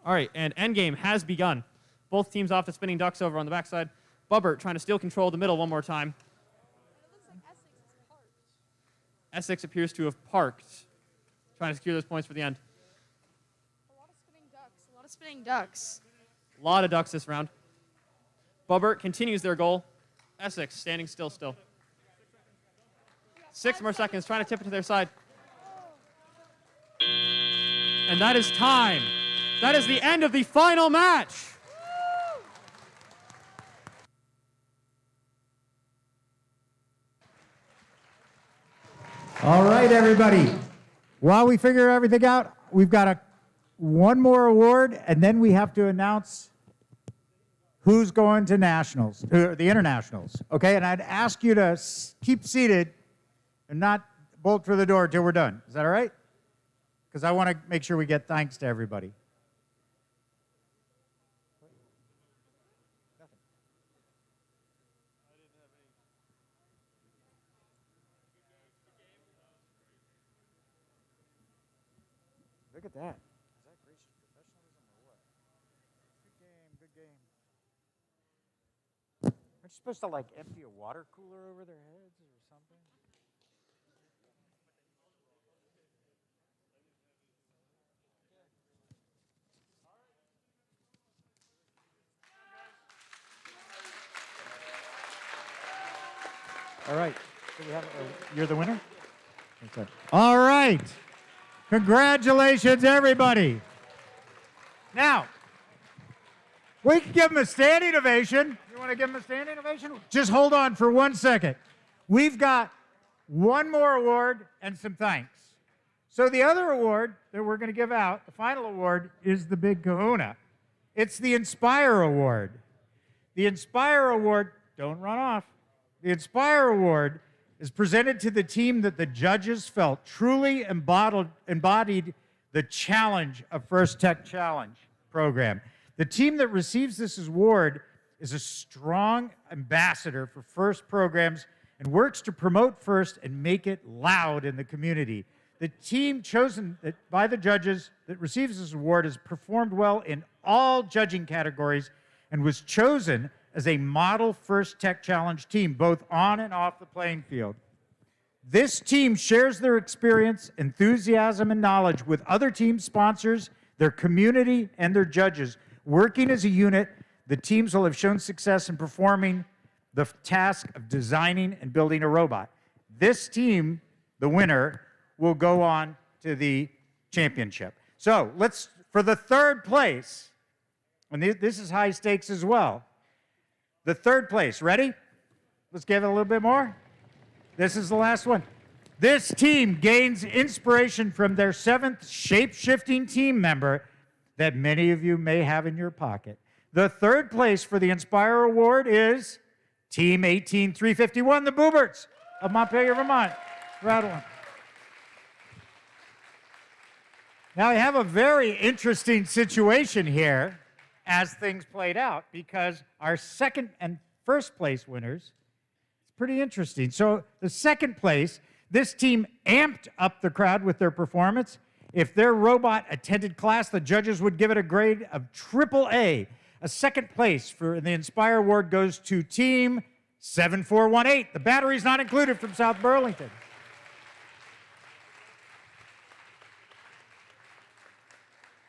All right, and endgame has begun. Both teams off to spinning ducks over on the backside. Bubbert trying to steal control of the middle one more time. Essex appears to have parked, trying to secure those points for the end. A lot of spinning ducks. A lot of spinning ducks. A lot of ducks this round. Bubbert continues their goal. Essex standing still. 6 more seconds, trying to tip it to their side. And that is time. That is the end of the final match. All right, everybody. While we figure everything out, we've got one more award, and then we have to announce who's going to nationals, the internationals. Okay, and I'd ask you to keep seated and not bolt for the door till we're done. Is that all right? Because I want to make sure we get thanks to everybody. Look at that. Is that gracious professionalism or what? Good game, good game. Aren't you supposed to like empty a water cooler over their heads or something? All right. So we have, you're the winner? Okay. All right. Congratulations, everybody. Now, We can give them a standing ovation. You want to give them a standing ovation? Just hold on for 1 second. We've got one more award and some thanks. So the other award that we're going to give out, the final award, is the big kahuna. It's the Inspire Award. The Inspire Award, don't run off. The Inspire Award is presented to the team that the judges felt truly embodied the challenge of First Tech Challenge program. The team that receives this award is a strong ambassador for FIRST programs and works to promote FIRST and make it loud in the community. The team chosen by the judges that receives this award has performed well in all judging categories and was chosen as a model First Tech Challenge team, both on and off the playing field. This team shares their experience, enthusiasm, and knowledge with other team sponsors, their community, and their judges. Working as a unit, the teams will have shown success in performing the task of designing and building a robot. This team, the winner, will go on to the championship. So for the third place, and this is high stakes as well. The third place, ready? Let's give it a little bit more. This is the last one. This team gains inspiration from their 7th shape-shifting team member that many of you may have in your pocket. The third place for the Inspire Award is Team 18351, the Booberts of Montpelier, Vermont. Rattle on. Now, I have a very interesting situation here as things played out because our second and first place winners, it's pretty interesting. So the second place, this team amped up the crowd with their performance. If their robot attended class, the judges would give it a grade of AAA. A second place for the Inspire Award goes to Team 7418. The battery's not included from South Burlington.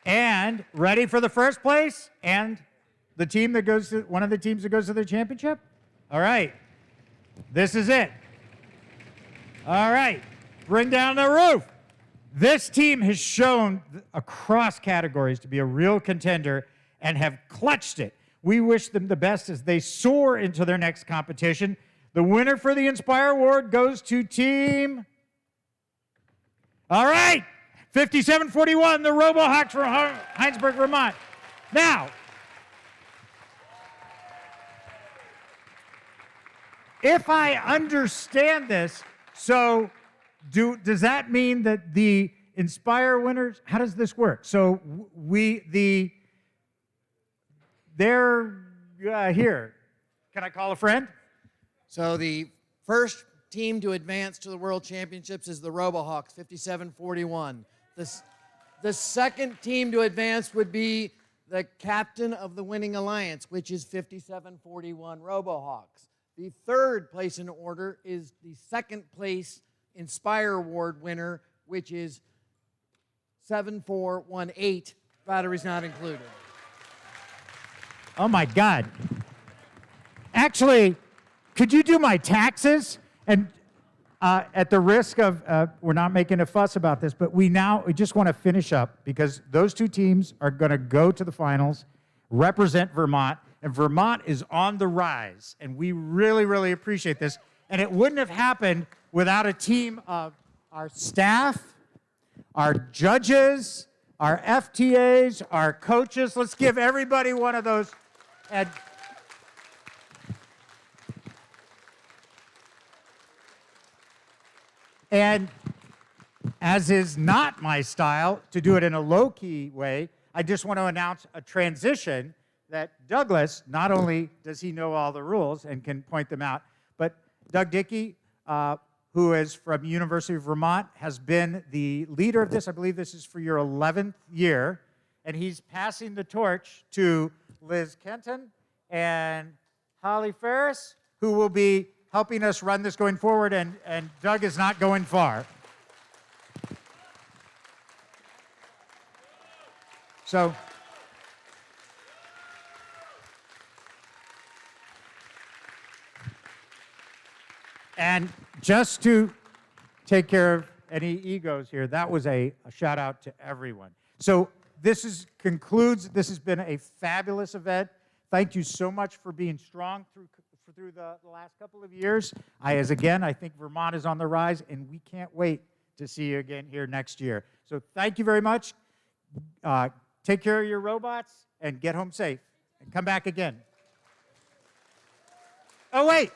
And ready for the first place and the team that goes to one of the teams that goes to the championship? All right. This is it. All right. Bring down the roof. This team has shown across categories to be a real contender and have clutched it. We wish them the best as they soar into their next competition. The winner for the Inspire Award goes to Team... All right. 5741, the RoboHawks from Heinsberg, Vermont. Now, if I understand this, so does that mean that the Inspire winners, how does this work? So they're here. Can I call a friend? So the first team to advance to the World Championships is the RoboHawks, 5741. The second team to advance would be the captain of the winning alliance, which is 5741 RoboHawks. The third place in order is the second place Inspire Award winner, which is 7418. Batteries not included. Oh my God. Actually, could you do my taxes? And at the risk of, we're not making a fuss about this, but we just want to finish up because those two teams are going to go to the finals, represent Vermont, and Vermont is on the rise. And we really, really appreciate this. And it wouldn't have happened without a team of our staff, our judges, our FTAs, our coaches. Let's give everybody one of those. And as is not my style, to do it in a low-key way, I just want to announce a transition that Douglas, not only does he know all the rules and can point them out, but Doug Dickey, who is from University of Vermont, has been the leader of this. I believe this is for your 11th year. And he's passing the torch to Liz Kenton and Holly Ferris, who will be helping us run this going forward, and Doug is not going far. So, and just to take care of any egos here, that was a shout out to everyone. So this has been a fabulous event. Thank you so much for being strong through the last couple of years. I think Vermont is on the rise, and we can't wait to see you again here next year. So thank you very much. Take care of your robots and get home safe. And come back again. Oh, wait,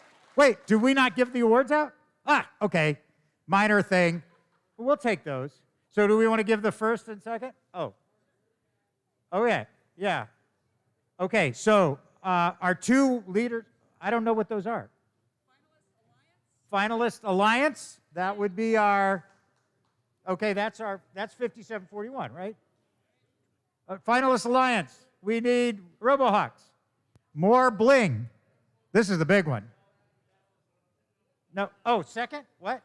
do we not give the awards out? Okay, minor thing. We'll take those. So do we want to give the first and second? Oh, yeah. Okay, so our two leaders, I don't know what those are. Finalist Alliance, that would be our, okay, that's 5741, right? Finalist Alliance, we need RoboHawks. More bling. This is the big one. No, oh, second? What?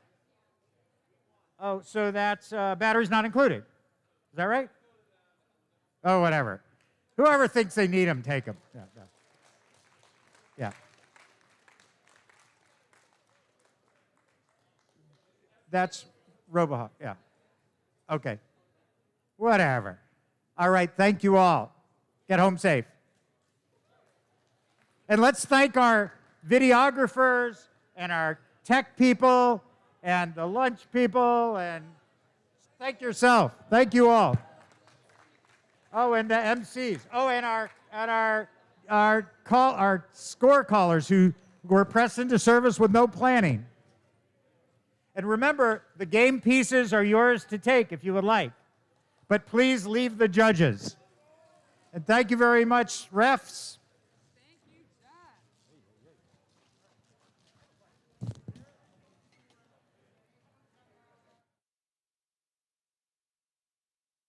Oh, so that's batteries not included. Is that right? Oh, whatever. Whoever thinks they need them, take them. Yeah. That's RoboHawk, yeah. Okay. Whatever. All right, thank you all. Get home safe. And let's thank our videographers and our tech people and the lunch people, and thank yourself. Thank you all. Oh, and the MCs. Oh, and our score callers who were pressed into service with no planning. And remember, the game pieces are yours to take if you would like. But please leave the judges. And thank you very much, refs.